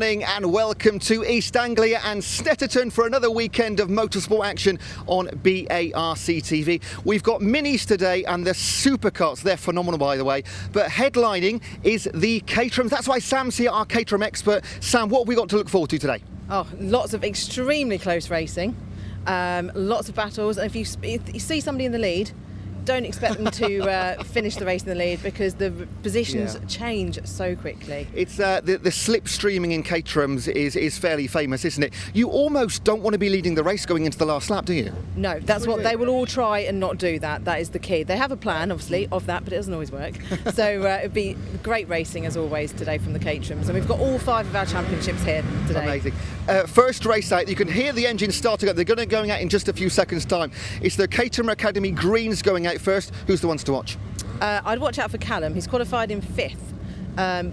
morning and welcome to East Anglia and Snetterton for another weekend of motorsport action on BARC TV. We've got minis today and the Superkarts. They're phenomenal, by the way. But headlining is the Caterham. That's why Sam's here, our Caterham expert. Sam, what have we got to look forward to today? Oh, lots of extremely close racing, lots of battles. And if you see somebody in the lead, don't expect them to finish the race in the lead because the positions change so quickly. It's the slipstreaming in Caterhams is fairly famous, isn't it? You almost don't want to be leading the race going into the last lap, do you? No, that's what they will all try and not do that. That is the key. They have a plan, obviously, of that, but it doesn't always work. So it'd be great racing as always today from the Caterhams, and we've got all 5 of our championships here today. Amazing. First race out, you can hear the engine starting up. They're going to be going out in just a few seconds' time. It's the Caterham Academy Greens going out first. Who's the ones to watch? I'd watch out for Callum. He's qualified in 5th.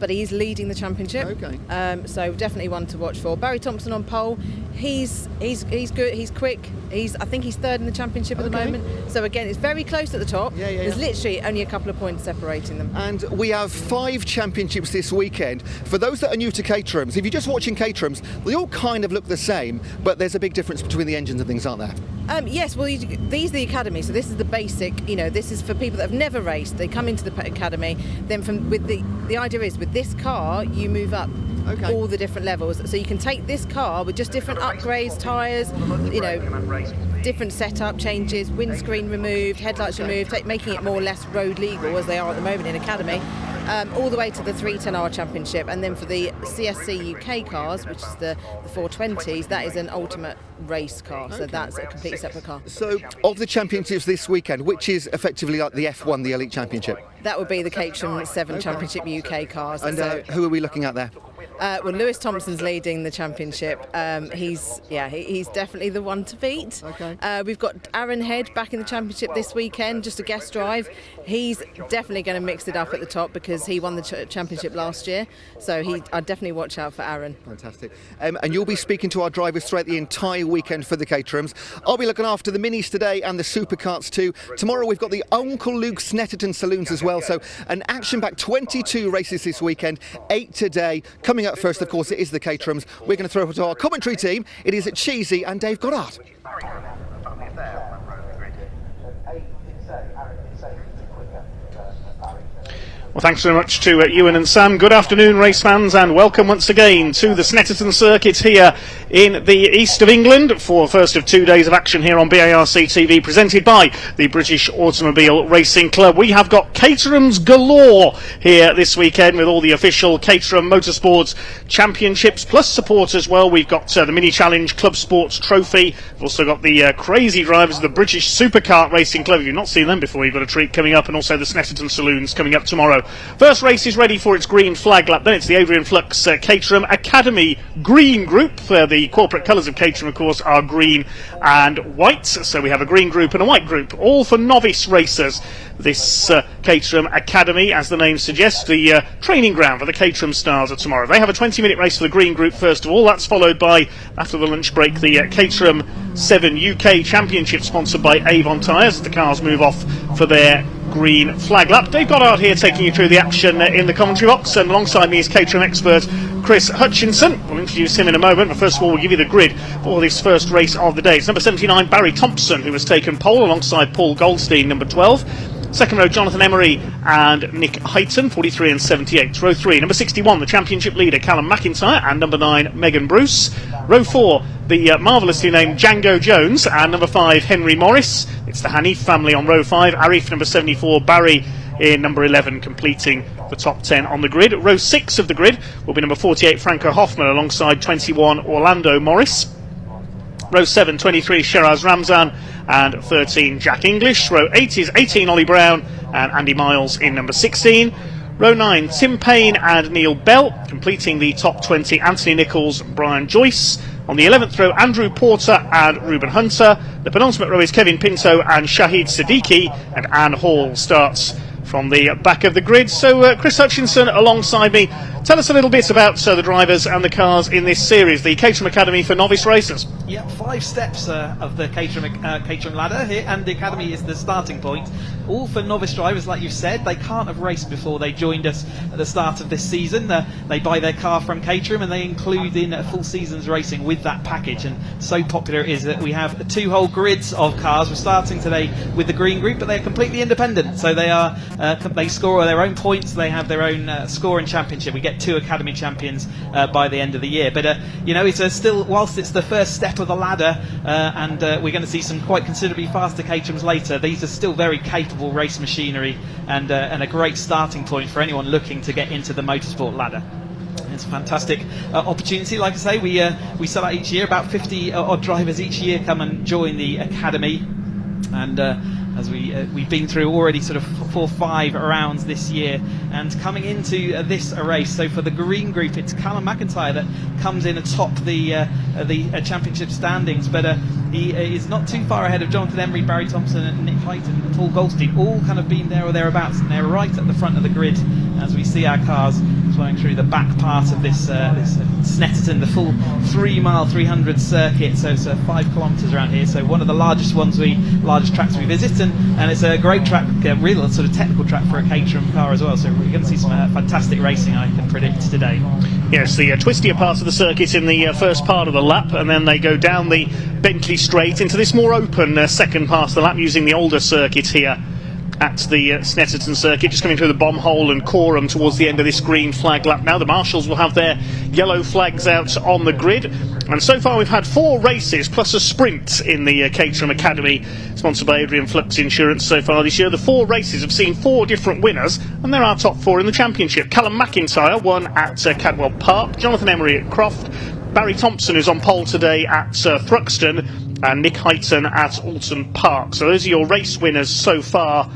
But he's leading the championship. Okay. So definitely one to watch for. Barry Thompson on pole. He's good. He's quick. I think he's 3rd in the championship at the moment. So again, it's very close at the top. There's literally only a couple of points separating them. And we have 5 championships this weekend. For those that are new to Caterhams, if you're just watching Caterhams, they all kind of look the same, but there's a big difference between the engines and things, aren't there? Yes, well, these are the academy, so this is the basic. This is for people that have never raced. They come into the academy. Then the idea is with this car, you move up all the different levels. So you can take this car with just different upgrades, tyres, different setup changes, windscreen removed, headlights removed, making it more or less road legal as they are at the moment in academy. All the way to the 310R Championship, and then for the CSC UK cars, which is the 420s, that is an ultimate race car, so that's a completely separate car. So, of the championships this weekend, which is effectively like the F1, the Elite Championship? That would be the Caterham 7 Championship UK cars. And who are we looking at there? Well, Lewis Thompson's leading the championship. He's definitely the one to beat. We've got Aaron Head back in the championship this weekend, just a guest drive. He's definitely going to mix it up at the top because he won the championship last year. So I'd definitely watch out for Aaron. Fantastic. And you'll be speaking to our drivers throughout the entire weekend for the Caterhams. I'll be looking after the minis today and the Superkarts too. Tomorrow we've got the Uncle Luke Snetterton Saloons as well. So an action-packed 22 races this weekend, 8 today. Coming up first, of course, it is the Caterhams. We're going to throw it to our commentary team. It is Cheesy and Dave Goddard. Well, thanks very much to Ewan and Sam. Good afternoon, race fans, and welcome once again to the Snetterton circuit here in the east of England for the first of 2 days of action here on BARC TV, presented by the British Automobile Racing Club. We have got Caterhams galore here this weekend with all the official Caterham Motorsports Championships, plus support as well. We've got the Mini Challenge Club Sports Trophy. We've also got the crazy drivers of the British Superkart Racing Club. If you've not seen them before, you've got a treat coming up, and also the Snetterton Saloons coming up tomorrow. First race is ready for its green flag lap. Then it's the Adrian Flux Caterham Academy Green Group. The corporate colours of Caterham, of course, are green and white. So we have a green group and a white group, all for novice racers. This Caterham Academy, as the name suggests, the training ground for the Caterham stars are tomorrow. They have a 20-minute race for the green group first of all. That's followed by, after the lunch break, the Caterham 7 UK Championship, sponsored by Avon Tyres, as the cars move off for their green flag lap. Dave Goddard here taking you through the action in the commentary box, and alongside me is Caterham expert Chris Hutchinson. We'll introduce him in a moment, but first of all we'll give you the grid for this first race of the day. It's number 79 Barry Thompson who has taken pole alongside Paul Goldstein, number 12. Second row, Jonathan Emery and Nick Heighton, 43 and 78. Row 3, number 61, the championship leader, Callum McIntyre, and number 9, Megan Bruce. Row 4, the marvellously named Django Jones, and number 5, Henry Morris. It's the Hanif family on row 5. Arif, number 74, Barry in number 11, completing the top 10 on the grid. Row 6 of the grid will be number 48, Franco Hoffman, alongside 21, Orlando Morris. Row 7, 23, Sheraz Ramzan, and 13, Jack English. Row 8 is 18, Ollie Brown, and Andy Miles in number 16. Row 9, Tim Payne and Neil Bell, completing the top 20, Anthony Nichols and Brian Joyce. On the 11th row, Andrew Porter and Ruben Hunter. The penultimate row is Kevin Pinto and Shahid Siddiqui, and Anne Hall starts from the back of the grid. So Chris Hutchinson alongside me. Tell us a little bit about the drivers and the cars in this series, the Caterham Academy for novice racers. Yeah, 5 steps of the Caterham ladder here, and the Academy is the starting point. all for novice drivers, like you said. They can't have raced before they joined us at the start of this season. They buy their car from Caterham and they include in full season's racing with that package, and so popular it is that we have 2 whole grids of cars. We're starting today with the green group, but they're completely independent, so they score their own points. They have their own score and championship. We get 2 Academy champions by the end of the year, but it's still, whilst it's the first step of the ladder, and we're going to see some quite considerably faster Caterhams later, these are still very capable race machinery, and a great starting point for anyone looking to get into the motorsport ladder. It's a fantastic opportunity. Like I say, we sell out each year. About 50 odd drivers each year come and join the Academy, and as we've been through already sort of 4 or 5 rounds this year, and coming into this race. So for the green group, it's Callum McIntyre that comes in atop the championship standings, but he is not too far ahead of Jonathan Emery, Barry Thompson and Nick Heighton and Paul Goldstein, all kind of been there or thereabouts, and they're right at the front of the grid as we see our cars flowing through the back part of this Snetterton, the full 3-mile 300 circuit. So it's 5 kilometres around here, so one of the largest tracks we visit, and it's a great track, a real sort of technical track for a Caterham car as well, so we're going to see some fantastic racing, I can predict, today. Yes, the twistier part of the circuit in the first part of the lap, and then they go down the Bentley Straight into this more open second part of the lap using the older circuit here at the Snetterton circuit, just coming through the bomb hole and Coram towards the end of this green flag lap. Now the marshals will have their yellow flags out on the grid, and so far we've had 4 races plus a sprint in the Caterham Academy, sponsored by Adrian Flux Insurance. So far this year the 4 races have seen 4 different winners, and there are top 4 in the championship. Callum McIntyre won at Cadwell Park, Jonathan Emery at Croft, Barry Thompson is on pole today at Thruxton, and Nick Heighton at Alton Park. So those are your race winners so far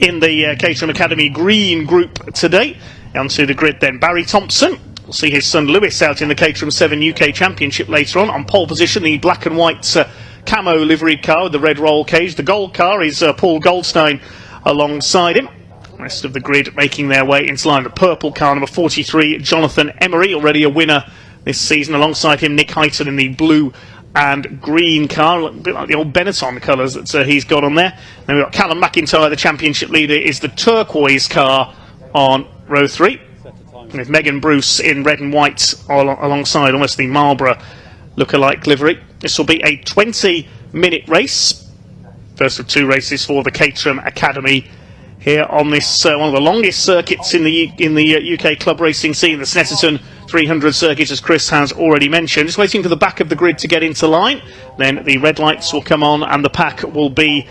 in the Caterham Academy green group today. Onto the grid then, Barry Thompson. We'll see his son Lewis out in the Caterham 7 UK Championship later on pole position, the black and white camo liveried car with the red roll cage. The gold car is Paul Goldstein alongside him. The rest of the grid making their way into line. The purple car, number 43, Jonathan Emery, already a winner this season. Alongside him, Nick Heighton in the blue and green car, a bit like the old Benetton colours that he's got on there. Then we've got Callum McIntyre, the championship leader, is the turquoise car on row 3. With Megan Bruce in red and white alongside almost the Marlborough lookalike livery. This will be a 20-minute race. First of 2 races for the Caterham Academy here on this one of the longest circuits in the UK club racing scene, the Snetterton 300 circuit, as Chris has already mentioned. Just waiting for the back of the grid to get into line. Then the red lights will come on and the pack will be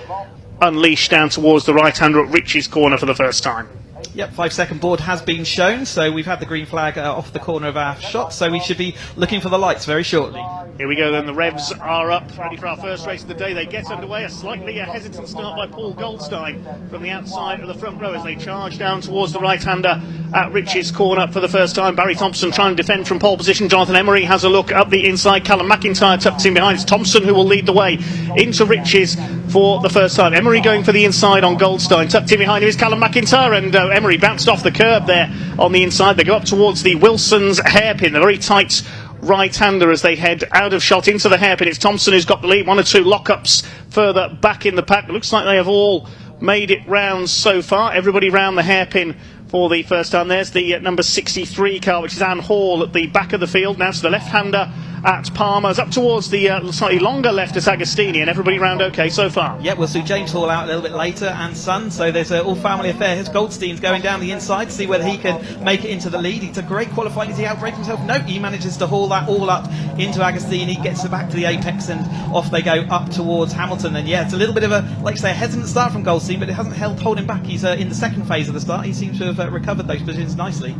unleashed down towards the right-hander at Richie's corner for the first time. Yep, 5-second board has been shown, so we've had the green flag off the corner of our shot, so we should be looking for the lights very shortly. Here we go then, the revs are up, ready for our first race of the day. They get underway, a slightly hesitant start by Paul Goldstein from the outside of the front row as they charge down towards the right-hander at Rich's corner for the first time. Barry Thompson trying to defend from pole position. Jonathan Emery has a look up the inside. Callum McIntyre tucked in behind. It's Thompson who will lead the way into Rich's for the first time. Emery going for the inside on Goldstein. Tucked in behind him is Callum McIntyre, and Emery bounced off the curb there on the inside. They go up towards the Wilson's hairpin, the very tight right-hander as they head out of shot into the hairpin. It's Thompson who's got the lead. 1 or 2 lockups further back in the pack. It looks like they have all made it round so far. Everybody round the hairpin for the first time. There's the number 63 car, which is Anne Hall at the back of the field. Now to the left-hander at Palmer's, up towards the slightly longer left at Agostini, and everybody round okay so far. Yeah, we'll see James Hall out a little bit later, and son, so there's an all-family affair. Here's Goldstein's going down the inside to see whether he can make it into the lead. He's a great qualifying. Does he outbrake himself? No, he manages to haul that all up into Agostini, gets it back to the apex, and off they go up towards Hamilton. And yeah, it's a little bit of a, like I say, a hesitant start from Goldstein, but it hasn't hold him back. He's in the second phase of the start. He seems to have recovered those positions nicely.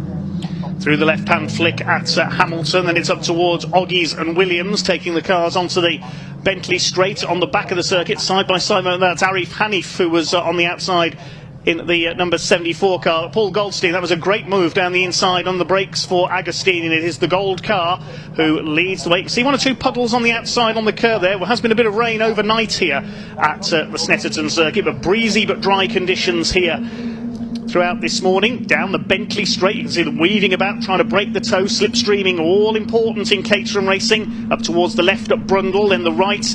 Through the left-hand flick at Hamilton, then it's up towards Oggies and Williams, taking the cars onto the Bentley Straight on the back of the circuit, side by side. That's Arif Hanif, who was on the outside in the number 74 car. Paul Goldstein, that was a great move down the inside on the brakes for Agostini, and it is the gold car who leads the way. You can see 1 or 2 puddles on the outside on the curve there. There has been a bit of rain overnight here at the Snetterton circuit, but breezy but dry conditions here throughout this morning. Down the Bentley Straight, you can see them weaving about, trying to break the toe, slipstreaming, all important in Caterham racing. Up towards the left at Brundle, then the right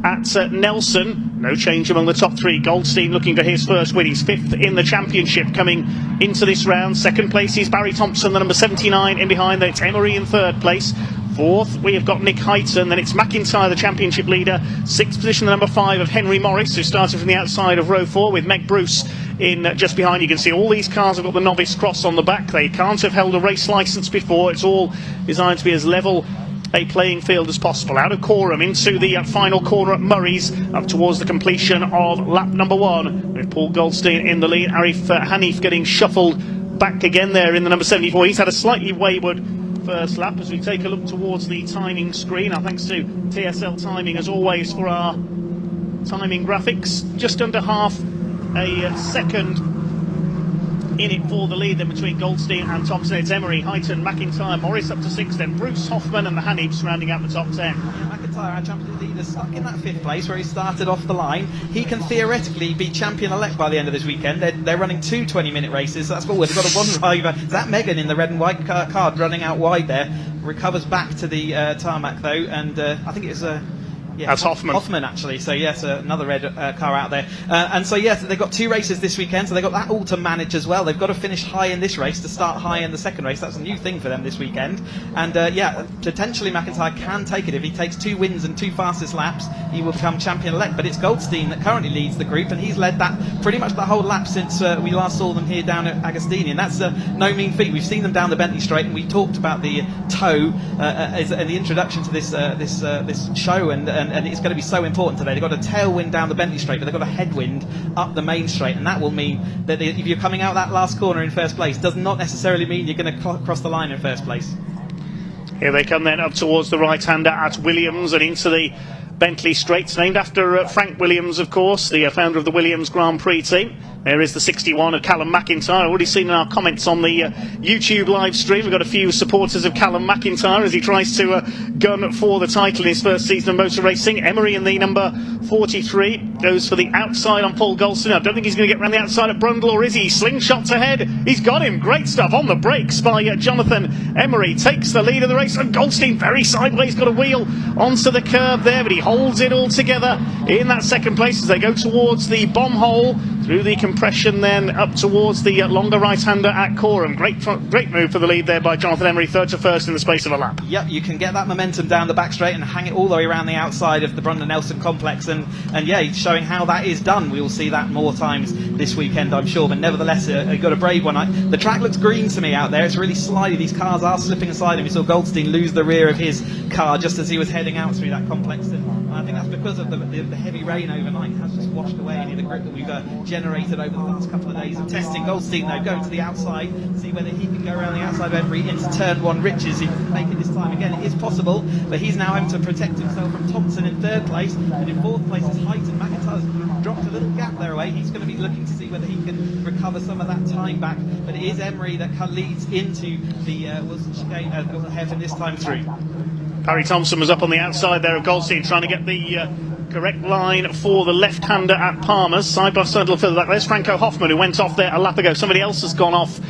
at Nelson. No change among the top three. Goldstein looking for his first win. He's fifth in the championship coming into this round. Second place is Barry Thompson, the number 79 in behind. Then it's Emery in third place. Fourth, we have got Nick Heighton, then it's McIntyre, the championship leader. Sixth position, the number 5 of Henry Morris, who started from the outside of row 4 with Meg Bruce in just behind. You can see all these cars have got the novice cross on the back. They can't have held a race licence before. It's all designed to be as level a playing field as possible. Out of Caterham into the final corner at Murray's, up towards the completion of lap number 1, with Paul Goldstein in the lead. Arif Hanif getting shuffled back again there in the number 74. He's had a slightly wayward first lap. As we take a look towards the timing screen, our thanks to TSL Timing as always for our timing graphics. Just under half a second in it for the lead then between Goldstein and Thompson. It's Emery, Heighton, McIntyre, Morris up to 6, then Bruce, Hoffman and the Hanifs rounding out the top 10. McIntyre, our champion leader, stuck in that 5th place where he started off the line. He can theoretically be champion-elect by the end of this weekend. They're running 2 20-minute races, so that's cool. They've got a one driver. Zach Megan in the red and white card running out wide there. Recovers back to the tarmac though, and I think it's that's Hoffman. Hoffman, actually. So, yes, another red car out there. And so, yes, they've got 2 races this weekend, so they've got that all to manage as well. They've got to finish high in this race to start high in the second race. That's a new thing for them this weekend. And, potentially McIntyre can take it. If he takes 2 wins and 2 fastest laps, he will become champion-elect. But it's Goldstein that currently leads the group, and he's led that pretty much the whole lap since we last saw them here down at Agostini. And that's no mean feat. We've seen them down the Bentley Straight, and we talked about the tow in the introduction to this show, and it's going to be so important today. They've got a tailwind down the Bentley Straight, but they've got a headwind up the main straight, and that will mean that if you're coming out that last corner in first place, does not necessarily mean you're going to cross the line in first place. Here they come then up towards the right-hander at Williams and into the Bentley Straights, named after Frank Williams, of course, the founder of the Williams Grand Prix team. There is the 61 of Callum McIntyre. Already seen in our comments on the YouTube live stream. We've got a few supporters of Callum McIntyre as he tries to gun for the title in his first season of motor racing. Emery in the number 43 goes for the outside on Paul Goldstein. I don't think he's going to get round the outside at Brundle, or is he? Slingshots ahead. He's got him. Great stuff on the brakes by Jonathan Emery. Takes the lead of the race, and Goldstein very sideways, got a wheel onto the curb there, but he holds it all together in that second place as they go towards the bomb hole through the compression, then up towards the longer right-hander at Caterham. Great move for the lead there by Jonathan Emery, third to first in the space of a lap. Yep, you can get that momentum down the back straight and hang it all the way around the outside of the Brundle Nelson complex, and yeah, he's showing how that is done. We will see that more times this weekend, I'm sure, but nevertheless, he got a brave one. The track looks green to me out there. It's really slidey. These cars are slipping aside, and we saw Goldstein lose the rear of his car just as he was heading out through that complex, and I think that's because of the heavy rain overnight has just washed away any of the grip that we've generated over the last couple of days of testing. Goldstein though going to the outside, see whether he can go around the outside of Emery into turn 1. Riches, if he can make it this time again, it is possible, but he's now having to protect himself from Thompson in 3rd place, and in 4th place is Heighton. McIntyre's dropped a little gap there away. He's going to be looking to see whether he can recover some of that time back, but it is Emery that leads into the Wilson chicane hairpin this time through. Barry Thompson was up on the outside there of Goldstein, trying to get the correct line for the left-hander at Palmer's. Side by side, a little further back. There's Franco Hoffman, who went off there a lap ago. Somebody else has gone off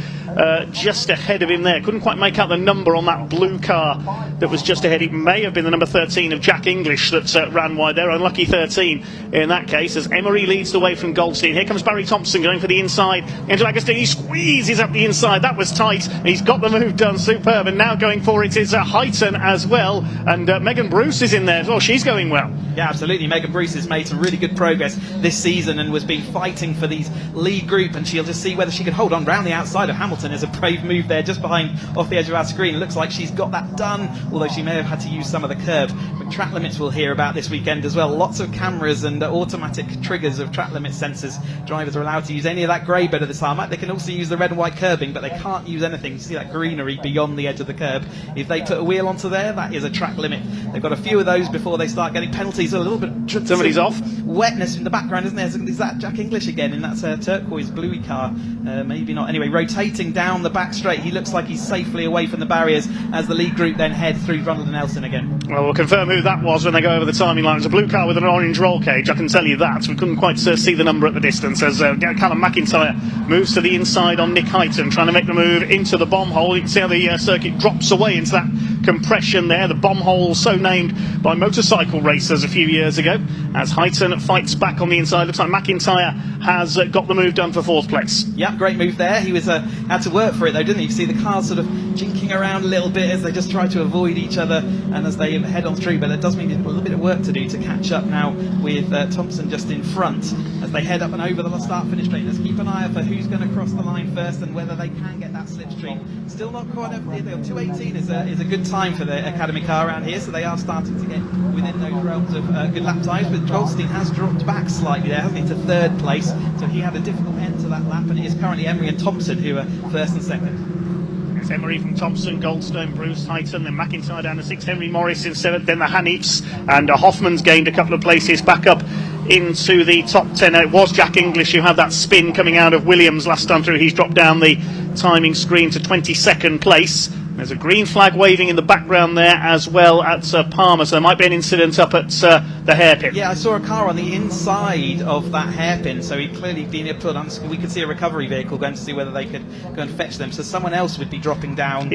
just ahead of him there. Couldn't quite make out the number on that blue car that was just ahead. It may have been the number 13 of Jack English that ran wide there. Unlucky 13 in that case, as Emery leads the way from Goldstein. Here comes Barry Thompson going for the inside into Agostini. He squeezes up the inside. That was tight. He's got the move done. Superb. And now going for it is Heighton as well. And Megan Bruce is in there as well. She's going well. Yeah, absolutely. Megan Bruce has made some really good progress this season and was been fighting for these lead group, and she'll just see whether she can hold on round the outside of Hamilton. There's a brave move there just behind off the edge of our screen. It looks like she's got that done, although she may have had to use some of the curb. But track limits we'll hear about this weekend as well. Lots of cameras and automatic triggers of track limit sensors. Drivers are allowed to use any of that grey bit of the tarmac. They can also use the red and white curbing, but they can't use anything. You see that greenery beyond the edge of the curb. If they put a wheel onto there, that is a track limit. They've got a few of those before they start getting penalties. A little bit somebody's off. Wetness in the background, isn't there? Is that Jack English again in that turquoise bluey car? Maybe not. Anyway, rotating down the back straight, he looks like he's safely away from the barriers as the lead group then head through Brundle and Nelson again. Well, we'll confirm who that was when they go over the timing line. It was a blue car with an orange roll cage, I can tell you that. We couldn't quite see the number at the distance as Callum McIntyre moves to the inside on Nick Heighton, trying to make the move into the bomb hole. You can see how the circuit drops away into that compression there. The bomb hole, so named by motorcycle racers a few years ago. As Heighton fights back on the inside, looks like McIntyre has got the move done for 4th place. Yeah, great move there. He was had to work for it though, didn't he? You see the cars sort of jinking around a little bit as they just try to avoid each other and as they head on through, but it does mean a little bit of work to do to catch up now with Thompson just in front as they head up and over the start-finish straight. Let's keep an eye out for who's going to cross the line first and whether they can get that slipstream. Still not quite over there. 2:18 is a good time for the Academy car around here, so they are starting to get within those realms of good lap times, but Goldstein has dropped back slightly there, hasn't he, to 3rd place, so he had a difficult end to that lap, and it is currently Emery and Thompson who are 1st and 2nd. It's Emery from Thompson, Goldstone, Bruce, Heighton, then McIntyre down to 6th, Henry Morris in 7th, then the Hanifs, and Hoffman's gained a couple of places back up into the top 10. It was Jack English who had that spin coming out of Williams last time through. He's dropped down the timing screen to 22nd place. There's a green flag waving in the background there as well at Palmer, so there might be an incident up at the hairpin. Yeah, I saw a car on the inside of that hairpin, so he'd clearly been put on. We could see a recovery vehicle going to see whether they could go and fetch them, so someone else would be dropping down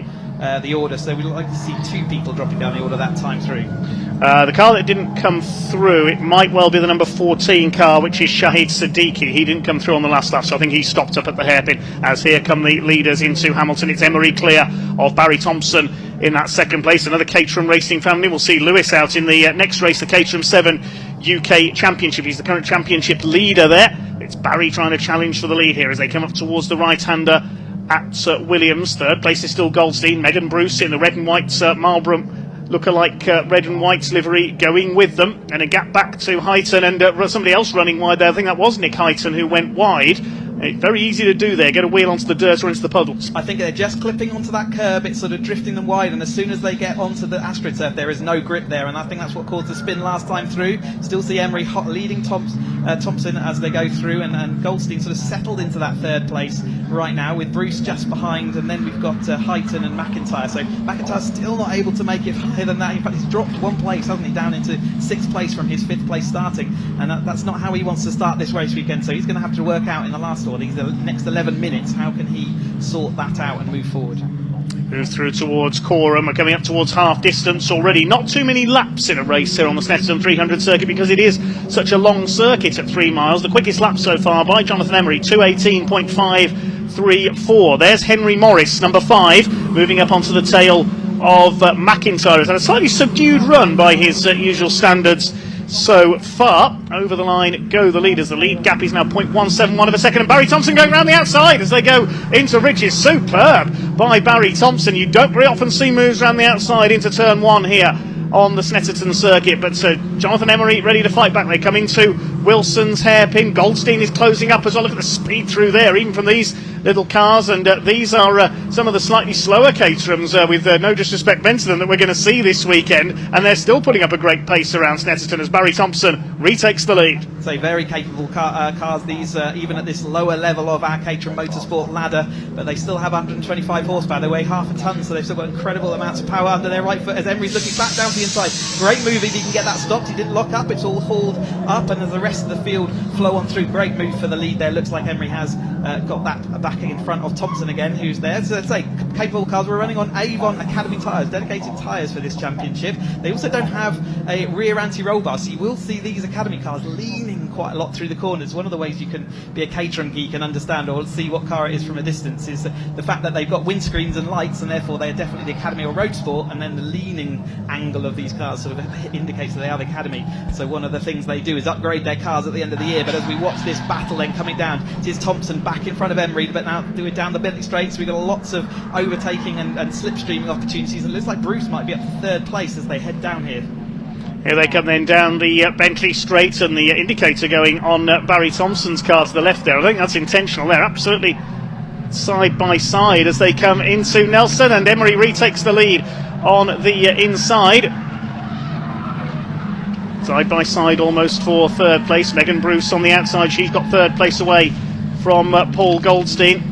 the order, so we'd like to see 2 people dropping down the order that time through. The car that didn't come through, it might well be the number 14 car, which is Shahid Siddiqui. He didn't come through on the last lap, so I think he stopped up at the hairpin. As here come the leaders into Hamilton. It's Emery clear of Barry Thompson in that 2nd place. Another Caterham racing family. We'll see Lewis out in the next race, the Caterham 7 UK Championship. He's the current championship leader there. It's Barry trying to challenge for the lead here as they come up towards the right-hander at Williams. 3rd place is still Goldstein. Megan Bruce in the red and white Marlborough look-alike red and white livery going with them, and a gap back to Heighton and somebody else running wide there. I think that was Nick Heighton who went wide. Very easy to do there, get a wheel onto the dirt or into the puddles. I think they're just clipping onto that curb, it's sort of drifting them wide, and as soon as they get onto the AstroTurf there is no grip there, and I think that's what caused the spin last time through. Still see Emery leading Thompson as they go through, and Goldstein sort of settled into that 3rd place right now with Bruce just behind, and then we've got Heighton and McIntyre, so McIntyre's still not able to make it higher than that. In fact, he's dropped 1 place, hasn't he, down into 6th place from his 5th place starting, and that's not how he wants to start this race weekend, so he's going to have to work out in the last these next 11 minutes how can he sort that out and move forward. Move through towards Coram. We're coming up towards half distance already. Not too many laps in a race here on the Snetterton 300 circuit because it is such a long circuit at 3 miles. The quickest lap so far by Jonathan Emery, 2:18.534. There's Henry Morris, number 5, moving up onto the tail of McIntyre. He's had a slightly subdued run by his usual standards so far. Over the line go the leaders. The lead gap is now 0.171 of a second, and Barry Thompson going round the outside as they go into Ridges. Superb by Barry Thompson. You don't very often see moves around the outside into turn 1 here on the Snetterton circuit, but Jonathan Emery ready to fight back. They come into Wilson's hairpin. Goldstein is closing up as well. Look at the speed through there, even from these little cars, and these are some of the slightly slower Caterhams, with no disrespect meant to them, that we're going to see this weekend, and they're still putting up a great pace around Snetterton as Barry Thompson retakes the lead. So very capable cars these, even at this lower level of our Caterham Motorsport ladder, but they still have 125 horsepower. They weigh half a tonne, so they've still got incredible amounts of power under their right foot as Emery's looking back down to the inside. Great move if he can get that stopped. He didn't lock up, it's all hauled up, and as the rest of the field flow on through, great move for the lead there. Looks like Emery has got that back in front of Thompson again, who's there. So let's say capable cars. We're running on Avon Academy tyres, dedicated tyres for this championship. They also don't have a rear anti-roll bar, so you will see these Academy cars leaning quite a lot through the corners. One of the ways you can be a Caterham geek and understand or see what car it is from a distance is the fact that they've got windscreens and lights, and therefore they're definitely the Academy or Roadsport, and then the leaning angle of these cars sort of indicates that they are the Academy. So one of the things they do is upgrade their cars at the end of the year, but as we watch this battle then coming down, it is Thompson back in front of Emery, but now do it down the Bentley Straight, so we've got lots of overtaking and slipstreaming opportunities, and it looks like Bruce might be up to 3rd place as they head down here. Here they come then down the Bentley Straight, and the indicator going on Barry Thompson's car to the left there. I think that's intentional. They're absolutely side by side as they come into Nelson, and Emery retakes the lead on the inside. Side by side almost for 3rd place. Megan Bruce on the outside. She's got 3rd place away from Paul Goldstein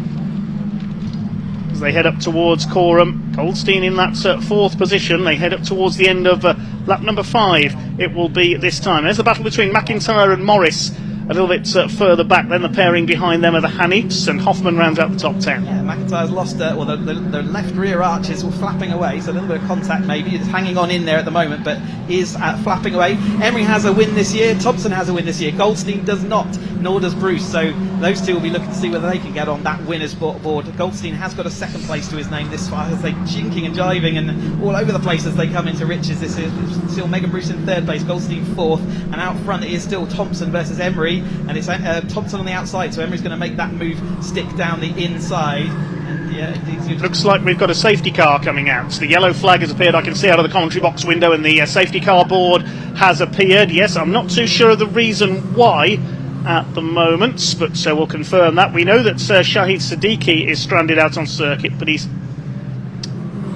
as they head up towards Coram. Goldstein in that 4th position. They head up towards the end of lap number 5 it will be this time. There's the battle between McIntyre and Morris little bit further back. Then the pairing behind them are the Hanips, and Hoffman rounds out the top 10. Yeah, McIntyre's lost, the left rear arches were flapping away, so a little bit of contact maybe. It's hanging on in there at the moment, but is flapping away. Emery has a win this year, Thompson has a win this year, Goldstein does not, nor does Bruce, so those two will be looking to see whether they can get on that winner's board. Goldstein has got a second place to his name this far, as they jinking and jiving and all over the place as they come into riches. This is still Megan Bruce in third place, Goldstein fourth, and out front it is still Thompson versus Emery, and it's Thompson on the outside, so Emery's going to make that move stick down the inside. And yeah, looks like we've got a safety car coming out. So the yellow flag has appeared, I can see out of the commentary box window, and the safety car board has appeared. Yes, I'm not too sure of the reason why at the moment, but we'll confirm that. We know that Shahid Siddiqui is stranded out on circuit, but he's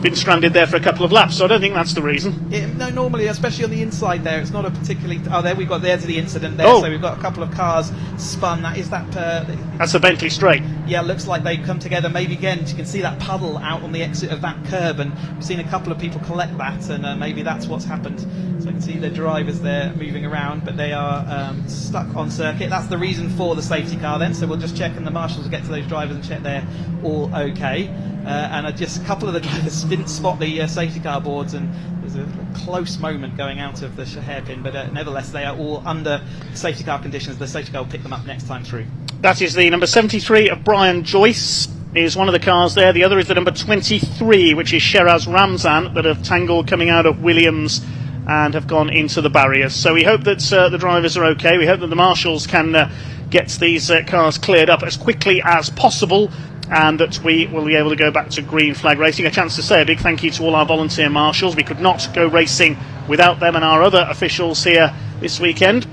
been stranded there for a couple of laps, so I don't think that's the reason. No, normally, especially on the inside there, it's not a particularly... Oh, there we've got there's the incident there, so we've got a couple of cars spun. That's a Bentley straight. Yeah, looks like they've come together. Maybe again, you can see that puddle out on the exit of that curb, and we've seen a couple of people collect that, and maybe that's what's happened. So I can see the drivers there moving around, but they are stuck on circuit. That's the reason for the safety car then, so we'll just check, and the marshals will get to those drivers and check they're all okay. And just a couple of the drivers didn't spot the safety car boards, and there's a close moment going out of the hairpin, but nevertheless they are all under safety car conditions. The safety car will pick them up next time through. That is the number 73 of Brian Joyce is one of the cars there. The other is the number 23, which is Sheraz Ramzan, that have tangled coming out of Williams and have gone into the barriers. So we hope that the drivers are okay. We hope that the marshals can get these cars cleared up as quickly as possible, and that we will be able to go back to green flag racing. A chance to say a big thank you to all our volunteer marshals. We could not go racing without them and our other officials here this weekend,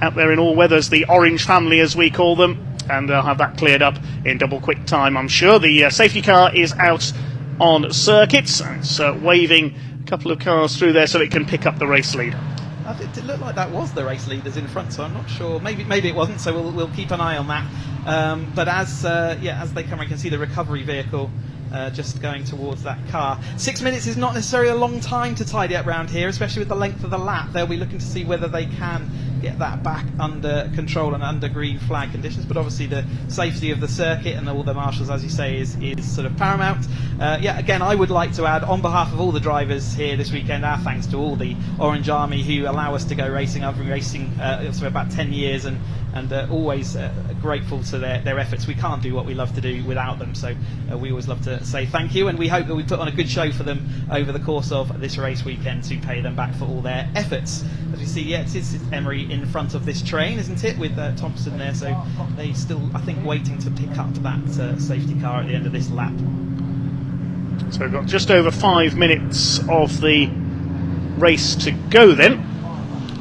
out there in all weathers, the Orange family as we call them, and I'll have that cleared up in double quick time, I'm sure. The safety car is out on circuits, and it's waving a couple of cars through there so it can pick up the race lead. It looked like that was the race leaders in front, so I'm not sure. Maybe it wasn't, so we'll keep an eye on that. But as they come, I can see the recovery vehicle just going towards that car. 6 minutes is not necessarily a long time to tidy up round here, especially with the length of the lap. They'll be looking to see whether they can get that back under control and under green flag conditions, but obviously the safety of the circuit and all the marshals, as you say, is sort of paramount. Again, I would like to add, on behalf of all the drivers here this weekend, our thanks to all the Orange Army who allow us to go racing. I've been racing for about 10 years and always grateful to their efforts. We can't do what we love to do without them, so we always love to say thank you, and we hope that we put on a good show for them over the course of this race weekend to pay them back for all their efforts. As we see, it's Emery in front of this train, isn't it, with Thompson there, so they still, I think, waiting to pick up that safety car at the end of this lap. So we've got just over 5 minutes of the race to go then.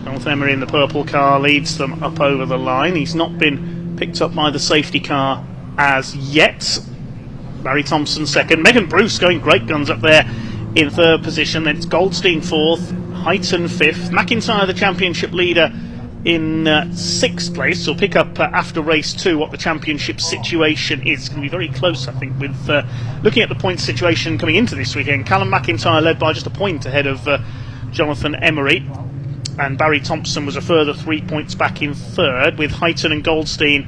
Jonathan Emery in the purple car leads them up over the line. He's not been picked up by the safety car as yet. Barry Thompson second. Megan Bruce going great guns up there in third position. Then it's Goldstein fourth, Heighton fifth. McIntyre, the championship leader, in sixth place. So we'll pick up after race 2 what the championship situation is. It's going to be very close, I think, with looking at the point situation coming into this weekend. Callum McIntyre led by just a point ahead of Jonathan Emery, and Barry Thompson was a further 3 points back in third, with Heighton and Goldstein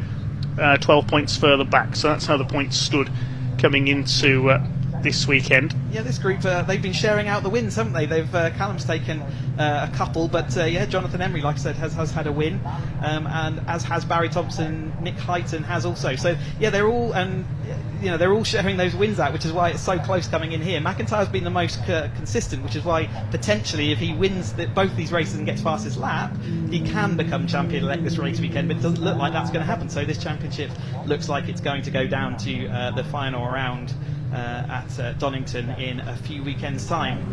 12 points further back. So that's how the points stood coming into this weekend. Yeah, this group, they've been sharing out the wins, haven't they? Callum's taken a couple, but Jonathan Emery, like I said, has had a win, and as has Barry Thompson. Nick Heighton has also. So they're all, and they're all sharing those wins out, which is why it's so close coming in here. McIntyre's been the most consistent, which is why potentially if he wins both these races and gets fastest lap, he can become champion-elect this race weekend, but it doesn't look like that's going to happen. So this championship looks like it's going to go down to the final round at Donington in a few weekends' time.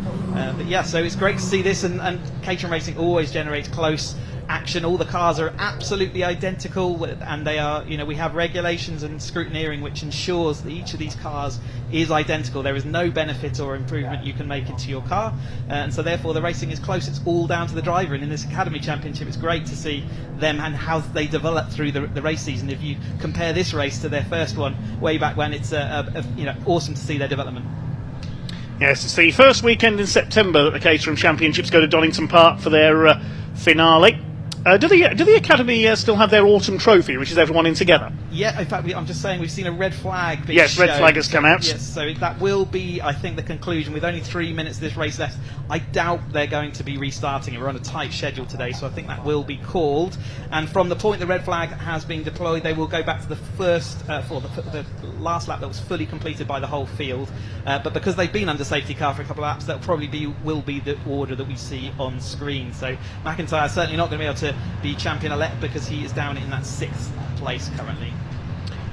So it's great to see this, and Caterham Racing always generates close action. All the cars are absolutely identical, and they are, we have regulations and scrutineering which ensures that each of these cars is identical. There is no benefit or improvement you can make into your car, and so therefore the racing is close. It's all down to the driver, and in this Academy Championship it's great to see them and how they develop through the race season. If you compare this race to their first one way back when, it's awesome to see their development. Yes, it's the first weekend in September that the Caterham Championships go to Donington Park for their finale. Do the Academy still have their autumn trophy, which is everyone in together? Yeah, in fact, I'm just saying we've seen a red flag being Yes, red shown. flag has come out. Yes, so that will be, I think, the conclusion. With only 3 minutes of this race left, I doubt they're going to be restarting it. We're on a tight schedule today, so I think that will be called. And from the point the red flag has been deployed, they will go back to the first, the last lap that was fully completed by the whole field. But because they've been under safety car for a couple of laps, that probably will be the order that we see on screen. So McIntyre is certainly not going to be able to be champion-elect because he is down in that 6th place currently.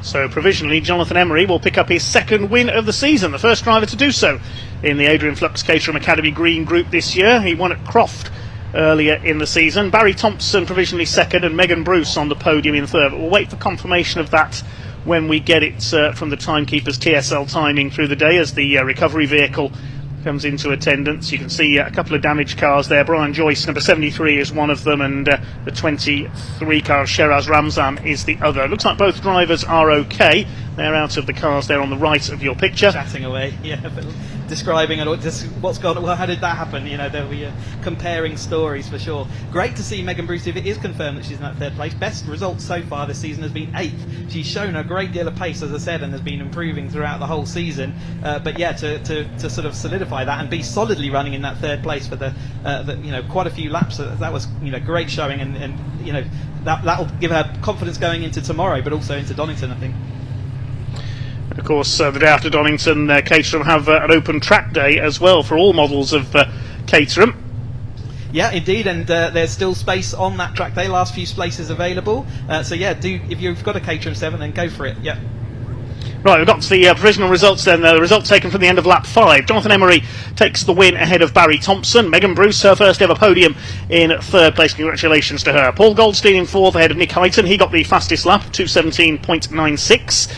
So provisionally, Jonathan Emery will pick up his 2nd win of the season, the first driver to do so in the Adrian Flux Caterham Academy Green Group this year. He won at Croft earlier in the season. Barry Thompson provisionally 2nd and Megan Bruce on the podium in 3rd. But we'll wait for confirmation of that when we get it from the timekeeper's TSL timing through the day as the recovery vehicle comes into attendance. You can see a couple of damaged cars there. Brian Joyce, number 73, is one of them, and the 23 car, Sheraz Ramzan, is the other. Looks like both drivers are okay. They're out of the cars there on the right of your picture. Chatting away, yeah, but describing what's gone. Well, how did that happen? You know, they'll be comparing stories for sure. Great to see Megan Bruce, if it is confirmed that she's in that 3rd place. Best result so far this season has been 8th. She's shown a great deal of pace, as I said, and has been improving throughout the whole season. But yeah, to sort of solidify that and be solidly running in that 3rd place for the quite a few laps. That was great showing, and that'll give her confidence going into tomorrow, but also into Donington, I think. Of course, the day after Donington, Caterham have an open track day as well for all models of Caterham. Yeah, indeed, and there's still space on that track day. Last few spaces available. So yeah, if you've got a Caterham 7, then go for it. Yeah. Right, we've got the provisional results then. The result taken from the end of lap 5. Jonathan Emery takes the win ahead of Barry Thompson. Megan Bruce, her first ever podium, in 3rd place. Congratulations to her. Paul Goldstein in 4th ahead of Nick Hyton. He got the fastest lap, 2:17.96.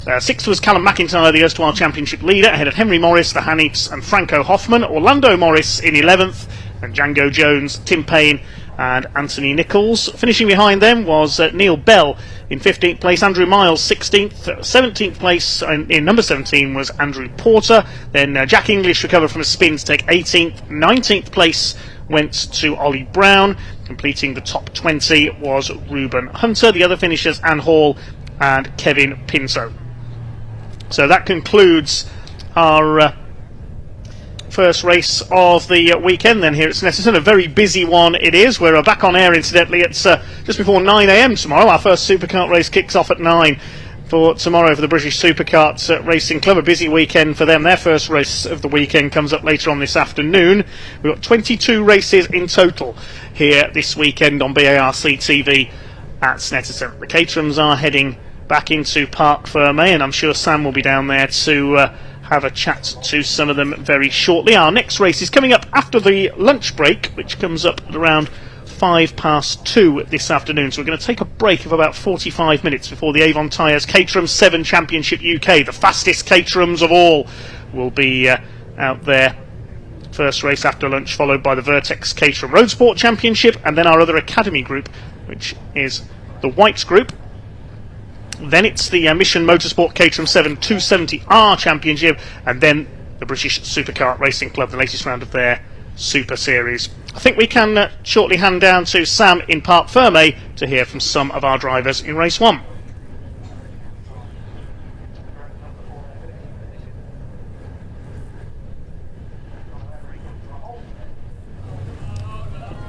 6th was Callum McIntyre, the erstwhile championship leader, ahead of Henry Morris, the Hanips, and Franco Hoffman. Orlando Morris in 11th, and Django Jones, Tim Payne, and Anthony Nichols. Finishing behind them was Neil Bell in 15th place, Andrew Miles 16th, 17th place in number 17 was Andrew Porter. Then Jack English recovered from a spin to take 18th, 19th place went to Ollie Brown. Completing the top 20 was Ruben Hunter. The other finishers, Anne Hall and Kevin Pinto. So that concludes our first race of the weekend then here at Snetterton. A very busy one it is. We're back on air, incidentally. It's just before 9 a.m. tomorrow. Our first Superkart race kicks off at 9 for tomorrow for the British Superkart Racing Club. A busy weekend for them. Their first race of the weekend comes up later on this afternoon. We've got 22 races in total here this weekend on BARC TV at Snetterton. The Caterhams are heading back into Parc Ferme, and I'm sure Sam will be down there to have a chat to some of them very shortly. Our next race is coming up after the lunch break, which comes up at around 2:05 this afternoon. So we're going to take a break of about 45 minutes before the Avon Tyres Caterham 7 Championship UK, the fastest Caterhams of all, will be out there. First race after lunch, followed by the Vertex Caterham Roadsport Championship, and then our other Academy group, which is the Whites Group. Then it's the Mission Motorsport Caterham 7 270R Championship, and then the British Superkart Racing Club, the latest round of their Super Series. I think we can shortly hand down to Sam in Parc Ferme to hear from some of our drivers in Race 1.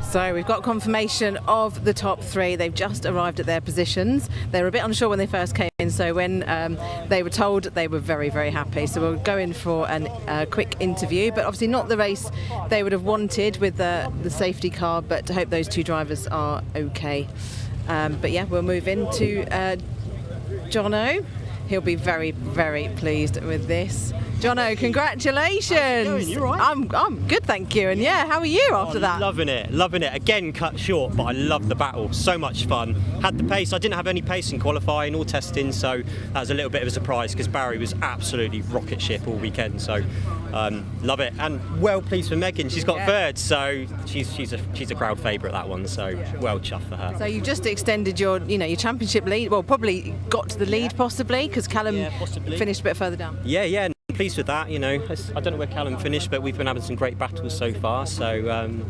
So we've got confirmation of the top 3. They've just arrived at their positions. They were a bit unsure when they first came in, so when they were told, they were very, very happy. So we'll go in for a quick interview, but obviously not the race they would have wanted with the safety car, but to hope those 2 drivers are okay. But yeah, we'll move into Jono. He'll be very, very pleased with this. Jono, congratulations! How you doing? You all right? I'm good, thank you. And yeah, how are you after that? Loving it. Again, cut short, but I loved the battle. So much fun. Had the pace. I didn't have any pace in qualifying or testing, so that was a little bit of a surprise because Barry was absolutely rocket ship all weekend. So love it, and well pleased for Megan. She's got 3rd, so she's a crowd favourite, that one. So well chuffed for her. So you just extended your championship lead. Well, probably got to the lead possibly because Callum finished a bit further down. Yeah. pleased with that. You know, I don't know where Callum finished, but we've been having some great battles so far. So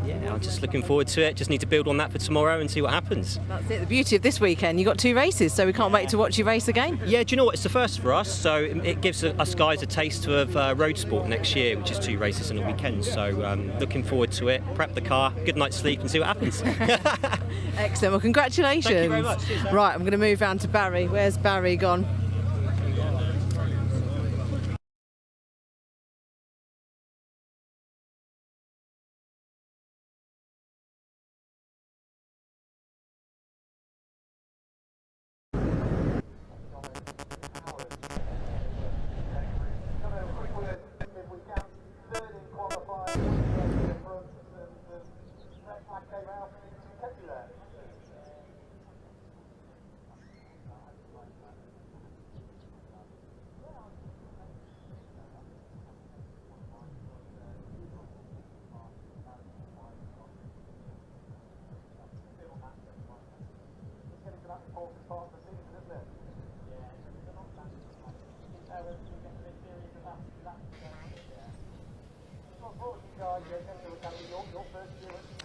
yeah, I'm just looking forward to it. Just need to build on that for tomorrow and see what happens. That's it. The beauty of this weekend, you got 2 races, so we can't wait to watch you race again. Yeah, do you know what? It's the first for us, so it gives us guys a taste of Roadsport next year, which is 2 races in a weekend. So looking forward to it. Prep the car, good night's sleep, and see what happens. Excellent. Well, congratulations. Thank you very much. Cheers, Sam. Right, I'm going to move round to Barry. Where's Barry gone?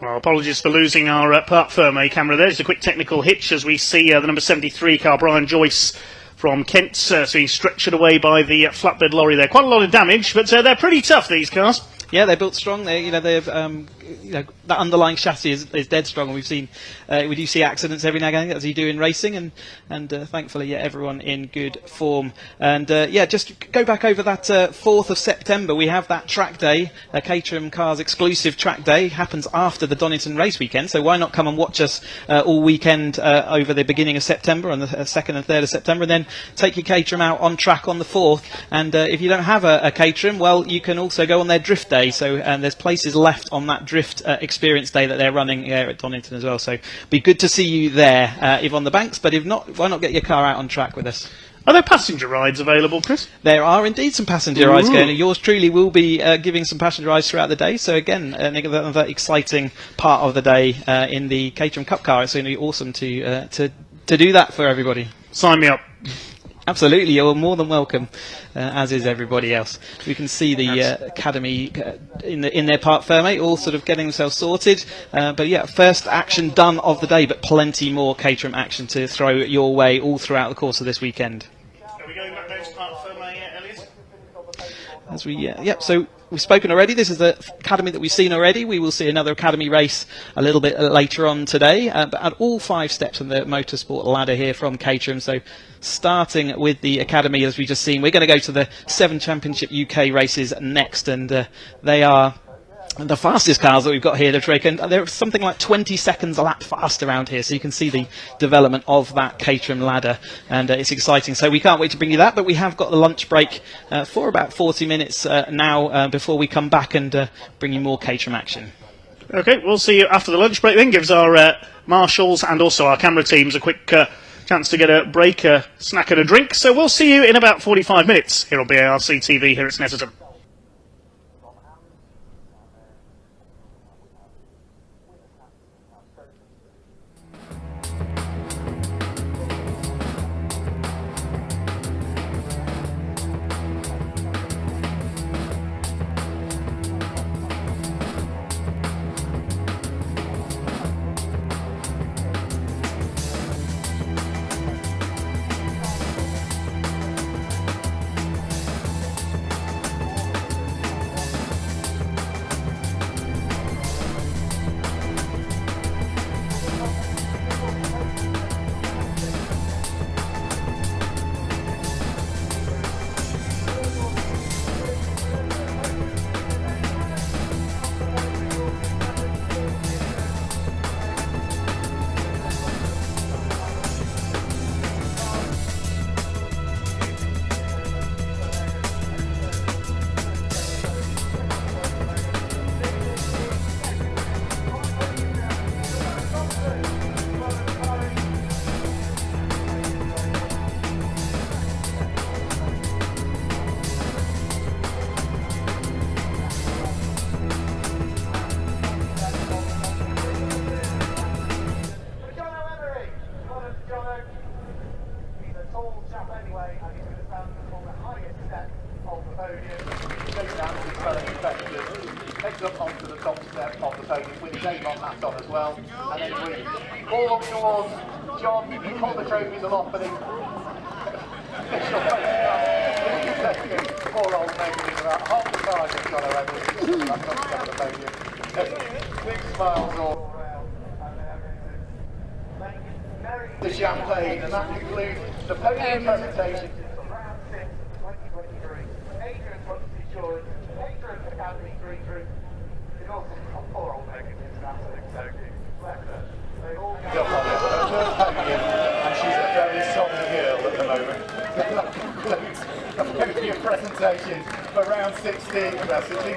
Well, apologies for losing our Parc Ferme camera there. Just a quick technical hitch as we see the number 73 car, Brian Joyce from Kent, being stretchered away by the flatbed lorry there. Quite a lot of damage, but they're pretty tough, these cars. Yeah, they're built strong. They've that underlying chassis is dead strong. And we've seen we do see accidents every now and again, as you do in racing, and thankfully, yeah, everyone in good form. And yeah, just go back over that 4th of September. We have that track day, Caterham Cars exclusive track day, happens after the Donington race weekend. So why not come and watch us all weekend over the beginning of September, on the 2nd and 3rd of September, and then take your Caterham out on track on the 4th. And if you don't have a Caterham, well, you can also go on their drift day. So there's places left on that drift experience day that they're running here at Donington as well. So be good to see you there, if on the banks. But if not, why not get your car out on track with us? Are there passenger rides available, Chris? There are indeed some passenger rides going. Yours truly will be giving some passenger rides throughout the day. So again, another exciting part of the day in the Caterham Cup car. It's going to be awesome to do that for everybody. Sign me up. Absolutely, you're more than welcome, as is everybody else. We can see the Academy in their Parc Ferme, all sort of getting themselves sorted. But yeah, first action done of the day, but plenty more Caterham action to throw your way all throughout the course of this weekend. Are we going back down to Parc Ferme, Elliot? As we, yep, so we've spoken already. This is the Academy that we've seen already. We will see another Academy race a little bit later on today. But at all 5 steps on the motorsport ladder here from Caterham. So starting with the Academy, as we've just seen, we're going to go to the 7 Championship UK races next. And they are the fastest cars that we've got here to trick, and they're something like 20 seconds a lap fast around here, so you can see the development of that Caterham ladder, and it's exciting. So we can't wait to bring you that, but we have got the lunch break for about 40 minutes now before we come back and bring you more Caterham action. Okay, we'll see you after the lunch break then. Gives our marshals and also our camera teams a quick chance to get a break, a snack and a drink. So we'll see you in about 45 minutes here on BARC TV here at Snetterton. week. All up towards John, you hold the trophies aloft for the official photograph. Poor old mate is about half the car just gone around the podium. Big smiles all around. The champagne, and that concludes the podium presentation. Round 6, 2023. Adrian Insurance, Caterham Academy Green Group. It also, poor old Megan is an absolute soaking. Bless her. They all go on it. And she's a very soft girl at the moment. That concludes a podium presentation for round 16,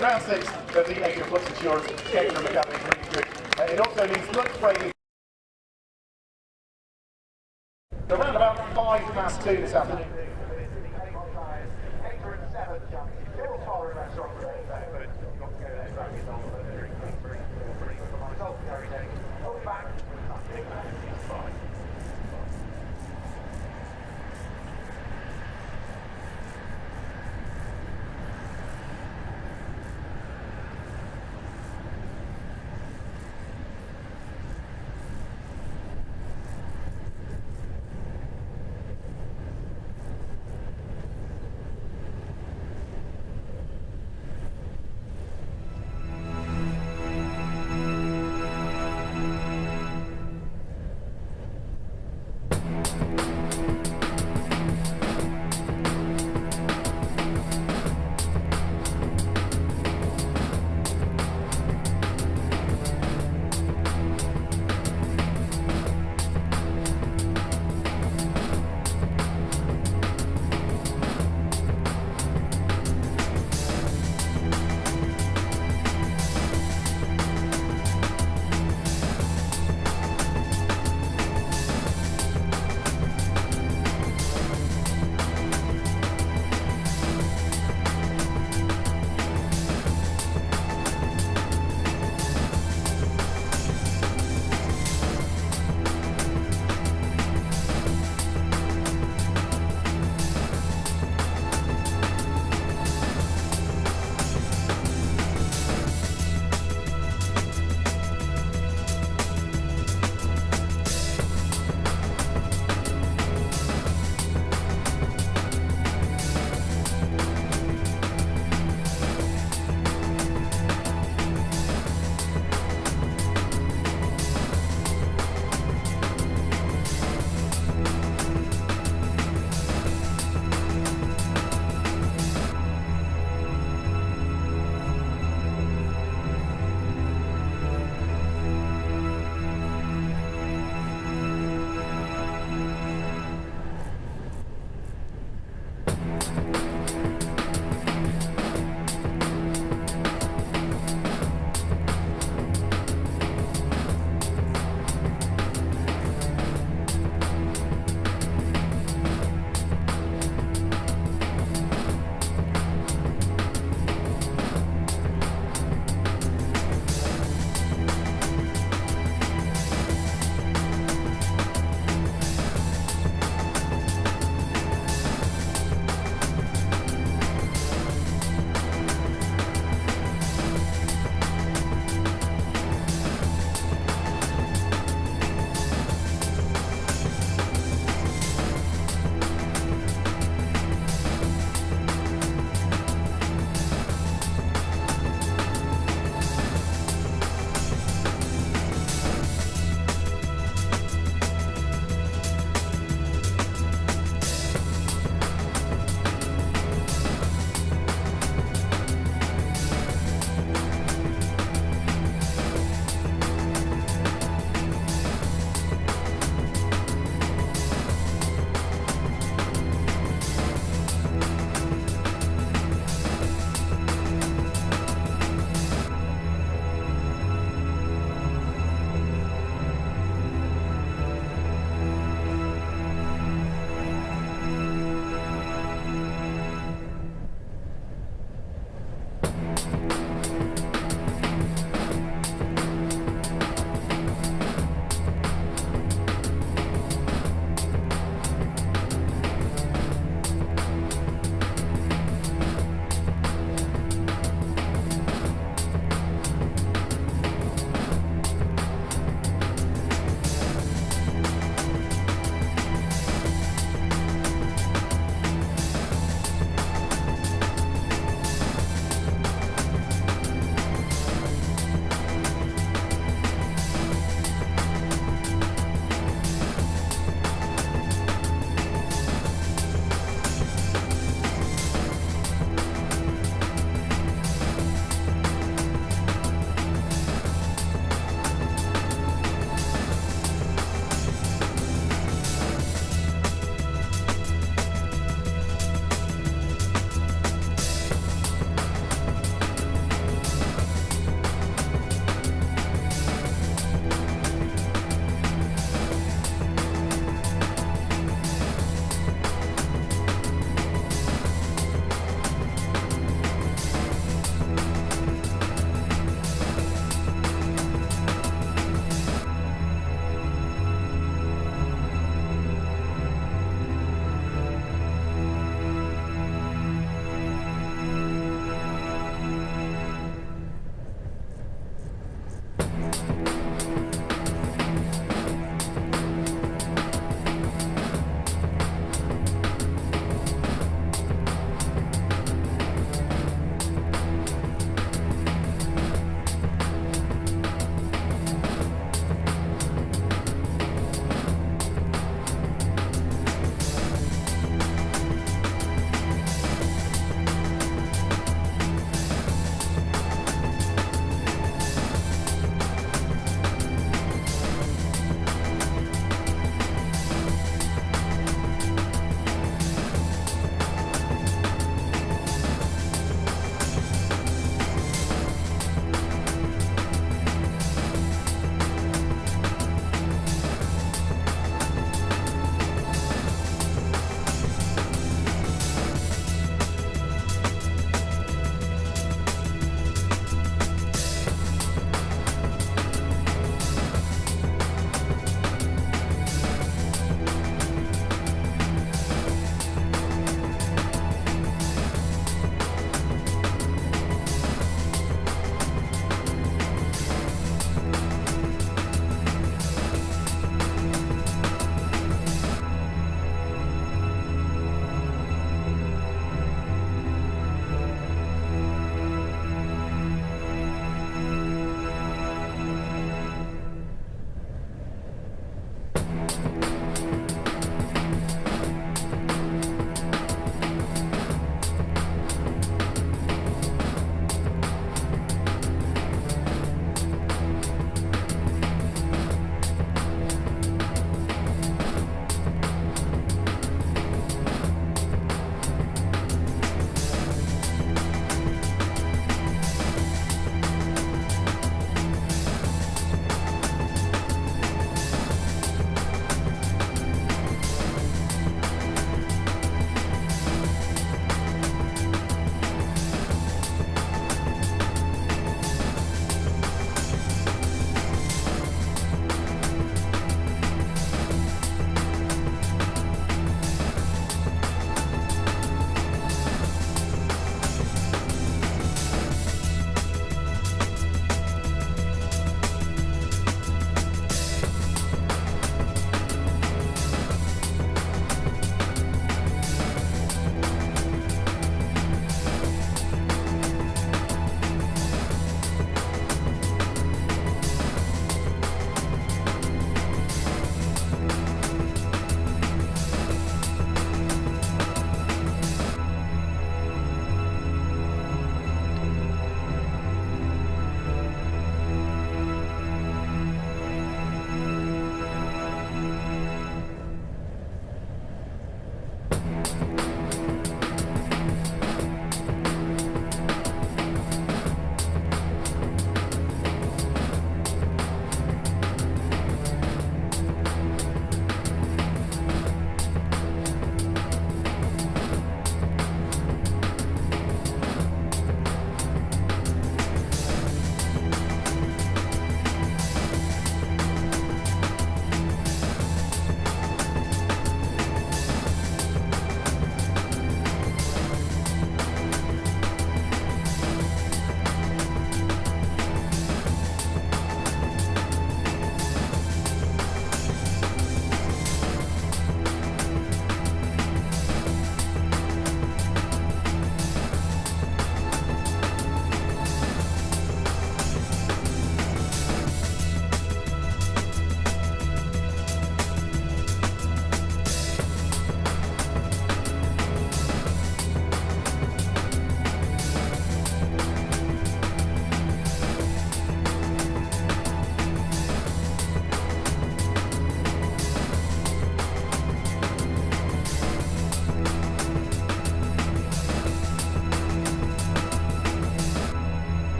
round 6 of the Adrian Insurance Caterham Academy Green Group. It also means lunch break. Around about 2:05 this afternoon.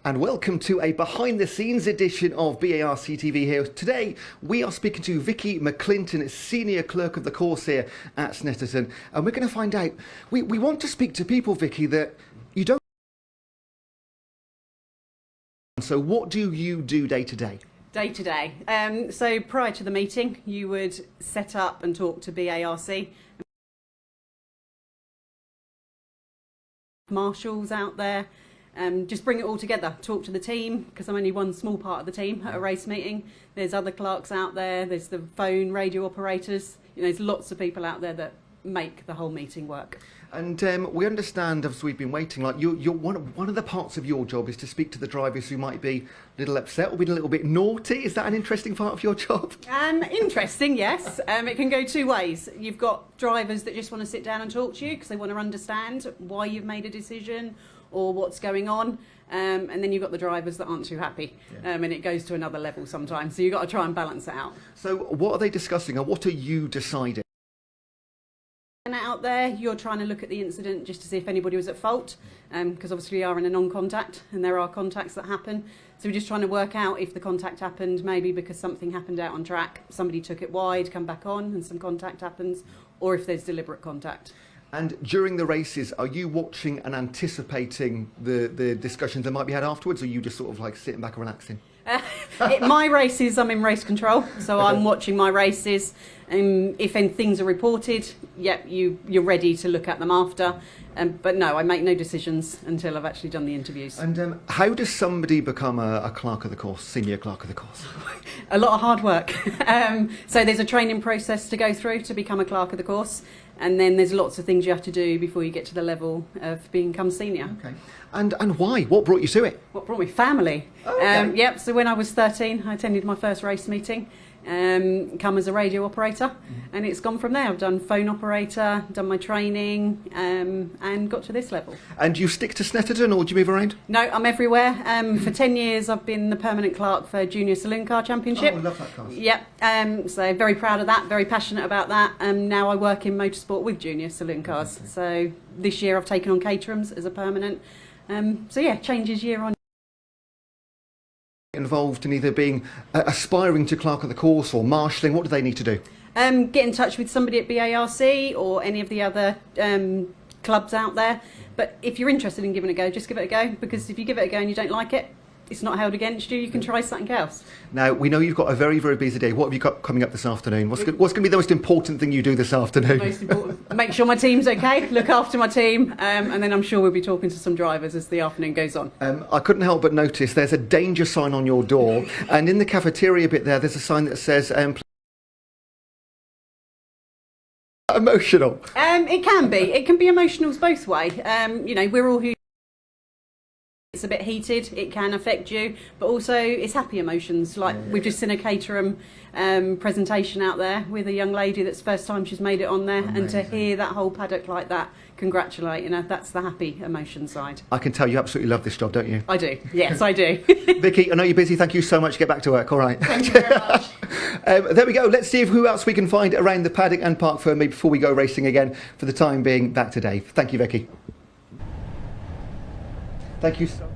And welcome to a behind-the-scenes edition of BARC TV here. Today, we are speaking to Vicky McClinton, Senior Clerk of the Course here at Snetterton. And we're going to find out, we want to speak to people, Vicky, that you don't... So what do you do day to day? Day to day. So prior to the meeting, you would set up and talk to BARC. Marshals out there. Just bring it all together, talk to the team, because I'm only one small part of the team at a race meeting. There's other clerks out there, there's the phone, radio operators, there's lots of people out there that make the whole meeting work. And we understand, as we've been waiting, like you're one of the parts of your job is to speak to the drivers who might be a little upset or being a little bit naughty. Is that an interesting part of your job? Interesting, yes. It can go two ways. You've got drivers that just want to sit down and talk to you because they want to understand why you've made a decision or what's going on, and then you've got the drivers that aren't too happy, and it goes to another level sometimes, so you've got to try and balance it out. So what are they discussing, and what are you deciding? And out there, you're trying to look at the incident just to see if anybody was at fault, because obviously we are in a non-contact, and there are contacts that happen, so we're just trying to work out if the contact happened maybe because something happened out on track, somebody took it wide, come back on, and some contact happens, or if there's deliberate contact. And during the races, are you watching and anticipating the discussions that might be had afterwards, or are you just sort of like sitting back and relaxing? My races, I'm in race control, so I'm watching my races. If things are reported, you're ready to look at them after. But no, I make no decisions until I've actually done the interviews. And how does somebody become a clerk of the course, senior clerk of the course? A lot of hard work. So there's a training process to go through to become a clerk of the course. And then there's lots of things you have to do before you get to the level of become senior. Okay. And why? What brought you to it? What brought me? Family. Oh, okay. So when I was 13, I attended my first race meeting, come as a radio operator, and it's gone from there. I've done phone operator, done my training, and got to this level. And do you stick to Snetterton, or do you move around? No, I'm everywhere. For 10 years, I've been the permanent clerk for Junior Saloon Car Championship. Oh, I love that class. Yep. So very proud of that, very passionate about that. Now I work in motorsport with Junior Saloon Cars. Okay. So this year I've taken on Caterham's as a permanent. So yeah, changes year on. Involved in either being aspiring to clerk of the course or marshalling? What do they need to do? Get in touch with somebody at BARC or any of the other clubs out there. But if you're interested in giving it a go, just give it a go, because if you give it a go and you don't like it, it's not held against you. You can try something else. Now, we know you've got a very, very busy day. What have you got coming up this afternoon? What's going to be the most important thing you do this afternoon? Most important, make sure my team's okay, look after my team, and then I'm sure we'll be talking to some drivers as the afternoon goes on. I couldn't help but notice there's a danger sign on your door, and in the cafeteria bit there's a sign that says... emotional. It can be. It can be emotional both way. We're all who... It's a bit heated, it can affect you, but also it's happy emotions. Like we've just seen a Caterham presentation out there with a young lady that's first time she's made it on there. Amazing. And to hear that whole paddock like that congratulate, that's the happy emotion side. I can tell you absolutely love this job, don't you? I do, yes I do. Vicky, I know you're busy, thank you so much. Get back to work, all right. Thank you very much. There we go, let's see who else we can find around the paddock and park for me before we go racing again. For the time being, back to Dave. Thank you, Vicky. Thank you so much.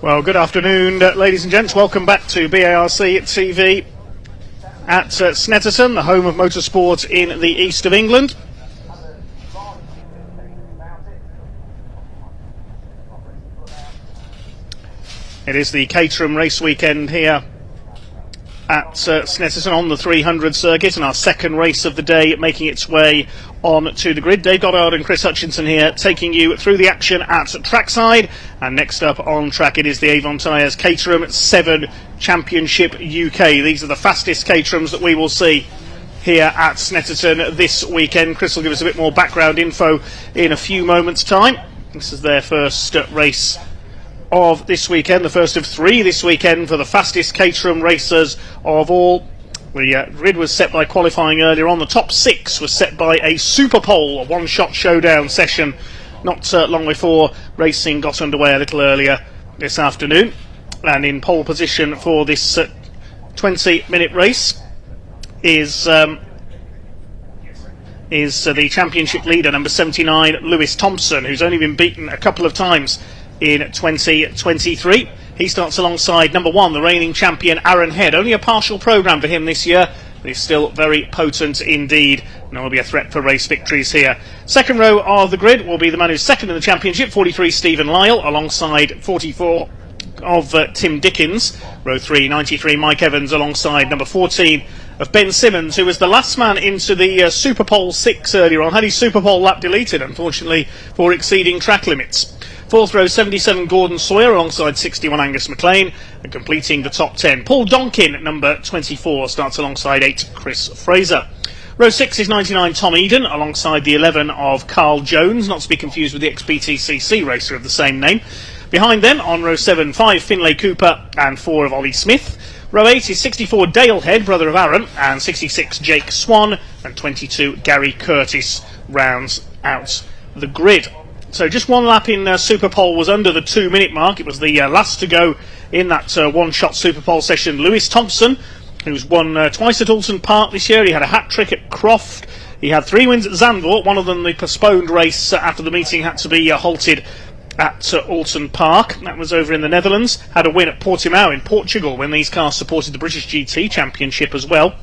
Well, good afternoon, ladies and gents. Welcome back to BARC TV at Snetterton, the home of motorsport in the east of England. It is the Caterham race weekend here at Snetterton on the 300 circuit, and our second race of the day making its way on to the grid. Dave Goddard and Chris Hutchinson here taking you through the action at trackside. And next up on track it is the Avon Tyres Caterham 7 Championship UK. These are the fastest Caterhams that we will see here at Snetterton this weekend. Chris will give us a bit more background info in a few moments' time. This is their first race of this weekend, the first of 3 this weekend for the fastest Caterham racers of all. The grid was set by qualifying earlier on. The top 6 was set by a super pole, a one-shot showdown session not long before racing got underway a little earlier this afternoon. And in pole position for this 20-minute race is the championship leader, number 79, Lewis Thompson, who's only been beaten a couple of times in 2023. He starts alongside number 1, the reigning champion Aaron Head. Only a partial programme for him this year, but he's still very potent indeed, and there will be a threat for race victories here. Second row of the grid will be the man who's second in the championship, 43 Stephen Lyle, alongside 44 of Tim Dickens. Row 3, 93 Mike Evans, alongside number 14 of Ben Simmons, who was the last man into the Super Pole 6 earlier on. Had his Super Pole lap deleted, unfortunately, for exceeding track limits. Fourth row, 77 Gordon Sawyer, alongside 61 Angus McLean, and completing the top 10. Paul Donkin, number 24, starts alongside 8 Chris Fraser. Row 6 is 99 Tom Eden, alongside the 11 of Carl Jones, not to be confused with the ex-BTCC racer of the same name. Behind them, on row 7, 5 Finlay Cooper and 4 of Ollie Smith. Row 8 is 64 Dale Head, brother of Aaron, and 66 Jake Swan, and 22 Gary Curtis rounds out the grid. So just one lap in Super Pole was under the 2-minute mark. It was the last to go in that one-shot Super Pole session. Lewis Thompson, who's won twice at Alton Park this year. He had a hat-trick at Croft. He had 3 wins at Zandvoort. One of them, the postponed race after the meeting, had to be halted at Alton Park. That was over in the Netherlands. Had a win at Portimao in Portugal when these cars supported the British GT Championship as well.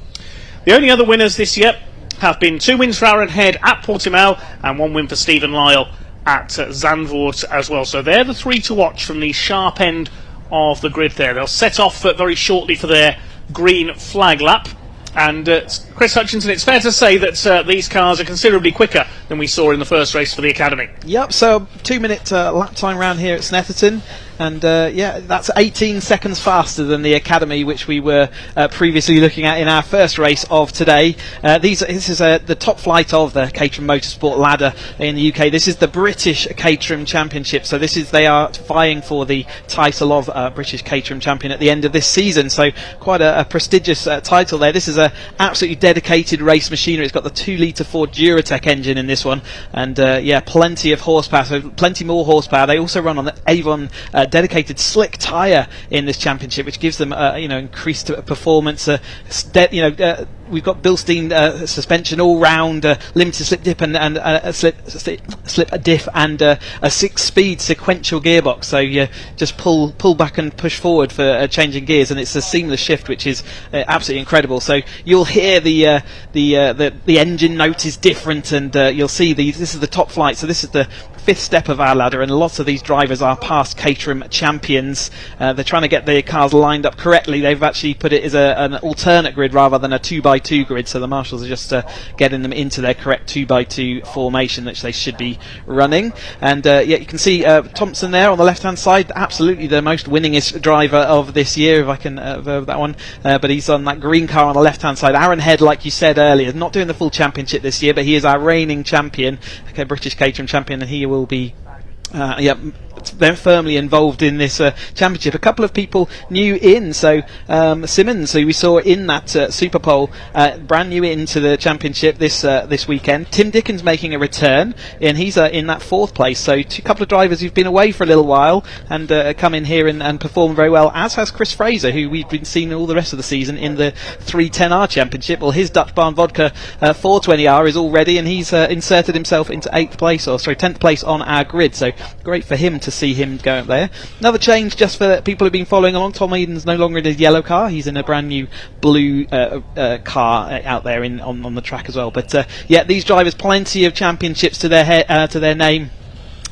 The only other winners this year have been 2 wins for Aaron Head at Portimao and 1 win for Stephen Lyle at Zandvoort as well. So they're the 3 to watch from the sharp end of the grid there. They'll set off very shortly for their green flag lap. And Chris Hutchinson, it's fair to say that these cars are considerably quicker than we saw in the first race for the Academy. Yep, so 2-minute lap time round here at Snetterton. And yeah, that's 18 seconds faster than the Academy, which we were previously looking at in our first race of today. This is the top flight of the Caterham Motorsport ladder in the UK. This is the British Caterham Championship. So they are vying for the title of British Caterham Champion at the end of this season. So quite a prestigious title there. This is a absolutely dedicated race machinery. It's got the 2-litre Ford Duratec engine in this one, and yeah, plenty of horsepower. So plenty more horsepower. They also run on the Avon dedicated slick tyre in this championship, which gives them increased performance. We've got Bilstein suspension all round, limited slip dip and slip diff, and a 6-speed sequential gearbox. So you just pull back and push forward for changing gears, and it's a seamless shift, which is absolutely incredible. So you'll hear the engine note is different, and you'll see this is the top flight. So this is the 5th step of our ladder, and lots of these drivers are past Caterham champions. They're trying to get their cars lined up correctly. They've actually put it as an alternate grid rather than a 2x2 grid, so the marshals are just getting them into their correct 2x2 formation, which they should be running. And yeah, you can see Thompson there on the left hand side, absolutely the most winningest driver of this year, if I can verb that one, but he's on that green car on the left hand side. Aaron Head, like you said earlier, not doing the full championship this year, but he is our reigning champion, British Caterham champion, and he will be they're firmly involved in this championship. A couple of people new in, so Simmons, who we saw in that Super Pole, brand new into the championship this weekend. Tim Dickens making a return, and he's in that 4th place. So a couple of drivers who've been away for a little while and come in here and perform very well, as has Chris Fraser, who we've been seeing all the rest of the season in the 310R championship. Well, his Dutch Barn Vodka 420R is all ready, and he's inserted himself into 10th place on our grid. So great for him to see him go up there. Another change just for people who've been following along, Tom Eden's no longer in his yellow car, he's in a brand new blue car out there on the track as well. But yeah, these drivers, plenty of championships to their name.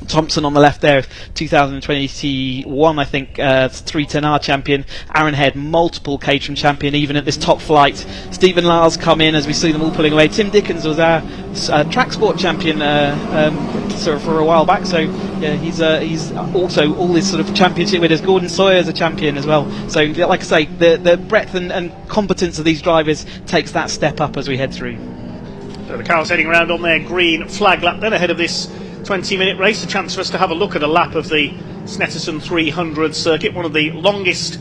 Thompson on the left there, 2021, I think, 310R champion. Aaron Head, multiple Caterham champion, even at this top flight. Stephen Lyle's come in as we see them all pulling away. Tim Dickens was our track sport champion for a while back, so yeah, he's also all this sort of championship with us. Gordon Sawyer's a champion as well. So, like I say, the breadth and competence of these drivers takes that step up as we head through. So the car's heading around on their green flag lap then ahead of this 20-minute race, a chance for us to have a look at a lap of the Snetterton 300 circuit, one of the longest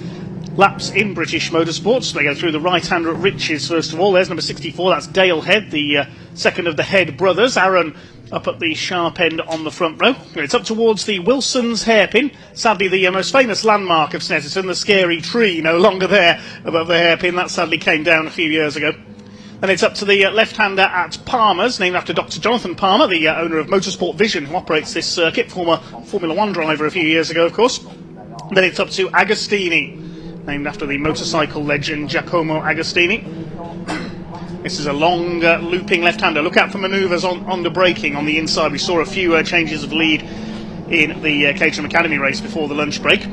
laps in British motorsports. They go through the right-hander at Riches first of all. There's number 64, that's Dale Head, the second of the Head brothers. Aaron up at the sharp end on the front row. It's up towards the Wilson's hairpin, sadly the most famous landmark of Snetterton, the scary tree, no longer there above the hairpin. That sadly came down a few years ago. Then it's up to the left-hander at Palmer's, named after Dr. Jonathan Palmer, the owner of Motorsport Vision, who operates this circuit, former Formula 1 driver a few years ago, of course. Then it's up to Agostini, named after the motorcycle legend Giacomo Agostini. This is a long looping left-hander. Look out for manoeuvres on the braking on the inside. We saw a few changes of lead in the Caterham Academy race before the lunch break.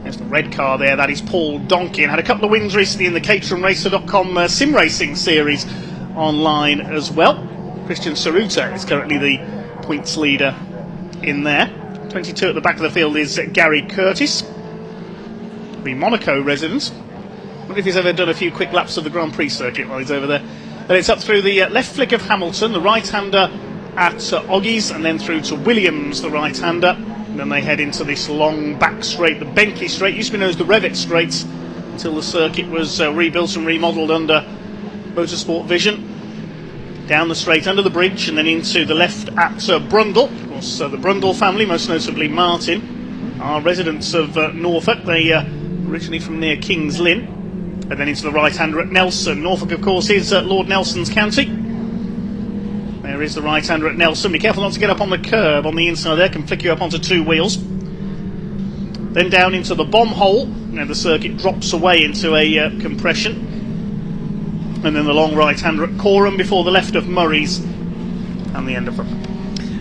There's the red car there, that is Paul Donkin. Had a couple of wins recently in the CaterhamRacer.com sim racing series online as well. Christian Saruta is currently the points leader in there. 22 at the back of the field is Gary Curtis, the Monaco resident. I wonder if he's ever done a few quick laps of the Grand Prix circuit while he's over there. Then it's up through the left flick of Hamilton, the right-hander at Oggies, and then through to Williams, the right-hander. And then they head into this long back straight, the Bentley straight, used to be known as the Revett straights, until the circuit was rebuilt and remodelled under Motorsport Vision. Down the straight, under the bridge, and then into the left at Brundle. Of course, the Brundle family, most notably Martin, are residents of Norfolk. They originally from near King's Lynn. And then into the right-hander at Nelson. Norfolk, of course, is Lord Nelson's county. There is the right-hander at Nelson. Be careful not to get up on the curb on the inside there, can flick you up onto two wheels. Then down into the bomb hole. Now the circuit drops away into a compression. And then the long right-hander at Corham before the left of Murray's and the end of them.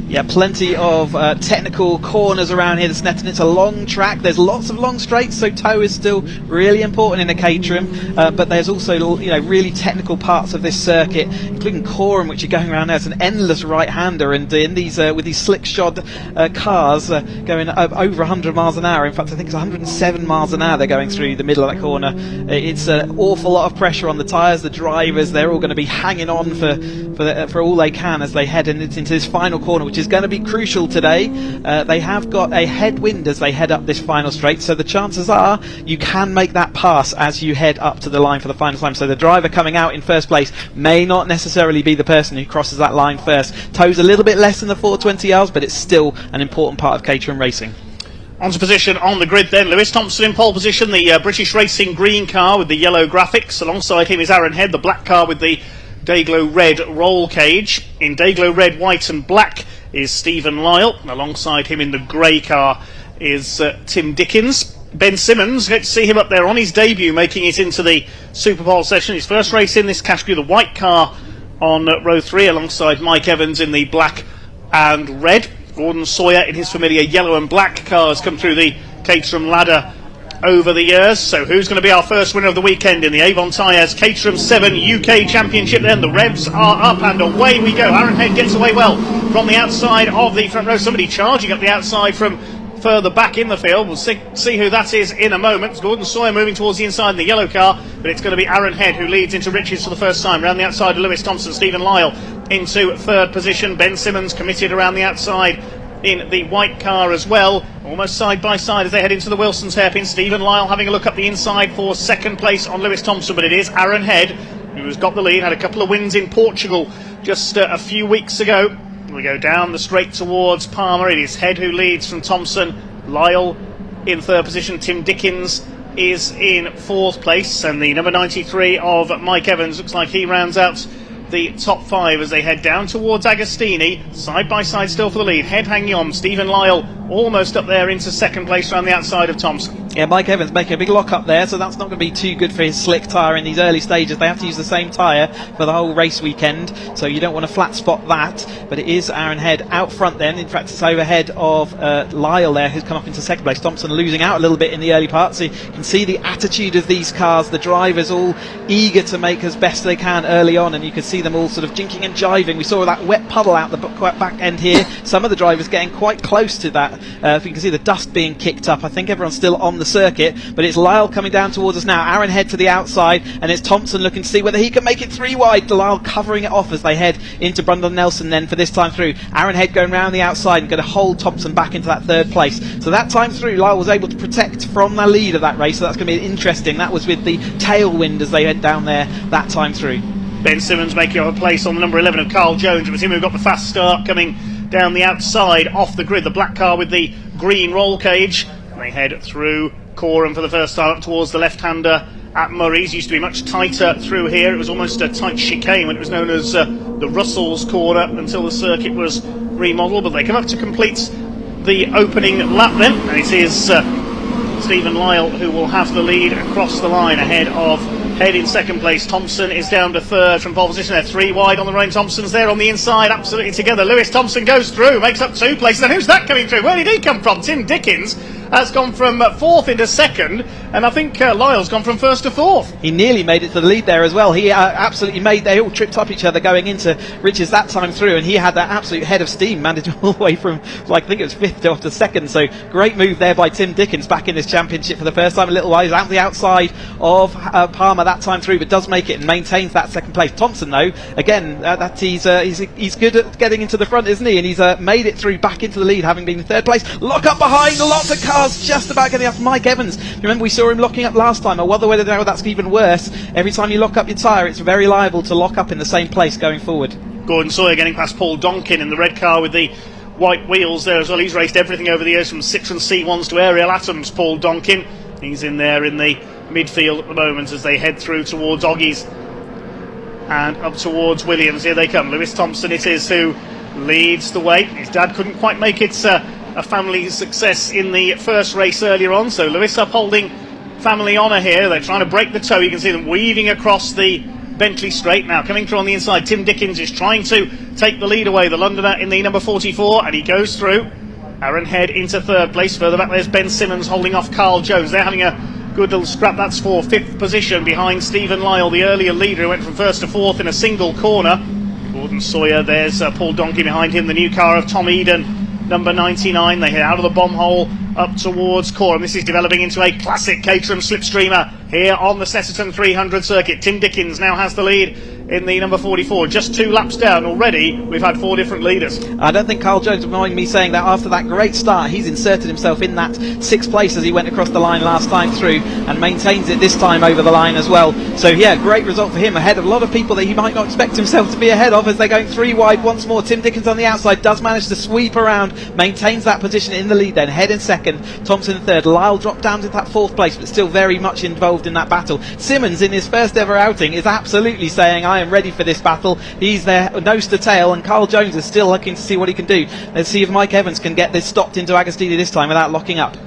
Yeah, plenty of technical corners around here. The Snetterton, it's a long track. There's lots of long straights, so toe is still really important in a Caterham. But there's also, really technical parts of this circuit, including Corham, which you're going around now. It's an endless right-hander, and in these with these slick-shod cars going over 100 miles an hour. In fact, I think it's 107 miles an hour they're going through the middle of that corner. It's an awful lot of pressure on the tyres. The drivers, they're all going to be hanging on for all they can as they head into this final corner, which is going to be crucial today. They have got a headwind as they head up this final straight, so the chances are you can make that pass as you head up to the line for the final time. So the driver coming out in first place may not necessarily be the person who crosses that line first. Toes a little bit less than the 420Rs, but it's still an important part of Caterham racing. Onto position on the grid then. Lewis Thompson in pole position, the British Racing green car with the yellow graphics. Alongside him is Aaron Head, the black car with the Dayglow red roll cage. In Dayglow red, white and black is Stephen Lyle. And alongside him in the grey car is Tim Dickens. Ben Simmons, great to see him up there on his debut, making it into the Super Pole session. His first race in this category, the white car on row 3, alongside Mike Evans in the black and red. Gordon Sawyer in his familiar yellow and black car has come through the Caterham ladder over the years. So who's going to be our first winner of the weekend in the Avon Tyres Caterham 7 UK Championship then? The revs are up and away we go. Aaron Head gets away well from the outside of the front row. Somebody charging up the outside from further back in the field. We'll see who that is in a moment. It's Gordon Sawyer moving towards the inside in the yellow car, but it's going to be Aaron Head who leads into Riches for the first time. Around the outside of Lewis Thompson, Stephen Lyle into third position. Ben Simmons committed around the outside in the white car as well, almost side by side as they head into the Wilson's hairpin. Stephen Lyle having a look up the inside for second place on Lewis Thompson, but it is Aaron Head who's got the lead. Had a couple of wins in Portugal just a few weeks ago. We go down the straight towards Palmer. It is Head who leads from Thompson. Lyle in third position. Tim Dickens is in fourth place, and the number 93 of Mike Evans looks like he rounds out the top 5 as they head down towards Agostini, side by side still for the lead. Head hanging on, Stephen Lyle almost up there into second place around the outside of Thompson. Yeah, Mike Evans making a big lock up there, so that's not going to be too good for his slick tyre in these early stages. They have to use the same tyre for the whole race weekend, so you don't want to flat spot that. But it is Aaron Head out front then. In fact, it's overhead of Lyle there, who's come up into second place. Thompson losing out a little bit in the early part, so you can see the attitude of these cars. The drivers all eager to make as best they can early on, and you can see them all sort of jinking and jiving. We saw that wet puddle out the back end here. Some of the drivers getting quite close to that. If you can see the dust being kicked up, I think everyone's still on the circuit, but it's Lyle coming down towards us now. Aaron Head to the outside, and it's Thompson looking to see whether he can make it 3 wide. Lyle covering it off as they head into Brundle Nelson then for this time through. Aaron Head going round the outside and going to hold Thompson back into that 3rd place. So that time through, Lyle was able to protect from the lead of that race, so that's going to be interesting. That was with the tailwind as they went down there that time through. Ben Simmons making up a place on the number 11 of Carl Jones. It was him who got the fast start coming down the outside off the grid. The black car with the green roll cage. And they head through Caterham for the first time up towards the left-hander at Murray's. Used to be much tighter through here. It was almost a tight chicane when it was known as the Russell's corner until the circuit was remodeled. But they come up to complete the opening lap then. And it is Stephen Lyle who will have the lead across the line ahead of Head in second place. Thompson is down to 3rd from pole position. They're 3 wide on the road. Thompson's there on the inside, absolutely together. Lewis Thompson goes through, makes up 2 places. And who's that coming through? Where did he come from? Tim Dickens has gone from 4th into 2nd, and I think Lyle's gone from 1st to 4th. He nearly made it to the lead there as well. He absolutely they all tripped up each other going into Richards that time through, and he had that absolute head of steam, managed all the way from, I think it was 5th to 2nd. So great move there by Tim Dickens, back in this championship for the first time. A little while, he's out the outside of Palmer that time through, but does make it and maintains that 2nd place. Thompson, though, again, he's good at getting into the front, isn't he? And he's made it through back into the lead, having been in 3rd place. Lock up behind, lots of cars just about getting up. Mike Evans, remember we saw him locking up last time. I wonder whether now that's even worse. Every time you lock up your tyre, it's very liable to lock up in the same place going forward. Gordon Sawyer getting past Paul Donkin in the red car with the white wheels there as well. He's raced everything over the years from Citroen C1s to Ariel Atoms. Paul Donkin, he's in there in the midfield at the moment as they head through towards Oggies and up towards Williams. Here they come. Lewis Thompson it is who leads the way. His dad couldn't quite make it a family success in the first race earlier on, so Lewis upholding family honour here. They're trying to break the tow. You can see them weaving across the Bentley straight. Now coming through on the inside, Tim Dickens is trying to take the lead away, the Londoner in the number 44, and he goes through. Aaron Head into 3rd place. Further back there's Ben Simmons holding off Carl Jones. They're having a good little scrap. That's for 5th position behind Stephen Lyle, the earlier leader who went from 1st to 4th in a single corner. Gordon Sawyer, there's Paul Donkey behind him, the new car of Tom Eden, number 99. They head out of the bomb hole up towards Caterham. This is developing into a classic Caterham slipstreamer here on the Snetterton 300 circuit. Tim Dickens now has the lead in the number 44. Just 2 laps down already. We've had 4 different leaders. I don't think Carl Jones would mind me saying that after that great start, he's inserted himself in that 6th place as he went across the line last time through and maintains it this time over the line as well. So yeah, great result for him, ahead of a lot of people that he might not expect himself to be ahead of as they're going 3 wide once more. Tim Dickens on the outside does manage to sweep around, maintains that position in the lead then. Head in 2nd, Thompson in 3rd. Lyle dropped down to that 4th place, but still very much involved in that battle. Simmons in his first ever outing is absolutely saying, I am ready for this battle. He's there nose to tail, and Carl Jones is still looking to see what he can do. Let's see if Mike Evans can get this stopped into Agostini this time without locking up.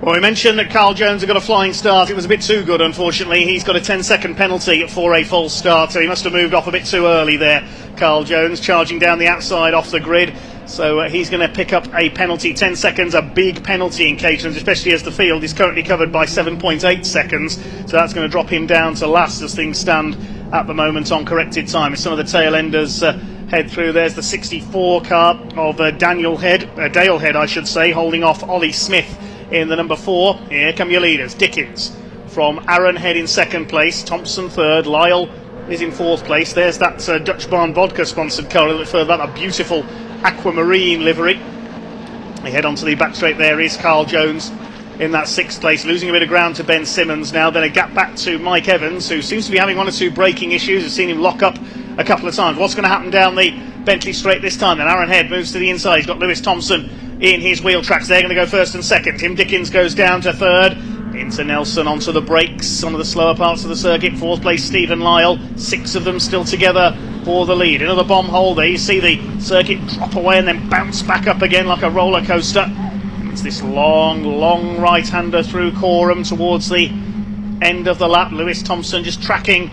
Well, we mentioned that Carl Jones had got a flying start. It was a bit too good, unfortunately. He's got a 10-second penalty for a false start, so he must have moved off a bit too early there. Carl Jones charging down the outside off the grid. So he's going to pick up a penalty. 10 seconds, a big penalty in Caterham, especially as the field is currently covered by 7.8 seconds. So that's going to drop him down to last as things stand at the moment on corrected time. As some of the tail enders head through, there's the 64 car of Dale Head, I should say, holding off Ollie Smith in the number 4. Here come your leaders. Dickens from Aaron Head in 2nd place, Thompson 3rd, Lyle is in 4th place. There's that Dutch Barn Vodka sponsored car a little bit further back, a beautiful aquamarine livery. They head onto the back straight. There is Carl Jones in that 6th place, losing a bit of ground to Ben Simmons now. Then a gap back to Mike Evans, who seems to be having 1 or 2 braking issues. I've seen him lock up a couple of times. What's going to happen down the Bentley straight this time? Then Aaron Head moves to the inside. He's got Lewis Thompson in his wheel tracks. They're going to go 1st and 2nd. Tim Dickens goes down to 3rd. Into Nelson onto the brakes, some of the slower parts of the circuit. 4th place Stephen Lyle, 6 of them still together for the lead. Another bomb hole there. You see the circuit drop away and then bounce back up again like a roller coaster. It's this long right-hander through Caterham towards the end of the lap. Lewis Thompson just tracking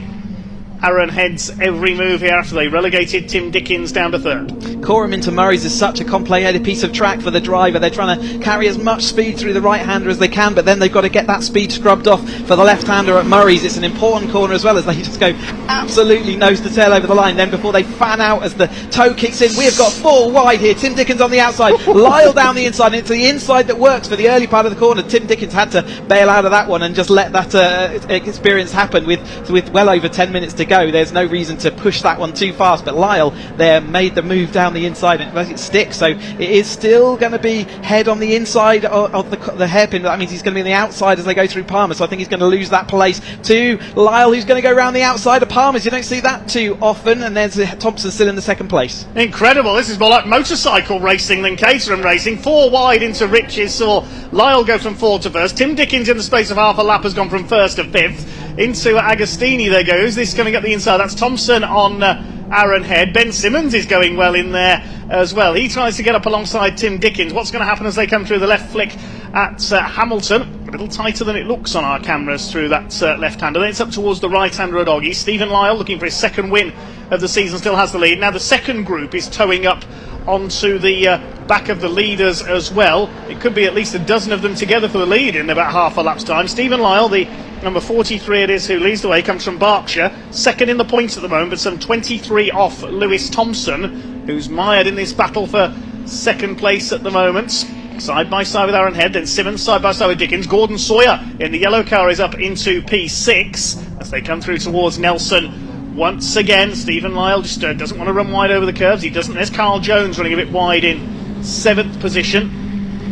Aaron Head's every move here after they relegated Tim Dickens down to third. Caterham into Murray's is such a complicated piece of track for the driver. They're trying to carry as much speed through the right-hander as they can, but then they've got to get that speed scrubbed off for the left-hander at Murray's. It's an important corner as well, as they just go absolutely nose to tail over the line. Then before they fan out as the toe kicks in, we have got 4 wide here. Tim Dickens on the outside, Lyle down the inside, and it's the inside that works for the early part of the corner. Tim Dickens had to bail out of that one and just let that experience happen with well over 10 minutes to go. There's no reason to push that one too fast, but Lyle there made the move down the inside and let it stick, so it is still going to be Head on the inside of the hairpin. That means he's going to be on the outside as they go through Palmer, so I think he's going to lose that place to Lyle, who's going to go around the outside of Palmer's. You don't see that too often, and there's Thompson still in the second place. Incredible. This is more like motorcycle racing than Caterham racing. 4 wide into Riches, saw Lyle go from 4 to first. Tim Dickens in the space of half a lap has gone from first to 5th. Into Agostini they go. Who's this going to get the inside? That's Thompson on Aaron Head. Ben Simmons is going well in there as well. He tries to get up alongside Tim Dickens. What's going to happen as they come through the left flick at Hamilton? A little tighter than it looks on our cameras through that left-hander. Then it's up towards the right-hander at Oggy. Stephen Lyle, looking for his second win of the season, still has the lead. Now the second group is towing up onto the back of the leaders as well. It could be at least a dozen of them together for the lead in about half a lap's time. Stephen Lyle, the number 43 it is who leads the way, comes from Berkshire, second in the points at the moment, but some 23 off Lewis Thompson, who's mired in this battle for second place at the moment. Side by side with Aaron Head, then Simmons side by side with Dickens. Gordon Sawyer in the yellow car is up into P6 as they come through towards Nelson. Once again, Stephen Lyle just doesn't want to run wide over the curves. He doesn't. There's Carl Jones running a bit wide in 7th position.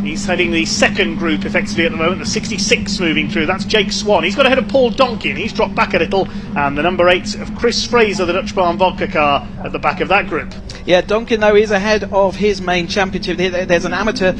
He's heading the second group effectively at the moment. The 66 moving through. That's Jake Swan. He's got ahead of Paul Donkin. He's dropped back a little. And the number 8 of Chris Fraser, the Dutch Barn vodka car, at the back of that group. Yeah, Donkin, though, is ahead of his main championship. There's an amateur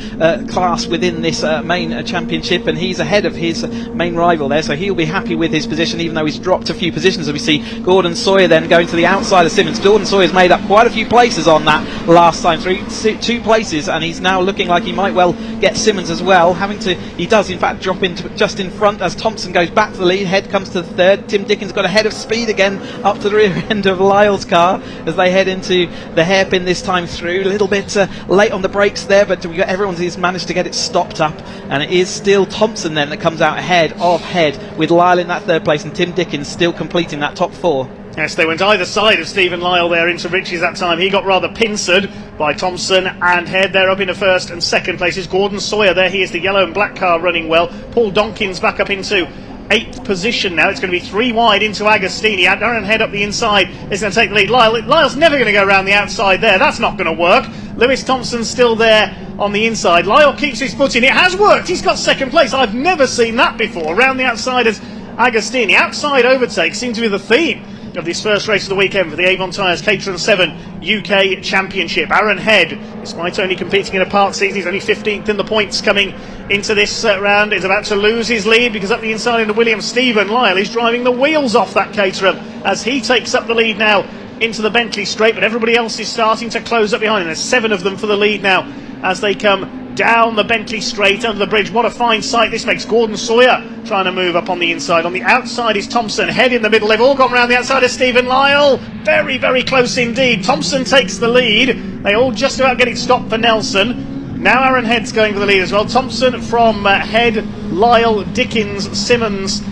class within this main championship, and he's ahead of his main rival there, so he'll be happy with his position, even though he's dropped a few positions. As we see Gordon Sawyer then going to the outside of Simmons. Gordon Sawyer's made up quite a few places on that last time through, 2 places, and he's now looking like he might well get Simmons as well. He does, in fact, drop into just in front as Thompson goes back to the lead. Head comes to the third. Tim Dickens got a head of speed again up to the rear end of Lyle's car as they head into the hairpin this time through. A little bit late on the brakes there, but everyone's managed to get it stopped up, and it is still Thompson then that comes out ahead of Head, with Lyle in that third place and Tim Dickens still completing that top 4. Yes, they went either side of Stephen Lyle there into Riches that time. He got rather pincered by Thompson and Head. They're up into first and second places. Gordon Sawyer there, he is the yellow and black car running well. Paul Donkin's back up into 8th position now. It's going to be 3 wide into Agostini. Aaron Head up the inside is going to take the lead. Lyle's never going to go around the outside there. That's not going to work. Lewis Thompson's still there on the inside. Lyle keeps his foot in. It has worked. He's got second place. I've never seen that before. Around the outside as Agostini. Outside overtakes seem to be the theme of this first race of the weekend for the Avon Tyres Caterham 7 UK Championship. Aaron Head, despite only competing in a part season, he's only 15th in the points coming into this round. Is about to lose his lead because up the inside into Williams, Stephen Lyle is driving the wheels off that Caterham as he takes up the lead now into the Bentley straight, but everybody else is starting to close up behind him. There's 7 of them for the lead now as they come down the Bentley straight under the bridge. What a fine sight this makes. Gordon Sawyer trying to move up on the inside. On the outside is Thompson. Head in the middle. They've all gone round the outside of Stephen Lyle. Very, very close indeed. Thompson takes the lead. They all just about get it stopped for Nelson. Now Aaron Head's going for the lead as well. Thompson from Head, Lyle, Dickens, Simmons,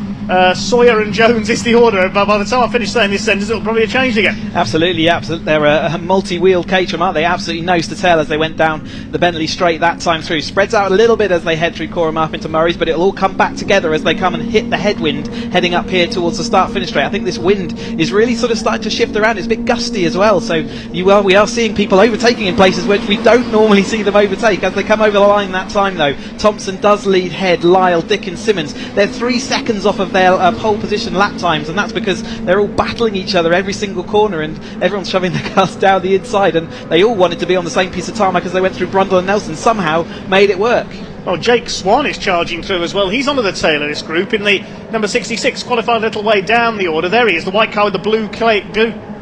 Sawyer and Jones is the order. But by the time I finish saying this sentence, it'll probably have changed again. Absolutely. They're a multi-wheel Caterham, aren't they? Absolutely nose to tail as they went down the Bentley straight that time through. Spreads out a little bit as they head through Caterham up into Murray's, but it'll all come back together as they come and hit the headwind heading up here towards the start-finish straight. I think this wind is really sort of starting to shift around. It's a bit gusty as well, so we are seeing people overtaking in places which we don't normally see them overtake as they come over the line that time, though. Thompson does lead Head, Lyle, Dickens, Simmons. They're 3 seconds off of their pole position lap times, and that's because they're all battling each other every single corner, and everyone's shoving their cars down the inside, and they all wanted to be on the same piece of tarmac as they went through Brundle and Nelson. Somehow made it work. Well, Jake Swan is charging through as well. He's onto the tail of this group in the number 66, qualified a little way down the order. There he is, the white car with the blue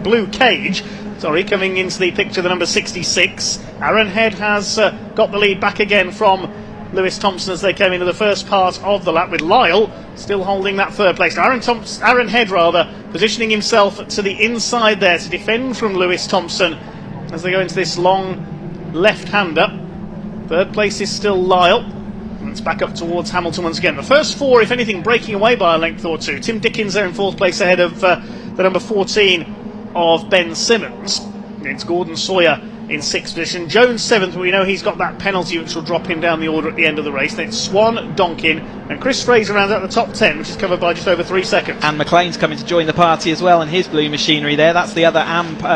blue cage. Sorry, coming into the picture, the number 66. Aaron Head has got the lead back again from Lewis Thompson as they came into the first part of the lap, with Lyle still holding that third place. Now Aaron Head positioning himself to the inside there to defend from Lewis Thompson as they go into this long left-hander. Third place is still Lyle, and it's back up towards Hamilton once again. The first four, if anything, breaking away by a length or two. Tim Dickens there in fourth place ahead of the number 14 of Ben Simmons. It's Gordon Sawyer in sixth position. Jones seventh, but we know he's got that penalty which will drop him down the order at the end of the race. Then it's Swan, Donkin, and Chris Fraser rounds out the top 10, which is covered by just over 3 seconds. And McLean's coming to join the party as well in his blue machinery there. That's the other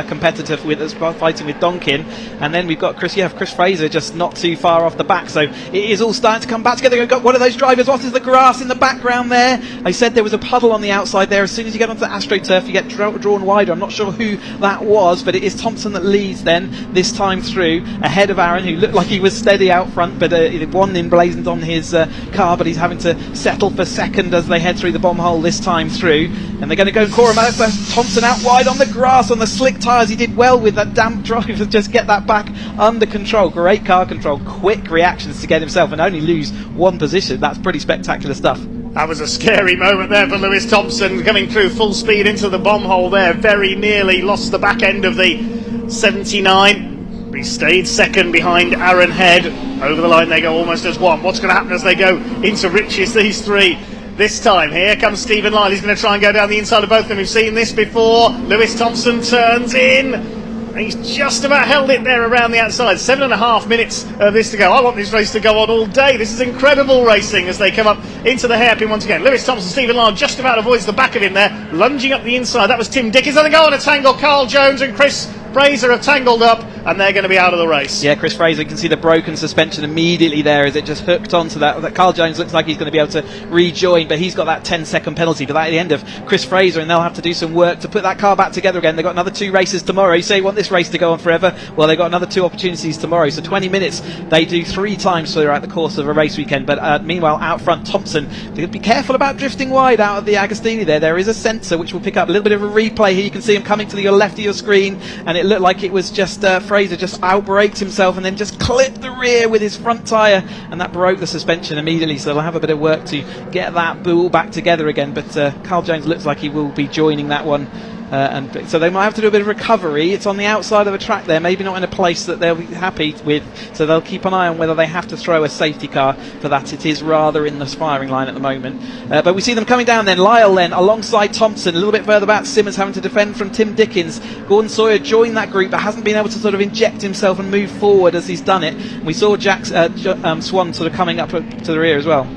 competitor that's fighting with Donkin. And then we've got Chris Fraser just not too far off the back. So it is all starting to come back together. We've got one of those drivers. What is the grass in the background there? I said there was a puddle on the outside there. As soon as you get onto the AstroTurf, you get drawn wider. I'm not sure who that was, but it is Thompson that leads then this time through, ahead of Aaron, who looked like he was steady out front, but one emblazoned on his car, but he's having to settle for second as they head through the bomb hole this time through. And they're going to go Cora Thompson out wide on the grass, on the slick tyres. He did well with that damp drive to just get that back under control. Great car control, quick reactions to get himself and only lose one position. That's pretty spectacular stuff. That was a scary moment there for Lewis Thompson, coming through full speed into the bomb hole there. Very nearly lost the back end of the 79. He stayed second behind Aaron Head. Over the line they go almost as one. What's going to happen as they go into Riches, these three? This time, here comes Stephen Lyle. He's going to try and go down the inside of both of them. We've seen this before. Lewis Thompson turns in. And he's just about held it there around the outside. 7.5 minutes of this to go. I want this race to go on all day. This is incredible racing as they come up into the hairpin once again. Lewis Thompson, Stephen Lyle just about avoids the back of him there. Lunging up the inside. That was Tim Dickens. And they go on a tangle. Carl Jones and Chris Fraser have tangled up, and they're going to be out of the race. Yeah, Chris Fraser, you can see the broken suspension immediately there as it just hooked onto that. Carl Jones looks like he's going to be able to rejoin, but he's got that 10-second penalty for that at the end of Chris Fraser, and they'll have to do some work to put that car back together again. They've got another 2 races tomorrow. You say you want this race to go on forever? Well, they've got another 2 opportunities tomorrow, so 20 minutes they do 3 times throughout the course of a race weekend. But meanwhile, out front, Thompson, be careful about drifting wide out of the Agostini there. There is a sensor which will pick up a little bit of a replay here. You can see him coming to your left of your screen, and it looked like it was just Fraser just outbraked himself and then just clipped the rear with his front tyre, and that broke the suspension immediately. So they'll have a bit of work to get that bull back together again. But Carl Jones looks like he will be joining that one. And so they might have to do a bit of recovery. It's on the outside of a track there, maybe not in a place that they'll be happy with, so they'll keep an eye on whether they have to throw a safety car for that. It is rather in the firing line at the moment, but we see them coming down then. Lyle then alongside Thompson, a little bit further back, Simmons having to defend from Tim Dickens. Gordon Sawyer joined that group but hasn't been able to sort of inject himself and move forward as he's done it. We saw Swan sort of coming up to the rear as well.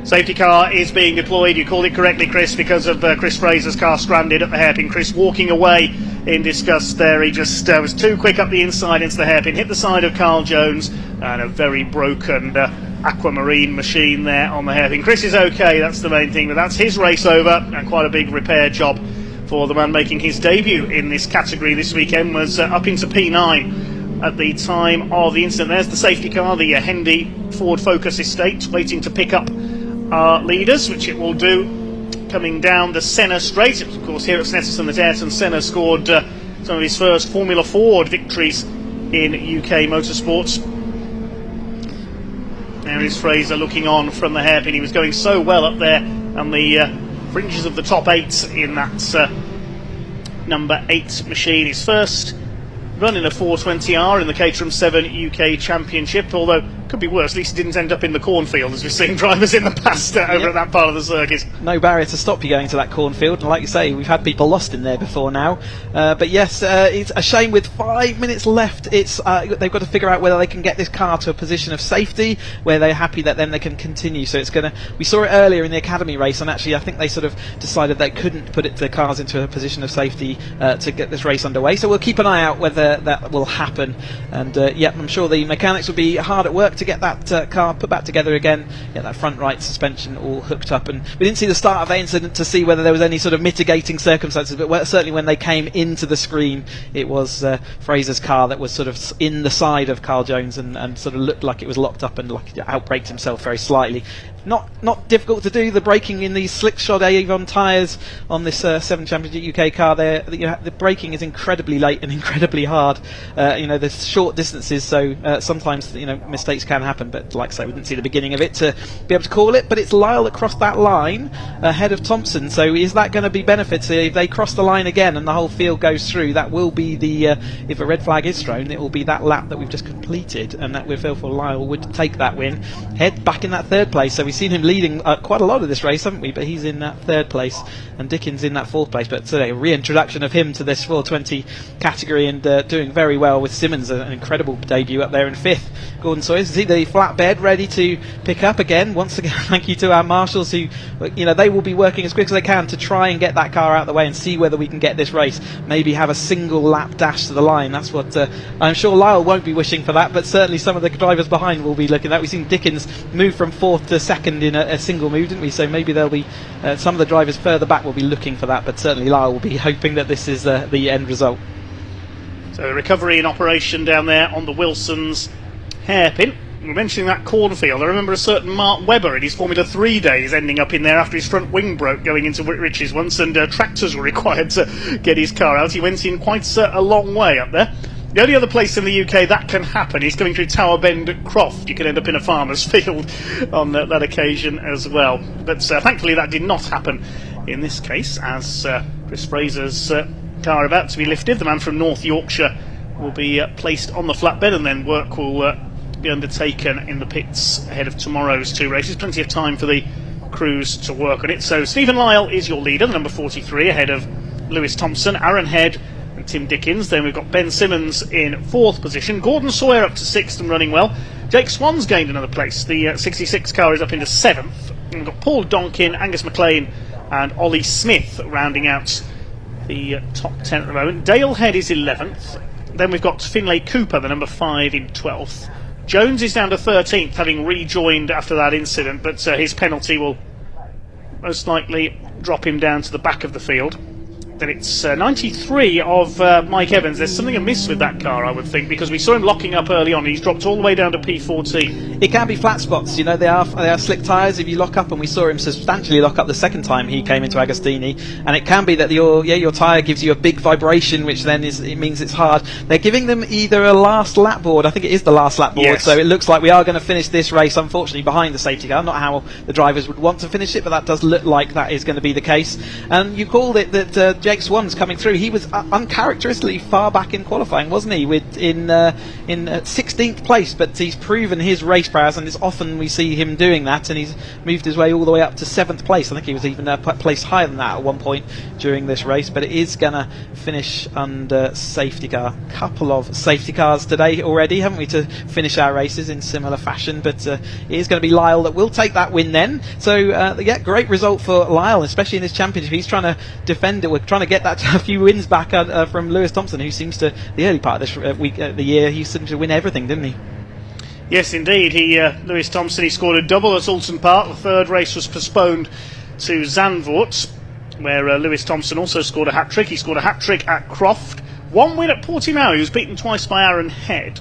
Safety car is being deployed. You called it correctly, Chris, because of Chris Fraser's car stranded at the hairpin. Chris walking away in disgust there. He just was too quick up the inside into the hairpin, hit the side of Carl Jones, and a very broken aquamarine machine there on the hairpin. Chris is okay, that's the main thing, but that's his race over, and quite a big repair job for the man making his debut in this category this weekend. Was up into P9 at the time of the incident. There's the safety car, the Hendy Ford Focus estate, waiting to pick up our leaders, which it will do, coming down the Senna straight. It was, of course, here at Snetterton that Ayrton Senna scored some of his first Formula Ford victories in UK motorsports. There is Fraser looking on from the hairpin. He was going so well up there on the fringes of the top 8 in that number 8 machine. His first run in a 420R in the Caterham 7 UK Championship, although could be worse. At least he didn't end up in the cornfield, as we've seen drivers in the past over at that part of the circuit. No barrier to stop you going to that cornfield, and like you say, we've had people lost in there before now. But yes, it's a shame with 5 minutes left. It's they've got to figure out whether they can get this car to a position of safety where they're happy that then they can continue. So it's going to. We saw it earlier in the academy race, and actually I think they sort of decided they couldn't put the cars into a position of safety to get this race underway. So we'll keep an eye out whether that will happen. And yeah, I'm sure the mechanics will be hard at work to get that car put back together again, get that front right suspension all hooked up. And we didn't see the start of the incident to see whether there was any sort of mitigating circumstances, but certainly when they came into the screen, it was Fraser's car that was sort of in the side of Carl Jones and sort of looked like it was locked up and like outbraked himself very slightly. not difficult to do. The braking in these slick-shod Avon tyres on this 7 Championship UK car, the braking is incredibly late and incredibly hard. There's short distances, so sometimes mistakes can happen. But like I say, we didn't see the beginning of it to be able to call it. But it's Lyle that crossed that line ahead of Thompson. So is that going to be benefits if they cross the line again and the whole field goes through? That will be if a red flag is thrown, it will be that lap that we've just completed, and that we feel for Lyle would take that win, head back in that 3rd place. So we've seen him leading quite a lot of this race, haven't we? But he's in that 3rd place, and Dickens in that 4th place. But a reintroduction of him to this 420 category, and doing very well with Simmons, an incredible debut up there in 5th. Gordon Sawyers, see the flatbed ready to pick up again. Once again, thank you to our marshals who, they will be working as quick as they can to try and get that car out of the way and see whether we can get this race. Maybe have a single lap dash to the line. That's what I'm sure Lyle won't be wishing for that, but certainly some of the drivers behind will be looking at that. We've seen Dickens move from 4th to 2nd in a single move, didn't we? So maybe there'll be some of the drivers further back will be looking for that, but certainly Lyle will be hoping that this is the end result. So recovery in operation down there on the Wilson's hairpin. We're mentioning that cornfield. I remember a certain Mark Webber in his Formula 3 days ending up in there after his front wing broke going into Whitridge's once, and tractors were required to get his car out. He went in quite a long way up there. The only other place in the UK that can happen is going through Tower Bend at Croft. You can end up in a farmer's field on that occasion as well. But thankfully that did not happen in this case, as Chris Fraser's car about to be lifted. The man from North Yorkshire will be placed on the flatbed, and then work will be undertaken in the pits ahead of tomorrow's 2 races. Plenty of time for the crews to work on it. So Stephen Lyle is your leader, the number 43, ahead of Lewis Thompson, Aaron Head and Tim Dickens. Then we've got Ben Simmons in 4th position, Gordon Sawyer up to 6th and running well. Jake Swan's gained another place. The 66 car is up into 7th. And we've got Paul Donkin, Angus McLean and Ollie Smith rounding out the top 10 at the moment. Dale Head is 11th. Then we've got Finlay Cooper, the number 5, in 12th. Jones is down to 13th, having rejoined after that incident, but his penalty will most likely drop him down to the back of the field. Then it's 93 of Mike Evans. There's something amiss with that car, I would think, because we saw him locking up early on. He's dropped all the way down to P14. It can be flat spots, they are slick tyres if you lock up, and we saw him substantially lock up the second time he came into Agostini. And it can be that your tyre gives you a big vibration, which then means it's hard. They're giving them either a last lap board. I think it is the last lap board. Yes. So it looks like we are going to finish this race, unfortunately, behind the safety car. Not how the drivers would want to finish it, but that does look like that is going to be the case. And you called it that Jake Swan's coming through. He was uncharacteristically far back in qualifying, wasn't he? In 16th place, but he's proven his race prowess, and it's often we see him doing that, and he's moved his way all the way up to 7th place. I think he was even placed higher than that at one point during this race, but it is going to finish under safety car. Couple of safety cars today already, haven't we, to finish our races in similar fashion, but it is going to be Lyle that will take that win then. So great result for Lyle, especially in this championship. He's trying to defend it. We're trying to get that a few wins back from Lewis Thompson, who seems to, the early part of this the year, he seemed to win everything, didn't he? Yes, indeed. Lewis Thompson, he scored a double at Alton Park. The 3rd race was postponed to Zandvoort, where Lewis Thompson also scored a hat-trick. He scored a hat-trick at Croft. 1 win at Portimao. He was beaten twice by Aaron Head.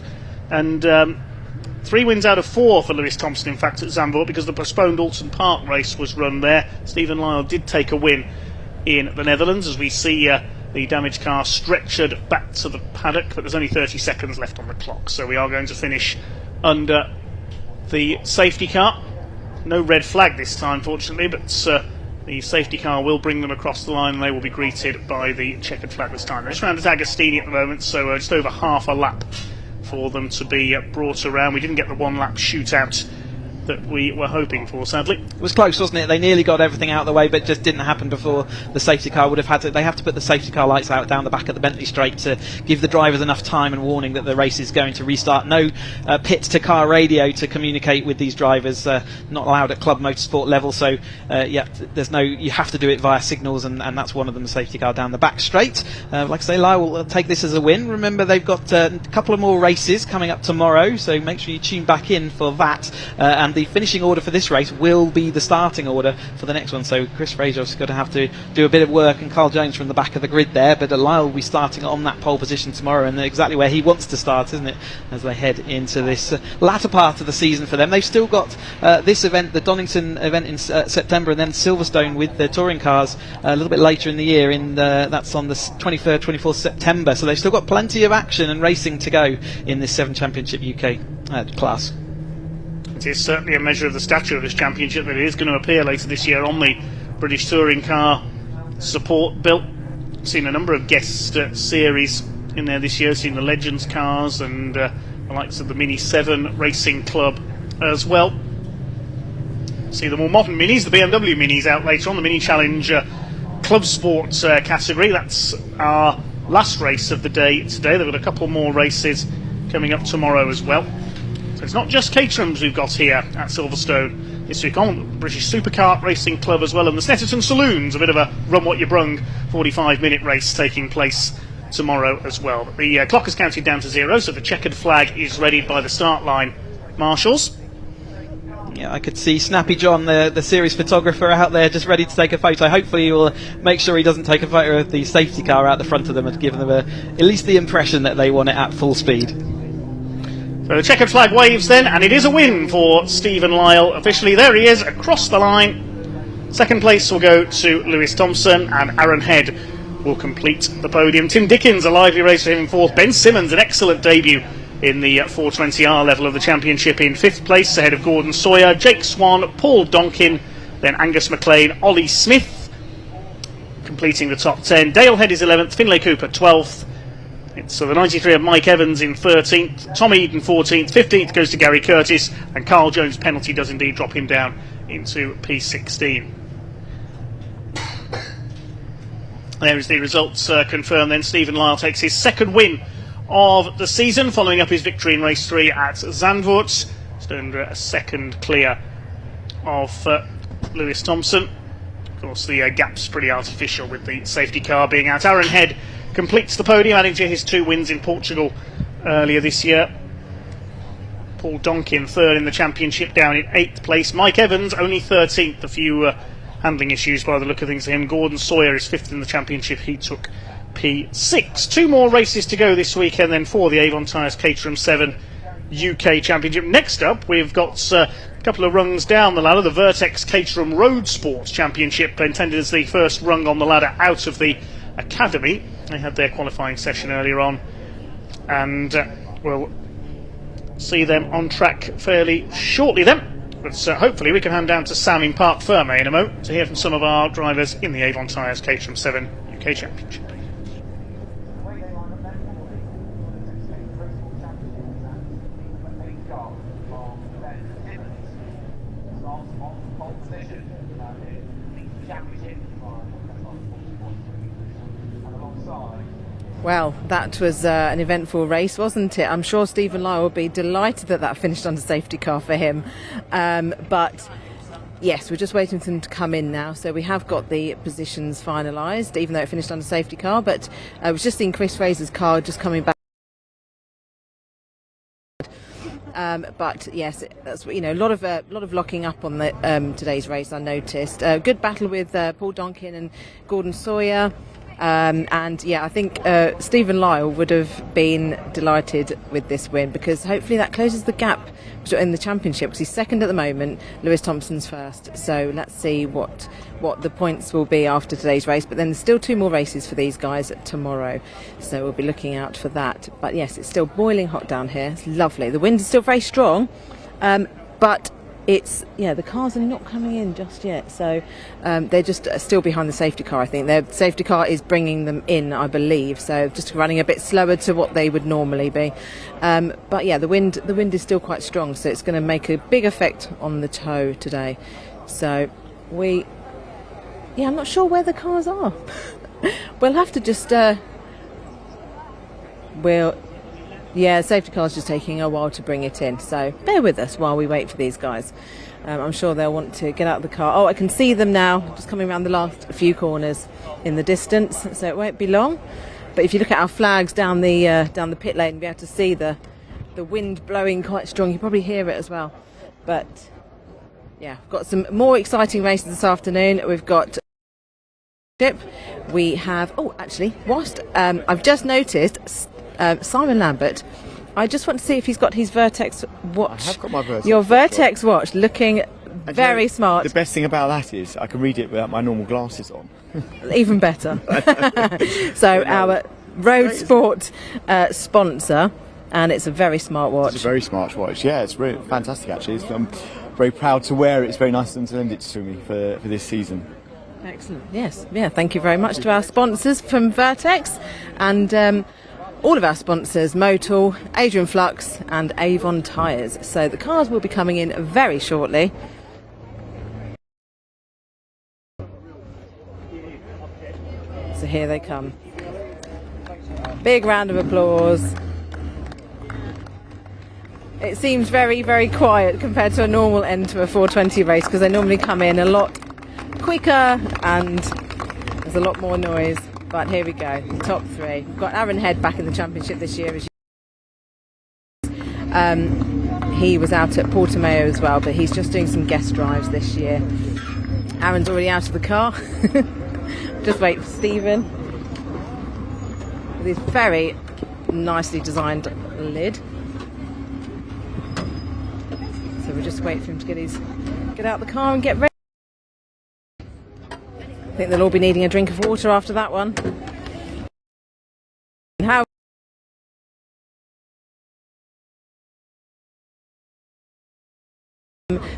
And 3 wins out of 4 for Lewis Thompson, in fact, at Zandvoort, because the postponed Alton Park race was run there. Stephen Lyle did take a win in the Netherlands, as we see the damaged car stretchered back to the paddock, but there's only 30 seconds left on the clock, so we are going to finish under the safety car. No red flag this time, fortunately, but the safety car will bring them across the line, and they will be greeted by the checkered flag this time. They're just round at Agostini at the moment, so just over half a lap for them to be brought around. We didn't get the 1 lap shootout that we were hoping for, sadly. It was close, wasn't it? They nearly got everything out of the way, but it just didn't happen before the safety car would have had to. They have to put the safety car lights out down the back of the Bentley Straight to give the drivers enough time and warning that the race is going to restart. No pit to car radio to communicate with these drivers, not allowed at club motorsport level, so there's no, you have to do it via signals, and that's one of them, the safety car down the back straight. Like I say, Lyle will take this as a win. Remember, they've got a couple of more races coming up tomorrow, so make sure you tune back in for that, and the finishing order for this race will be the starting order for the next one. So Chris Fraser's going to have to do a bit of work, and Carl Jones from the back of the grid there, but Lyle will be starting on that pole position tomorrow, and exactly where he wants to start, isn't it, as they head into this latter part of the season for them. They've still got this event, the Donington event in September, and then Silverstone with the touring cars a little bit later in the year, that's on the 23rd, 24th September. So they've still got plenty of action and racing to go in this 7 Championship UK class. It is certainly a measure of the stature of this championship that it is going to appear later this year on the British Touring Car support bill. Seen a number of guest series in there this year, seen the Legends cars and the likes of the Mini 7 Racing Club as well. See the more modern Minis, the BMW Minis out later on, the Mini Challenge Club Sports category. That's our last race of the day today. They've got a couple more races coming up tomorrow as well. So it's not just Caterhams we've got here at Silverstone this week on, the British Superkart Racing Club as well, and the Snetterton Saloons, a bit of a run what you brung 45-minute race taking place tomorrow as well. But the clock has counted down to 0, so the checkered flag is readied by the start line marshals. Yeah, I could see Snappy John, the series photographer, out there just ready to take a photo. Hopefully he will make sure he doesn't take a photo of the safety car out the front of them and give them at least the impression that they want it at full speed. So the checkered flag waves then, and it is a win for Stephen Lyle. Officially, there he is, across the line. Second place will go to Lewis Thompson, and Aaron Head will complete the podium. Tim Dickens, a lively race for him in 4th. Ben Simmons, an excellent debut in the 420R level of the championship in 5th place, ahead of Gordon Sawyer, Jake Swan, Paul Donkin, then Angus McLean, Ollie Smith, completing the top 10. Dale Head is 11th, Finlay Cooper 12th. It's the 93 of Mike Evans in 13th, Tom Eden 14th, 15th goes to Gary Curtis, and Carl Jones' penalty does indeed drop him down into P16. There is the results confirmed then. Stephen Lyle takes his second win of the season, following up his victory in race 3 at Zandvoort. Still a second clear of Lewis Thompson. Of course, the gap's pretty artificial with the safety car being out. Aaron Head completes the podium, adding to his 2 wins in Portugal earlier this year. Paul Donkin third in the championship, down in 8th place. Mike Evans only 13th, a few handling issues by the look of things for him. Gordon Sawyer is 5th in the championship, he took P6. 2 more races to go this weekend then for the Avon Tyres Caterham 7 UK Championship. Next up, we've got a couple of rungs down the ladder, the Vertex Caterham Roadsport Championship, intended as the first rung on the ladder out of the Academy. They had their qualifying session earlier on, and we'll see them on track fairly shortly then. But hopefully we can hand down to Sam in Parc Ferme in a moment to hear from some of our drivers in the Avon Tyres Caterham 7 UK Championship. Well, that was an eventful race, wasn't it? I'm sure Stephen Lyle will be delighted that that finished under safety car for him. But yes, we're just waiting for them to come in now. So we have got the positions finalised, even though it finished under safety car. But I was just seeing Chris Fraser's car just coming back. But yes, that's, you know, a lot of locking up on the today's race. I noticed good battle with Paul Donkin and Gordon Sawyer. And yeah, I think Stephen Lyle would have been delighted with this win, because hopefully that closes the gap in the championship, because he's second at the moment, Lewis Thompson's first. So let's see what the points will be after today's race. But then there's still 2 more races for these guys tomorrow, so we'll be looking out for that. But yes, it's still boiling hot down here. It's lovely. The wind is still very strong, but it's, the cars are not coming in just yet, so they're just still behind the safety car. I think their safety car is bringing them in, I believe, so just running a bit slower to what they would normally be. But yeah, the wind is still quite strong, so it's going to make a big effect on the tow today. So I'm not sure where the cars are. We'll have to just safety car's just taking a while to bring it in, so bear with us while we wait for these guys. I'm sure they'll want to get out of the car. Oh, I can see them now, just coming around the last few corners in the distance, so it won't be long. But if you look at our flags down the pit lane, you'll be able to see the wind blowing quite strong. You probably hear it as well. But Yeah, we've got some more exciting races this afternoon. We've got we have whilst I've just noticed Simon Lambert, I just want to see if he's got his Vertex watch. I have got my Vertex. Your Vertex watch, looking very smart. The best thing about that is I can read it without my normal glasses on. Even better. So our Roadsport sponsor, and it's a very smart watch. It's a very smart watch. Yeah, it's really fantastic actually. I'm very proud to wear it. It's very nice of them to lend it to me for this season. Excellent. Yes. Yeah. Thank you very much to our sponsors from Vertex, and all of our sponsors, Motul, Adrian Flux and Avon Tyres. So the cars will be coming in very shortly. So here they come. Big round of applause. It seems very, very quiet compared to a normal end to a 420 race, because they normally come in a lot quicker and there's a lot more noise. But here we go, top three. We've got Aaron Head back in the championship this year. He was out at Portimao as well, but he's just doing some guest drives this year. Aaron's already out of the car. Just wait for Stephen. With his very nicely designed lid. So we'll just wait for him to get out the car and get ready. I think they'll all be needing a drink of water after that one. How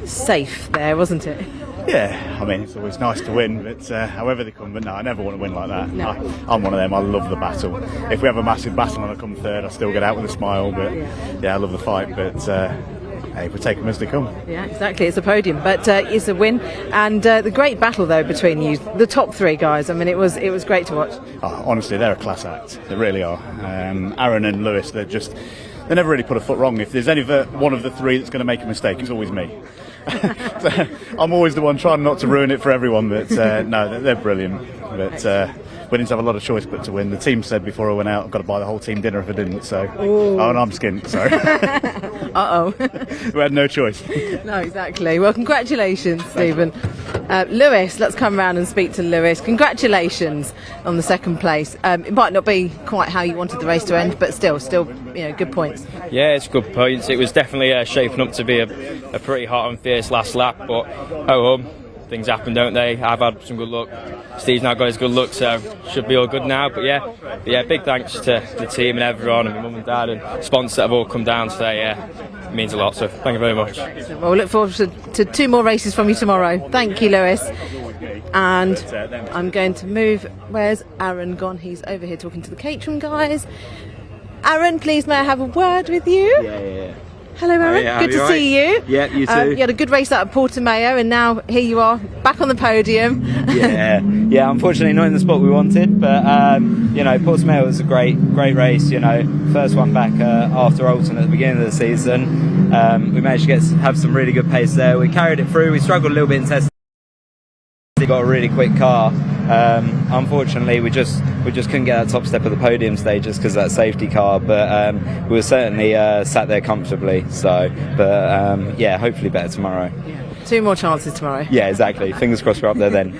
safe there, wasn't it? Yeah, I mean, it's always nice to win, but however they come, but no, I never want to win like that. No. I'm one of them, I love the battle. If we have a massive battle and I come third, I still get out with a smile, but yeah, I love the fight, but hey, we take them as they come. Yeah, exactly, it's a podium, but it's a win. And the great battle, though, between you, the top three guys, I mean, it was great to watch. Oh, honestly, they're a class act, they really are. Aaron and Lewis, they never really put a foot wrong. If there's any one of the three that's going to make a mistake, it's always me. So I'm always the one trying not to ruin it for everyone, but no, they're brilliant. But we didn't have a lot of choice but to win. The team said before I went out, I've got to buy the whole team dinner if I didn't. So, and I'm skint. So, we had no choice. No, exactly. Well, congratulations, Stephen. Lewis, let's come round and speak to Lewis. Congratulations on the second place. It might not be quite how you wanted the race to end, but still, good points. Yeah, it's good points. It was definitely shaping up to be a pretty hot and fierce last lap, but things happen, don't they? I've had some good luck. Steve's not got his good luck, so should be all good now. But yeah, big thanks to the team and everyone, and my mum and dad and sponsors that have all come down today. Yeah, it means a lot. So thank you very much. Well, we look forward to two more races from you tomorrow. Thank you, Lewis. And I'm going to move. Where's Aaron gone? He's over here talking to the Caterham guys. Aaron, please, may I have a word with you? Yeah. Hello, Aaron. Good to see you. Yeah, you too. You had a good race out at Portimao, and now here you are, back on the podium. Yeah. Unfortunately, not in the spot we wanted, but Portimao was a great race. First one back after Alton at the beginning of the season. We managed to have some really good pace there. We carried it through. We struggled a little bit in testing. We got a really quick car. Unfortunately, we just couldn't get that top step of the podium stages because of that safety car, but we were certainly sat there comfortably. So, but hopefully better tomorrow. Two more chances tomorrow. Yeah, exactly. Fingers crossed we're up there then.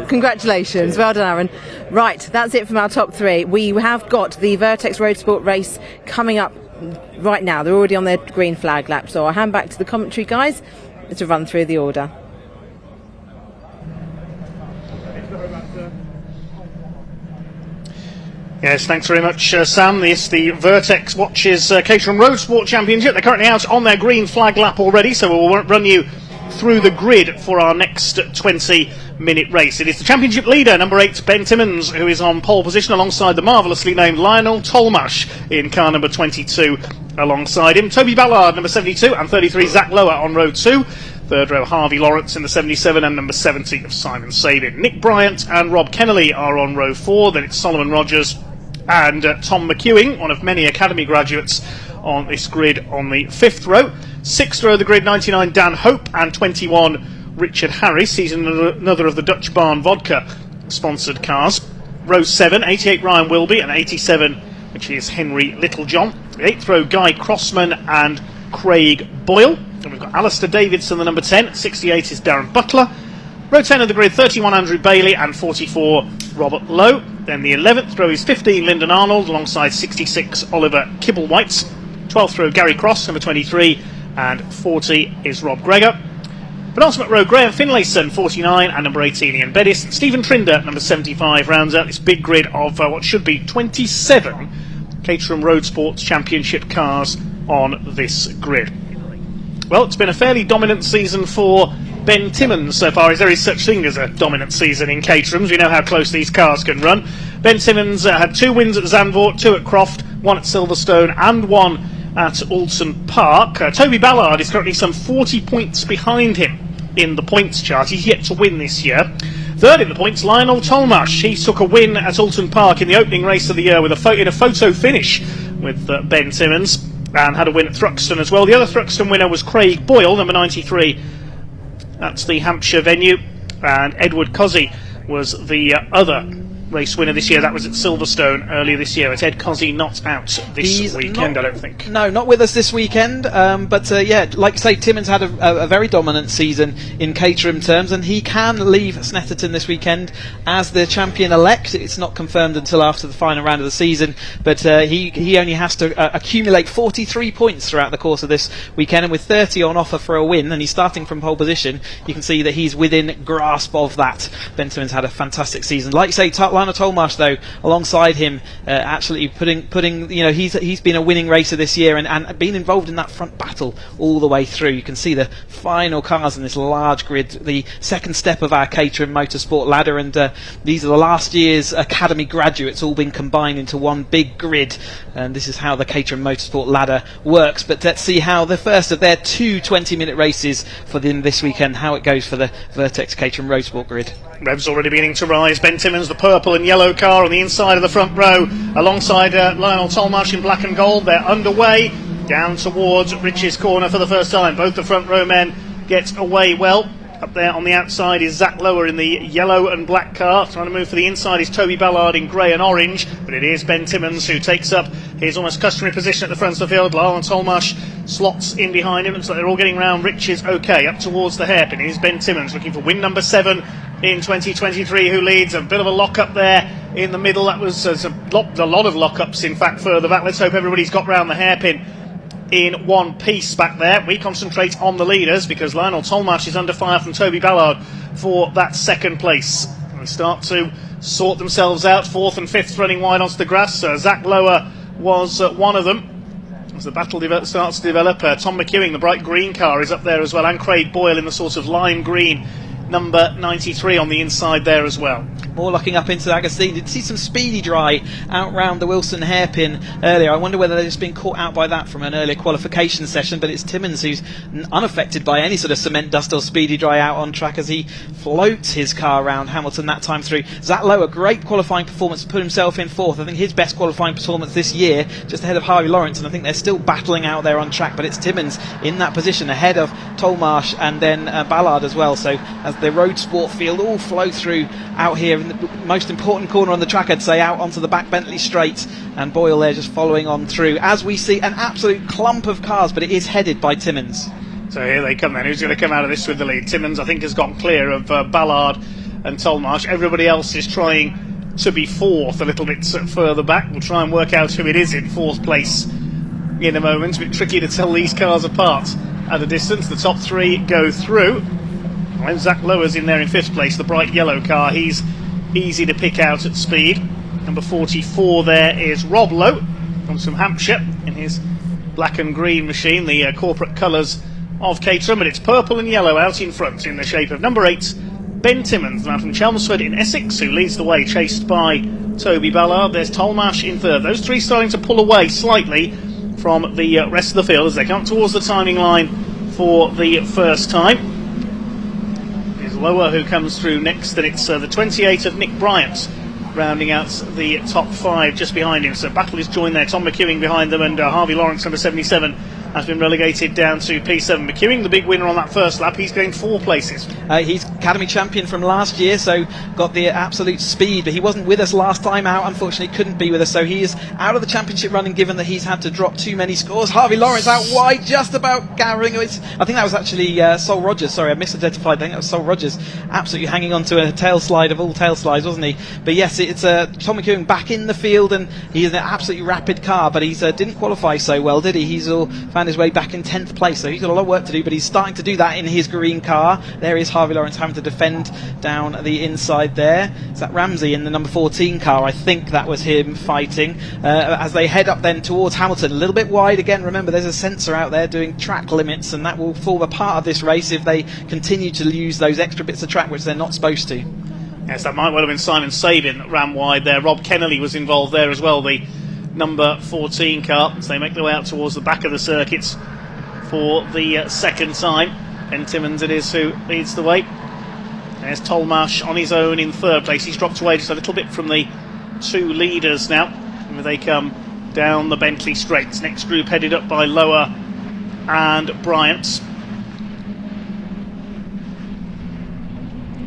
Congratulations. Well done, Aaron. Right, that's it from our top three. We have got the Vertex Roadsport race coming up right now. They're already on their green flag lap, so I'll hand back to the commentary guys to run through the order. Yes, thanks very much, Sam. It's the Vertex Watches Caterham Roadsport Championship. They're currently out on their green flag lap already, so we'll run you through the grid for our next 20-minute race. It is the championship leader, number 8, Ben Timmons, who is on pole position alongside the marvellously named Lionel Tolmash in car number 22 alongside him. Toby Ballard, number 72, and 33, Zach Lower on row 2. Third row, Harvey Lawrence in the 77 and number 70 of Simon Sabin. Nick Bryant and Rob Kennelly are on row 4. Then it's Solomon Rogers and Tom McEwing, one of many Academy graduates on this grid on the 5th row. 6th row of the grid, 99 Dan Hope and 21 Richard Harris. He's another of the Dutch Barn Vodka sponsored cars. Row 7, 88 Ryan Wilby and 87, which is Henry Littlejohn. 8th row, Guy Crossman and Craig Boyle. And we've got Alistair Davidson, the number 10. 68 is Darren Butler. Row 10 of the grid, 31 Andrew Bailey and 44 Robert Lowe. Then the 11th row is 15 Lyndon Arnold alongside 66 Oliver Kibblewhite. 12th row Gary Cross, number 23, and 40 is Rob Gregor. Penultimate row Graham Finlayson, 49, and number 18 Ian Bettis. Stephen Trinder, number 75, rounds out this big grid of what should be 27 Caterham Roadsport Championship cars on this grid. Well, it's been a fairly dominant season for Ben Timmons so far, as there is such thing as a dominant season in Caterhams. We know how close these cars can run. Ben Timmons had 2 wins at Zandvoort, 2 at Croft, 1 at Silverstone and 1 at Alton Park. Toby Ballard is currently some 40 points behind him in the points chart. He's yet to win this year. Third in the points, Lionel Tolmash. He took a win at Alton Park in the opening race of the year with in a photo finish with Ben Timmons, and had a win at Thruxton as well. The other Thruxton winner was Craig Boyle, number 93. That's the Hampshire venue, and Edward Cozzy was the other race winner this year. That was at Silverstone earlier this year. It's Ed Cozzy not out this weekend, I don't think. No, not with us this weekend. But yeah, like I say, Timmons had a very dominant season in Caterham terms, and he can leave Snetterton this weekend as the champion-elect. It's not confirmed until after the final round of the season, but he only has to accumulate 43 points throughout the course of this weekend, and with 30 on offer for a win, and he's starting from pole position, you can see that he's within grasp of that. Ben Timmons had a fantastic season. Like you say, Lionel Tolmash, though, alongside him, actually putting he's been a winning racer this year and been involved in that front battle all the way through. You can see the final cars in this large grid, the second step of our Caterham Motorsport ladder, and these are the last year's academy graduates all been combined into one big grid, and this is how the Caterham Motorsport ladder works. But let's see how the first of their 2 20-minute races for them this weekend, how it goes for the Vertex Caterham Roadsport grid. Revs already beginning to rise. Ben Timmons, the purple and yellow car on the inside of the front row, alongside Lionel Tolmash in black and gold. They're underway down towards Rich's corner for the first time. Both the front row men get away well. Up there on the outside is Zach Lower in the yellow and black car. Trying to move for the inside is Toby Ballard in grey and orange, but it is Ben Timmons who takes up his almost customary position at the front of the field. Lionel Tolmash slots in behind him. Looks like they're all getting round. Rich is okay. Up towards the hairpin is Ben Timmons, looking for win number 7 in 2023, who leads. A bit of a lock-up there in the middle. That was a lot of lock-ups, in fact, further back. Let's hope everybody's got round the hairpin in one piece back there. We concentrate on the leaders because Lionel Tolmash is under fire from Toby Ballard for that second place. They start to sort themselves out. 4th and 5th running wide onto the grass. Zach Lower was one of them. As the battle starts to develop, Tom McEwing, the bright green car, is up there as well, and Craig Boyle in the sort of lime green number 93 on the inside there as well. More locking up into Agostini. Did see some speedy dry out round the Wilson hairpin earlier. I wonder whether they've just been caught out by that from an earlier qualification session, but it's Timmons who's unaffected by any sort of cement dust or speedy dry out on track as he floats his car around Hamilton that time through. Zach Lowe, a great qualifying performance, put himself in 4th. I think his best qualifying performance this year, just ahead of Harvey Lawrence, and I think they're still battling out there on track, but it's Timmons in that position ahead of Tolmash and then Ballard as well. So as the Roadsport field all flow through out here in the most important corner on the track, I'd say, out onto the back Bentley straight, and Boyle there just following on through as we see an absolute clump of cars, but it is headed by Timmons. So here they come then. Who's going to come out of this with the lead? Timmons, I think, has got clear of Ballard and Tolmash. Everybody else is trying to be 4th a little bit further back. We'll try and work out who it is in 4th place in a moment. It's a bit tricky to tell these cars apart at a distance. The top 3 go through. And Zach Lower's in there in 5th place, the bright yellow car. He's easy to pick out at speed. Number 44 there is Rob Lowe from Hampshire in his black and green machine, the corporate colours of Caterham, but it's purple and yellow out in front in the shape of number 8, Ben Timmons, the man from Chelmsford in Essex, who leads the way, chased by Toby Ballard. There's Tolmash in 3rd. Those 3 starting to pull away slightly from the rest of the field as they come towards the timing line for the first time. Lower who comes through next, and it's the 28 of Nick Bryant rounding out the top 5 just behind him. So battle is joined there. Tom McEwing behind them, and Harvey Lawrence number 77 has been relegated down to P7. McEwing, the big winner on that first lap, he's gained 4 places. He's Academy champion from last year, so got the absolute speed, but he wasn't with us last time out, unfortunately couldn't be with us, so he is out of the championship running given that he's had to drop too many scores. Harvey Lawrence out wide, just about gathering. I think that was actually Sol Rogers, sorry, I misidentified, I think that was Sol Rogers, absolutely hanging on to a tail slide of all tail slides, wasn't he? But yes, it's Tom McEwing back in the field, and he's an absolutely rapid car, but he's didn't qualify so well, did he? He's all found his way back in 10th place, so he's got a lot of work to do, but he's starting to do that in his green car. There is Harvey Lawrence having to defend down the inside there. Is that Ramsey in the number 14 car? I think that was him fighting as they head up then towards Hamilton. A little bit wide again. Remember, there's a sensor out there doing track limits, and that will form a part of this race if they continue to use those extra bits of track, which they're not supposed to. Yes, that might well have been Simon Sabin that ran wide there. Rob Kennelly was involved there as well, the number 14 car. So they make their way out towards the back of the circuits for the second time. Ben Timmons it is who leads the way. There's Tolmash on his own in 3rd place. He's dropped away just a little bit from the 2 leaders now. And they come down the Bentley straights. Next group headed up by Lower and Bryant.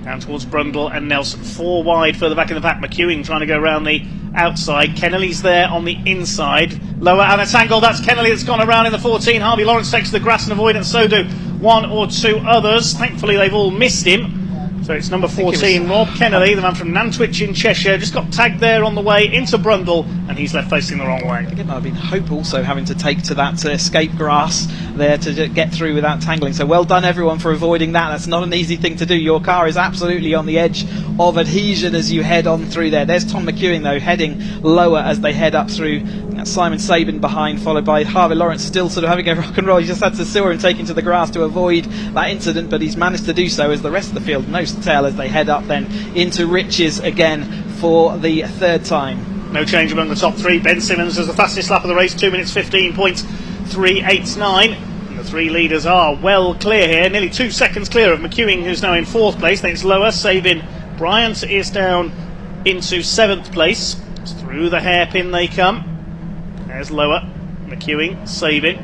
Down towards Brundle and Nelson. 4 wide further back in the pack. McEwing trying to go around the outside. Kennelly's there on the inside. Lower and a tangle. That's Kennelly that's gone around in the 14. Harvey Lawrence takes the grass and avoidance. So do 1 or 2 others. Thankfully they've all missed him. So it's number 14, Rob Kennelly, the man from Nantwich in Cheshire, just got tagged there on the way into Brundle, and he's left facing the wrong way. I think it might have been Hope also having to take to that escape grass there to get through without tangling. So well done everyone for avoiding that. That's not an easy thing to do. Your car is absolutely on the edge of adhesion as you head on through there. There's Tom McEwing though heading lower as they head up through. Simon Sabin behind, followed by Harvey Lawrence, still sort of having a rock and roll. He just had to saw him taking to the grass to avoid that incident, but he's managed to do so as the rest of the field nose to tail as they head up then into Riches again for the 3rd time. No change among the top 3. Ben Simmons has the fastest lap of the race, 2 minutes 15.389. And the 3 leaders are well clear here, nearly 2 seconds clear of McEwing, who's now in 4th place. Then it's Lower, Sabin. Bryant is down into 7th place. It's through the hairpin they come. There's Lower, McEwing, Sabin,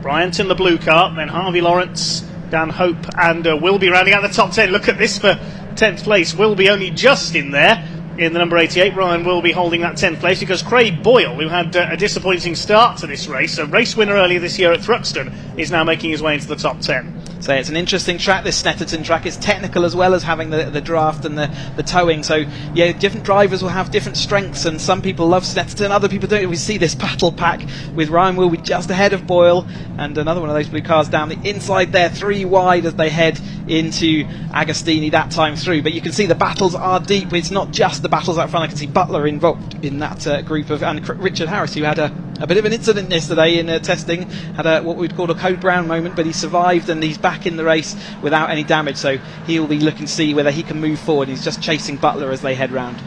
Bryant in the blue car, then Harvey Lawrence, Dan Hope and Wilby rounding out the top 10. Look at this for 10th place. Wilby only just in there in the number 88. Ryan Wilby holding that 10th place because Craig Boyle, who had a disappointing start to this race, a race winner earlier this year at Thruxton, is now making his way into the top 10. So it's an interesting track, this Snetterton track. It's technical as well as having the draft and the towing. So yeah, different drivers will have different strengths, and some people love Snetterton, other people don't. We see this battle pack with Ryan Wilby just ahead of Boyle, and another one of those blue cars down the inside there, 3 wide as they head into Agostini that time through. But you can see the battles are deep. It's not just the battles out front. I can see Butler involved in that group of, and Richard Harris, who had a bit of an incident yesterday in testing, had what we'd call a Code Brown moment, but he survived and he's back in the race without any damage, so he'll be looking to see whether he can move forward. He's just chasing Butler as they head round.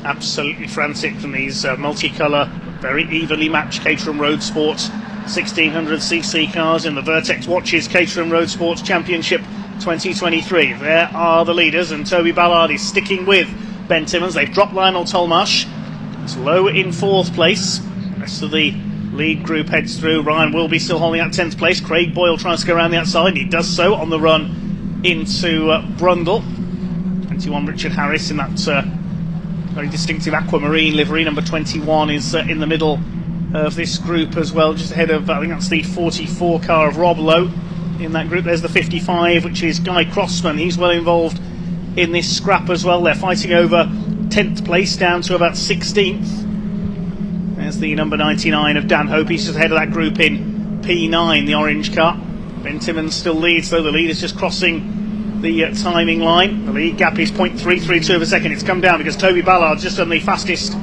Absolutely frantic from these multicolour, very evenly matched Caterham Roadsport 1600cc cars in the Vertex Watches Caterham Roadsport Championship 2023. There are the leaders, and Toby Ballard is sticking with Ben Timmons. They've dropped Lionel Tolmash. It's Low in 4th place. The rest of the lead group heads through. Ryan Wilby still holding that 10th place. Craig Boyle tries to go around the outside, and he does so on the run into Brundle. 21 Richard Harris in that very distinctive aquamarine livery. Number 21 is in the middle of this group as well, just ahead of, I think that's the 44 car of Rob Lowe in that group. There's the 55, which is Guy Crossman. He's well involved in this scrap as well. They're fighting over 10th place down to about 16th. There's the number 99 of Dan Hope. He's just ahead of that group in P9, the orange car. Ben Timmons still leads, though. The lead is just crossing the timing line. The lead gap is 0.332 of a second. It's come down because Toby Ballard's just done the fastest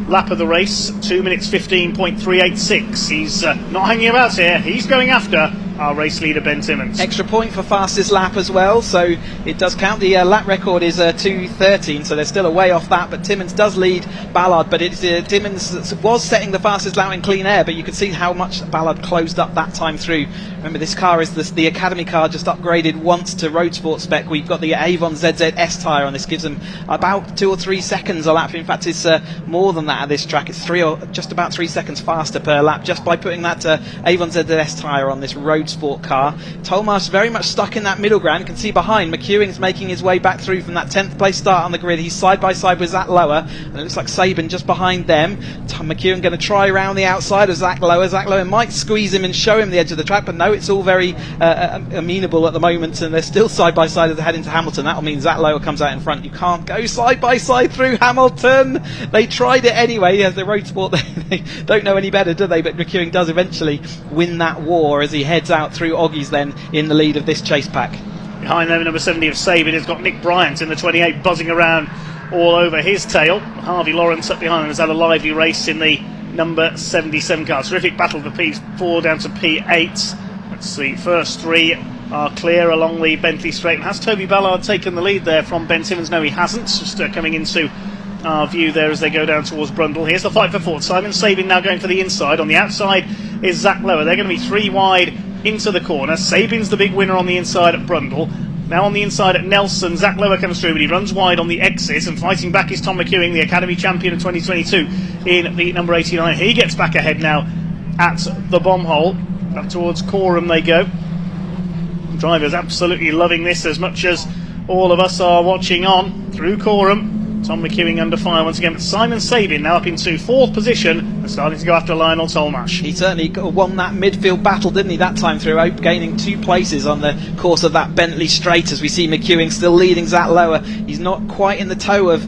lap of the race, 2 minutes 15.386. He's not hanging about here. He's going after our race leader Ben Timmins. Extra point for fastest lap as well, so it does count. The lap record is 2:13, so they're still a way off that, but Timmins does lead Ballard, but it's Timmins was setting the fastest lap in clean air, but you can see how much Ballard closed up that time through. Remember, this car is the Academy car, just upgraded once to Roadsport spec. We've got the Avon ZZS tyre on this, gives them about 2 or 3 seconds a lap. In fact, it's more than that at this track. It's just about 3 seconds faster per lap just by putting that Avon ZZS tyre on this Roadsport car. Tolmar's very much stuck in that middle ground. You can see behind, McEwing's making his way back through from that 10th place start on the grid. He's side by side with Zach Lower, and it looks like Sabin just behind them. McEwing going to try around the outside of Zach Lower. Zach Lower might squeeze him and show him the edge of the track, but no, it's all very amenable at the moment, and they're still side by side as they head into Hamilton. That'll mean Zach Lower comes out in front. You can't go side by side through Hamilton. They tried it anyway. As the Roadsport, they don't know any better, do they? But McEwing does eventually win that war as he heads out through Oggies then in the lead of this chase pack. Behind them, number 70 of Sabin has got Nick Bryant in the 28 buzzing around all over his tail. Harvey Lawrence up behind him has had a lively race in the number 77 car. Terrific battle for P4 down to P8. Let's see, first 3 are clear along the Bentley straight. And has Toby Ballard taken the lead there from Ben Timmins? No, he hasn't. Just coming into our view there as they go down towards Brundle. Here's the fight for fourth. Simon Sabin now going for the inside. On the outside is Zach Lower. They're going to be 3 wide into the corner. Sabin's the big winner on the inside at Brundle. Now on the inside at Nelson, Zach Lower comes through, but he runs wide on the exit, and fighting back is Tom McEwing, the Academy champion of 2022 in the number 89. He gets back ahead now at the bomb hole. Up towards Coram they go. The driver's absolutely loving this as much as all of us are watching on through Coram. Tom McEwing under fire once again, but Simon Sabin now up into 4th position and starting to go after Lionel Tolmash. He certainly won that midfield battle, didn't he, that time through, gaining 2 places on the course of that Bentley straight, as we see McEwing still leading Zach Lower. He's not quite in the toe of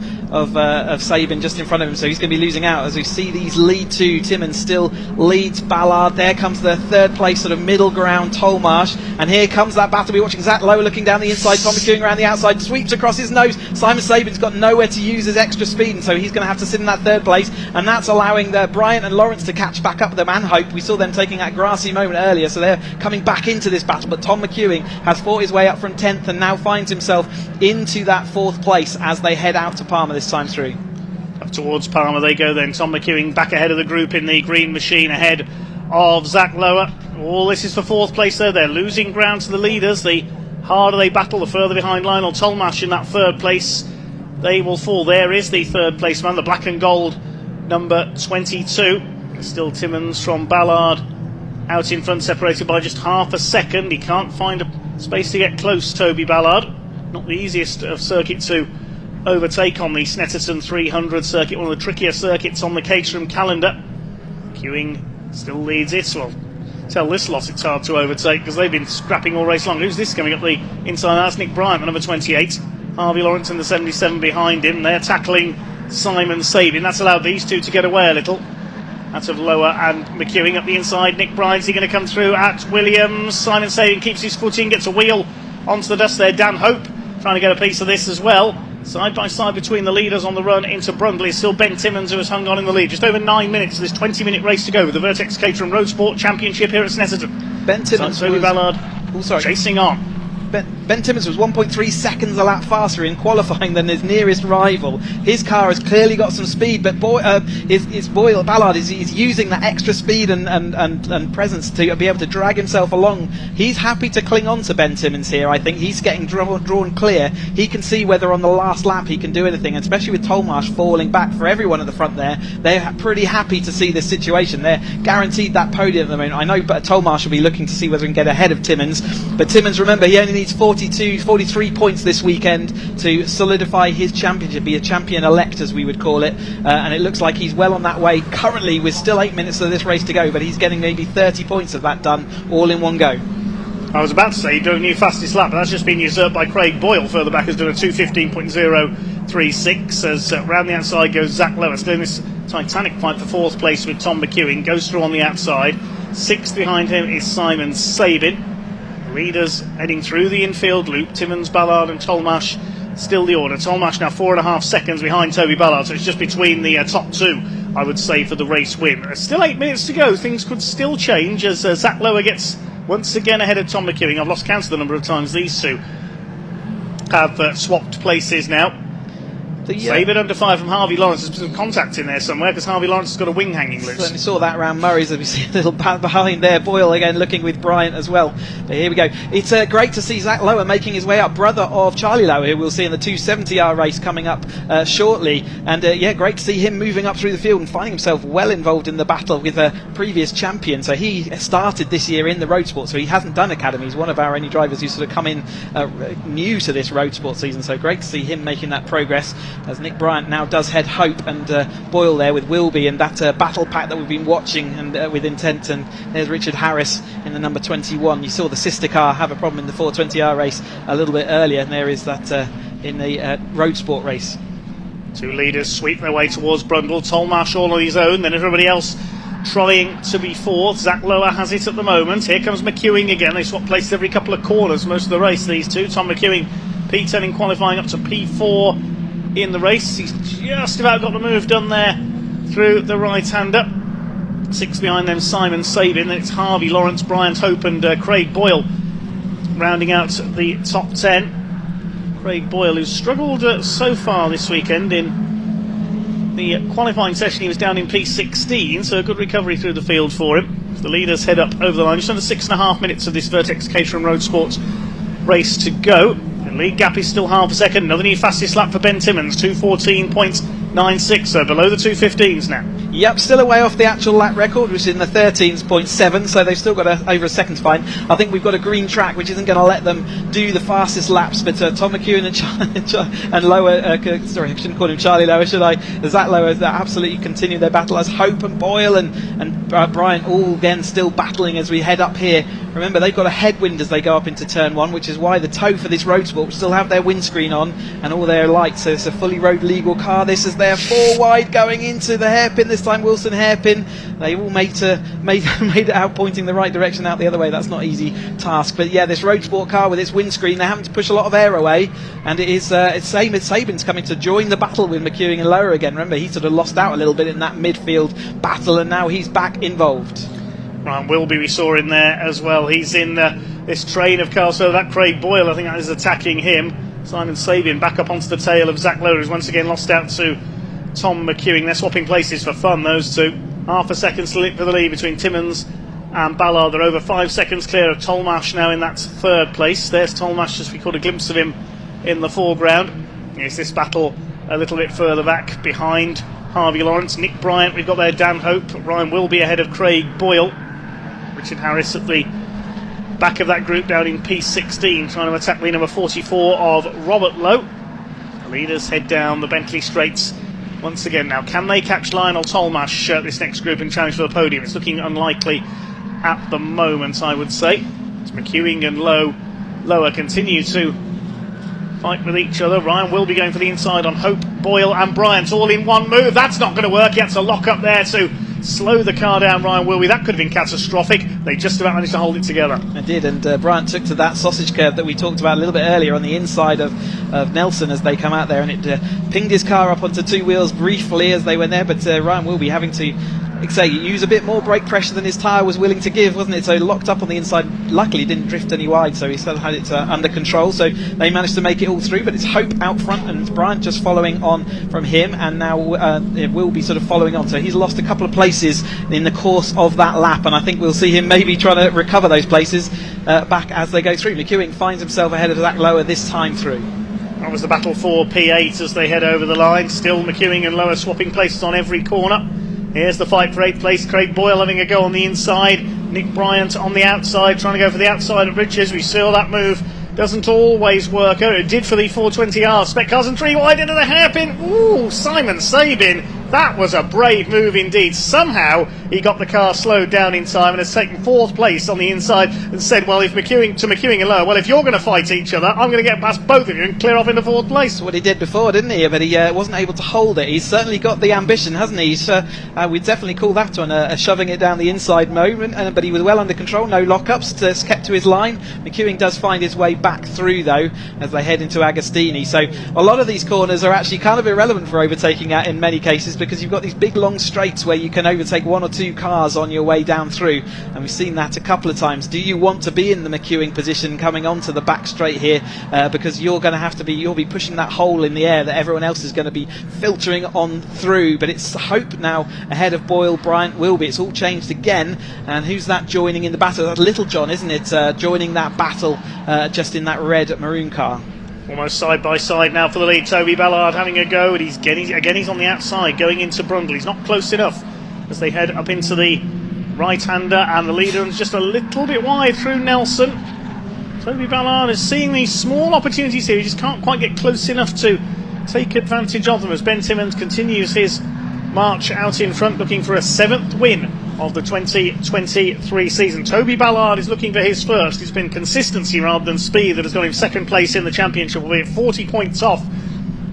Sabin just in front of him, so he's going to be losing out as we see these lead 2. Timmins still leads Ballard. There comes the 3rd place sort of middle ground Tolmarsh, and here comes that battle. We're watching Zach Lower looking down the inside, Tom McEwing around the outside, sweeps across his nose. Simon Sabin's got nowhere to use his extra speed, and so he's going to have to sit in that 3rd place, and that's allowing Bryant and Lawrence to catch back up with them, and Hope. We saw them taking that grassy moment earlier, so they're coming back into this battle, but Tom McEwing has fought his way up from 10th and now finds himself into that 4th place as they head out to Palmer this time through. Up towards Palmer they go then. Tom McEwing back ahead of the group in the green machine, ahead of Zach Lower. All this is for 4th place there. They're losing ground to the leaders. The harder they battle, the further behind Lionel Tolmash in that 3rd place they will fall. There is the 3rd place man, the black and gold number 22. Still Timmins from Ballard out in front, separated by just half a second. He can't find a space to get close, Toby Ballard. Not the easiest of circuit to overtake on the Snetterton 300 circuit, one of the trickier circuits on the Caterham calendar. McEwing still leads it. Well, tell this lot it's hard to overtake because they've been scrapping all race long. Who's this coming up the inside? That's Nick Bryant, the number 28. Harvey Lawrence in the 77 behind him. They're tackling Simon Sabin. That's allowed these 2 to get away a little. Out of Lower and McEwing up the inside. Nick Bryant's he going to come through at Williams. Simon Sabin keeps his footing, gets a wheel onto the dust there. Dan Hope trying to get a piece of this as well. Side by side between the leaders on the run into Brundle is still Ben Timmins, who has hung on in the lead. Just over 9 minutes of this 20-minute race to go with the Vertex Caterham Roadsport Championship here at Snetterton. Ben Timmins Toby Ballard chasing on. Ben Timmins was 1.3 seconds a lap faster in qualifying than his nearest rival. His car has clearly got some speed, but Ballard is using that extra speed and presence to be able to drag himself along. He's happy to cling on to Ben Timmins here. I think he's getting drawn clear. He can see whether on the last lap he can do anything, and especially with Tolmash falling back for everyone at the front there, they're pretty happy to see this situation. They're guaranteed that podium at the moment. I know Tolmash will be looking to see whether he can get ahead of Timmins, but Timmins, remember, he only needs 43 points this weekend to solidify his championship, be a champion-elect as we would call it, and it looks like he's well on that way currently with still 8 minutes of this race to go, but he's getting maybe 30 points of that done all in one go. I was about to say, doing a new fastest lap, but that's just been usurped by Craig Boyle. Further back has done a 2:15.036 as round the outside goes Zach Lower. Still in this titanic fight for 4th place with Tom McEwing. Goes through on the outside. 6th behind him is Simon Sabin. Leaders heading through the infield loop. Timmins, Ballard and Tolmash still the order. Tolmash now 4.5 seconds behind Toby Ballard, so it's just between the top 2, I would say, for the race win. Still 8 minutes to go. Things could still change as Zach Lower gets once again ahead of Tom McEwing. I've lost count of the number of times these two have swapped places now. Save it under 5 from Harvey Lawrence. There's some contact in there somewhere because Harvey Lawrence has got a wing hanging loose. Certainly saw that around Murray's. We see a little behind there. Boyle again looking with Bryant as well. But here we go. It's great to see Zach Lower making his way up, brother of Charlie Lower, who we'll see in the 270R race coming up shortly. And yeah, great to see him moving up through the field and finding himself well involved in the battle with a previous champion. So he started this year in the Roadsport, so he hasn't done Academy. He's one of our only drivers who's sort of come in new to this Roadsport season. So great to see him making that progress, as Nick Bryant now does head Hope and Boyle there with Wilby and that battle pack that we've been watching and with intent. And there's Richard Harris in the number 21. You saw the sister car have a problem in the 420R race a little bit earlier, and there is that in the Roadsport race. Two leaders sweep their way towards Brundle. Tolmarsh all on his own, then everybody else trying to be fourth. Zach Lower has it at the moment. Here comes McEwing again. They swap places every couple of corners most of the race, these two. Tom McEwing, P10 in qualifying, up to P4 in the race. He's just about got the move done there through the right-hander. 6 behind them, Simon Sabin. Then it's Harvey Lawrence, Bryant Hope and Craig Boyle rounding out the top 10. Craig Boyle, who's struggled so far this weekend. In the qualifying session he was down in P16, so a good recovery through the field for him. The leaders head up over the line. Just under 6.5 minutes of this Vertex Caterham Roadsport race to go. The lead gap is still half a second. Another new fastest lap for Ben Timmons, 2:14.96, so below the 2:15s now. Yep, still away off the actual lap record, which is in the 13.7, so they've still got over a second to find. I think we've got a green track, which isn't going to let them do the fastest laps, but Tom McEwing and Lower, sorry, I shouldn't call him Charlie Lower, should I? Zach Lower, that absolutely continue their battle as Hope and Boyle and Bryant all again still battling as we head up here. Remember, they've got a headwind as they go up into turn 1, which is why the tow for this Roadsport will still have their windscreen on and all their lights, so it's a fully road legal car. This is their 4 wide going into the hairpin, this time Wilson hairpin. They all made it out pointing the right direction, out the other way. That's not an easy task, but yeah, this Roadsport car with its windscreen, they're having to push a lot of air away, and it is it's same as Sabin's coming to join the battle with McEwing and Lower again. Remember, he sort of lost out a little bit in that midfield battle, and now he's back involved. Ryan Wilby we saw in there as well. He's in this train of cars, so that Craig Boyle, I think that is attacking him. Simon Sabin back up onto the tail of Zach Lower, who's once again lost out to Tom McEwing. They're swapping places for fun, those two. Half a second slip for the lead between Timmons and Ballard. They're over 5 seconds clear of Tolmarsh now in that third place. There's Tolmarsh, just we caught a glimpse of him in the foreground. It's this battle a little bit further back behind Harvey Lawrence. Nick Bryant, we've got there Dan Hope. Ryan Wilby ahead of Craig Boyle. Richard Harris at the back of that group down in P16, trying to attack lead number 44 of Robert Lowe. The leaders head down the Bentley Straights once again now. Can they catch Lionel Tolmarsh, this next group, and challenge for the podium? It's looking unlikely at the moment, I would say. It's McEwing and Lower continue to fight with each other. Ryan will be going for the inside on Hope, Boyle and Bryant all in one move. That's not going to work. He had to lock up there to slow the car down, Ryan Wilby. That could have been catastrophic. They just about managed to hold it together. They did, and Bryant took to that sausage curve that we talked about a little bit earlier on the inside of Nelson as they come out there, and it pinged his car up onto 2 wheels briefly as they went there, but Ryan Wilby having to use a bit more brake pressure than his tyre was willing to give, wasn't it? So locked up on the inside, luckily didn't drift any wide, so he still had it under control, so they managed to make it all through. But it's Hope out front and Bryant just following on from him, and now it will be sort of following on, so he's lost a couple of places in the course of that lap, and I think we'll see him maybe trying to recover those places back as they go through. McEwing finds himself ahead of Zach Lower this time through. That was the battle for P8 as they head over the line. Still McEwing and Lower swapping places on every corner. Here's the fight for 8th place. Craig Boyle having a go on the inside. Nick Bryant on the outside, trying to go for the outside of Richards. We saw that move doesn't always work. Oh, it did for the 420R. Spec cars and 3 wide into the hairpin. Ooh, Simon Sabin. That was a brave move indeed. Somehow he got the car slowed down in time and has taken 4th place on the inside and said, well, if McEwing and Lower, well, if you're going to fight each other, I'm going to get past both of you and clear off into 4th place. That's what he did before, didn't he? But he wasn't able to hold it. He's certainly got the ambition, hasn't he? We'd definitely call that one a shoving it down the inside moment, but he was well under control, no lockups, just kept to his line. McEwing does find his way back through, though, as they head into Agostini. So a lot of these corners are actually kind of irrelevant for overtaking at in many cases, because you've got these big long straights where you can overtake 1 or 2 cars on your way down through, and we've seen that a couple of times. Do you want to be in the McEwing position coming onto the back straight here, because you'll be pushing that hole in the air that everyone else is going to be filtering on through. But it's Hope now ahead of Boyle, Bryant, Wilby. It's all changed again, and who's that joining in the battle? That's Little John, isn't it, joining that battle just in that red maroon car. Almost side by side now for the lead. Toby Ballard having a go, and he's on the outside going into Brundle. He's not close enough as they head up into the right-hander, and the leader is just a little bit wide through Nelson. Toby Ballard is seeing these small opportunities here. He just can't quite get close enough to take advantage of them as Ben Timmins continues his march out in front, looking for a 7th win of the 2023 season. Toby Ballard is looking for his first. It's been consistency rather than speed that has got him 2nd place in the championship, albeit 40 points off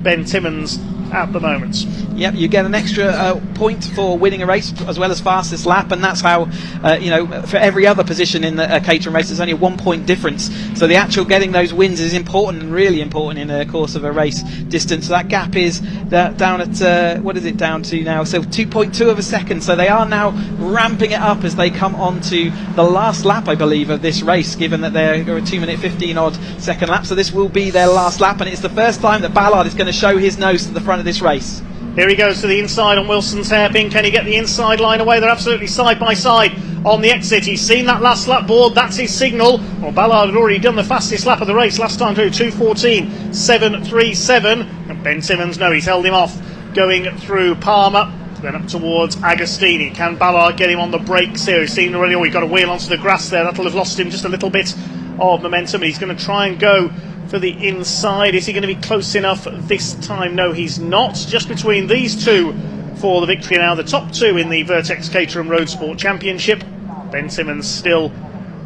Ben Timmins at the moment. Yep, you get an extra point for winning a race as well as fastest lap, and that's how, for every other position in the Caterham race, there's only a 1 point difference. So the actual getting those wins is important, and really important in the course of a race distance. So that gap is down at, what is it down to now? So 2.2 of a second. So they are now ramping it up as they come on to the last lap, I believe, of this race, given that they're a 2-minute 15-odd second lap. So this will be their last lap, and it's the first time that Ballard is going to show his nose to the front of this race. Here he goes to the inside on Wilson's hairpin. Can he get the inside line away? They're absolutely side by side on the exit. He's seen that last lap board. That's his signal. Well, Ballard had already done the fastest lap of the race last time through, 2:14.737. And Ben Timmins, no, he's held him off going through Palmer, then up towards Agostini. Can Ballard get him on the brakes here? He's seen already, he got a wheel onto the grass there. That'll have lost him just a little bit of momentum. He's going to try and go for the inside. Is he going to be close enough this time? No, he's not. Just between these two for the victory now. The top 2 in the Vertex Caterham Roadsport Championship. Ben Timmins still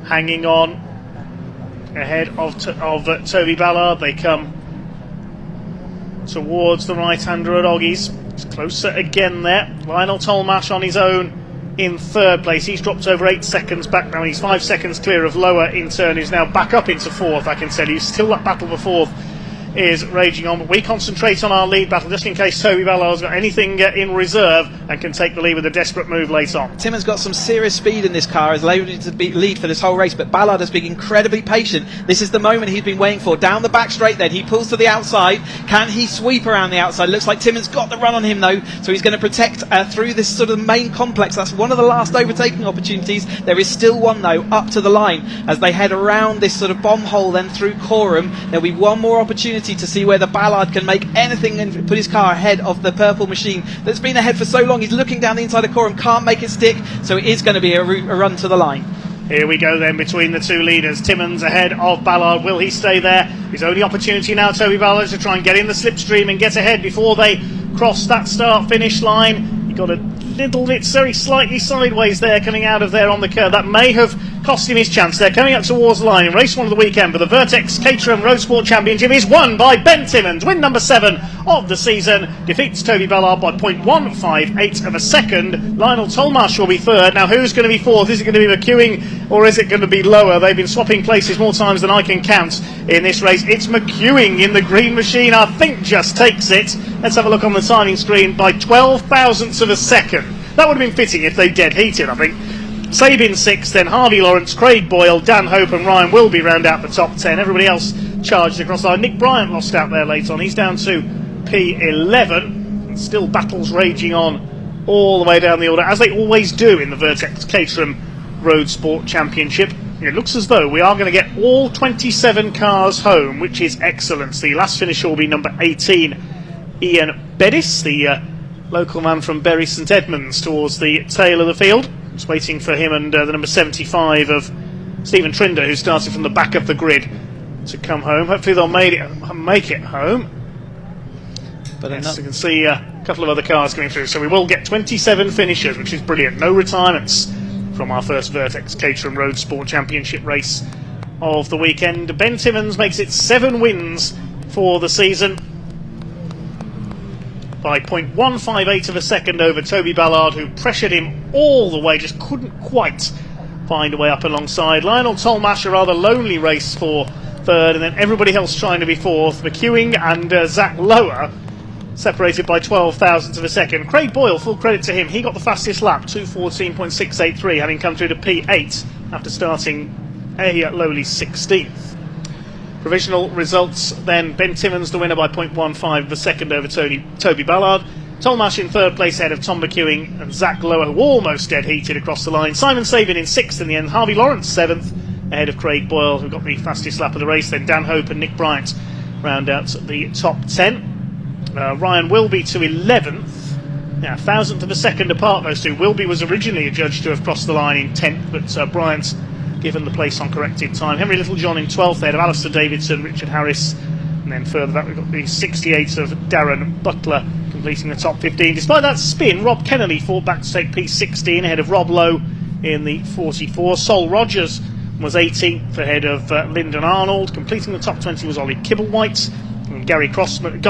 hanging on ahead of Toby Ballard. They come towards the right-hander at Oggies. It's closer again there. Lionel Tolmash on his own in 3rd place. He's dropped over 8 seconds back now. He's 5 seconds clear of lower in turn. He's now back up into 4th, I can tell you. Still that battle for 4th is raging on, but we concentrate on our lead battle just in case Toby Ballard's got anything in reserve and can take the lead with a desperate move late on. Tim has got some serious speed in this car, has allowed him to lead for this whole race, but Ballard has been incredibly patient. This is the moment he's been waiting for. Down the back straight then, he pulls to the outside. Can he sweep around the outside? Looks like Timmins got the run on him though, so he's going to protect through this sort of main complex. That's one of the last overtaking opportunities. There is still one though, up to the line. As they head around this sort of bomb hole then through Coram, there'll be one more opportunity to see whether Ballard can make anything and put his car ahead of the purple machine that's been ahead for so long. He's looking down the inside of Coram, can't make it stick, so it is going to be a run to the line. Here we go then between the 2 leaders. Timmins ahead of Ballard. Will he stay there? His only opportunity now, Toby Ballard, to try and get in the slipstream and get ahead before they cross that start-finish line. He got a little bit, very slightly sideways there coming out of there on the curve. That may have cost him his chance. They're coming up towards the line in race 1 of the weekend, but the Vertex Caterham Roadsport Championship is won by Ben Timmins. Win number 7 of the season. Defeats Toby Ballard by 0.158 of a second. Lionel Tolmash will be 3rd. Now who's going to be 4th? Is it going to be McEwing or is it going to be lower? They've been swapping places more times than I can count in this race. It's McEwing in the green machine, I think, just takes it. Let's have a look on the timing screen. By 12 thousandths of a second. That would have been fitting if they dead heated, I think. Sabin 6th, then Harvey Lawrence, Craig Boyle, Dan Hope and Ryan Wilby round out the top 10. Everybody else charged across the line. Nick Bryant lost out there late on. He's down to P11. And still battles raging on all the way down the order, as they always do in the Vertex Caterham Roadsport Championship. It looks as though we are going to get all 27 cars home, which is excellent. The last finisher will be number 18, Ian Bettis, the local man from Bury St Edmunds, towards the tail of the field. Just waiting for him and the number 75 of Stephen Trinder, who started from the back of the grid, to come home. Hopefully they'll make it home. But yes, you can see a couple of other cars coming through. So we will get 27 finishers, which is brilliant. No retirements from our first Vertex Caterham Roadsport Championship race of the weekend. Ben Timmins makes it 7 wins for the season, by 0.158 of a second over Toby Ballard, who pressured him all the way, just couldn't quite find a way up alongside. Lionel Tolmash, a rather lonely race for 3rd, and then everybody else trying to be 4th. McEwing and Zach Lower separated by 12 thousandths of a second. Craig Boyle, full credit to him, he got the fastest lap, 2:14.683, having come through to P8 after starting a lowly 16th. Provisional results then: Ben Timmins the winner by 0.15 of a second over Toby Ballard. Tolmash in third place ahead of Tom McEwing and Zach Lower, who almost dead heated across the line. Simon Sabin in sixth in the end. Harvey Lawrence seventh ahead of Craig Boyle, who got the fastest lap of the race. Then Dan Hope and Nick Bryant round out the top 10. Ryan Wilby to 11th. Now, 1,000th of a second apart, those two. Wilby was originally adjudged to have crossed the line in 10th, but Bryant given the place on corrected time. Henry Littlejohn in 12th ahead of Alistair Davidson, Richard Harris. And then further back we've got the 68 of Darren Butler completing the top 15. Despite that spin, Rob Kennelly fought back to take P16 ahead of Rob Lowe in the 44. Sol Rogers was 18th ahead of Lyndon Arnold. Completing the top 20 was Ollie Kibblewhite. And Guy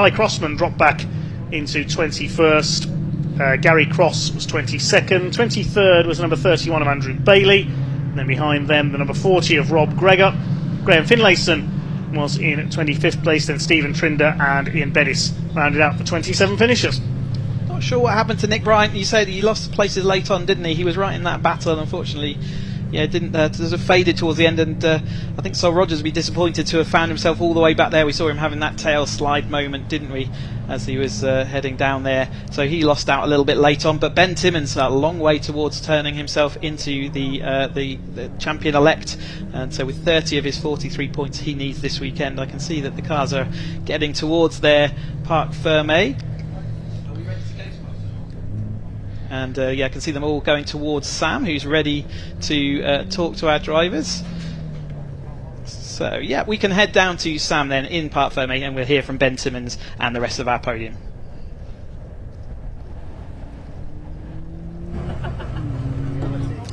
Crossman dropped back into 21st. Gary Cross was 22nd. 23rd was number 31 of Andrew Bailey. And then behind them, the number 40 of Rob Gregor. Graham Finlayson was in 25th place. Then Stephen Trinder and Ian Bettis rounded out the 27 finishers. Not sure what happened to Nick Bryant. You said he lost places late on, didn't he? He was right in that battle, unfortunately. Yeah, didn't sort of faded towards the end, and I think Sol Rogers would be disappointed to have found himself all the way back there. We saw him having that tail slide moment, didn't we, as he was heading down there. So he lost out a little bit late on, but Ben Timmins a long way towards turning himself into the champion-elect. And so with 30 of his 43 points he needs this weekend, I can see that the cars are getting towards their Parc Fermé. And yeah, I can see them all going towards Sam, who's ready to talk to our drivers. So yeah, we can head down to Sam then in Parc Fermé, and we'll hear from Ben Timmins and the rest of our podium.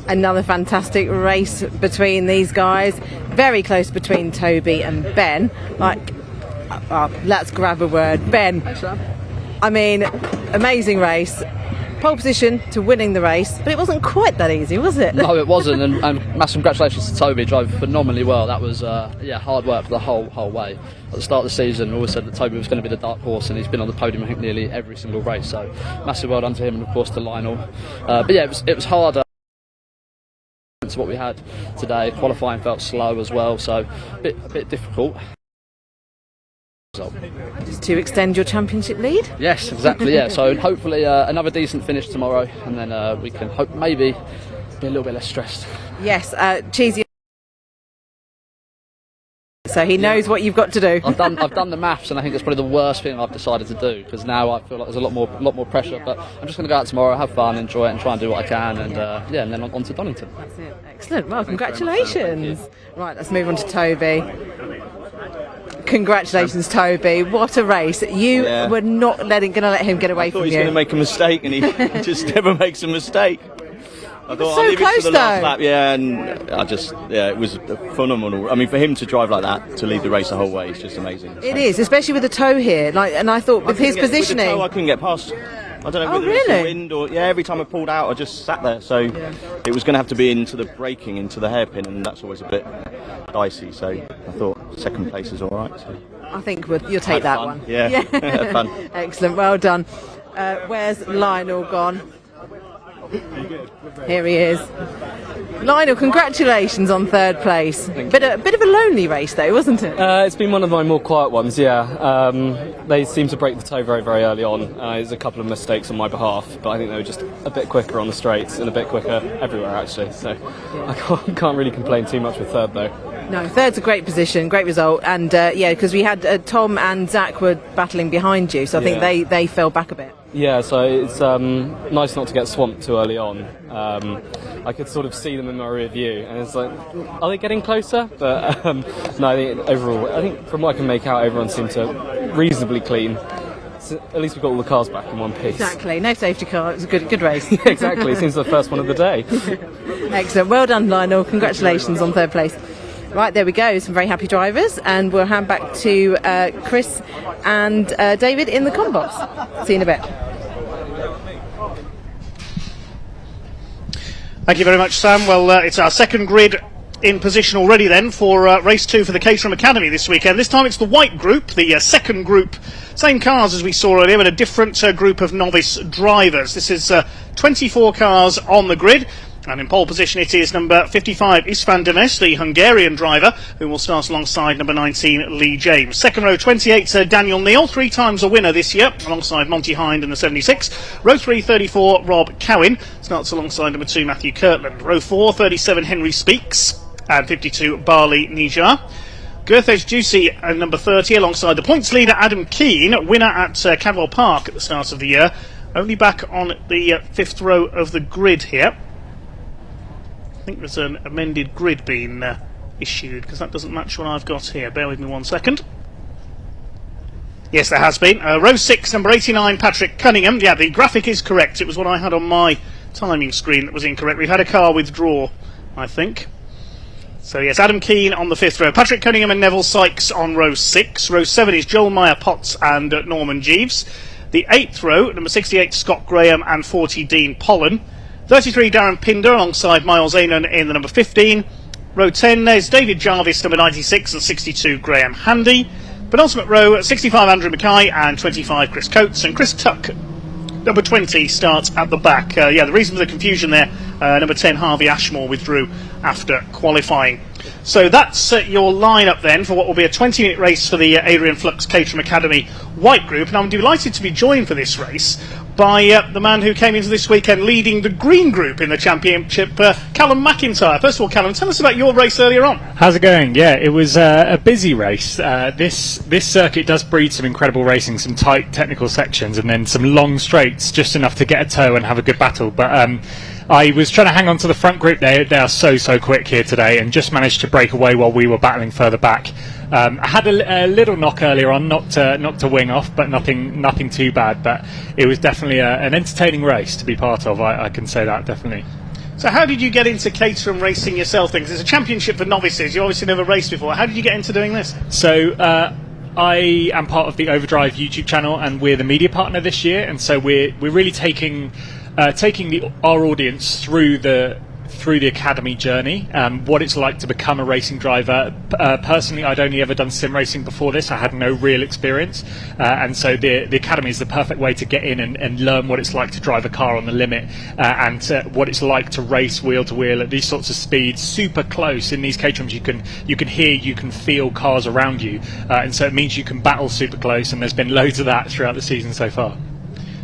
Another fantastic race between these guys. Very close between Toby and Ben. Like, let's grab a word. Ben, I mean, amazing race. Pole position to winning the race, but it wasn't quite that easy, was it? No, it wasn't, and massive congratulations to Toby. He drove phenomenally well. That was hard work for the whole way. At the start of the season, we always said that Toby was going to be the dark horse, and he's been on the podium I think nearly every single race. So massive well done to him, and of course to Lionel. But yeah, it was harder to what we had today. Qualifying felt slow as well, so a bit difficult. Just to extend your championship lead? Yes, exactly, yeah. So hopefully another decent finish tomorrow, and then we can hope maybe be a little bit less stressed. Yes, Cheesy. So he knows what you've got to do. I've done the maths, and I think it's probably the worst thing I've decided to do, because now I feel like there's a lot more pressure. But I'm just going to go out tomorrow, have fun, enjoy it, and try and do what I can, and and then on to Donington. That's it. Excellent. Well, congratulations. Right, let's move on to Toby. Congratulations, Toby. What a race. You were not going to let him get away from you. I thought he was going to make a mistake, and he just never makes a mistake. I thought I'll leave it for the last lap, and it was phenomenal. I mean, for him to drive like that, to lead the race the whole way, is just amazing. It is, especially with the toe here. And I thought with his positioning, with the toe, I couldn't get past. I don't know whether it was the wind or every time I pulled out, I just sat there. So it was going to have to be into the braking, into the hairpin, and that's always a bit dicey. So I thought second place is all right. So. I think you'll take that one. Yeah, had fun. Excellent, well done. Where's Lionel gone? Here he is. Lionel, congratulations on third place. Bit of a lonely race though, wasn't it? It's been one of my more quiet ones, yeah. They seemed to break the toe very, very early on. There's a couple of mistakes on my behalf, but I think they were just a bit quicker on the straights and a bit quicker everywhere actually. So I can't really complain too much with third though. No, third's a great position, great result, and because we had Tom and Zach were battling behind you, so I think they fell back a bit. Yeah, so it's nice not to get swamped too early on. I could sort of see them in my rear view, and it's like, are they getting closer? But no, I think overall, from what I can make out, everyone seemed to reasonably clean. So at least we got all the cars back in one piece. Exactly, no safety car. It was a good race. Exactly, it seems the first one of the day. Excellent, well done, Lionel. Congratulations on third place. Right, there we go, some very happy drivers, and we'll hand back to Chris and David in the comm box. See you in a bit. Thank you very much, Sam. Well, it's our second grid in position already then for race 2 for the Caterham Academy this weekend. This time it's the white group, the second group Same cars as we saw earlier, but a different group of novice drivers. This is 24 cars on the grid. And in pole position it is number 55, Istvan Demes, the Hungarian driver, who will start alongside number 19, Lee James. Second row, 28, Daniel Neal, 3 times a winner this year, alongside Monty Hind in the 76. Row 3, 34, Rob Cowan, starts alongside number 2, Matthew Kirtland. Row 4, 37, Henry Speaks, and 52, Barley Nijar. Goethes Juicy at number 30, alongside the points leader, Adam Keane, winner at Cadwell Park at the start of the year. Only back on the 5th row of the grid here. I think there's an amended grid being issued, because that doesn't match what I've got here. Bear with me 1 second. Yes, there has been. Row 6, number 89, Patrick Cunningham. Yeah, the graphic is correct. It was what I had on my timing screen that was incorrect. We've had a car withdraw, I think. So yes, Adam Keane on the 5th row. Patrick Cunningham and Neville Sykes on row 6. Row 7 is Joel Meyer Potts and Norman Jeeves. The 8th row, number 68, Scott Graham and 40, Dean Pollen. 33, Darren Pinder alongside Miles Ainan in the number 15. Row 10, there's David Jarvis, number 96, and 62, Graham Handy. Penultimate row, 65, Andrew Mackay, and 25, Chris Coates. And Chris Tuck, number 20, starts at the back. The reason for the confusion there, number 10, Harvey Ashmore, withdrew after qualifying. So that's your lineup then for what will be a 20-minute race for the Adrian Flux Caterham Academy White Group. And I'm delighted to be joined for this race by the man who came into this weekend leading the Green Group in the championship, Callum McIntyre. First of all, Callum, tell us about your race earlier on. How's it going? Yeah, it was a busy race. This circuit does breed some incredible racing, some tight technical sections, and then some long straights, just enough to get a tow and have a good battle. But I was trying to hang on to the front group. They are so quick here today, and just managed to break away while we were battling further back. I had a little knock earlier on, knocked a wing off, but nothing too bad. But it was definitely an entertaining race to be part of. I can say that definitely. So how did you get into Caterham racing yourself? Because it's a championship for novices. You obviously never raced before. How did you get into doing this? So I am part of the Overdrive YouTube channel, and we're the media partner this year. And so we're really taking our audience through the academy journey, what it's like to become a racing driver. Personally, I'd only ever done sim racing before this. I had no real experience, and so the academy is the perfect way to get in and learn what it's like to drive a car on the limit, and what it's like to race wheel to wheel at these sorts of speeds, super close. In these Caterhams, you can hear, you can feel cars around you, and so it means you can battle super close, and there's been loads of that throughout the season so far.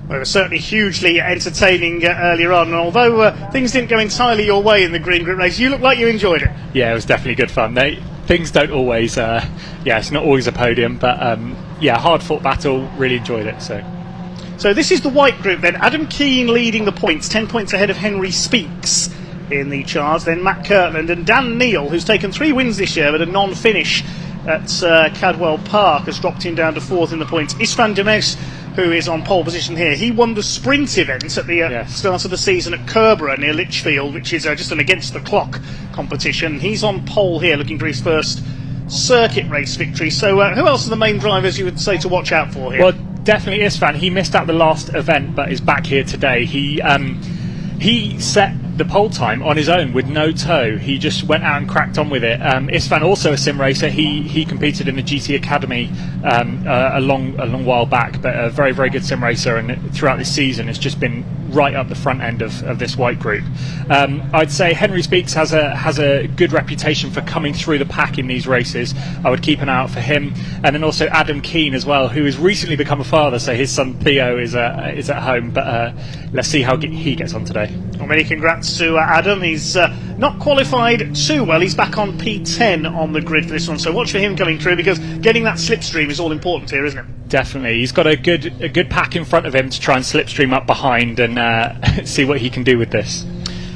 Well, it was certainly hugely entertaining earlier on, and although things didn't go entirely your way in the Green Group race, you looked like you enjoyed it. Yeah, it was definitely good fun. Things don't always, it's not always a podium, but hard-fought battle, really enjoyed it. So this is the White Group then. Adam Keane leading the points, 10 points ahead of Henry Speaks in the charge, then Matt Kirtland and Dan Neal, who's taken 3 wins this year but a non-finish at Cadwell Park, has dropped him down to 4th in the points. Istvan Demes, who is on pole position here, he won the sprint event at the start of the season at Kerborough near Lichfield, which is just an against-the-clock competition. He's on pole here looking for his first circuit race victory. So who else are the main drivers you would say to watch out for here? Well, definitely Istvan. He missed out the last event but is back here today. He set the pole time on his own with no tow. He just went out and cracked on with it. Istvan, also a sim racer, he competed in the GT Academy a long while back, but a very good sim racer, and throughout this season it's just been right up the front end of this White Group. I'd say Henry Speaks has a good reputation for coming through the pack in these races. I would keep an eye out for him, and then also Adam Keane as well, who has recently become a father, so his son Theo is at home, but let's see how he gets on today. Well, many congrats to Adam. He's not qualified too well. He's back on P10 on the grid for this one, so watch for him coming through, because getting that slipstream is all important here, isn't it? Definitely. He's got a good pack in front of him to try and slipstream up behind and see what he can do with this.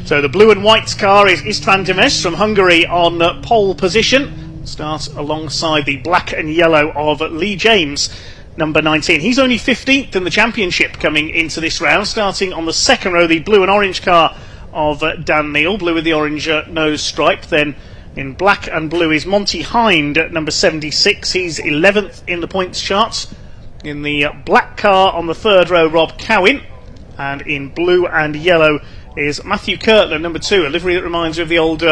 So the blue and white car is Istvan Demes from Hungary on pole position. Starts alongside the black and yellow of Lee James, number 19. He's only 15th in the championship coming into this round. Starting on the second row, the blue and orange car of Dan Neal, blue with the orange nose stripe. Then in black and blue is Monty Hind at number 76. He's 11th in the points charts. In the black car on the third row, Rob Cowan. And in blue and yellow is Matthew Kirtland, number 2, a livery that reminds you of the old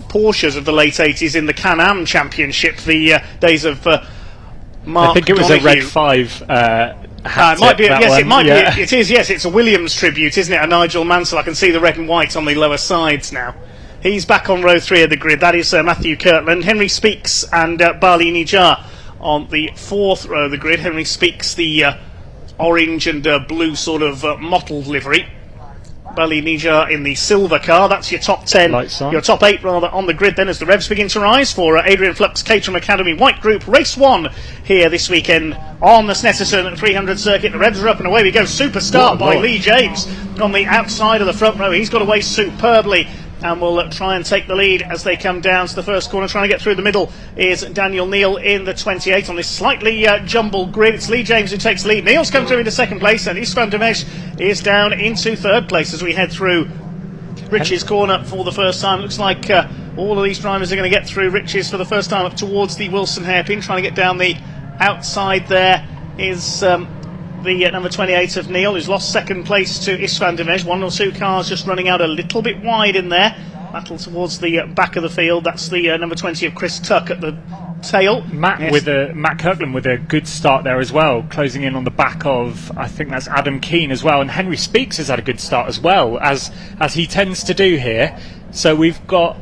Porsches of the late 80s in the Can-Am Championship, the days of I think it was a Red 5 it might be. Yes, it might be. It is. Yes, it's a Williams tribute, isn't it? A Nigel Mansell. I can see the red and white on the lower sides now. He's back on row 3 of the grid. That is Matthew Kirtland, Henry Speaks, and Bali Nijar on the 4th row of the grid. Henry Speaks, the orange and blue sort of mottled livery. Bali Nijar in the silver car. That's your top 10, your top 8 rather, on the grid then as the revs begin to rise for Adrian Flux Caterham Academy White Group Race 1 here this weekend on the Snetterton 300 circuit. The revs are up and away we go. Super start by Lee James on the outside of the front row. He's got away superbly and will try and take the lead as they come down to the first corner. Trying to get through the middle is Daniel Neal in the 28 on this slightly jumbled grid. It's Lee James who takes the lead. Neal's come through into second place, and Istvan Demesh is down into third place as we head through Rich's corner for the first time. Looks like all of these drivers are going to get through Rich's for the first time up towards the Wilson hairpin. Trying to get down the outside there is the number 28 of Neal, who's lost second place to Istvan Demesh. 1 or 2 cars just running out a little bit wide in there. Battle towards the back of the field. That's the number 20 of Chris Tuck at the tail. Matt Kirkland with a good start there as well, closing in on the back of, I think that's Adam Keane as well, and Henry Speaks has had a good start as well, as he tends to do here. So we've got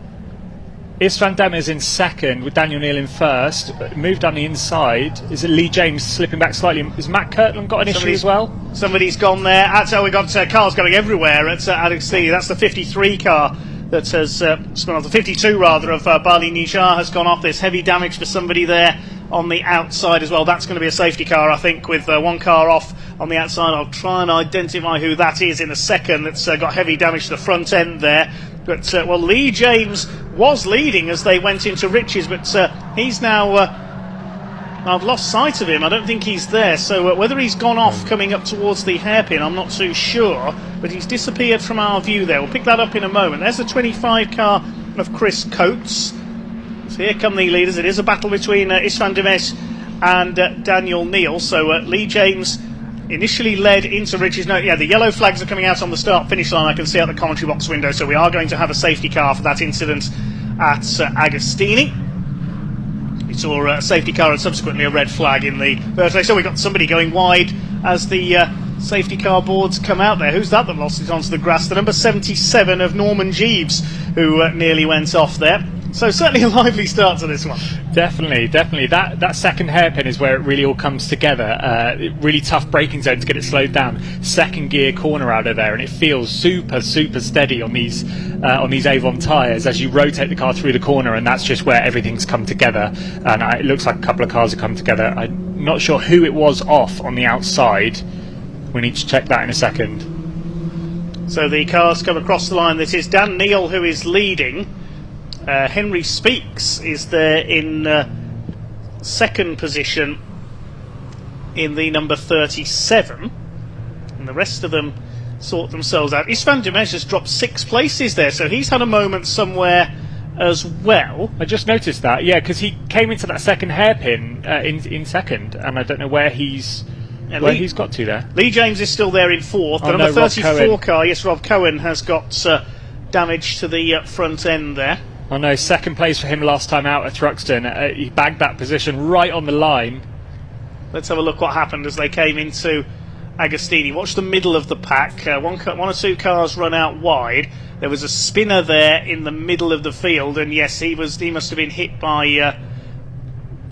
Istvan Demesh in second with Daniel Neal in first. Moved down the inside. Is it Lee James slipping back slightly? Has Matt Kirtland got an issue as well? Somebody's gone there. That's how we got cars going everywhere at Alex Lee. That's the 53 car that has spun off. The 52 rather of Bali Nijar has gone off. There's heavy damage for somebody there on the outside as well. That's going to be a safety car, I think, with 1 car off on the outside. I'll try and identify who that is in a second. That's got heavy damage to the front end there. But well, Lee James was leading as they went into Rich's, but he's now I've lost sight of him. I don't think he's there, so whether he's gone off coming up towards the hairpin, I'm not too sure, but he's disappeared from our view there. We'll pick that up in a moment. There's the 25 car of Chris Coates. So here come the leaders. It is a battle between Istvan Demesh and Daniel Neal. So Lee James initially led into Rich's. No, yeah, the yellow flags are coming out on the start-finish line. I can see out the commentary box window. So we are going to have a safety car for that incident at Agostini. We saw a safety car and subsequently a red flag in the first race. So we've got somebody going wide as the safety car boards come out there. Who's that lost it onto the grass? The number 77 of Norman Jeeves, who nearly went off there. So certainly a lively start to this one. Definitely. That second hairpin is where it really all comes together. Really tough braking zone to get it slowed down. Second gear corner out of there, and it feels super steady on these Avon tyres as you rotate the car through the corner, and that's just where everything's come together. And it looks like a couple of cars have come together. I'm not sure who it was off on the outside. We need to check that in a second. So the cars come across the line. This is Dan Neal who is leading. Henry Speaks is there in second position in the number 37, and the rest of them sort themselves out. Istvan Demesh has dropped 6 places there, so he's had a moment somewhere as well. I just noticed that, yeah, because he came into that second hairpin in second, and I don't know where he's got to there. Lee James is still there in fourth. The number 34 car, yes, Rob Cohen, has got damage to the front end there. Oh no, second place for him last time out at Thruxton. He bagged that position right on the line. Let's have a look what happened as they came into Agostini. Watch the middle of the pack. One or two cars run out wide. There was a spinner there in the middle of the field, and yes, he must have been hit by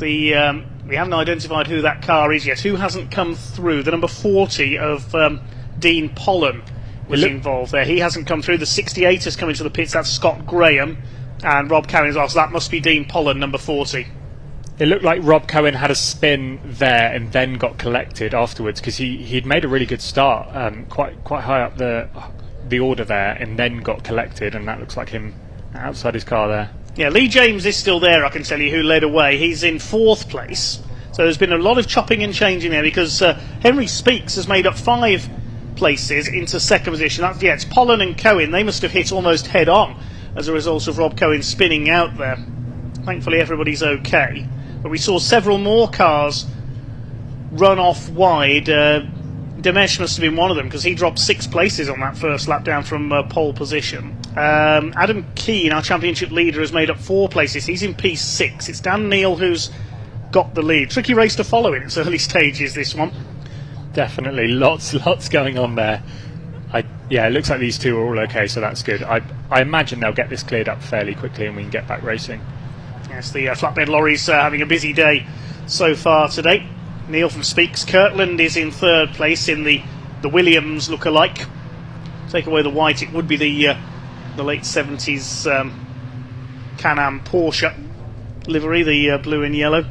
we haven't identified who that car is yet. Who hasn't come through? The number 40 of Dean Pollen was involved there. He hasn't come through. The 68 has come into the pits. That's Scott Graham. And Rob Cohen as well, so that must be Dean Pollen, number 40. It looked like Rob Cohen had a spin there and then got collected afterwards, because he'd made a really good start, quite high up the order there, and then got collected, and that looks like him outside his car there. Yeah, Lee James is still there, I can tell you, who led away. He's in 4th place, so there's been a lot of chopping and changing there, because Henry Speaks has made up 5 places into second position. It's Pollen and Cohen. They must have hit almost head on as a result of Rob Cohen spinning out there. Thankfully everybody's okay, but we saw several more cars run off wide. Demesh must have been one of them, because he dropped 6 places on that first lap down from pole position. Adam Keane, our championship leader, has made up 4 places. He's in P6. It's Dan Neal who's got the lead. Tricky race to follow in its early stages, this one. Definitely, lots going on there. Yeah, it looks like these two are all okay, so that's good. I imagine they'll get this cleared up fairly quickly and we can get back racing. Yes, the flatbed lorries having a busy day so far today. Neil from Speaks. Kirtland is in third place in the Williams look-alike. Take away the white, it would be the late 70s Can-Am Porsche livery, the blue and yellow.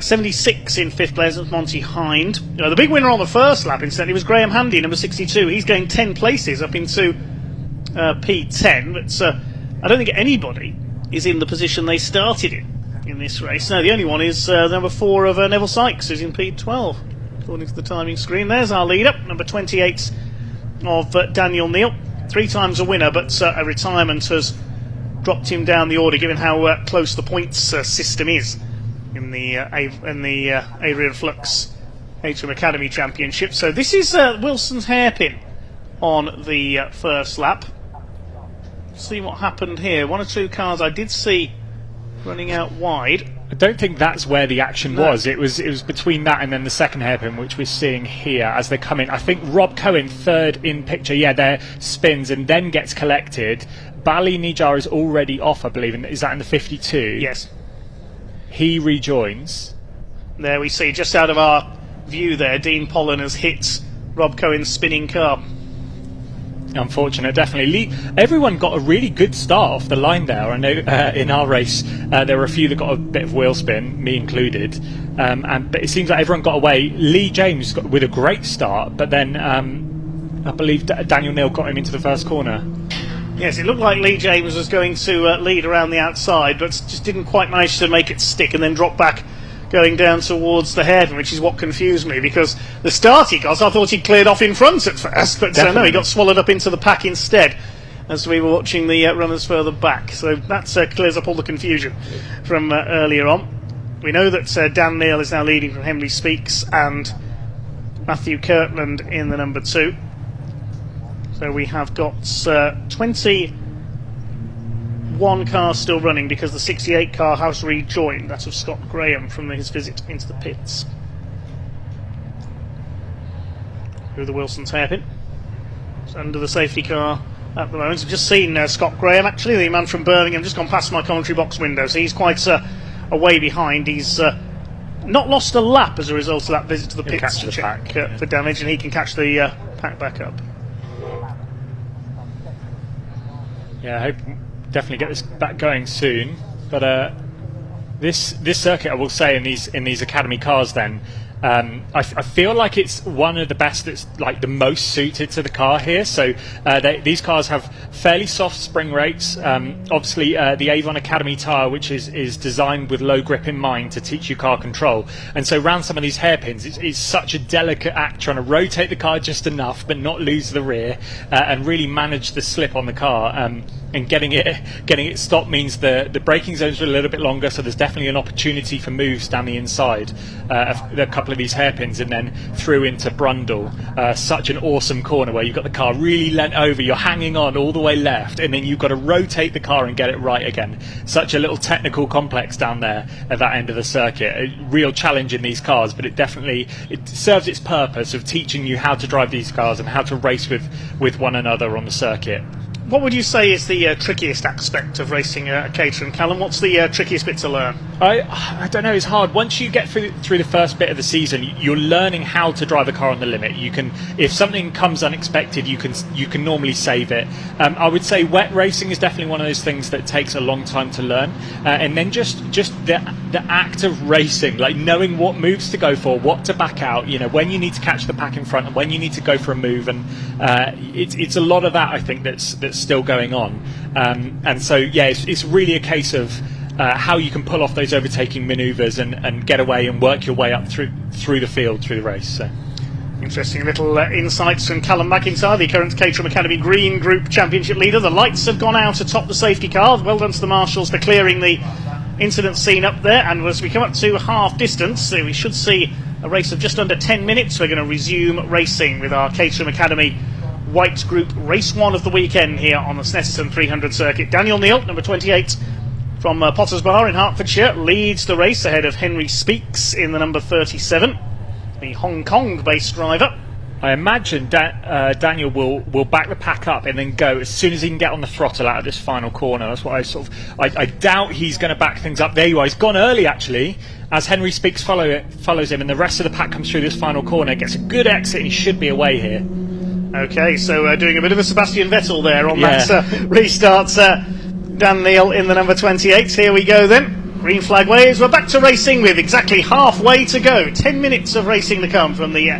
76 in fifth place, that's Monty Hind. The big winner on the first lap, incidentally, was Graham Handy, number 62. He's going 10 places up into P10, but I don't think anybody is in the position they started in this race. No, the only one is number 4 of Neville Sykes, who's in P12, according to the timing screen. There's our leader, number 28 of Daniel Neal. 3 times a winner, but a retirement has dropped him down the order, given how close the points system is in the Adrian Flux Caterham Academy Championship. So this is Wilson's hairpin on the first lap. See what happened here. 1 or 2 cars I did see running out wide. I don't think that's where the action was. It was between that and then the second hairpin, which we're seeing here as they come in. I think Rob Cohen, third in picture. Yeah, there spins and then gets collected. Bali Nijar is already off, I believe. Is that in the 52? Yes. He rejoins. There we see, just out of our view there, Dean Pollen has hit Rob Cohen's spinning car. Unfortunate, definitely. Everyone got a really good start off the line there. I know in our race there were a few that got a bit of wheel spin, me included, but it seems like everyone got away. Lee James got with a great start, but then I believe Daniel Neal got him into the first corner. Yes, it looked like Lee James was going to lead around the outside, but just didn't quite manage to make it stick and then drop back going down towards the hairpin, which is what confused me, because the start he got, I thought he'd cleared off in front at first, but no, he got swallowed up into the pack instead as we were watching the runners further back. So that clears up all the confusion from earlier on. We know that Dan Neal is now leading from Henley Speaks and Matthew Kirtland in the number 2. So we have got 21 cars still running because the 68 car has rejoined, that of Scott Graham from his visit into the pits. Through the Wilson's hairpin. It's under the safety car at the moment. I've just seen Scott Graham, actually, the man from Birmingham, just gone past my commentary box window, so he's quite a way behind. He's not lost a lap as a result of that visit to the pits to check for damage, and he can catch the pack back up. Yeah, I hope definitely get this back going soon. But this circuit, I will say, in these academy cars, then I feel like it's one of the best that's like the most suited to the car here. So these cars have fairly soft spring rates. Obviously, the Avon Academy tyre, which is designed with low grip in mind to teach you car control. And so around some of these hairpins, it's such a delicate act trying to rotate the car just enough, but not lose the rear, and really manage the slip on the car. And getting it stopped means the braking zones are a little bit longer, so there's definitely an opportunity for moves down the inside of a couple of these hairpins, and then through into Brundle. Such an awesome corner where you've got the car really leant over, you're hanging on all the way left, and then you've got to rotate the car and get it right again. Such a little technical complex down there at that end of the circuit. A real challenge in these cars, but it serves its purpose of teaching you how to drive these cars and how to race with one another on the circuit. What would you say is the trickiest aspect of racing a Caterham, Callum? What's the trickiest bit to learn? I don't know, it's hard. Once you get through the first bit of the season, you're learning how to drive a car on the limit. You can, if something comes unexpected, you can normally save it. I would say wet racing is definitely one of those things that takes a long time to learn. And then just the act of racing, like knowing what moves to go for, what to back out, when you need to catch the pack in front and when you need to go for a move. And it's a lot of that, I think, that's still going on. And so, yeah, it's really a case of how you can pull off those overtaking manoeuvres and get away and work your way up through the field, through the race. So. Interesting little insights from Callum McIntyre, the current Caterham Academy Green Group Championship leader. The lights have gone out atop the safety car. Well done to the marshals for clearing the incident scene up there. And as we come up to half distance, we should see a race of just under 10 minutes. We're going to resume racing with our Caterham Academy White Group Race 1 of the weekend here on the Snetterton 300 circuit. Daniel Neal, number 28, from Potters Bar in Hertfordshire leads the race ahead of Henry Speaks in the number 37, the Hong Kong-based driver. I imagine Daniel will back the pack up and then go as soon as he can get on the throttle out of this final corner. That's what I doubt he's going to back things up. There you are. He's gone early actually, as Henry Speaks follows him, and the rest of the pack comes through this final corner. Gets a good exit and he should be away here. Okay, so doing a bit of a Sebastian Vettel there on that restart. Dan Neal in the number 28. Here we go then. Green flag waves. We're back to racing with exactly halfway to go. 10 minutes of racing to come from the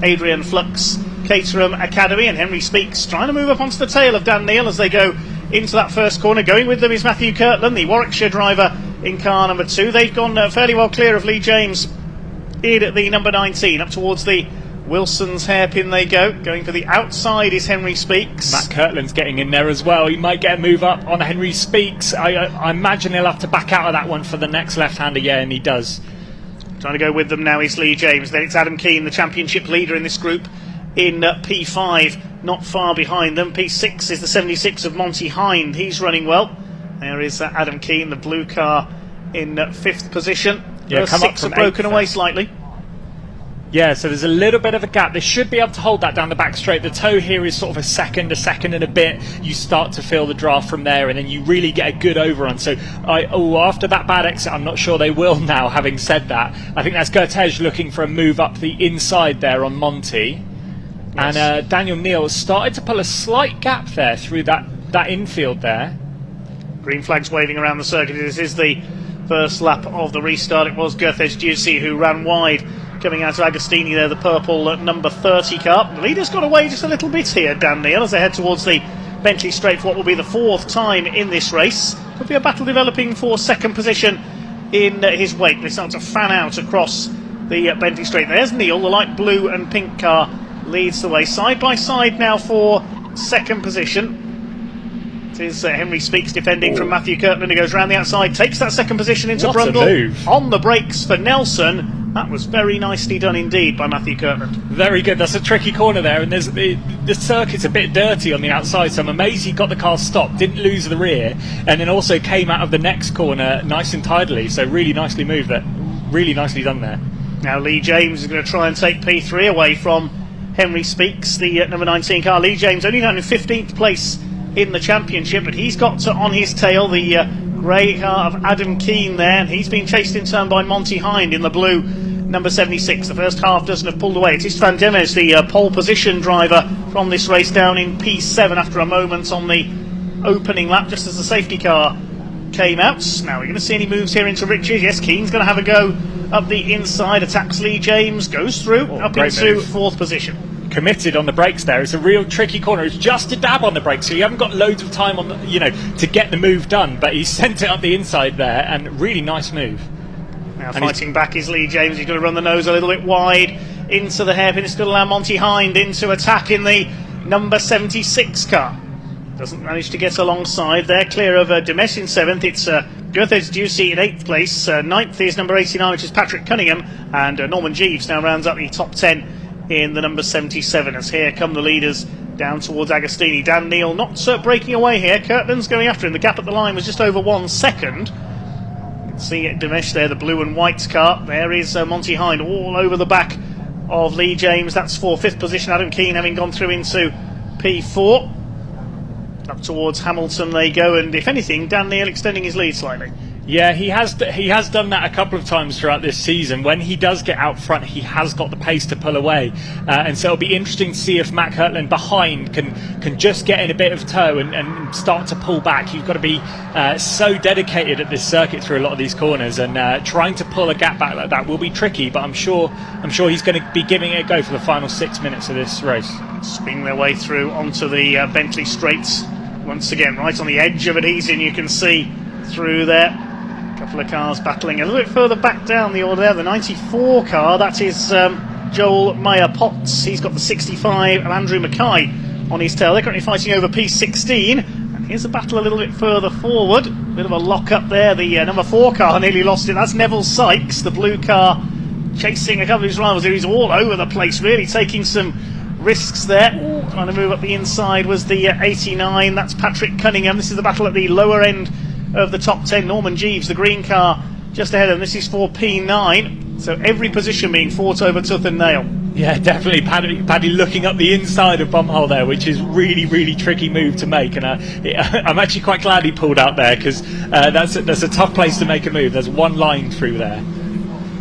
Adrian Flux Caterham Academy, and Henry Speaks trying to move up onto the tail of Dan Neal as they go into that first corner. Going with them is Matthew Kirtland, the Warwickshire driver in car number 2. They've gone fairly well clear of Lee James in at the number 19. Up towards the Wilson's hairpin they go. Going for the outside is Henry Speaks. Matt Kirtland's getting in there as well. He might get a move up on Henry Speaks. I imagine he'll have to back out of that one for the next left-hander, and he does. Trying to go with them now is Lee James. Then it's Adam Keane, the championship leader in this group, in P5, not far behind them. P6 is the 76 of Monty Hind. He's running well. There is Adam Keane, the blue car, in 5th position. Yeah, First 6 have broken away slightly. Yeah, so there's a little bit of a gap. They should be able to hold that down the back straight. The toe here is sort of a second and a bit. You start to feel the draft from there, and then you really get a good overrun. So after that bad exit, I'm not sure they will now, having said that. I think that's Gertej looking for a move up the inside there on Monty. Yes. And Daniel Neal started to pull a slight gap there through that infield there. Green flags waving around the circuit. This is the first lap of the restart. It was Gertej Ducey who ran wide, coming out of Agostini there, the purple number 30 car. The leader's got away just a little bit here, Dan Neal, as they head towards the Bentley Straight for what will be the 4th time in this race. Could be a battle developing for second position in his wake. They start to fan out across the Bentley Straight. There's Neal, the light blue and pink car leads the way. Side by side now for second position. It is Henry Speaks defending from Matthew Kirtland, who goes round the outside, takes that second position into Brundle. On the brakes for Nelson. That was very nicely done indeed by Matthew Kirtland. Very good. That's a tricky corner there, and there's the circuit's a bit dirty on the outside, so I'm amazed he got the car stopped, didn't lose the rear, and then also came out of the next corner nice and tidily. So really nicely moved there. Really nicely done there. Now Lee James is going to try and take P3 away from Henry Speaks, the number 19 car. Lee James only down in 15th place in the championship, but he's got on his tail the grey car of Adam Keane there, and he's been chased in turn by Monty Hind in the blue number 76. The first half doesn't have pulled away. It is Van Demes, the pole position driver from this race, down in P7 after a moment on the opening lap, just as the safety car came out. Now we're going to see any moves here into Richard. Yes, Keane's going to have a go up the inside, attacks Lee James, goes through up into move. 4th position. Committed on the brakes there. It's a real tricky corner. It's just a dab on the brakes, so you haven't got loads of time on to get the move done, but he sent it up the inside there, and really nice move. Now fighting back is Lee James. He's going to run the nose a little bit wide into the hairpin. It's going to allow Monty Hind into attack in the number 76 car. Doesn't manage to get alongside. They're clear of Demes in 7th. It's Gertej Ducey in 8th place. 9th is number 89, which is Patrick Cunningham, and Norman Jeeves now rounds up the top 10 in the number 77, as here come the leaders down towards Agostini. Dan Neal not breaking away here. Kirtland's going after him. The gap at the line was just over 1 second. You can see Demesh there, the blue and white car. There is Monty Hind all over the back of Lee James. That's for 5th position. Adam Keane having gone through into P4. Up towards Hamilton they go, and if anything, Dan Neal extending his lead slightly. Yeah, he has done that a couple of times throughout this season. When he does get out front, he has got the pace to pull away, and so it'll be interesting to see if Matt Kirtland behind can just get in a bit of tow and start to pull back. You've got to be so dedicated at this circuit through a lot of these corners, and trying to pull a gap back like that will be tricky. But I'm sure he's going to be giving it a go for the final 6 minutes of this race. Spin their way through onto the Bentley Straights once again, right on the edge of adhesion. You can see through there. Couple of cars battling a little bit further back down the order there. The 94 car, that is Joel Meyer-Potts. He's got the 65 of Andrew Mackay on his tail. They're currently fighting over P16. And here's a battle a little bit further forward. Bit of a lock up there. The number 4 car nearly lost it. That's Neville Sykes, the blue car, chasing a couple of his rivals. He's all over the place, really taking some risks there. Trying to move up the inside was the 89. That's Patrick Cunningham. This is the battle at the lower end of the top 10. Norman Jeeves, the green car, just ahead of them. This is for P9, so every position being fought over tooth and nail. Yeah, definitely. Paddy looking up the inside of Bumhole there, which is really tricky move to make, and I'm actually quite glad he pulled out there, because that's a tough place to make a move. There's one line through there.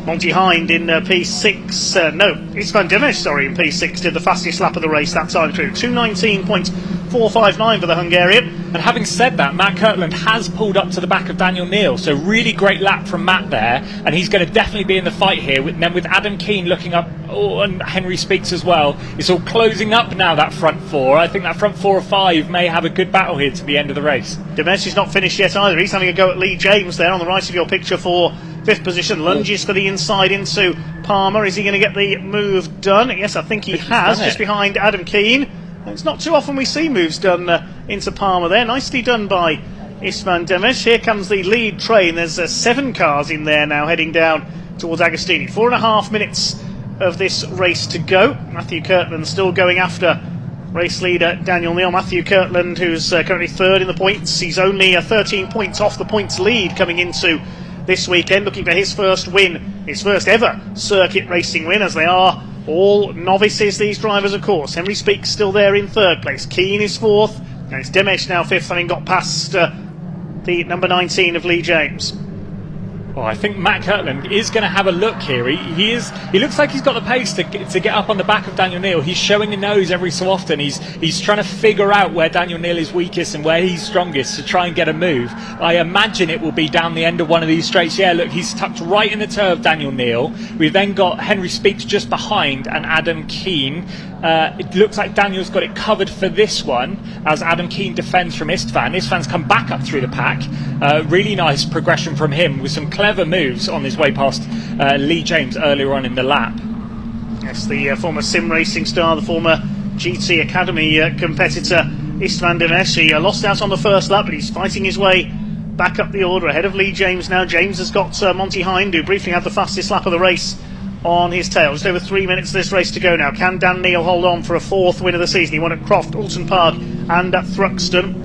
Monty Hind in P6, no, it's Van Dimesh, sorry, in P6 did the fastest lap of the race that time through. 2:19.459 for the Hungarian. And having said that, Matt Kirtland has pulled up to the back of Daniel Neal, so really great lap from Matt there, and he's going to definitely be in the fight here. Then with Adam Keane looking up, and Henry Speaks as well, it's all closing up now, that front four. I think that front 4 or 5 may have a good battle here to the end of the race. Dimesh is not finished yet either. He's having a go at Lee James there on the right of your picture for 5th position. Lunges for the inside into Palmer. Is he going to get the move done? Yes, I think he has, just behind Adam Keane. It's not too often we see moves done into Palmer there. Nicely done by Istvan Dimesh. Here comes the lead train. There's 7 cars in there now heading down towards Agostini. 4.5 minutes of this race to go. Matthew Kirtland still going after race leader Daniel Neal. Matthew Kirtland, who's currently 3rd in the points. He's only 13 points off the points lead coming into this weekend, looking for his first win, his first ever circuit racing win, as they are all novices, these drivers, of course. Henry Speaks still there in 3rd place. Keane is 4th, and it's Dimesh now 5th, having got past the number 19 of Lee James. Well, I think Matt Kirtland is going to have a look here. He looks like he's got the pace to get up on the back of Daniel Neal. He's showing a nose every so often. He's trying to figure out where Daniel Neal is weakest and where he's strongest to try and get a move. I imagine it will be down the end of one of these straights. Yeah, look, he's tucked right in the toe of Daniel Neal. We've then got Henry Speaks just behind and Adam Keane. It looks like Daniel's got it covered for this one as Adam Keane defends from Istvan. Istvan's come back up through the pack. Really nice progression from him with some clever moves on his way past Lee James earlier on in the lap. Yes, the former sim racing star, the former GT Academy competitor Istvan Dimesh. He lost out on the first lap, but he's fighting his way back up the order ahead of Lee James now. James has got Monty Hind, who briefly had the fastest lap of the race, on his tail. Just over 3 minutes of this race to go now. Can Dan Neal hold on for a 4th win of the season? He won at Croft, Alton Park and at Thruxton.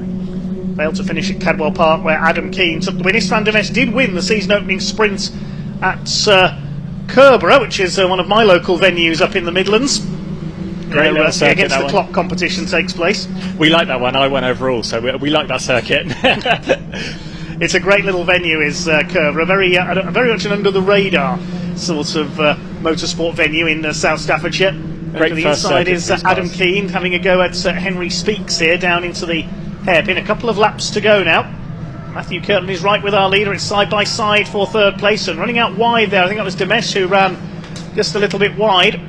Failed to finish at Cadwell Park, where Adam Keane took the win. Istvan Dimesh did win the season opening sprint at Kerborough, which is one of my local venues up in the Midlands. Great little circuit, against the clock competition takes place. We like that one. I went overall, so we like that circuit. It's a great little venue, is Kerborough. Very much an under the radar sort of motorsport venue in South Staffordshire. Great. The inside is Adam Keane having a go at Henry Speaks here down into the hairpin. A couple of laps to go now. Matthew Kirtland is right with our leader. It's side by side for 3rd place, and running out wide there. I think that was Dimesh who ran just a little bit wide.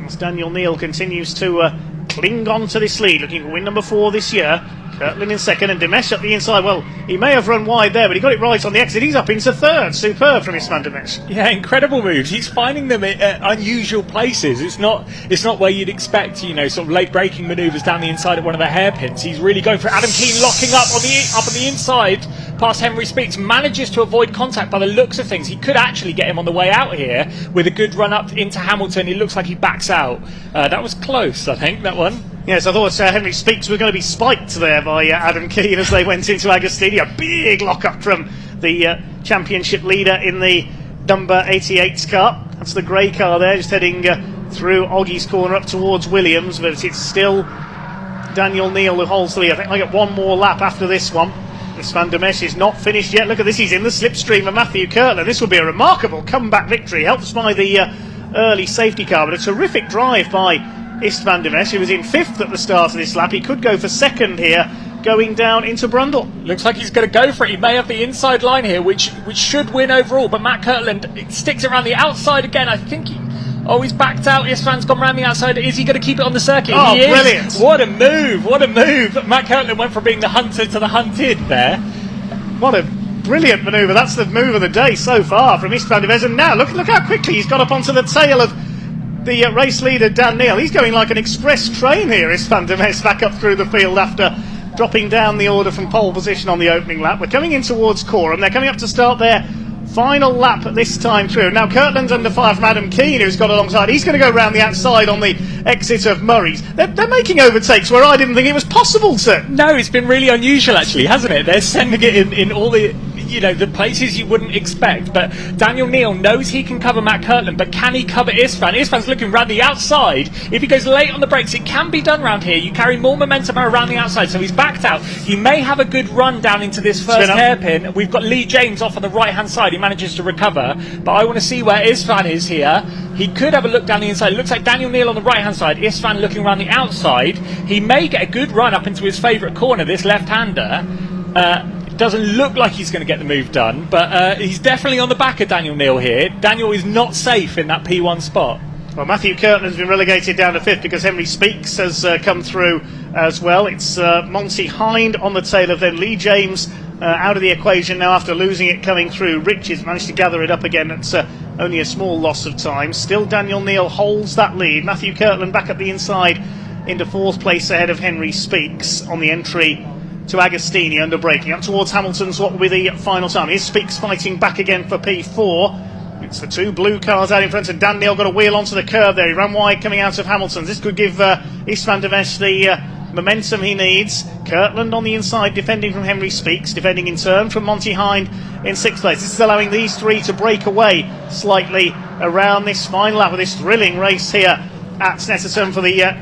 As Daniel Neal continues to cling on to this lead, looking for win number 4 this year. Kirtland in 2nd and Dimesh up the inside. Well, he may have run wide there, but he got it right on the exit. He's up into 3rd. Superb from Istvan Dimesh. Yeah, incredible moves. He's finding them at unusual places. It's not where you'd expect, sort of late braking manoeuvres down the inside at one of the hairpins. He's really going for it. Adam Keane locking up on the inside past Henry Speaks. Manages to avoid contact by the looks of things. He could actually get him on the way out here with a good run up into Hamilton. It looks like he backs out. That was close, I think, that one. Yes, I thought Henry Speaks were going to be spiked there by Adam Keane as they went into Agostini. A big lock-up from the championship leader in the number 88's car. That's the grey car there, just heading through Oggie's corner up towards Williams, but it's still Daniel Neal who holds the lead. I think I get one more lap after this one. Istvan Dimesh is not finished yet. Look at this, he's in the slipstream of Matthew Kirtland. This will be a remarkable comeback victory, helped by the early safety car, but a terrific drive by Istvan Dimesh, who was in 5th at the start of this lap. He could go for 2nd here, going down into Brundle. Looks like he's going to go for it. He may have the inside line here, which should win overall, but Matt Kirtland sticks around the outside again. I think he's backed out. Istvan's gone around the outside. Is he going to keep it on the circuit? Oh, he is. Brilliant. What a move. Matt Kirtland went from being the hunter to the hunted there. What a brilliant manoeuvre. That's the move of the day so far from Istvan Dimesh. And now look how quickly he's got up onto the tail of the race leader Dan Neal. He's going like an express train here, Istvan Dimesh, back up through the field after dropping down the order from pole position on the opening lap. We're coming in towards Coram. They're coming up to start their final lap this time through. Now Kirtland's under fire from Adam Keane, who's got alongside. He's going to go round the outside on the exit of Murray's. They're making overtakes where I didn't think it was possible to. No, it's been really unusual actually, hasn't it? They're sending it in all the the places you wouldn't expect. But Daniel Neal knows he can cover Matt Kirtland, but can he cover Istvan? Istvan's looking round the outside. If he goes late on the brakes, it can be done round here. You carry more momentum around the outside, so he's backed out. He may have a good run down into this first hairpin. We've got Lee James off on the right-hand side. He manages to recover, but I want to see where Istvan is here. He could have a look down the inside. It looks like Daniel Neal on the right-hand side, Istvan looking around the outside. He may get a good run up into his favourite corner, this left-hander. It doesn't look like he's going to get the move done, but he's definitely on the back of Daniel Neal here. Daniel is not safe in that P1 spot. Well, Matthew Kirtland's been relegated down to 5th because Henry Speaks has come through as well. It's Monty Hind on the tail of them. Lee James out of the equation now after losing it coming through. Richards managed to gather it up again. It's only a small loss of time. Still Daniel Neal holds that lead. Matthew Kirtland back up the inside into 4th place ahead of Henry Speaks on the entry to Agostini under braking. Up towards Hamilton's what will be the final time. Here's Speaks fighting back again for P4. It's the 2 blue cars out in front, and Dan Neal got a wheel onto the curb there. He ran wide coming out of Hamilton's. This could give Istvan Demes the momentum he needs. Kirtland on the inside defending from Henry Speaks, defending in turn from Monty Hind in 6th place. This is allowing these 3 to break away slightly around this final lap of this thrilling race here at Snetterton for the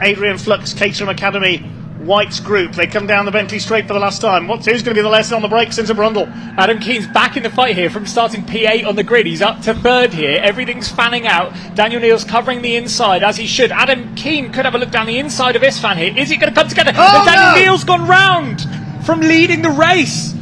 Adrian Flux Caterham Academy Whites group. They come down the Bentley straight for the last time. Who's going to be the lesson on the brakes into Brundle? Adam Keen's back in the fight here from starting P8 on the grid. He's up to 3rd here. Everything's fanning out. Daniel Neal's covering the inside as he should. Adam Keen could have a look down the inside of Istvan here. Is it going to come together? Daniel Neal's gone round from leading the race.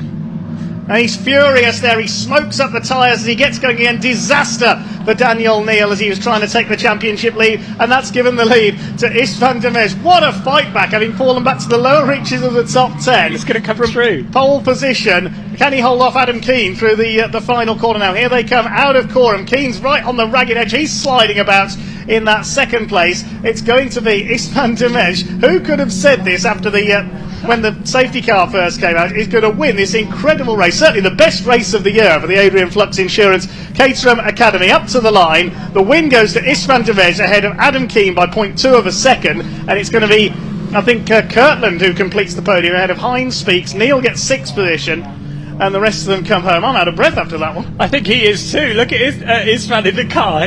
And he's furious there. He smokes up the tyres as he gets going again. Disaster for Daniel Neal as he was trying to take the championship lead, and that's given the lead to Istvan Demes. What a fight back, having fallen back to the lower reaches of the top 10. He's going to come through pole position. Can he hold off Adam Keen through the final corner now? Here they come out of Coram. Keen's right on the ragged edge. He's sliding about in that 2nd place. It's going to be Istvan Demes. Who could have said this after when the safety car first came out? He's going to win this incredible race, certainly the best race of the year for the Adrian Flux Insurance Caterham Academy. Up to the line, the win goes to Istvan Demes ahead of Adam Keen by 0.2 of a second, and it's going to be, I think, Kirtland who completes the podium ahead of Hind Speaks. Neal gets 6th position, and the rest of them come home. I'm out of breath after that one. I think he is too. Look at Istvan in the car.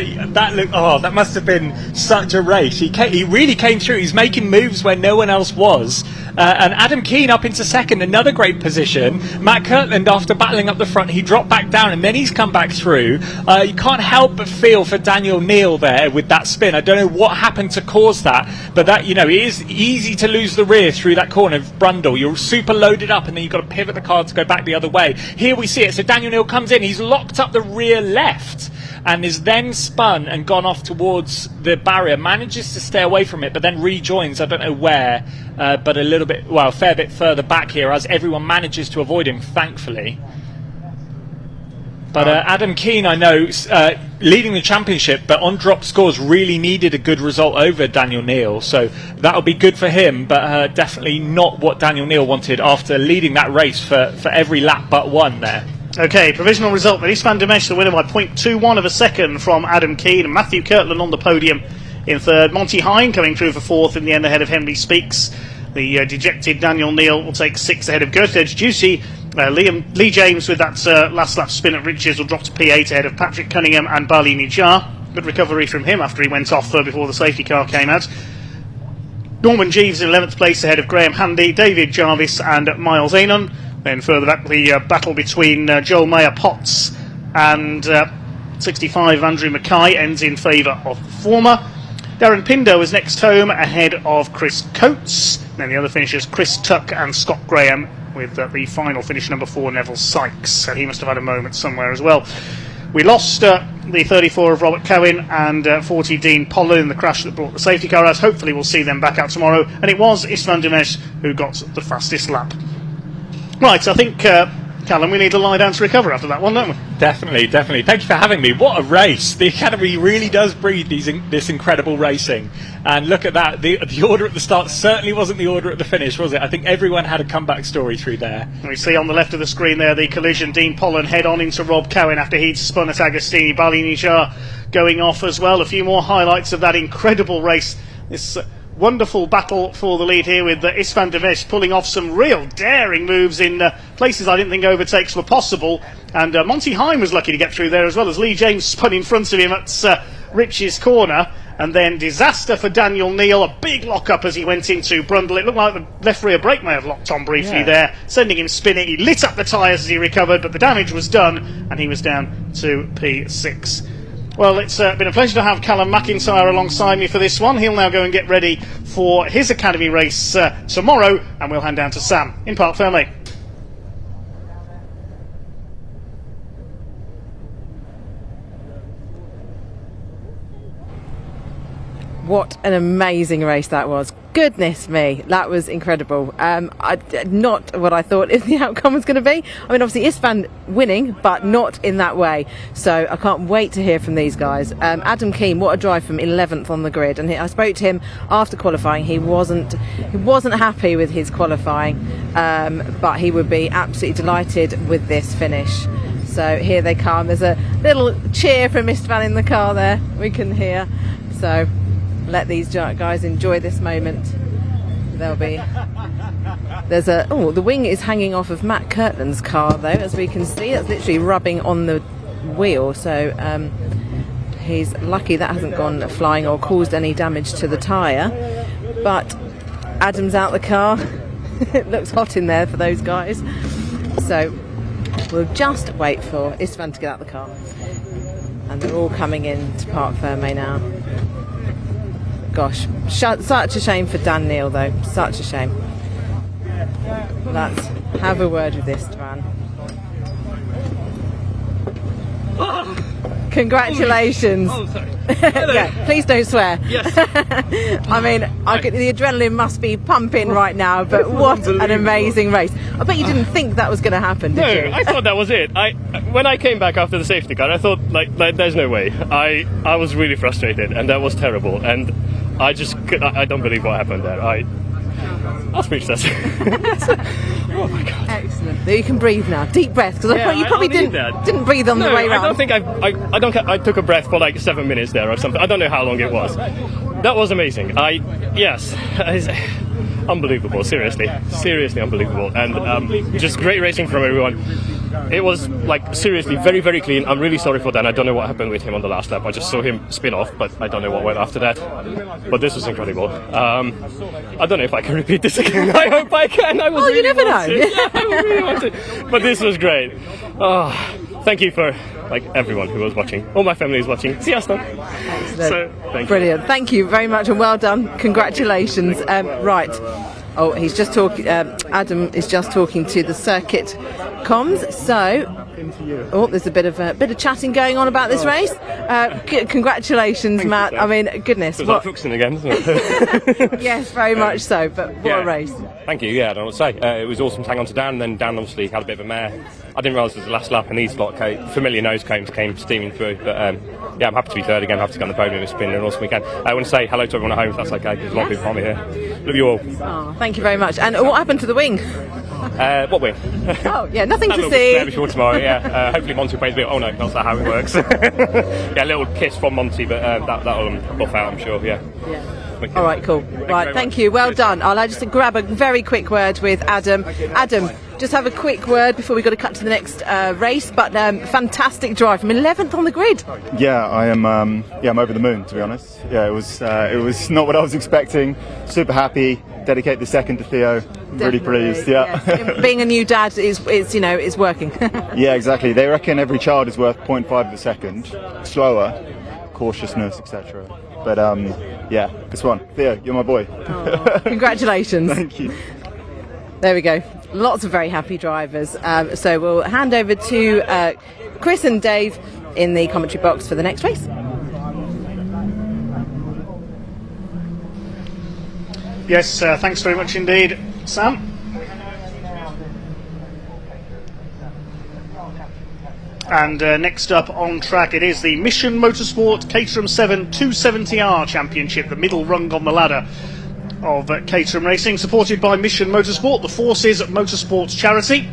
That must have been such a race. He really came through. He's making moves where no one else was. And Adam Keen up into 2nd, another great position. Matt Kirtland, after battling up the front, he dropped back down and then he's come back through. You can't help but feel for Daniel Neal there with that spin. I don't know what happened to cause that, but that, it is easy to lose the rear through that corner of Brundle. You're super loaded up and then you've got to pivot the car to go back the other way. Here we see it. So Daniel Neal comes in. He's locked up the rear left and is then spun and gone off towards the barrier. Manages to stay away from it, but then rejoins. I don't know where, but a fair bit further back here as everyone manages to avoid him, thankfully. But Adam Keen, I know, leading the championship, but on drop scores really needed a good result over Daniel Neal. So that'll be good for him, but definitely not what Daniel Neal wanted after leading that race for every lap but one there. Okay, provisional result. Istvan Demes, the winner by 0.21 of a second from Adam Keen, and Matthew Kirtland on the podium in 3rd. Monty Hind coming through for 4th in the end ahead of Henry Speaks. The dejected Daniel Neal will take 6th ahead of Gertrude Juicy. Lee James with that last lap spin at Richards will drop to P8 ahead of Patrick Cunningham and Bali Nijar. Good recovery from him after he went off before the safety car came out. Norman Jeeves in 11th place ahead of Graham Handy, David Jarvis and Miles Anon. Then further back, the battle between Joel Mayer-Potts and 65 Andrew Mackay ends in favour of the former. Darren Pindo is next home ahead of Chris Coates. Then the other finishers, Chris Tuck and Scott Graham, with the final finish number 4, Neville Sykes. So he must have had a moment somewhere as well. We lost the 34 of Robert Cowan and 40 Dean Pollard in the crash that brought the safety car out. Hopefully we'll see them back out tomorrow. And it was Istvan Demes who got the fastest lap. Right, I think, Callum, we need to lie down to recover after that one, don't we? Definitely. Thank you for having me. What a race. The Academy really does breed this incredible racing. And look at that. The order at the start certainly wasn't the order at the finish, was it? I think everyone had a comeback story through there. We see on the left of the screen there the collision. Dean Pollan head on into Rob Cowan after he'd spun at Agostini. Bali Nijar going off as well. A few more highlights of that incredible race. This Wonderful battle for the lead here with Istvan de Vries pulling off some real daring moves in places I didn't think overtakes were possible. And Monty Hine was lucky to get through there, as well as Lee James spun in front of him at Rich's corner. And then disaster for Daniel Neal, a big lock-up as he went into Brundle. It looked like the left rear brake may have locked on briefly there, sending him spinning. He lit up the tyres as he recovered, but the damage was done, and he was down to P6. Well, it's been a pleasure to have Callum McIntyre alongside me for this one. He'll now go and get ready for his Academy race tomorrow, and we'll hand down to Sam in Parc Fermé. What an amazing race that was. Goodness me, that was incredible. Not what I thought the outcome was going to be. I mean, obviously Istvan winning, but not in that way. So I can't wait to hear from these guys. Adam Keane, what a drive from 11th on the grid. And I spoke to him after qualifying. He wasn't happy with his qualifying, but he would be absolutely delighted with this finish. So here they come. There's a little cheer from Istvan in the car there, we can hear. So let these guys enjoy this moment. The wing is hanging off of Matt Kirtland's car though, as we can see. That's literally rubbing on the wheel, so he's lucky that hasn't gone flying or caused any damage to the tyre. But Adam's out the car. It looks hot in there for those guys, so we'll just wait for Istvan to get out the car, and they're all coming in to Parc Fermé now. Gosh, such a shame for Dan Neal though, such a shame. Let's have a word with Istvan. Congratulations. Oh, sorry. Yeah, please don't swear. Yes. I mean, the adrenaline must be pumping right now, but what an amazing race. I bet you didn't think that was going to happen, did you? No, I thought that was it. When I came back after the safety car, I thought, like there's no way. I was really frustrated, and that was terrible. And I don't believe what happened there. I'm speechless. Oh my god! Excellent. You can breathe now. Deep breath, because I thought you probably didn't breathe on the way round. I don't think I took a breath for like 7 minutes there or something. I don't know how long it was. That was amazing. Yes, unbelievable. Seriously unbelievable, and just great racing from everyone. It was like seriously very, very clean. I'm really sorry for that. I don't know what happened with him on the last lap. I just saw him spin off, but I don't know what went after that. But this was incredible. I don't know if I can repeat this again. I hope I can. You never know. Yeah, I really want to. But this was great. Thank you for everyone who was watching. All my family is watching. See us then. So, thank Brilliant. you. Thank you very much and well done. Congratulations. Right. Oh, he's just talking. Adam is just talking to the circuit comms. So, there's a bit of chatting going on about this race. Congratulations, Matt. I mean, goodness. It was like Fuxton again, isn't it? Yes, very much so. But what a race! Thank you. Yeah, I don't know what to say. It was awesome to hang on to Dan, and then Dan obviously had a bit of a mare. I didn't realise it was the last lap, and these familiar nose cones came steaming through. But yeah, I'm happy to be third again. Happy to get on the podium. It's been an awesome weekend. I want to say hello to everyone at home, if that's okay, because a lot of people are here. Love you all. Oh, thank you very much. And what happened to the wing? What wing? Oh, yeah, nothing to see. There before tomorrow, yeah. Hopefully Monty plays a bit. Oh no, that's not how it works. Yeah, a little kiss from Monty, but that'll buff out, I'm sure. Yeah. All right, cool. Right, thank you. Well done. I'll just grab a very quick word with Adam. Adam, just have a quick word before we got to cut to the next race. But fantastic drive from 11th on the grid. Yeah, I'm over the moon, to be honest. Yeah, it was not what I was expecting. Super happy. Dedicate the second to Theo. Really pleased. Yeah. Yes. Being a new dad is working. Yeah, exactly. They reckon every child is worth 0.5 of a second. Slower, cautiousness, etc. But yeah, this one, Theo, you're my boy. Oh, congratulations. Thank you. There we go. Lots of very happy drivers. So we'll hand over to Chris and Dave in the commentary box for the next race. Yes, thanks very much indeed, Sam. And next up on track, it is the Mission Motorsport Caterham 7 270R Championship, the middle rung on the ladder of Caterham Racing, supported by Mission Motorsport, the Forces Motorsports charity.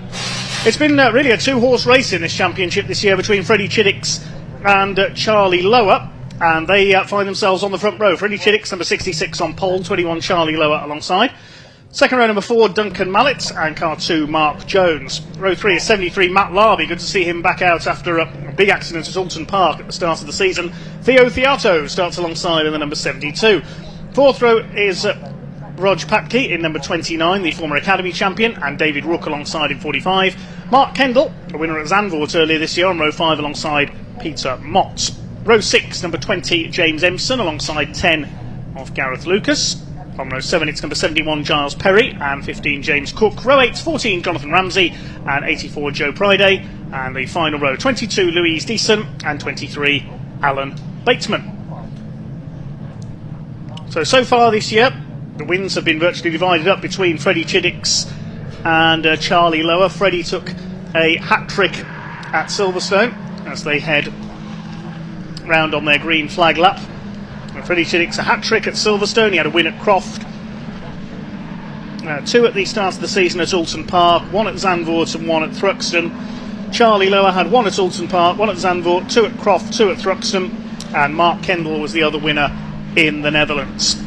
It's been really a two-horse race in this championship this year between Freddie Chiddicks and Charlie Lower. and they find themselves on the front row. Freddie Chiddicks, number 66 on pole, 21 Charlie Lower alongside. Second row, number 4, Duncan Mallet, and car 2, Mark Jones. Row 3 is 73, Matt Larby. Good to see him back out after a big accident at Alton Park at the start of the season. Theo Theato starts alongside in the number 72. Fourth row is Rog Patke in number 29, the former Academy champion, and David Rook alongside in 45. Mark Kendall, a winner at Zandvoort earlier this year, on row 5 alongside Peter Mott. Row 6, number 20, James Empson alongside 10 of Gareth Lucas. On row 7 it's number 71 Giles Perry and 15 James Cook. Row 8, 14 Jonathan Ramsey and 84 Joe Priday. And the final row, 22 Louise Deason and 23 Alan Bateman. So far this year, the wins have been virtually divided up between Freddie Chiddicks and Charlie Lower. Freddie took a hat-trick at Silverstone as they head round on their green flag lap. And Freddie Chiddicks a hat-trick at Silverstone. He had a win at Croft. 2 at the start of the season at Alton Park, 1 at Zandvoort and 1 at Thruxton. Charlie Lower had 1 at Alton Park, 1 at Zandvoort, 2 at Croft, 2 at Thruxton, and Mark Kendall was the other winner in the Netherlands.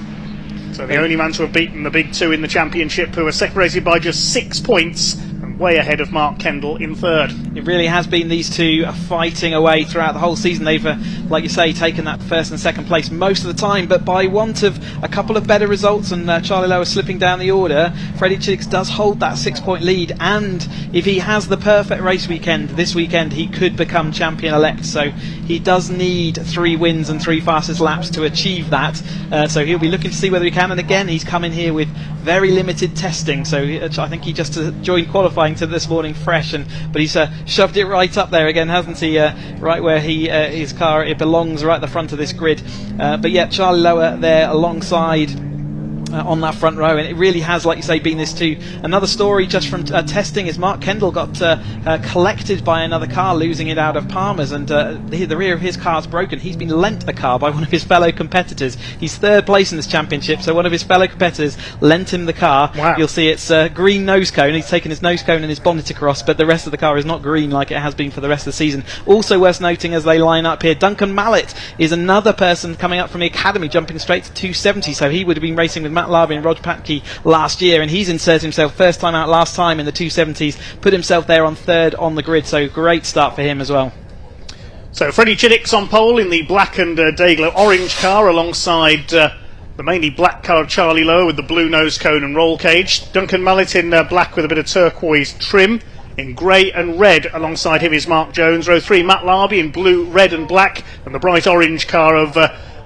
So the only man to have beaten the big 2 in the championship, who are separated by just 6 points and way ahead of Mark Kendall in third. It really has been these two fighting away throughout the whole season. They've, like you say, taken that first and second place most of the time, but by want of a couple of better results and Charlie Lower slipping down the order, Freddie Chiddicks does hold that 6-point lead, and if he has the perfect race weekend this weekend, he could become champion-elect. So he does need 3 wins and 3 fastest laps to achieve that. So he'll be looking to see whether he can, and again, he's come in here with very limited testing, so I think he just joined qualifying to this morning fresh, but he's shoved it right up there again, hasn't he? Right where his car it belongs, right at the front of this grid. But yeah, Charlie Lower there alongside on that front row, and it really has, like you say, been this too. Another story just from testing is Mark Kendall got collected by another car, losing it out of Palmer's, and the rear of his car's broken. He's been lent a car by one of his fellow competitors. He's third place in this championship, so one of his fellow competitors lent him the car. Wow. You'll see it's green nose cone. He's taken his nose cone and his bonnet across, but the rest of the car is not green like it has been for the rest of the season. Also worth noting as they line up here, Duncan Mallet is another person coming up from the Academy, jumping straight to 270, so he would have been racing with Matt Larby and Rog Patke last year, and he's inserted himself first time out last time in the 270s, put himself there on third on the grid, so great start for him as well. So Freddie Chiddicks on pole in the black and Dayglow orange car alongside the mainly black car of Charlie Lower with the blue nose cone and roll cage. Duncan Mallet in black with a bit of turquoise trim. In grey and red alongside him is Mark Jones. Row 3 Matt Larby in blue, red and black, and the bright orange car of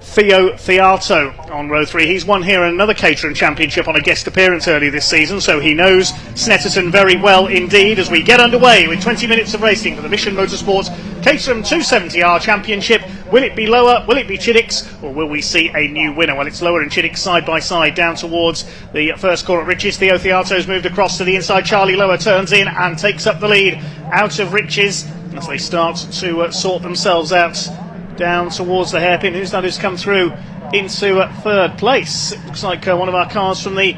Theo Theato on row 3. He's won here another Caterham Championship on a guest appearance earlier this season, so he knows Snetterton very well indeed as we get underway with 20 minutes of racing for the Mission Motorsports Caterham 270R Championship. Will it be Lower, will it be Chiddicks, or will we see a new winner? Well, it's Lower and Chiddicks side by side down towards the first corner at Riches. Theo Theato's moved across to the inside. Charlie Lower turns in and takes up the lead out of Riches as they start to sort themselves out down towards the hairpin. Who's that who's come through into third place? It looks like one of our cars from the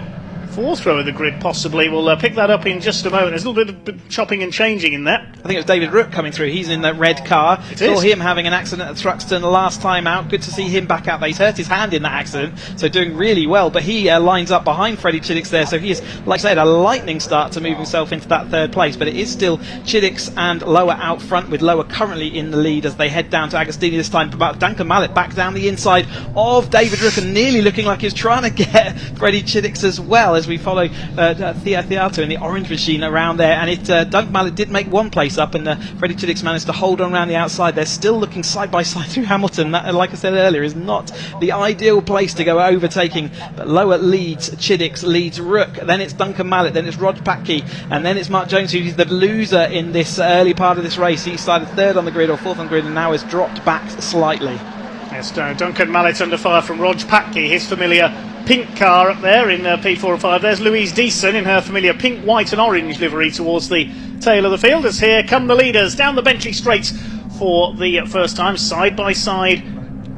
fourth row of the grid possibly. We'll pick that up in just a moment. There's a little bit of chopping and changing in that. I think it was David Rook coming through. He's in that red car. Saw him having an accident at Thruxton last time out. Good to see him back out there. He's hurt his hand in that accident, so doing really well, but he lines up behind Freddie Chiddicks there, so he is, like I said, a lightning start to move himself into that third place, but it is still Chiddicks and Lower out front, with Lower currently in the lead as they head down to Agostini this time. But Duncan Mallet back down the inside of David Rook and nearly looking like he's trying to get Freddie Chiddicks as well, as we follow Theato in the orange machine around there, and Duncan Mallet did make one place up, and Freddie Chiddicks managed to hold on around the outside. They're still looking side by side through Hamilton. That, like I said earlier, is not the ideal place to go overtaking, but Lower leads Chiddicks, leads Rook, then it's Duncan Mallet, then it's Rog Patke, and then it's Mark Jones, who's the loser in this early part of this race. He started third on the grid or fourth on the grid and now has dropped back slightly. Yes, Duncan Mallet under fire from Rog Patke, his familiar pink car up there in P4 and 5. There's Louise Deason in her familiar pink, white and orange livery towards the tail of the field, as here come the leaders down the Benchley Straight for the first time, side by side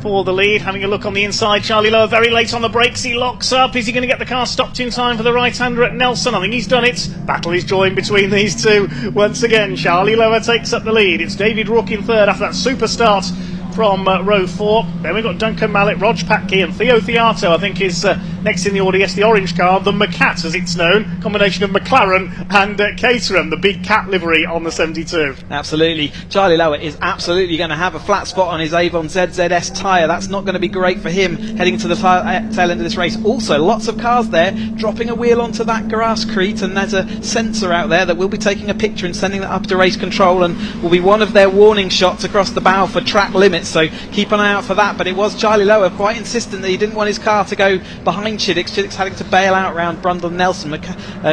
for the lead. Having a look on the inside, Charlie Lower very late on the brakes. He locks up. Is he going to get the car stopped in time for the right-hander at Nelson? I think he's done it. Battle is joined between these two once again. Charlie Lower takes up the lead. It's David Rook in third after that super start from row 4. Then we've got Duncan Mallet, Rog Patke and Theo Theato, I think, is next in the order. Yes, the orange car, the McCat as it's known, combination of McLaren and Caterham, the big cat livery on the 72. Absolutely. Charlie Lower is absolutely going to have a flat spot on his Avon ZZS tyre. That's not going to be great for him heading to the tail end of this race. Also, lots of cars there dropping a wheel onto that grasscrete, and there's a sensor out there that will be taking a picture and sending that up to race control, and will be one of their warning shots across the bow for track limits. So keep an eye out for that. But it was Charlie Lower quite insistent that he didn't want his car to go behind Chiddix. Chiddix having to bail out around Brundle Nelson.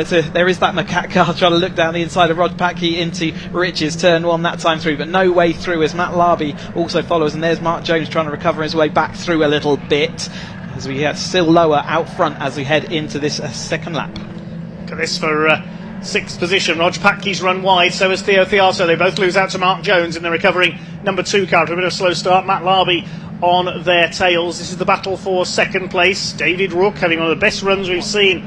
So there is that McCat car trying to look down the inside of Rod Patke into Rich's turn 1 that time through, but no way through as Matt Larby also follows, and there's Mark Jones trying to recover his way back through a little bit as we get still Lower out front as we head into this second lap. Look at this for 6th position. Rog Patke's run wide, so has Theo Theato. They both lose out to Mark Jones in the recovering number 2 car. A bit of a slow start. Matt Larby on their tails. This is the battle for 2nd place. David Rook having one of the best runs we've seen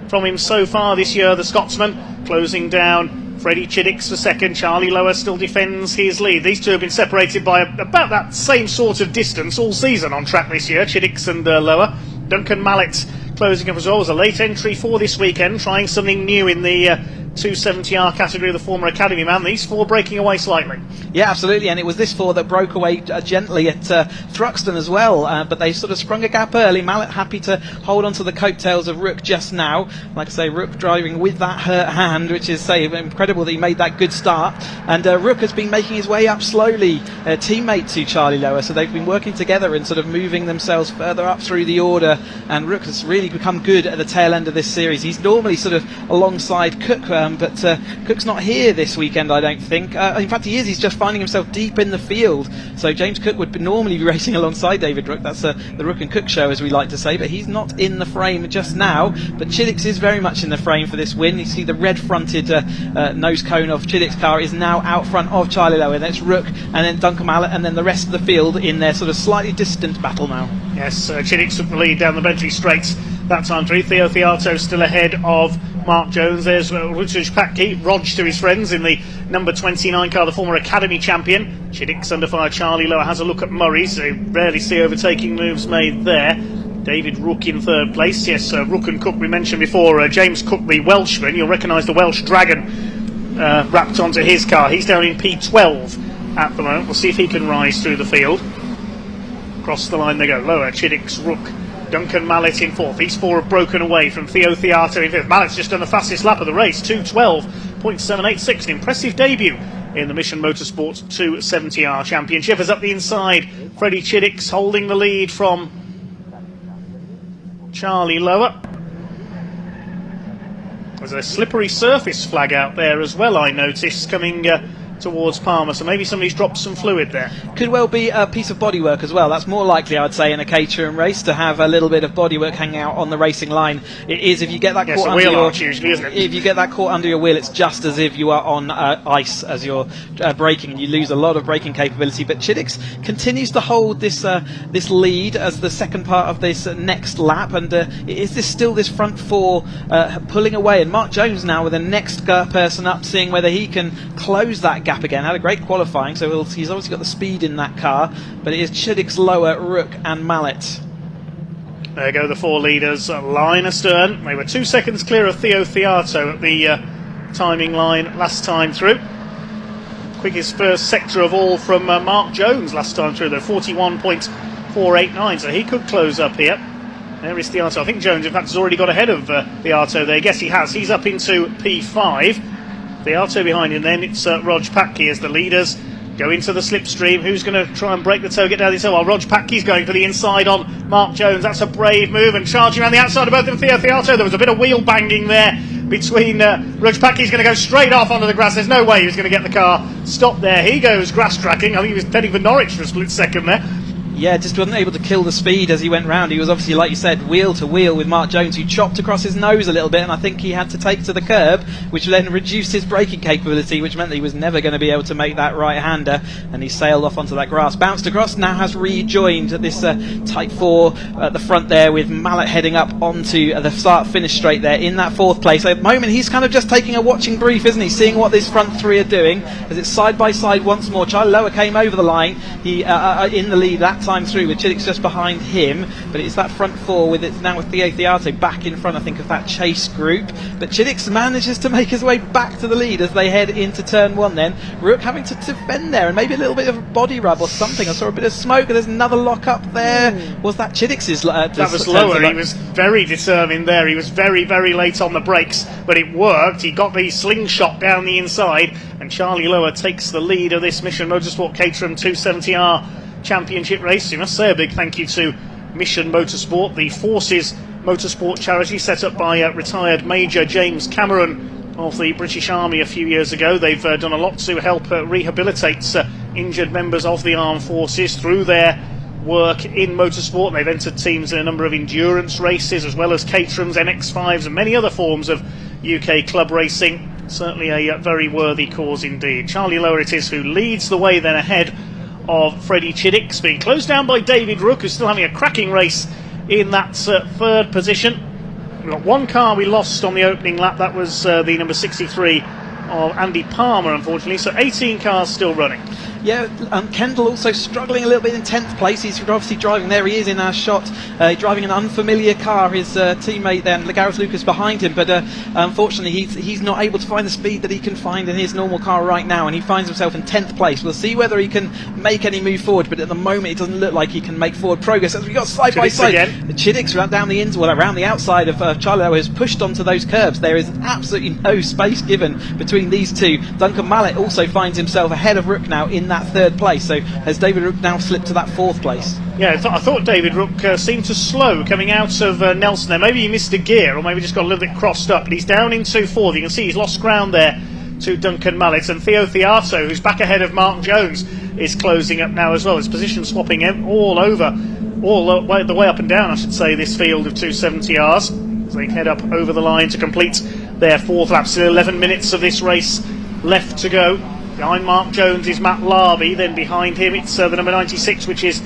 from him so far this year, the Scotsman, closing down Freddie Chiddix for 2nd. Charlie Lower still defends his lead. These two have been separated by about that same sort of distance all season on track this year, Chiddix and Lower. Duncan Mallet closing up as well. As a late entry for this weekend, trying something new in the 270R category of the former Academy man. These 4 breaking away slightly. Yeah, absolutely, and it was this 4 that broke away gently at Thruxton as well, but they sort of sprung a gap early. Mallet happy to hold on to the coattails of Rook just now. Like I say, Rook driving with that hurt hand, which is incredible that he made that good start. And Rook has been making his way up slowly, teammate to Charlie Lower, so they've been working together and sort of moving themselves further up through the order, and Rook has really become good at the tail end of this series. He's normally sort of alongside Cook, but Cook's not here this weekend, I don't think. In fact, he is. He's just finding himself deep in the field. So James Cook would normally be racing alongside David Rook. That's the Rook and Cook show, as we like to say, but he's not in the frame just now. But Chiddix is very much in the frame for this win. You see the red-fronted nose cone of Chiddix car is now out front of Charlie Lower. That's Rook and then Duncan Mallet and then the rest of the field in their sort of slightly distant battle now. Yes, Chiddix took the lead down the Bentley straights that time through. Theo Theato still ahead of Mark Jones. There's Rutledge Patke, Rog to his friends in the number 29 car, the former Academy champion. Chiddix under fire. Charlie Lower has a look at Murray, so rarely see overtaking moves made there. David Rook in 3rd place. Yes, Rook and Cook we mentioned before. James Cook, the Welshman, you'll recognise the Welsh Dragon wrapped onto his car. He's down in P12 at the moment. We'll see if he can rise through the field. Across the line they go. Lower, Chiddix, Rook, Duncan Mallet in 4th. These 4 have broken away from Theo Theato in 5th. Mallet's just done the fastest lap of the race, 2:12.786. An impressive debut in the Mission Motorsport 270R Championship. As up the inside, Freddie Chiddix holding the lead from Charlie Lower. There's a slippery surface flag out there as well, I noticed, coming towards Palmer, so maybe somebody's dropped some fluid there. Could well be a piece of bodywork as well. That's more likely, I'd say, in a Caterham race, to have a little bit of bodywork hanging out on the racing line. It is, if you get that caught under your arch usually, isn't it? If you get that caught under your wheel, it's just as if you are on ice as you're braking, and you lose a lot of braking capability. But Chiddix continues to hold this this lead as the second part of this next lap, and is this still this front 4 pulling away? And Mark Jones now with the next person up, seeing whether he can close that gap again. Had a great qualifying, so he's obviously got the speed in that car, but it is Chiddix, Lower, Rook and Mallet. There go the 4 leaders, line astern. They were 2 seconds clear of Theo Theato at the timing line last time through. Quickest first sector of all from Mark Jones last time through, though, 41.489, so he could close up here. There is Theato. I think Jones, in fact, has already got ahead of Theato there. Yes, he has. He's up into P5. Theato behind him then. It's Rog Patke as the leaders go into the slipstream. Who's going to try and break the toe, get down the hill? Well, Rog Patke's going for the inside on Mark Jones. That's a brave move, and charging around the outside of both of them, Theo Theato. There was a bit of wheel banging there between Rog Patke's going to go straight off onto the grass. There's no way he was going to get the car stopped there. He goes grass tracking. I think he was heading for Norwich for a split second there. Yeah, just wasn't able to kill the speed as he went round. He was obviously, like you said, wheel to wheel with Mark Jones, who chopped across his nose a little bit, and I think he had to take to the curb, which then reduced his braking capability, which meant that he was never going to be able to make that right-hander, and he sailed off onto that grass. Bounced across, now has rejoined this tight four at the front there, with Mallet heading up onto the start-finish straight there in that 4th place. At the moment, he's kind of just taking a watching brief, isn't he, seeing what this front 3 are doing, as it's side by side once more. Charlie Lower came over the line, he in the lead that time through, with Chiddick's just behind him, but it's that front 4 with it now with Theo Theato back in front, I think, of that chase group. But Chiddick's manages to make his way back to the lead as they head into turn 1 then. Rook having to defend there, and maybe a little bit of a body rub or something. I saw a bit of smoke, and there's another lock up there. Was that Chiddick's? That was Lower. He was very determined there. He was very, very late on the brakes, but it worked. He got the slingshot down the inside, and Charlie Lower takes the lead of this Mission Motorsport Caterham 270R Championship race. We must say a big thank you to Mission Motorsport, the Forces Motorsport charity set up by retired Major James Cameron of the British Army a few years ago. They've done a lot to help rehabilitate injured members of the armed forces through their work in motorsport. They've entered teams in a number of endurance races, as well as Caterhams, MX5s and many other forms of UK club racing. Certainly a very worthy cause indeed. Charlie Lower it is who leads the way then ahead of Freddie Chiddick, being closed down by David Rook, who's still having a cracking race in that 3rd position. We've got one car we lost on the opening lap. That was the number 63 of Andy Palmer, unfortunately. So 18 cars still running. Yeah, Kendall also struggling a little bit in 10th place. He's obviously driving, there he is in our shot, driving an unfamiliar car, his teammate then, Gareth Lucas, behind him, but unfortunately he's not able to find the speed that he can find in his normal car right now, and he finds himself in 10th place. We'll see whether he can make any move forward, but at the moment it doesn't look like he can make forward progress, as we got side by side. Chiddick's around the outside of Charlie Lower, has pushed onto those curbs. There is absolutely no space given between these two. Duncan Mallet also finds himself ahead of Rook now in that 3rd place, so has David Rook now slipped to that 4th place. Yeah, I thought David Rook seemed to slow coming out of Nelson there. Maybe he missed a gear, or maybe just got a little bit crossed up, but he's down into 4th. You can see he's lost ground there to Duncan Mallet, and Theo Theato, who's back ahead of Mark Jones, is closing up now as well. His position swapping all the way up and down, I should say, this field of 270Rs as they head up over the line to complete their 4th lap. Still 11 minutes of this race left to go. Behind Mark Jones is Matt Larby, then behind him it's the number 96, which is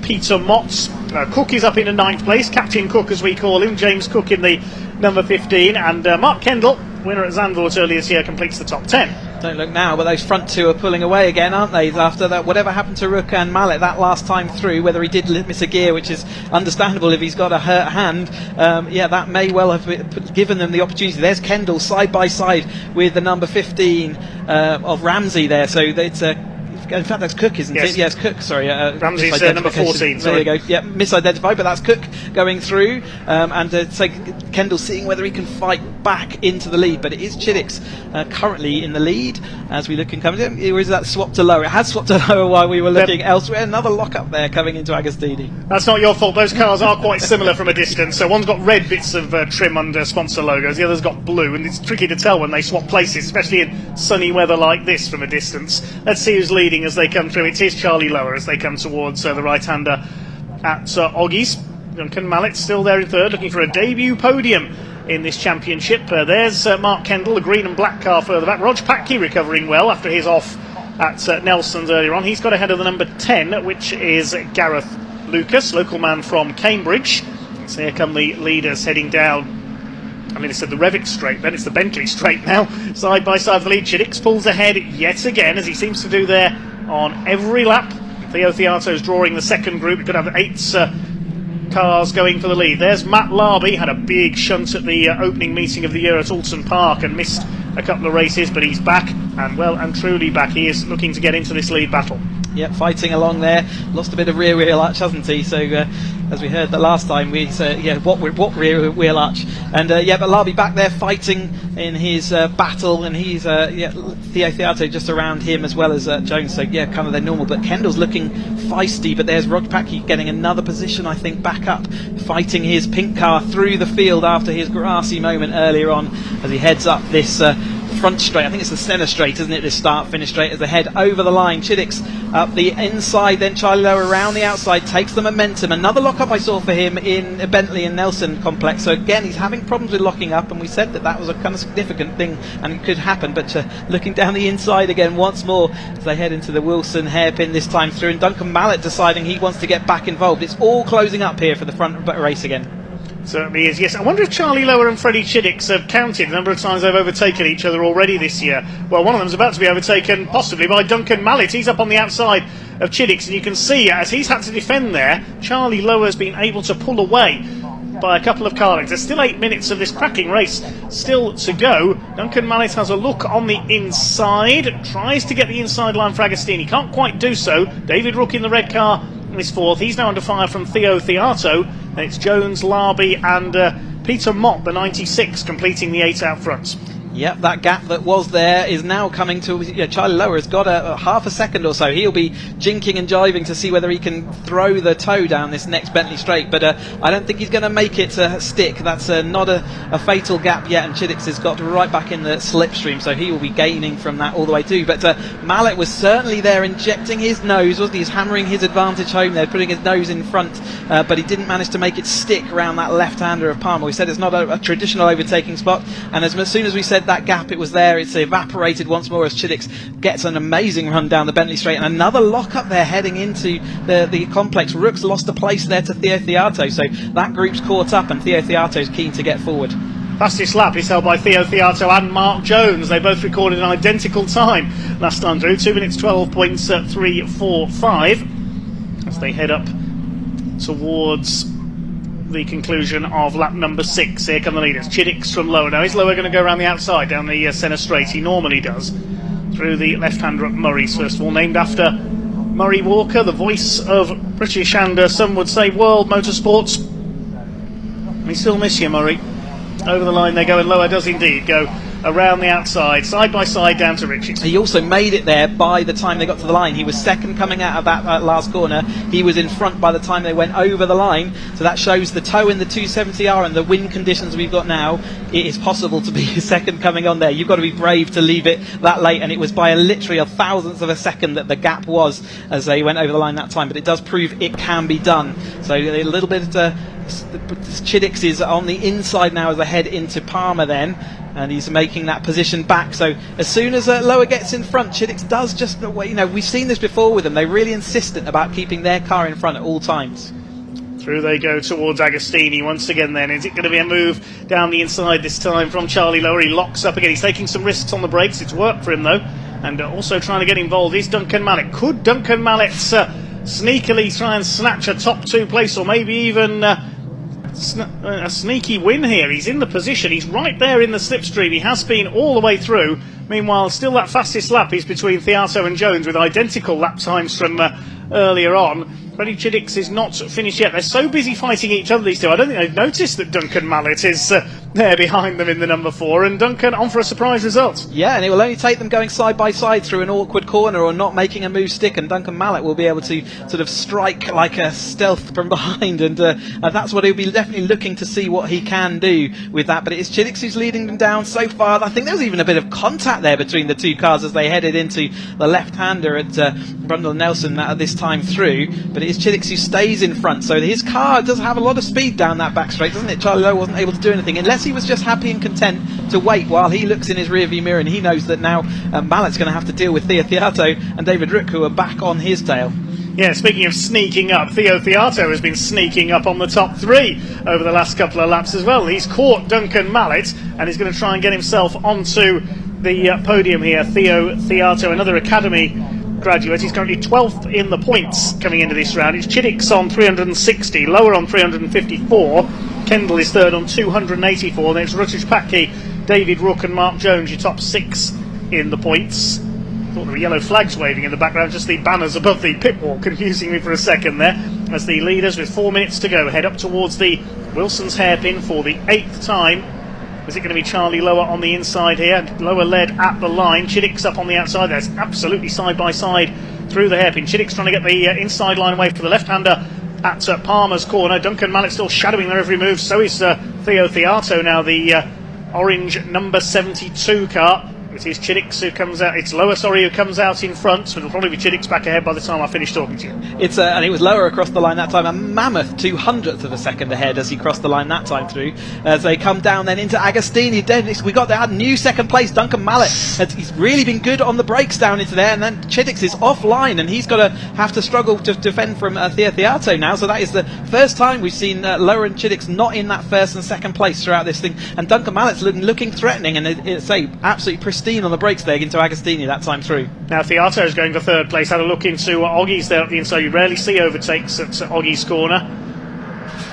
Peter Motts. Cook is up in the 9th place, Captain Cook as we call him, James Cook in the number 15, and Mark Kendall, winner at Zandvoort earlier this year, completes the top 10. Don't look now, but those front 2 are pulling away again, aren't they? After that, whatever happened to Rook and Mallet that last time through, whether he did miss a gear, which is understandable if he's got a hurt hand, that may well have given them the opportunity. There's Kendall side by side with the number 15 of Ramsey there, so it's in fact that's Cook, isn't it? Yes, Cook, sorry. Ramsey's number 14. There you go. Yeah, misidentified, but that's Cook going through, and so Kendall seeing whether he can fight back into the lead, but it is Chiddick's currently in the lead as we look and come. Or is that swap to Lower? It has swapped to Lower while we were looking elsewhere. Another lock up there coming into Agostini. That's not your fault. Those cars are quite similar from a distance. So one's got red bits of trim under sponsor logos, the other's got blue, and it's tricky to tell when they swap places, especially in sunny weather like this from a distance. Let's see who's leading as they come through. It is Charlie Lower as they come towards the right-hander at Oggies. Duncan Mallet still there in 3rd, looking for a debut podium in this championship. There's Mark Kendall, the green and black car further back. Rog Patke recovering well after his off at Nelson's earlier on. He's got ahead of the number 10, which is Gareth Lucas, local man from Cambridge. So here come the leaders heading down. I mean, it's the Revic straight, then it's the Bentley straight now. Side by side of the lead. Chiddick pulls ahead yet again, as he seems to do there on every lap. Theo Theato's drawing the 2nd group. He could have 8 cars going for the lead. There's Matt Larby, had a big shunt at the opening meeting of the year at Alton Park and missed a couple of races, but he's back, and well and truly back. He is looking to get into this lead battle. Yep, fighting along there. Lost a bit of rear wheel arch, hasn't he? So as we heard the last time, we said, what rear wheel arch? And but Larby back there fighting in his battle, and he's Theo Theato just around him as well as Jones. So kind of their normal. But Kendall's looking feisty. But there's Rog Patke getting another position, I think, back up, fighting his pink car through the field after his grassy moment earlier on as he heads up this front straight. I think it's the centre straight, isn't it? This start-finish straight as they head over the line. Chiddix up the inside, then Charlie Lower around the outside, takes the momentum. Another lock-up I saw for him in Bentley and Nelson complex. So again, he's having problems with locking up, and we said that was a kind of significant thing and it could happen. But looking down the inside again once more as they head into the Wilson hairpin this time through, and Duncan Mallett deciding he wants to get back involved. It's all closing up here for the front race again. Certainly is, yes. I wonder if Charlie Lower and Freddie Chiddix have counted the number of times they've overtaken each other already this year. Well, one of them's about to be overtaken, possibly by Duncan Mallett. He's up on the outside of Chiddix, and you can see as he's had to defend there, Charlie Lower's been able to pull away by a couple of car lengths. There's still 8 minutes of this cracking race still to go. Duncan Mallett has a look on the inside, tries to get the inside line for Agostini, can't quite do so. David Rook in the red car is fourth. He's now under fire from Theo Theato, and it's Jones, Larby and Peter Mott, the 96, completing the 8 out front. Yep, that gap that was there is now coming to... Charlie Lower has got a half a second or so. He'll be jinking and jiving to see whether he can throw the toe down this next Bentley straight, but I don't think he's going to make it stick. That's not a fatal gap yet, and Chiddix has got right back in the slipstream, so he will be gaining from that all the way too. But Mallett was certainly there injecting his nose, wasn't he? He's hammering his advantage home there, putting his nose in front, but he didn't manage to make it stick around that left-hander of Palmer. We said it's not a traditional overtaking spot, and as soon as we said that gap, it was there. It's evaporated once more as Chiddix gets an amazing run down the Bentley straight, and another lock up there heading into the complex. Rook's lost a place there to Theo Theato, so that group's caught up, and Theo Theato's keen to get forward. Fastest lap is held by Theo Theato and Mark Jones. They both recorded an identical time last time through, 2 minutes 12.345, as they head up towards the conclusion of lap number 6. Here come the leaders. Chiddix from Lower. Now is Lower going to go around the outside down the centre straight? He normally does. Through the left-hander up Murray's, first of all, named after Murray Walker, the voice of British and some would say world motorsports. We still miss you, Murray. Over the line they go, and Lower does indeed go around the outside, side by side down to Richards. He also made it there by the time they got to the line. He was second coming out of that last corner. He was in front by the time they went over the line, so that shows the toe in the 270R and the wind conditions we've got now. It is possible to be second coming on there. You've got to be brave to leave it that late, and it was by literally a thousandth of a second that the gap was as they went over the line that time, but it does prove it can be done. So a little bit Chiddix is on the inside now as they head into Palmer then, and he's making that position back. So as soon as Lower gets in front, Chiddix does just, we've seen this before with them. They're really insistent about keeping their car in front at all times. Through they go towards Agostini once again then. Is it going to be a move down the inside this time from Charlie Lower? He locks up again. He's taking some risks on the brakes. It's worked for him though. And also trying to get involved is Duncan Mallett. Could Duncan Mallett sneakily try and snatch a top 2 place, or maybe even a sneaky win here? He's in the position. He's right there in the slipstream. He has been all the way through. Meanwhile, still that fastest lap is between Theato and Jones with identical lap times from earlier on. Freddie Chiddix is not finished yet. They're so busy fighting each other, these two. I don't think they've noticed that Duncan Mallett is there behind them in the number 4, and Duncan on for a surprise result. Yeah, and it will only take them going side by side through an awkward corner or not making a move stick, and Duncan Mallett will be able to sort of strike like a stealth from behind, and that's what he'll be definitely looking to see what he can do with that. But it is Chiddix who's leading them down so far. I think there was even a bit of contact there between the two cars as they headed into the left-hander at Brundle Nelson this time through, but it is Chiddix who stays in front, so his car does have a lot of speed down that back straight, doesn't it? Charlie Lowe wasn't able to do anything, unless he was just happy and content to wait while he looks in his rearview mirror, and he knows that now Mallett's going to have to deal with Theo Theato and David Rook, who are back on his tail. Yeah, speaking of sneaking up, Theo Theato has been sneaking up on the top 3 over the last couple of laps as well. He's caught Duncan Mallett and he's going to try and get himself onto the podium here. Theo Theato, another Academy graduate. He's currently 12th in the points coming into this round. It's Chiddix on 360, Lower on 354. Kendall is third on 284. Then it's Rutledge Patke, David Rook and Mark Jones, your top 6 in the points. Thought there were yellow flags waving in the background, just the banners above the pit wall, confusing me for a second there. As the leaders, with 4 minutes to go, head up towards the Wilson's hairpin for the 8th time. Is it going to be Charlie Lower on the inside here? Lower led at the line. Chiddix up on the outside. There's absolutely side by side through the hairpin. Chiddix trying to get the inside line away for the left-hander at Palmer's corner. Duncan Mallett still shadowing their every move. So is Theo Theato now, the orange number 72 car. It is Chiddix who comes out. It's Lower, who comes out in front. So it'll probably be Chiddix back ahead by the time I finish talking to you. And it was Lower across the line that time. A mammoth 200th of a second ahead as he crossed the line that time through. As they come down then into Agostini. We got that new second place. Duncan Mallet. He's really been good on the brakes down into there. And then Chiddix is offline, and he's got to have to struggle to defend from Thea Theato now. So that is the first time we've seen Lower and Chiddix not in that first and second place throughout this thing. And Duncan Mallet's looking threatening, and it's absolutely pristine on the brakes there into Agostini that time through. Now Theato's going for third place. Had a look into Oggy's there at the inside. You rarely see overtakes at Oggy's corner.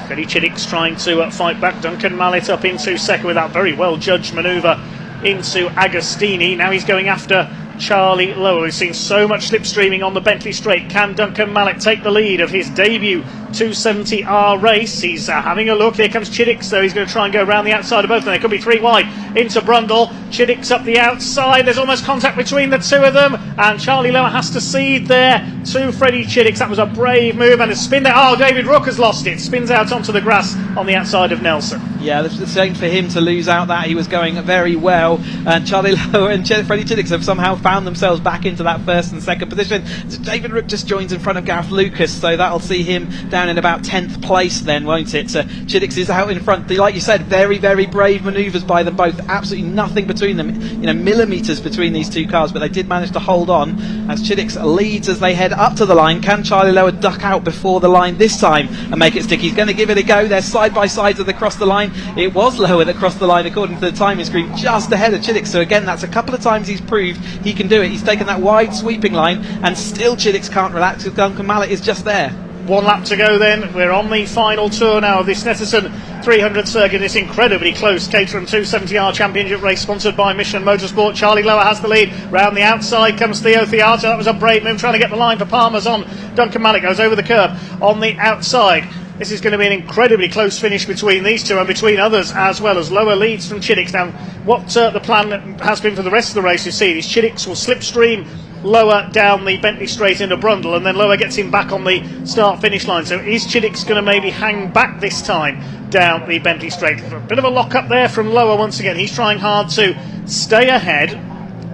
Freddie Chiddix trying to fight back. Duncan Mallet up into second with that very well judged manoeuvre into Agostini. Now he's going after Charlie Lower. We've seen so much slipstreaming on the Bentley Straight. Can Duncan Mallet take the lead of his debut 270R race? He's having a look. Here comes Chiddix, though. He's going to try and go around the outside of both of them. They could be three wide into Brundle. Chiddix up the outside. There's almost contact between the two of them, and Charlie Lower has to cede there to Freddie Chiddix. That was a brave move, and a spin there. Oh, David Rook has lost it. Spins out onto the grass on the outside of Nelson. Yeah, the same for him to lose out that. He was going very well, and Charlie Lower and Freddie Chiddix have somehow found themselves back into that first and second position. So David Rook just joins in front of Gareth Lucas, so that'll see him down in about 10th place then, won't it? Chiddix is out in front. Like you said, very, very brave manoeuvres by them both. Absolutely nothing between them, millimetres between these two cars, but they did manage to hold on as Chiddix leads as they head up to the line. Can Charlie Lower duck out before the line this time and make it stick? He's going to give it a go. They're side by side as they cross the line. It was Lower that crossed the line according to the timing screen, just ahead of Chiddix. So again, that's a couple of times he's proved he can do it. He's taken that wide sweeping line, and still Chiddix can't relax because Duncan Mallet is just there. One lap to go then. We're on the final tour now of the Snetterton 300 circuit. This incredibly close Caterham 270R Championship race sponsored by Michelin Motorsport. Charlie Lower has the lead. Round the outside comes Theo Theato. That was a brave move trying to get the line for Parmesan. Duncan Mallet goes over the curb on the outside. This is going to be an incredibly close finish between these two and between others as well, as Lower leads from Chiddix. Now, what the plan has been for the rest of the race, you see, is Chiddix will slipstream Lower down the Bentley Straight into Brundle, and then Lower gets him back on the start-finish line. So is Chiddix going to maybe hang back this time down the Bentley Straight? A bit of a lock-up there from Lower once again. He's trying hard to stay ahead.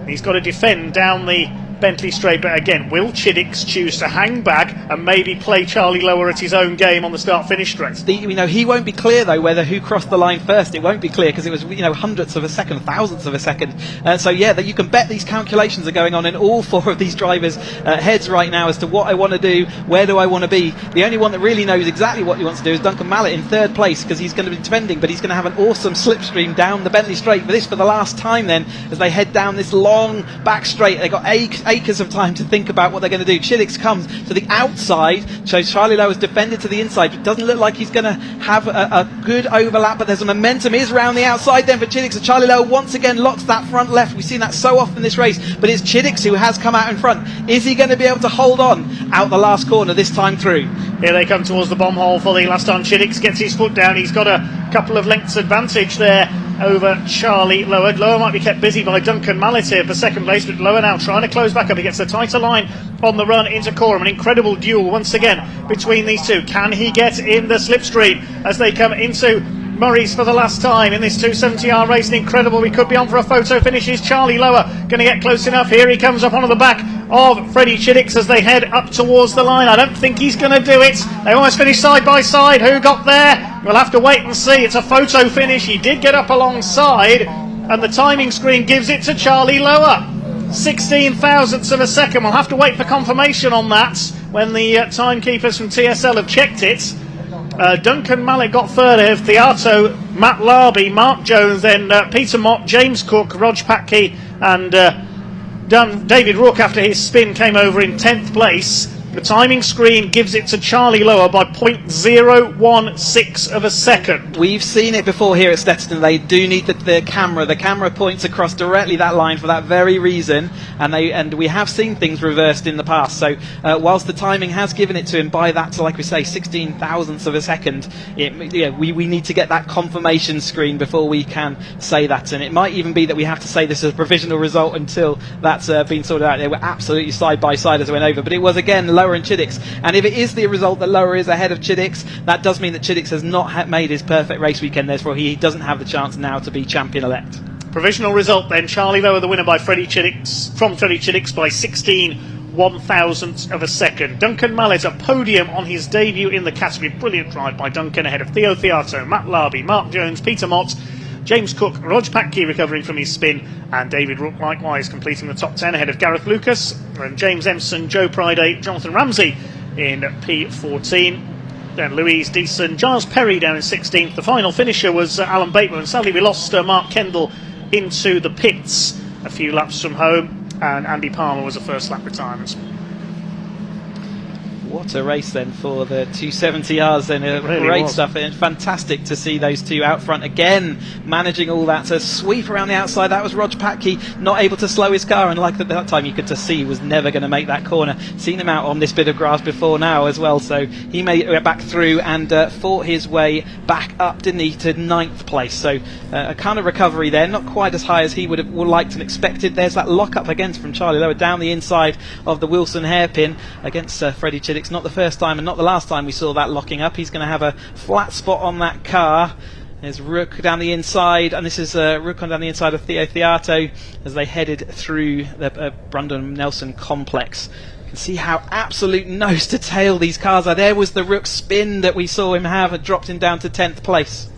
He's got to defend down the Bentley Straight, but again, will Chiddix choose to hang back and maybe play Charlie Lower at his own game on the start-finish straight? He won't be clear though whether who crossed the line first. It won't be clear because it was hundredths of a second, thousandths of a second. So yeah, that you can bet these calculations are going on in all four of these drivers' heads right now as to what I want to do, where do I want to be. The only one that really knows exactly what he wants to do is Duncan Mallet in third place, because he's going to be defending, but he's going to have an awesome slipstream down the Bentley Straight. But this for the last time then, as they head down this long back straight. They've got acres of time to think about what they're going to do. Chiddix comes to the outside, so Charlie Lower's defended to the inside. It doesn't look like he's going to have a good overlap, but there's a momentum is round the outside then for Chiddix. So Charlie Lower once again locks that front left. We've seen that so often in this race, but it's Chiddix who has come out in front. Is he going to be able to hold on out the last corner this time through? Here they come towards the bomb hole for the last time. Chiddix gets his foot down. He's got a couple of lengths advantage there over Charlie Lower. Lower might be kept busy by Duncan Mallet here for second place, but Lower now trying to close back up. He gets a tighter line on the run into Coram. An incredible duel once again between these two. Can he get in the slipstream as they come into Murray's for the last time in this 270R race? Incredible. We could be on for a photo finish. Is Charlie Lower going to get close enough? Here he comes up onto the back of Freddie Chiddix as they head up towards the line. I don't think he's going to do it. They almost finished side by side. Who got there? We'll have to wait and see. It's a photo finish. He did get up alongside, and the timing screen gives it to Charlie Lower. 16 thousandths of a second. We'll have to wait for confirmation on that when the timekeepers from TSL have checked it. Duncan Mallet got third ahead of Theato, Matt Larby, Mark Jones, then Peter Mott, James Cook, Rog Patke, and David Rook after his spin came over in 10th place. The timing screen gives it to Charlie Lower by 0.016 of a second. We've seen it before here at Snetterton. They do need the camera. The camera points across directly that line for that very reason, and we have seen things reversed in the past. So whilst the timing has given it to him by that, like we say, 16 thousandths of a second, we need to get that confirmation screen before we can say that. And it might even be that we have to say this is a provisional result until that's been sorted out. They were absolutely side by side as they went over, but it was again Lower and Chiddix, and if it is the result that Lower is ahead of Chiddix, that does mean that Chiddix has not made his perfect race weekend. Therefore he doesn't have the chance now to be champion-elect. Provisional result then, Charlie Lower the winner by Freddie Chiddicks, from Freddie Chiddicks by 16 1,000ths of a second. Duncan Mallet a podium on his debut in the category. Brilliant drive by Duncan ahead of Theo Theato, Matt Larby, Mark Jones, Peter Mott, James Cook, Rog Patke recovering from his spin, and David Rook likewise completing the top 10 ahead of Gareth Lucas and James Empson, Joe Priday, Jonathan Ramsey in P14. Then Louise Deason, Giles Perry down in 16th. The final finisher was Alan Bateman, and sadly we lost Mark Kendall into the pits a few laps from home, and Andy Palmer was a first lap retirement. What a race then for the 270Rs then. Really Great was. stuff, and fantastic to see those two out front again, managing all that to sweep around the outside. That was Rog Patke, not able to slow his car, and like at that time you could just see he was never going to make that corner. Seen him out on this bit of grass before now as well, so he made it back through and fought his way back up, didn't he, to 9th place. So a kind of recovery there, not quite as high as he would have liked and expected. There's that lock up against from Charlie Lower down the inside of the Wilson hairpin against Freddie Chiddicks. Not the first time and not the last time we saw that locking up. He's going to have a flat spot on that car. There's Rook down the inside, and this is Rook on down the inside of Theo Theato as they headed through the Brundon Nelson complex. You can see how absolute nose to tail these cars are. There was the Rook spin that we saw him have, had dropped him down to 10th place.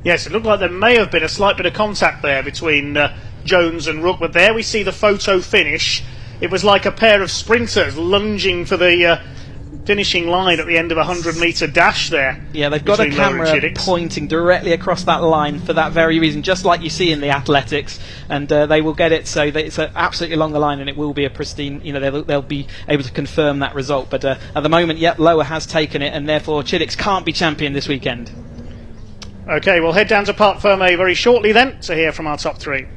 Yes, it looked like there may have been a slight bit of contact there between Jones and Rook, but there we see the photo finish. It was like a pair of sprinters lunging for the finishing line at the end of a 100-metre dash there. Yeah, they've got a camera pointing directly across that line for that very reason, just like you see in the athletics, and they will get it so that it's absolutely along the line, and it will be a pristine, you know, they'll be able to confirm that result. But at the moment, yep, Lower has taken it, and therefore Chiddicks can't be champion this weekend. Okay, we'll head down to Parc Fermé very shortly then to hear from our top three.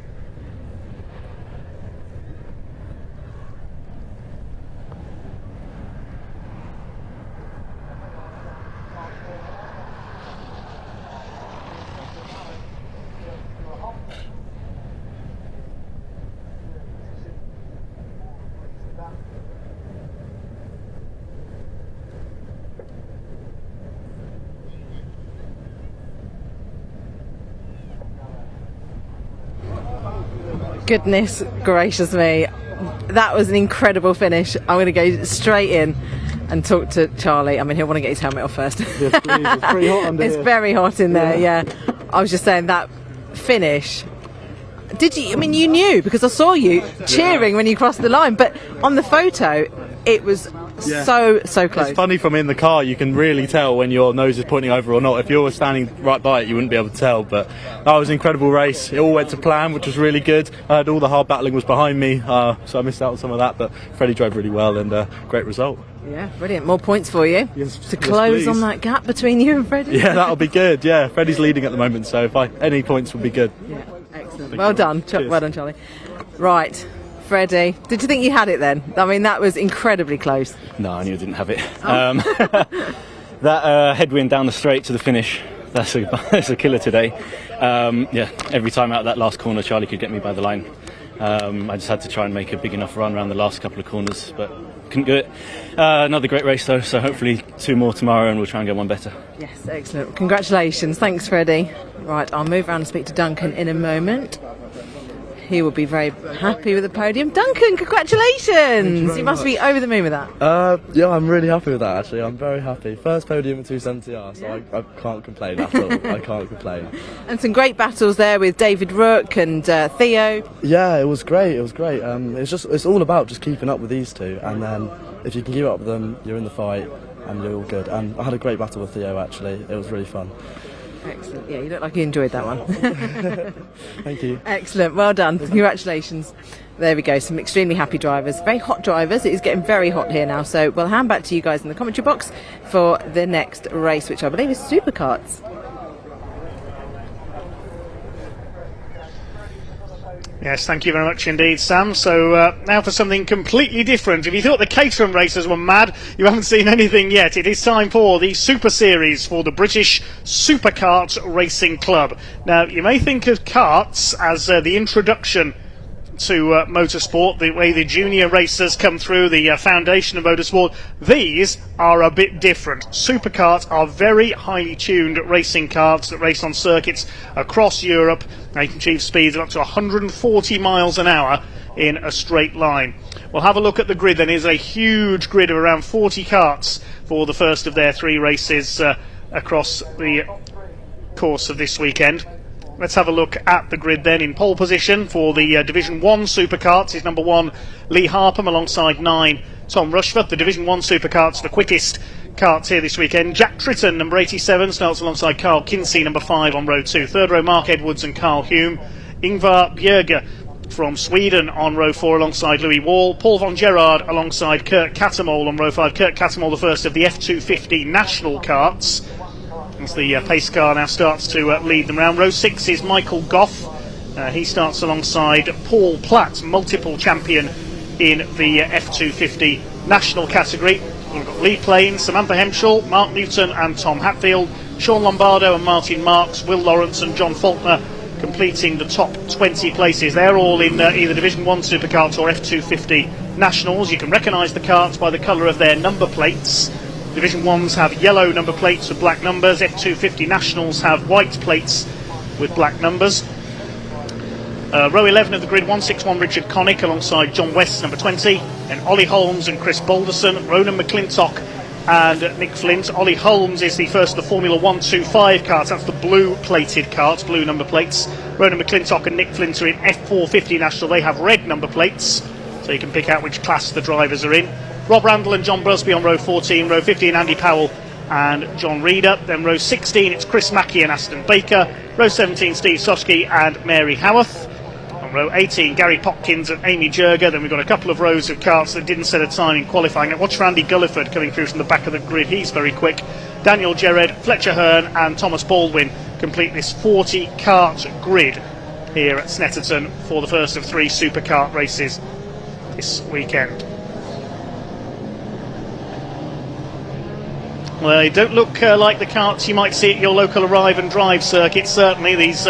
Goodness gracious me, that was an incredible finish. I'm going to go straight in and talk to Charlie. I mean, he'll want to get his helmet off first. Yes, please. It's pretty hot under It's here. very hot in there, yeah. I was just saying that finish. Did you? I mean, you knew because I saw you cheering when you crossed the line, but on the photo, it was so close. It's funny from in the car, you can really tell when your nose is pointing over or not. If you were standing right by it, you wouldn't be able to tell, but that was an incredible race. It all went to plan, which was really good. All the hard battling was behind me, so I missed out on some of that, but Freddie drove really well, and great result. Yeah, brilliant. More points for you to close please. on that gap between you and Freddie. Yeah, that'll be good. Yeah, Freddie's leading at the moment, so if any points would be good. Yeah, excellent. Well done, well done, Charlie. Right, Freddie, did you think you had it then? I mean, that was incredibly close. No, I knew I didn't have it. That headwind down the straight to the finish, that's a killer today. Yeah, every time out of that last corner, Charlie could get me by the line. I just had to try and make a big enough run around the last couple of corners, but couldn't do it. Another great race though, so hopefully 2 more tomorrow and we'll try and get one better. Yes, excellent. Congratulations. Thanks, Freddie. Right, I'll move around and speak to Duncan in a moment. He will be very happy with the podium. Duncan, congratulations! You must be over the moon with that. Yeah, I'm really happy with that actually. I'm very happy. First podium at 270R, so I can't complain at all. I can't complain. And some great battles there with David Rook and Theo. Yeah, it was great. It was great. It's all about just keeping up with these two, and then if you can keep up with them, you're in the fight, and you're all good. And I had a great battle with Theo actually. It was really fun. Excellent. Yeah, you look like you enjoyed that one. Thank you. Excellent. Well done. Congratulations. There we go. Some extremely happy drivers. Very hot drivers. It is getting very hot here now. So we'll hand back to you guys in the commentary box for the next race, which I believe is Superkarts. Yes, thank you very much indeed, Sam. So now for something completely different. If you thought the Caterham racers were mad, you haven't seen anything yet. It is time for the Super Series for the British Superkart Racing Club. Now, you may think of karts as the introduction to motorsport, the way the junior racers come through, the foundation of motorsport. These are a bit different. Superkarts are very highly tuned racing karts that race on circuits across Europe. They can achieve speeds of up to 140 miles an hour in a straight line. We'll have a look at the grid then. There's a huge grid of around 40 karts for the first of their 3 races across the course of this weekend. Let's have a look at the grid then. In pole position for the Division 1 Superkarts is number 1 Lee Harpham alongside 9 Tom Rushforth. The Division 1 Superkarts, the quickest karts here this weekend. Jack Tritton, number 87, starts alongside Carl Kinsey, number 5 on row 2. Third row, Mark Edwards and Carl Hume. Ingvar Bjerge from Sweden on row 4 alongside Louis Wall. Paul von Gerard alongside Kurt Katamol on row 5. Kurt Katamol, the first of the F250 national karts, as the pace car now starts to lead them round. Row 6 is Michael Goff. He starts alongside Paul Platt, multiple champion in the F250 national category. We've got Lee Plain, Samantha Hemschel, Mark Newton and Tom Hatfield. Sean Lombardo and Martin Marks, Will Lawrence and John Faulkner completing the top 20 places. They're all in either Division 1 Superkarts or F250 nationals. You can recognise the karts by the colour of their number plates. Division 1s have yellow number plates with black numbers. F250 nationals have white plates with black numbers. Row 11 of the grid, 161 Richard Connick alongside John West, number 20. Then Ollie Holmes and Chris Balderson, Ronan McClintock and Nick Flint. Ollie Holmes is the first of the Formula 125 karts. That's the blue plated karts, blue number plates. Ronan McClintock and Nick Flint are in F450 national. They have red number plates, so you can pick out which class the drivers are in. Rob Randall and John Brusby on row 14, row 15 Andy Powell and John Reeder. Then row 16 it's Chris Mackey and Aston Baker. Row 17 Steve Soski and Mary Howarth. On row 18 Gary Popkins and Amy Jurger. Then we've got a couple of rows of karts that didn't set a time in qualifying. Now watch Randy Gulliford coming through from the back of the grid, he's very quick. Daniel Jared, Fletcher Hearn and Thomas Baldwin complete this 40 kart grid here at Snetterton for the first of 3 superkart races this weekend. Well, they don't look like the karts you might see at your local arrive and drive circuit, certainly. These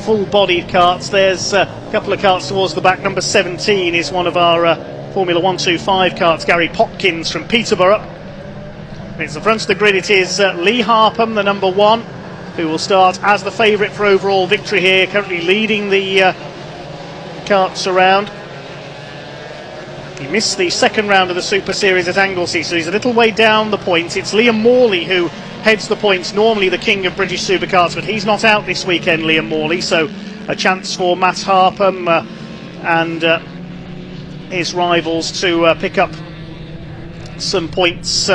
full-bodied karts. There's a couple of karts towards the back. Number 17 is one of our Formula 125 karts, Gary Popkins from Peterborough. And it's the front of the grid. It is Lee Harpham, the number 1, who will start as the favourite for overall victory here, currently leading the karts around. He missed the second round of the Super Series at Anglesey, so he's a little way down the points. It's Liam Morley who heads the points, normally the king of British superkarts, but he's not out this weekend, Liam Morley, so a chance for Matt Harpham and his rivals to pick up some points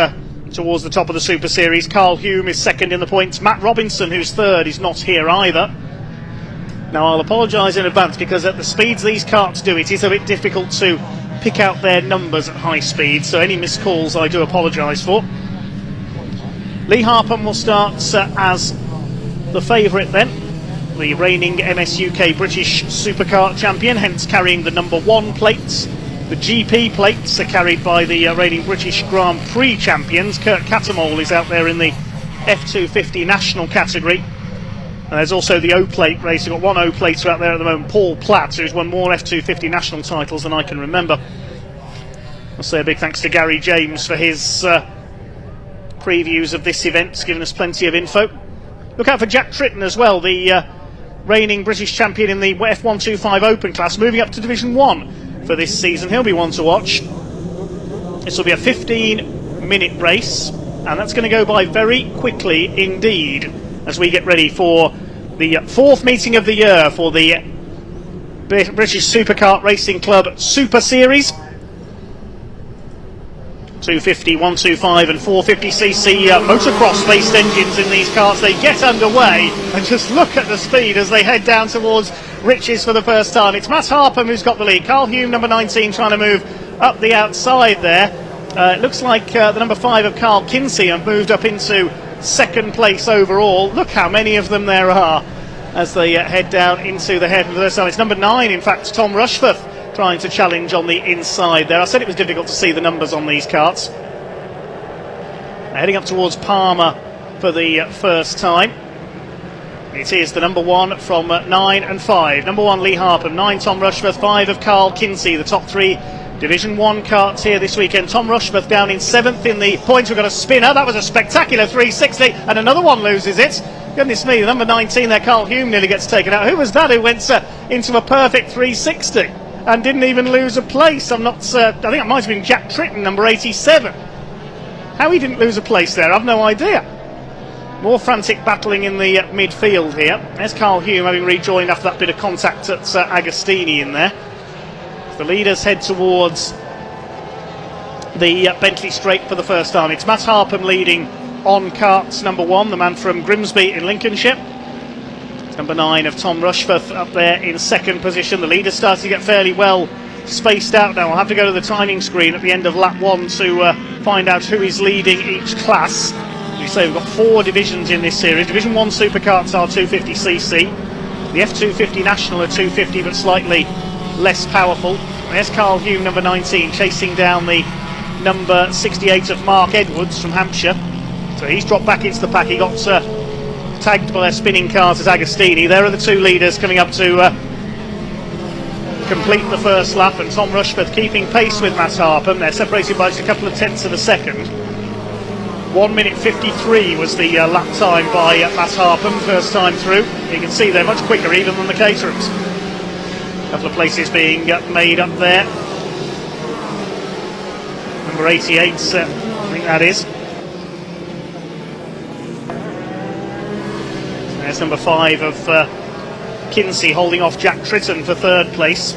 towards the top of the Super Series. Carl Hume is second in the points. Matt Robinson, who's third, is not here either. Now I'll apologise in advance because at the speeds these karts do, it is a bit difficult to pick out their numbers at high speed, so any missed calls I do apologise for. Lee Harpham will start as the favourite then, the reigning MSUK British Superkart champion, hence carrying the number 1 plates. The GP plates are carried by the reigning British Grand Prix champions. Kurt Katamol is out there in the F250 national category. And there's also the O-plate race. We've got 1 O-plater out there at the moment, Paul Platt, who's won more F250 national titles than I can remember. I'll say a big thanks to Gary James for his previews of this event. It's given us plenty of info. Look out for Jack Tritton as well, the reigning British champion in the F125 Open class, moving up to Division 1 for this season. He'll be one to watch. This will be a 15-minute race, and that's going to go by very quickly indeed, as we get ready for the 4th meeting of the year for the British Superkart Racing Club Super Series. 250, 125 and 450cc motocross based engines in these karts. They get underway and just look at the speed as they head down towards Riches for the first time. It's Matt Harpham who's got the lead. Carl Hume, number 19, trying to move up the outside there. It looks like the number 5 of Carl Kinsey have moved up into second place overall. Look how many of them there are as they head down into the head of the first time. It's number 9, in fact, Tom Rushforth, trying to challenge on the inside there. I said it was difficult to see the numbers on these karts. Heading up towards Palmer for the first time. It is the number 1 from 9 and 5. Number 1 Lee Harpham, 9 Tom Rushforth, 5 of Carl Kinsey. The top 3 Division 1 karts here this weekend. Tom Rushforth down in 7th in the points. We've got a spinner. That was a spectacular 360, and another one loses it. Goodness me, the number 19 there, Carl Hume, nearly gets taken out. Who was that who went into a perfect 360 and didn't even lose a place? I think it might have been Jack Tritton, number 87. How he didn't lose a place there, I've no idea. More frantic battling in the midfield here. There's Carl Hume having rejoined after that bit of contact at Agostini in there. The leaders head towards the Bentley Straight for the first time. It's Matt Harpham leading on karts number 1, the man from Grimsby in Lincolnshire. It's number 9 of Tom Rushforth up there in 2nd position. The leaders starting to get fairly well spaced out now. I'll have to go to the timing screen at the end of lap 1 to find out who is leading each class. As we say, we've got 4 divisions in this series. Division 1 Superkarts are 250cc. The F250 National are 250 but slightly less powerful. There's Carl Hume, number 19, chasing down the number 68 of Mark Edwards from Hampshire. So he's dropped back into the pack. He got tagged by their spinning cars at Agostini. There are the 2 leaders coming up to complete the first lap, and Tom Rushforth keeping pace with Matt Harpham. They're separated by just a couple of tenths of a second. 1 minute 53 was the lap time by Matt Harpham first time through. You can see they're much quicker even than the Caterhams. A couple of places being made up there. Number 88, I think that is. There's number 5 of Kinsey holding off Jack Tritton for 3rd place.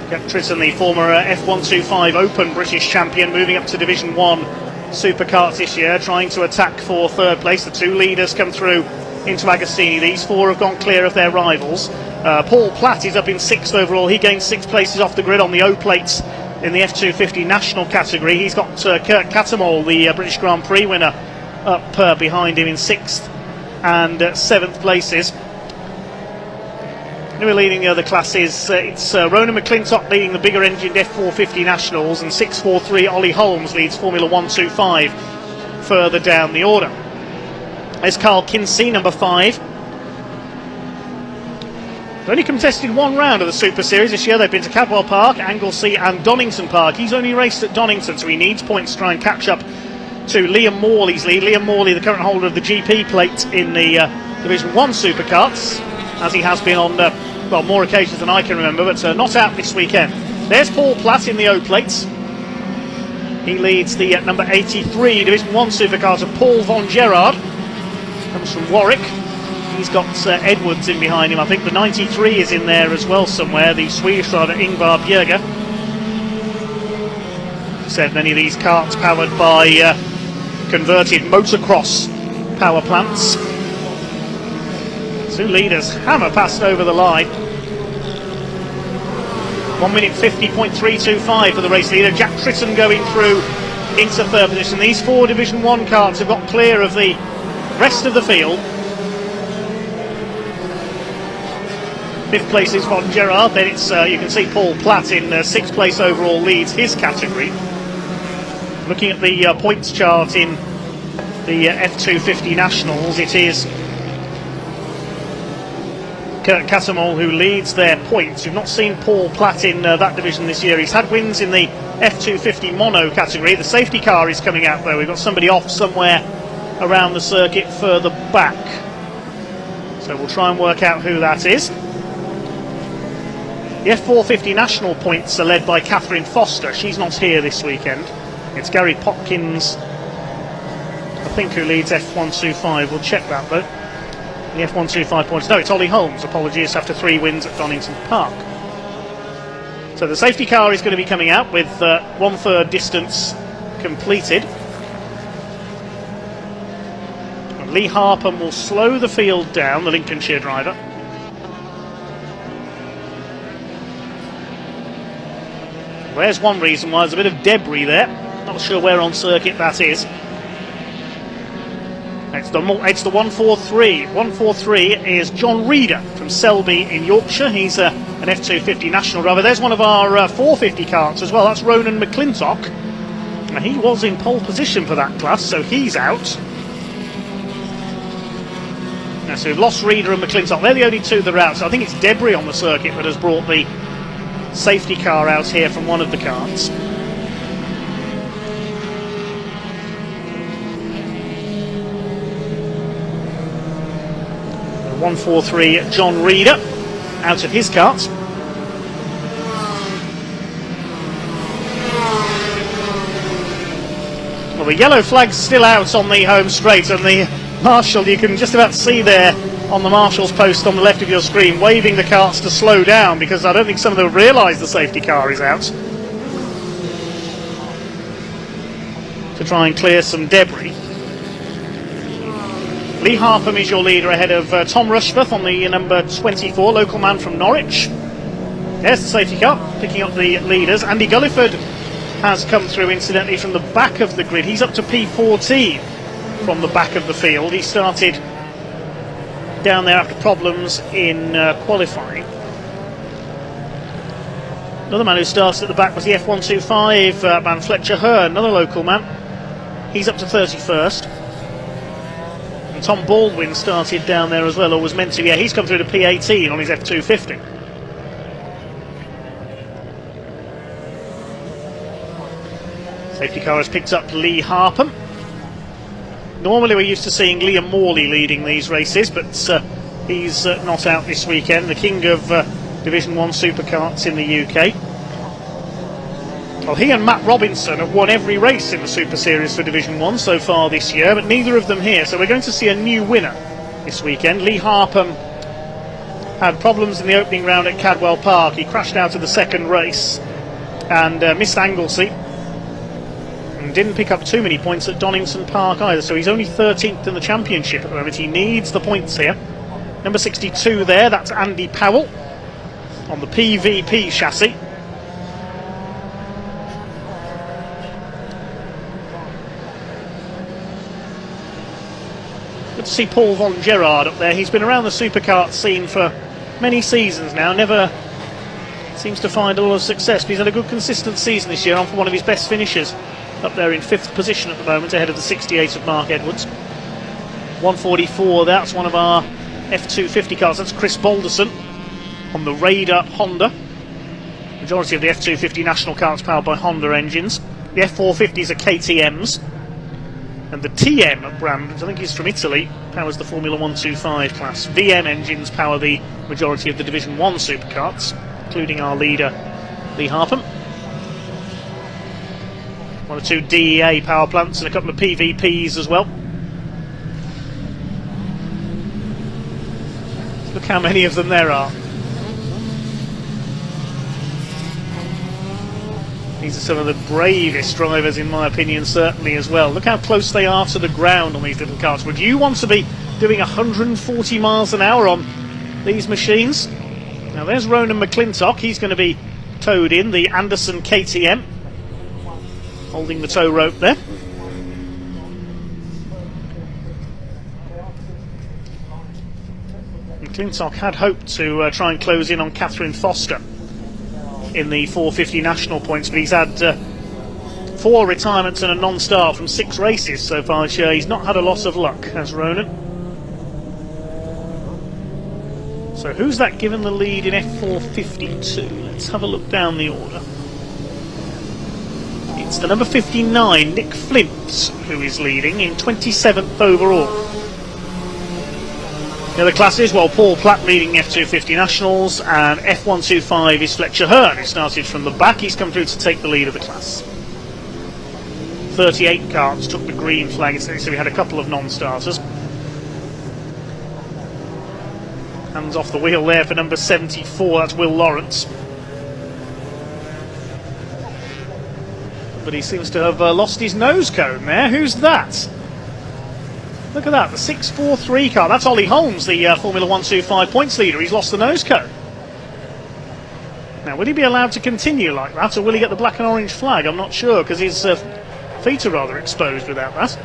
Jack Tritton, the former F125 Open British champion, moving up to Division 1 Superkarts this year, trying to attack for 3rd place. The 2 leaders come through into Agostini. These 4 have gone clear of their rivals. Paul Platt is up in 6th overall. He gained 6 places off the grid on the O plates in the F250 national category. He's got Kurt Caterham, the British Grand Prix winner, up behind him in 6th and 7th places. Who are leading the other classes? It's Ronan McClintock leading the bigger engined F450 nationals, and 643 Ollie Holmes leads Formula 125 further down the order. There's Carl Kinsey, number 5. They've only contested 1 round of the Super Series this year. They've been to Cadwell Park, Anglesey and Donington Park. He's only raced at Donington, so he needs points to try and catch up to Liam Morley's lead. Liam Morley, the current holder of the GP plate in the Division 1 Superkarts, as he has been on more occasions than I can remember, but not out this weekend. There's Paul Platt in the O plates. He leads the number 83 Division 1 Supercars of Paul von Gerard. Comes from Warwick. He's got Edwards in behind him. I think the 93 is in there as well somewhere, the Swedish driver Ingvar Bjerger. Said many of these karts powered by converted motocross power plants. 2 leaders hammer past over the line. 1 minute 50.325 for the race leader. Jack Tritton going through into 3rd position. These 4 Division 1 karts have got clear of the rest of the field. 5th place is von Gerard. Then it's you can see Paul Platt in 6th place overall leads his category. Looking at the points chart in the F250 Nationals, it is Kurt Catamol who leads their points. We've not seen Paul Platt in that division this year. He's had wins in the F250 mono category. The safety car is coming out though. We've got somebody off somewhere around the circuit further back. So we'll try and work out who that is. The F450 national points are led by Catherine Foster. She's not here this weekend. It's Gary Popkins, I think, who leads F125. We'll check that though. The F125 points. No, it's Ollie Holmes, apologies, after 3 wins at Donington Park. So the safety car is going to be coming out with 1/3 distance completed. And Lee Harpham will slow the field down, the Lincolnshire driver. There's one reason why there's a bit of debris there. Not sure where on circuit that is. It's the 143. 143 is John Reeder from Selby in Yorkshire. He's an F250 national driver. There's one of our 450 karts as well. That's Ronan McClintock. And he was in pole position for that class, so he's out. Now, so we've lost Reeder and McClintock. They're the only two that are out. So I think it's debris on the circuit that has brought the safety car out here from one of the karts. 143 John Reeder out of his kart. Well, the yellow flag's still out on the home straight, and the marshal, you can just about see there on the marshal's post on the left of your screen, waving the karts to slow down, because I don't think some of them realise the safety car is out, to try and clear some debris. Lee Harpham is your leader ahead of Tom Rushforth on the number 24, local man from Norwich. There's the safety car, picking up the leaders. Andy Gulliford has come through, incidentally, from the back of the grid. He's up to P14 from the back of the field. He started down there after problems in qualifying. Another man who started at the back was the F125 man Fletcher Hearn, another local man. He's up to 31st. And Tom Baldwin started down there as well, or was meant to. Yeah, he's come through to P18 on his F250. Safety car has picked up Lee Harpham. Normally we're used to seeing Liam Morley leading these races, but he's not out this weekend. The king of Division 1 Superkarts in the UK. Well, he and Matt Robinson have won every race in the Super Series for Division 1 so far this year, but neither of them here, so we're going to see a new winner this weekend. Lee Harpham had problems in the opening round at Cadwell Park. He crashed out of the second race and missed Anglesey, and didn't pick up too many points at Donington Park either, so he's only 13th in the championship at the moment. He needs the points here. Number 62 there, that's Andy Powell on the PVP chassis. Good to see Paul Von Gerard up there. He's been around the superkart scene for many seasons now, never seems to find a lot of success, but he's had a good consistent season this year, on for one of his best finishes, up there in 5th position at the moment, ahead of the 68 of Mark Edwards. 144, that's one of our F250 cars. That's Chris Balderson on the Raider Honda. Majority of the F250 national karts powered by Honda engines. The F450s are KTMs, and the TM brand, which I think is from Italy, powers the Formula 125 class. VM engines power the majority of the Division 1 superkarts, including our leader Lee Harpham. One or two DEA power plants and a couple of PVPs as well. Look how many of them there are. These are some of the bravest drivers, in my opinion, certainly as well. Look how close they are to the ground on these little cars. Would you want to be doing 140 miles an hour on these machines? Now there's Ronan McClintock. He's going to be towed in, the Anderson KTM, holding the tow rope there. McClintock had hoped to try and close in on Catherine Foster in the 450 national points, but he's had 4 retirements and a non-start from 6 races so far this year. He's not had a lot of luck, has Ronan. So who's that given the lead in F452? Let's have a look down the order. It's the number 59, Nick Flint, who is leading in 27th overall. The other classes, well, Paul Platt leading the F250 Nationals, and F125 is Fletcher Hearn, who started from the back. He's come through to take the lead of the class. 38 karts took the green flag, so we had a couple of non-starters. Hands off the wheel there for number 74, that's Will Lawrence. But he seems to have lost his nose cone there. Who's that? Look at that, the 643 car. That's Ollie Holmes, the Formula 125 points leader. He's lost the nose cone. Now, will he be allowed to continue like that, or will he get the black and orange flag? I'm not sure, because his feet are rather exposed without that.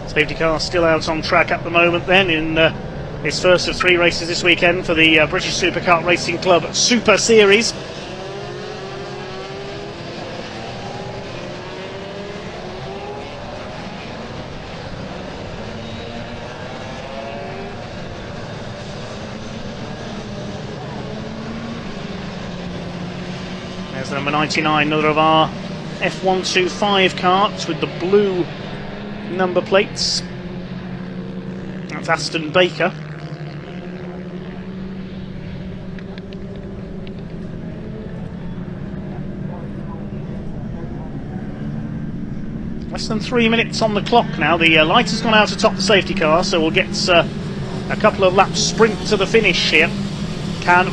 Safety car still out on track at the moment then in its first of 3 races this weekend for the British Superkart Racing Club Super Series. There's the number 99, another of our F125 carts with the blue number plates. That's Aston Baker. Less than 3 minutes on the clock now. The light has gone out atop the safety car, so we'll get a couple of laps sprint to the finish here. Can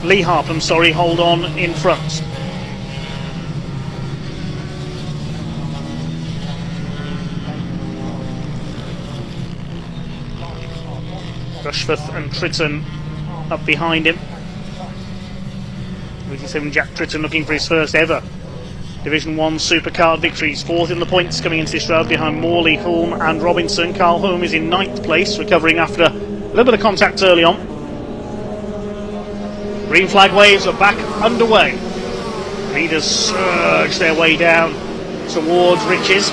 Lee Harpham, hold on in front? Rushforth and Tritton up behind him. 87 Jack Tritton looking for his first ever Division 1 Superkart victories. 4th in the points coming into this round behind Morley, Hulme and Robinson. Carl Hulme is in 9th place, recovering after a little bit of contact early on. Green flag waves are back underway. Leaders surge their way down towards Riches.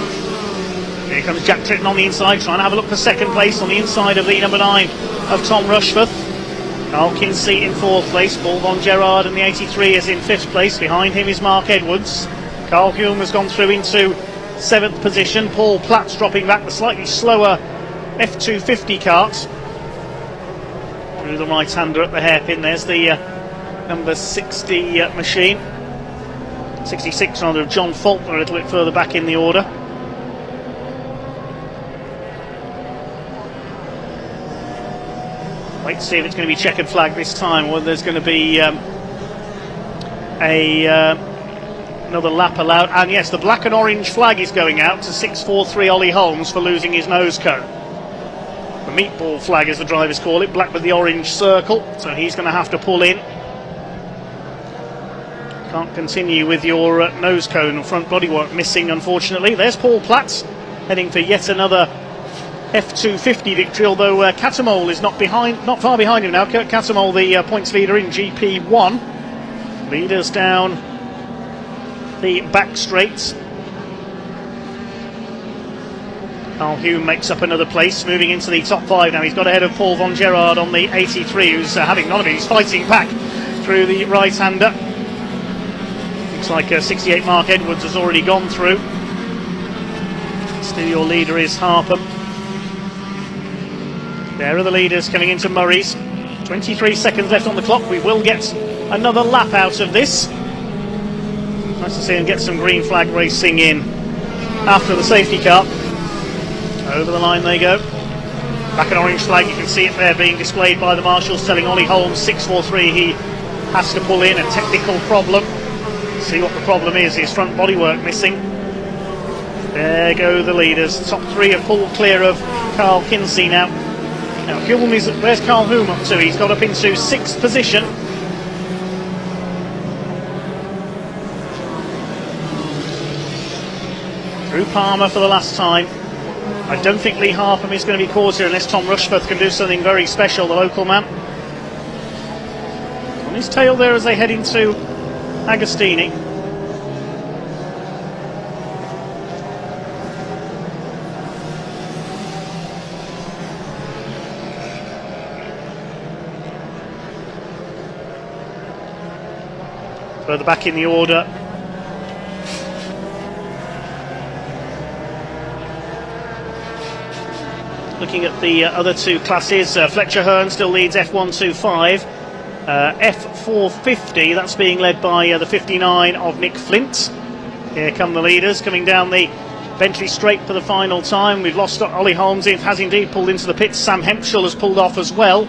Here comes Jack Tritton on the inside, trying to have a look for second place on the inside of the number 9 of Tom Rushforth. Carl Kinsey in 4th place. Paul Von Gerard and the 83 is in 5th place. Behind him is Mark Edwards. Carl Hulme has gone through into 7th position. Paul Platt's dropping back, the slightly slower F250 cart. Through the right-hander at the hairpin. There's the number 60 machine. 66 rather of John Faulkner a little bit further back in the order. Wait to see if it's going to be checkered flag this time, or there's going to be another lap allowed. And yes, the black and orange flag is going out to 643 Ollie Holmes for losing his nose cone. The meatball flag, as the drivers call it, black with the orange circle, so he's going to have to pull in. Can't continue with your nose cone and front bodywork missing, unfortunately. There's Paul Platt heading for yet another F250 victory, although Caterham is not far behind him now. Kurt Caterham, the points leader in GP1. Leaders down the back straights. Carl Hulme makes up another place, moving into the top 5 now. He's got ahead of Paul Von Gerard on the 83, who's having none of it. He's fighting back through the right-hander. Looks like 68 Mark Edwards has already gone through. Still your leader is Harpham. There are the leaders coming into Murray's. 23 seconds left on the clock. We will get another lap out of this. Nice to see him get some green flag racing in after the safety car. Over the line they go. Back an orange flag, you can see it there being displayed by the marshals, telling Ollie Holmes 643 he has to pull in, a technical problem. See what the problem is, his front bodywork missing. There go the leaders. Top 3 are pulled clear of Carl Kinsey now. Now Hulme is, where's Carl Hulme up to? He's got up into 6th position. Through Palmer for the last time. I don't think Lee Harpham is going to be caught here unless Tom Rushforth can do something very special, the local man. On his tail there as they head into Agostini. Further back in the order, looking at the other two classes, Fletcher Hearn still leads F125. F450, that's being led by the 59 of Nick Flint. Here come the leaders coming down the Bentley Straight for the final time. We've lost Ollie Holmes, has indeed pulled into the pits. Sam Hempshall has pulled off as well.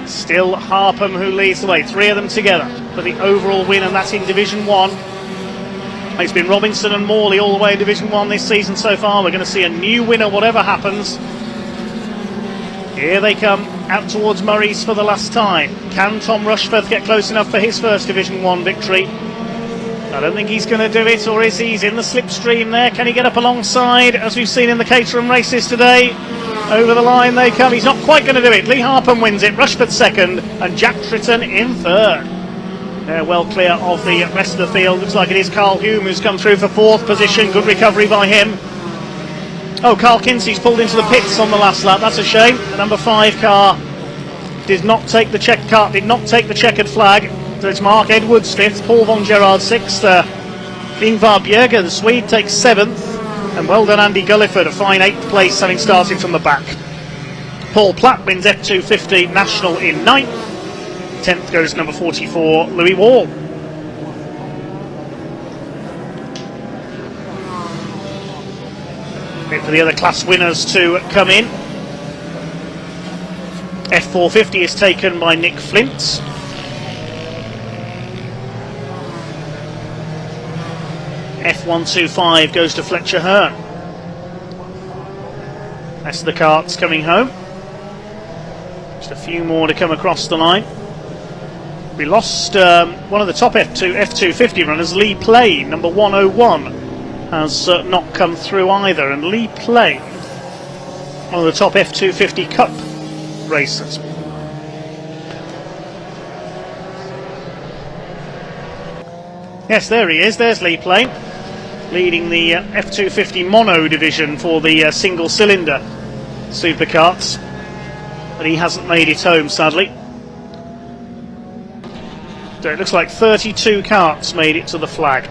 Still Harpham who leads the way, three of them together for the overall win, and that's in Division 1. It's been Robinson and Morley all the way in Division 1 this season so far. We're going to see a new winner whatever happens. Here they come out towards Murray's for the last time. Can Tom Rushforth get close enough for his first Division 1 victory? I don't think he's going to do it, or is he? He's in the slipstream there. Can he get up alongside, as we've seen in the Caterham races today? Over the line they come. He's not quite going to do it. Lee Harpham wins it, Rushforth second, and Jack Tritton in third. They're well clear of the rest of the field. Looks like it is Carl Hume who's come through for fourth position. Good recovery by him. Oh, Carl Kinsey's pulled into the pits on the last lap. That's a shame. The number 5 car did not take the checkered flag. So it's Mark Edwards 5th, Paul von Gerard 6th, Ingvar Bjerge, the Swede, takes 7th, and well done Andy Gulliford, a fine 8th place having started from the back. Paul Platt wins F250 National in 9th, 10th goes number 44 Louis Wall. Wait for the other class winners to come in. F450 is taken by Nick Flint. F125 goes to Fletcher Hearn. That's the carts coming home. Just a few more to come across the line. We lost one of the top F250 runners, Lee Play, number 101, has not come through either. And Lee Play, one of the top F250 Cup racers. Yes, there he is. There's Lee Play, leading the F250 mono division for the single cylinder supercarts, but he hasn't made it home sadly. So it looks like 32 carts made it to the flag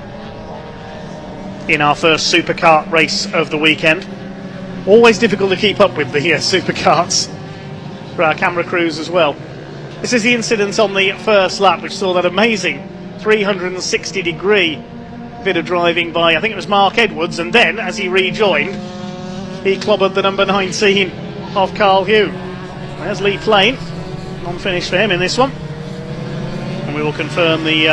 in our first supercart race of the weekend. Always difficult to keep up with the supercarts for our camera crews as well. This is the incident on the first lap which saw that amazing 360 degree bit of driving by, I think it was Mark Edwards, and then as he rejoined he clobbered the number 19 of Carl Hume. There's Lee Plain, non-finish for him in this one, and we will confirm the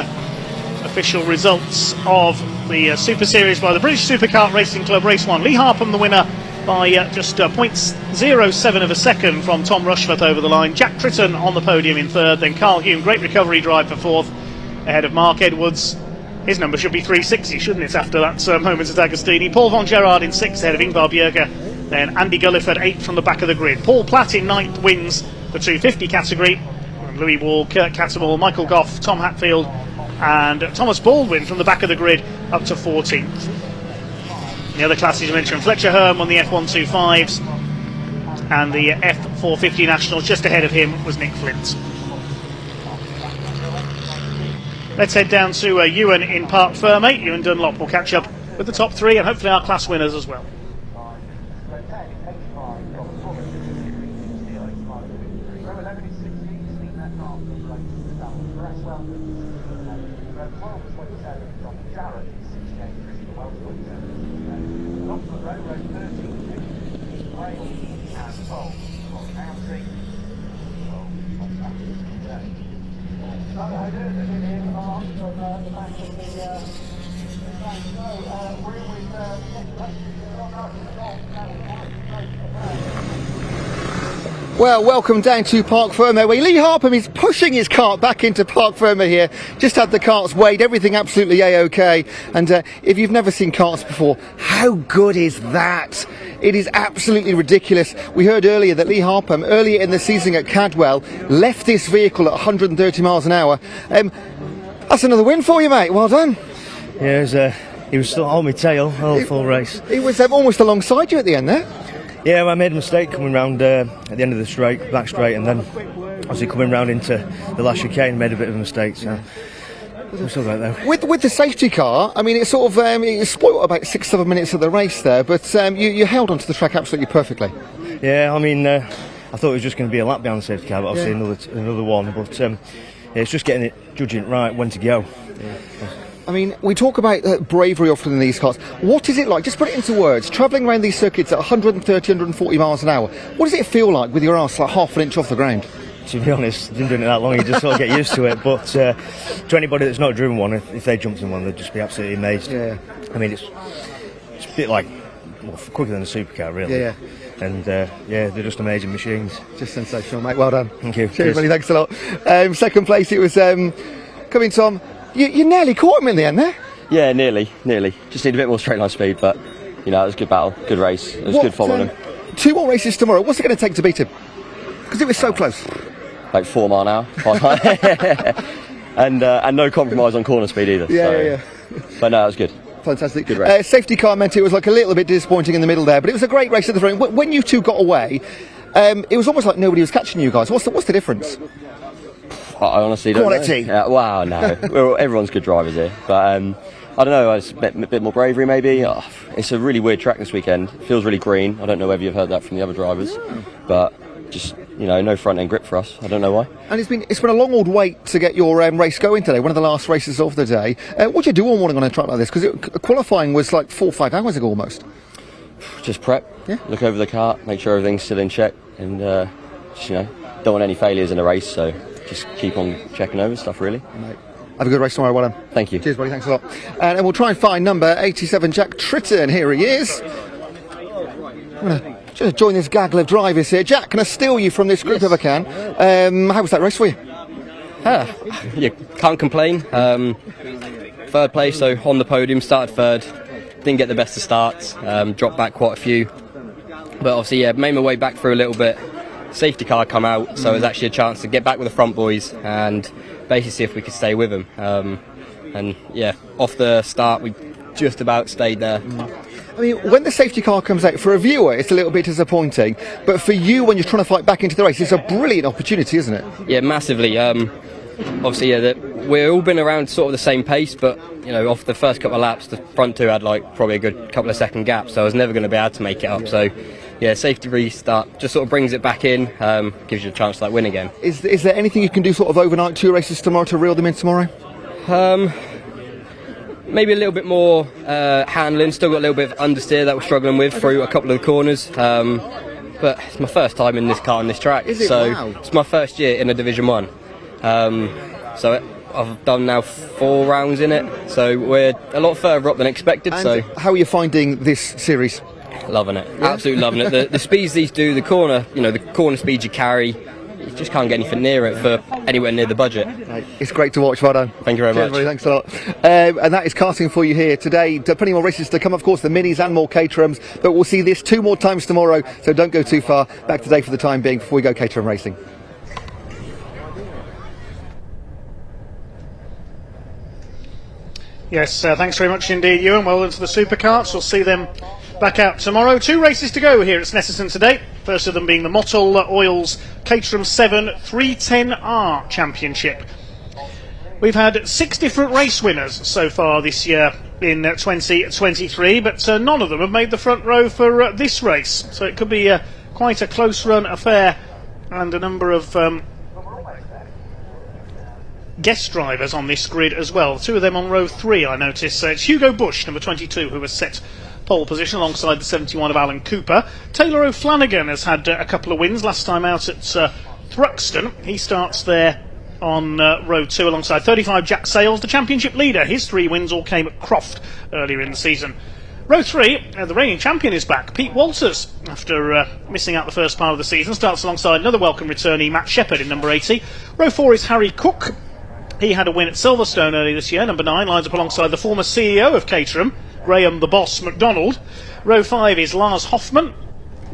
official results of the Super Series by the British Superkart Racing Club Race 1. Lee Harpham the winner by just 0.07 of a second from Tom Rushforth over the line. Jack Tritton on the podium in third, then Carl Hume, great recovery drive for fourth, ahead of Mark Edwards. His number should be 360, shouldn't it, after that moment at Agostini. Paul von Gerard in 6th, ahead of Ingvar Bjerge. Then Andy Gulliford 8th from the back of the grid. Paul Platt in 9th wins the 250 category. And Louis Wall, Kurt Cattermole, Michael Goff, Tom Hatfield and Thomas Baldwin from the back of the grid up to 14th. In the other classes you mentioned, Fletcher Hearn won the F125s, and the F450 Nationals. Just ahead of him was Nick Flint. Let's head down to Ewan in Park Ferme. Ewan Dunlop will catch up with the top 3 and hopefully our class winners as well. Well, welcome down to Park Ferme, where Lee Harpham is pushing his cart back into Park Ferme here. Just had the carts weighed, everything absolutely A-OK. And if you've never seen carts before, how good is that? It is absolutely ridiculous. We heard earlier that Lee Harpham, earlier in the season at Cadwell, left this vehicle at 130 miles an hour. That's another win for you, mate. Well done. Yeah, he was still on my tail the whole full race. He was almost alongside you at the end there. Yeah, well, I made a mistake coming round at the end of the straight, back straight, and then obviously coming round into the last chicane, made a bit of a mistake. So. We'll still go there. With the safety car, I mean, it sort of it spoiled about 6-7 minutes of the race there, but you held onto the track absolutely perfectly. Yeah, I mean, I thought it was just going to be a lap behind the safety car, but obviously another one. But yeah, it's just getting it, judging it right when to go. Yeah. I mean, we talk about bravery often in these cars. What is it like? Just put it into words. Travelling around these circuits at 130, 140 miles an hour. What does it feel like with your arse like half an inch off the ground? To be honest, I've been doing it that long, you just sort of get used to it. But to anybody that's not driven one, if they jumped in one, they'd just be absolutely amazed. Yeah. I mean, it's a bit like quicker than a supercar, really. Yeah. And they're just amazing machines. Just sensational, mate. Well done. Thank you. Cheers, buddy. Thanks a lot. Second place, it was coming, Tom. You nearly caught him in the end there. Yeah, nearly. Just need a bit more straight line speed, but it was a good battle, good race. It was good following him. 2 more races tomorrow. What's it going to take to beat him? Because it was so close. Like 4 mile an hour, 5 miles. and no compromise on corner speed either. Yeah. But no, it was good. Fantastic. Good race. Safety car meant it was like a little bit disappointing in the middle there, but it was a great race at the front. When you two got away, it was almost like nobody was catching you guys. What's the difference? I honestly don't know. Wow, no. Everyone's good drivers here. But I don't know, it's a bit more bravery maybe. It's a really weird track this weekend. It feels really green. I don't know whether you've heard that from the other drivers. But just, no front end grip for us. I don't know why. And it's been a long old wait to get your race going today, one of the last races of the day. What do you do all morning on a track like this? Because qualifying was like 4 or 5 hours ago almost. Just prep, look over the car, make sure everything's still in check, and just, don't want any failures in a race, so just keep on checking over stuff, really. Mate. Have a good race tomorrow, well done. Thank you. Cheers, buddy, thanks a lot. And we'll try and find number 87, Jack Tritton. Here he is. I'm going to just join this gaggle of drivers here. Jack, can I steal you from this group if I can? How was that race for you? You can't complain. Third place, so on the podium, started third. Didn't get the best of starts, dropped back quite a few. But obviously, made my way back through a little bit. Safety car come out, so it was actually a chance to get back with the front boys and basically see if we could stay with them. And off the start, we just about stayed there. I mean, when the safety car comes out, for a viewer, it's a little bit disappointing. But for you, when you're trying to fight back into the race, it's a brilliant opportunity, isn't it? Yeah, massively. Obviously, we've all been around sort of the same pace, but, off the first couple of laps, the front two had probably a good couple of second gap, so I was never going to be able to make it up. So, safety restart just sort of brings it back in, gives you a chance to win again. Is there anything you can do sort of overnight, 2 races tomorrow, to reel them in tomorrow? Maybe a little bit more handling. Still got a little bit of understeer that we're struggling with through a couple of the corners. But it's my first time in this car on this track. Is it? So Wow. It's my first year in a Division 1. So I've done now 4 rounds in it. So we're a lot further up than expected. And how are you finding this series? Loving it. Absolutely loving it. The speeds these do, the corner speeds you carry, you just can't get anything near it for anywhere near the budget. It's great to watch. Well done. Thank you very much. Buddy, thanks a lot. And that is karting for you here today. Plenty more races to come, of course, the minis and more Caterhams. But we'll see this 2 more times tomorrow, so don't go too far. Back today for the time being before we go Caterham racing. Yes, thanks very much indeed, Ewan. Well done to the Superkarts. We'll see them back out tomorrow. 2 races to go here at Snetterton today. First of them being the Mottl Oils Caterham 7 310R Championship. We've had 6 different race winners so far this year in 2023, but none of them have made the front row for this race. So it could be quite a close run affair, and a number of guest drivers on this grid as well. 2 of them on row 3, I notice. It's Hugo Bush, number 22, who has set pole position alongside the 71 of Alan Cooper. Taylor O'Flanagan has had a couple of wins last time out at Thruxton. He starts there on row 2 alongside 35 Jack Sales, the championship leader. His 3 wins all came at Croft earlier in the season. Row 3, the reigning champion is back. Pete Walters, after missing out the first part of the season, starts alongside another welcome returnee, Matt Shepherd, in number 80. Row 4 is Harry Cook. He had a win at Silverstone earlier this year. Number 9 lines up alongside the former CEO of Caterham, Graham the Boss McDonald. Row 5 is Lars Hoffmann.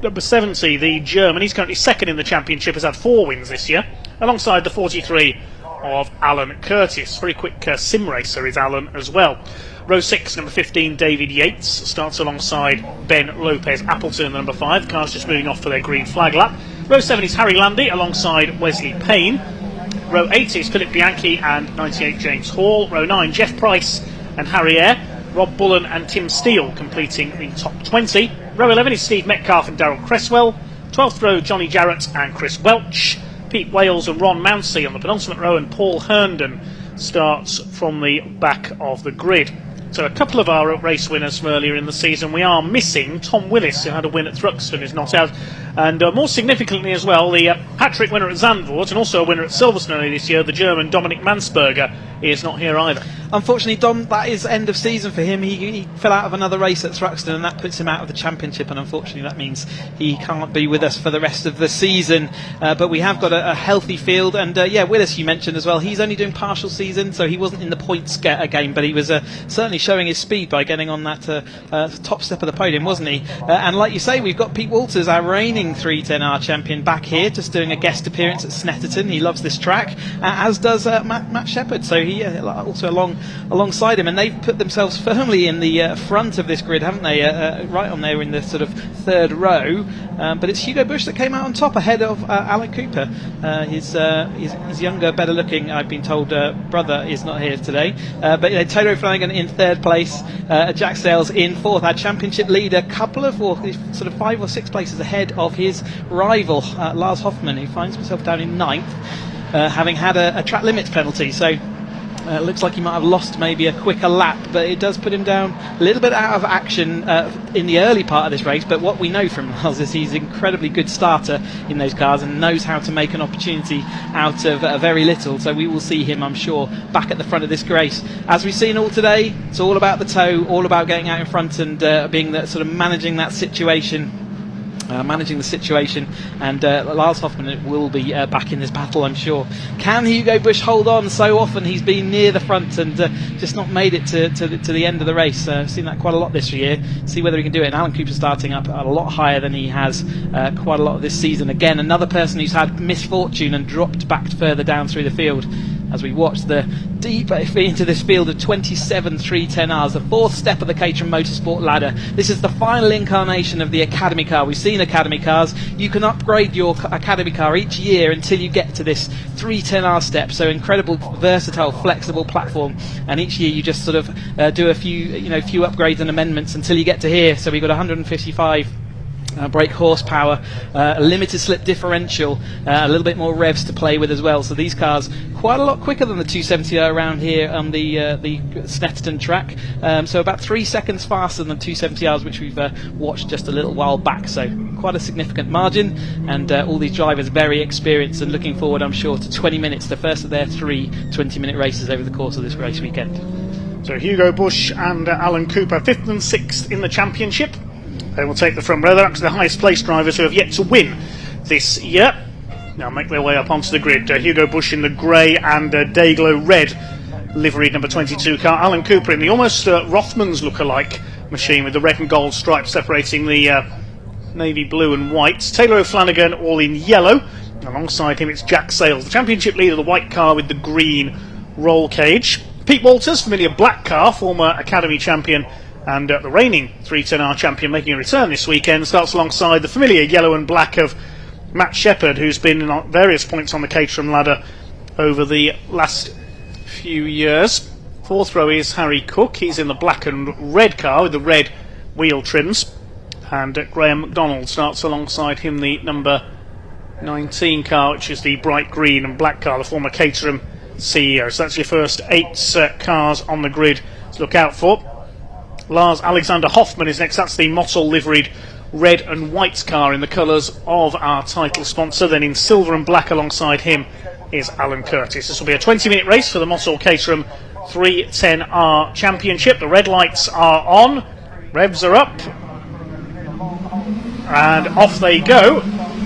Number 70, the German. He's currently second in the championship, has had 4 wins this year, alongside the 43 of Alan Curtis. Very quick sim racer is Alan as well. Row 6, number 15, David Yates, starts alongside Ben Lopez Appleton, number 5. Cars just moving off for their green flag lap. Row 7 is Harry Landy alongside Wesley Payne. Row 8 is Philip Bianchi and 98 James Hall. Row 9, Jeff Price and Harry Eyre. Rob Bullen and Tim Steele completing the top 20. Row 11 is Steve Metcalf and Darryl Cresswell. 12th row, Johnny Jarrett and Chris Welch. Pete Wales and Ron Mounsey on the penultimate row, and Paul Herndon starts from the back of the grid. So a couple of our race winners from earlier in the season. We are missing Tom Willis, who had a win at Thruxton, is not out. And more significantly as well, the hat-trick winner at Zandvoort and also a winner at Silverstone earlier this year, the German Dominic Mansberger, is not here either. Unfortunately, Dom, that is end of season for him. He fell out of another race at Thruxton, and that puts him out of the championship, and unfortunately that means he can't be with us for the rest of the season. But we have got a healthy field, and Willis you mentioned as well, he's only doing partial season, so he wasn't in the points game, but he was certainly showing his speed by getting on that top step of the podium, wasn't he? And like you say, we've got Pete Walters, our reigning 310R champion, back here, just doing a guest appearance at Snetterton. He loves this track, as does Matt Shepherd, so he also alongside him, and they've put themselves firmly in the front of this grid, haven't they? Right on there in the sort of third row, but it's Hugo Bush that came out on top ahead of Alan Cooper. His younger, better looking, I've been told, brother is not here today, but Taylor O'Flanagan in third place, Jack Sales in fourth, our championship leader, couple of sort of 5 or 6 places ahead of his rival Lars Hoffmann, who finds himself down in ninth, having had a track limits penalty. So looks like he might have lost maybe a quicker lap, but it does put him down a little bit out of action in the early part of this race. But what we know from Lars is he's an incredibly good starter in those cars and knows how to make an opportunity out of very little. So we will see him, I'm sure, back at the front of this race. As we've seen all today, it's all about the toe, all about getting out in front and being that sort of managing the situation, and Lars Hoffmann will be back in this battle, I'm sure. Can Hugo Bush hold on? So often he's been near the front and just not made it to the end of the race. Seen that quite a lot this year. See whether he can do it. And Alan Cooper starting up a lot higher than he has quite a lot of this season. Again, another person who's had misfortune and dropped back further down through the field. As we watch the deep into this field of 27 310Rs, the fourth step of the Caterham Motorsport ladder. This is the final incarnation of the Academy car. We've seen Academy cars. You can upgrade your Academy car each year until you get to this 310R step. So incredible, versatile, flexible platform. And each year you just sort of do a few upgrades and amendments until you get to here. So we've got 155. Brake horsepower, a limited slip differential, a little bit more revs to play with as well. So these cars quite a lot quicker than the 270R around here on the Snetterton track. So about 3 seconds faster than the 270Rs, which we've watched just a little while back. So quite a significant margin, and all these drivers very experienced and looking forward, I'm sure, to 20 minutes, the first of their 3 20-minute races over the course of this race weekend. So Hugo Bush and Alan Cooper, 5th and 6th in the championship. They will take the front row. They're actually the highest placed drivers who have yet to win this year. Now make their way up onto the grid. Hugo Bush in the grey and Dayglow red livery number 22 car. Alan Cooper in the almost Rothmans look-alike machine with the red and gold stripes separating the navy blue and white. Taylor O'Flanagan all in yellow. Alongside him it's Jack Sales, the championship leader, the white car with the green roll cage. Pete Walters, familiar black car, former Academy champion and the reigning 310R champion, making a return this weekend, starts alongside the familiar yellow and black of Matt Shepherd, who's been at various points on the Caterham ladder over the last few years. 4th row is Harry Cook. He's in the black and red car with the red wheel trims, and Graham McDonald starts alongside him, the number 19 car, which is the bright green and black car, the former Caterham CEO. So that's your first 8 cars on the grid to look out for. Lars Alexander Hoffmann is next. That's the Mottle liveried red and white car in the colours of our title sponsor. Then in silver and black alongside him is Alan Curtis. This will be a 20-minute race for the Mottle Caterham 310R Championship. The red lights are on, revs are up, and off they go.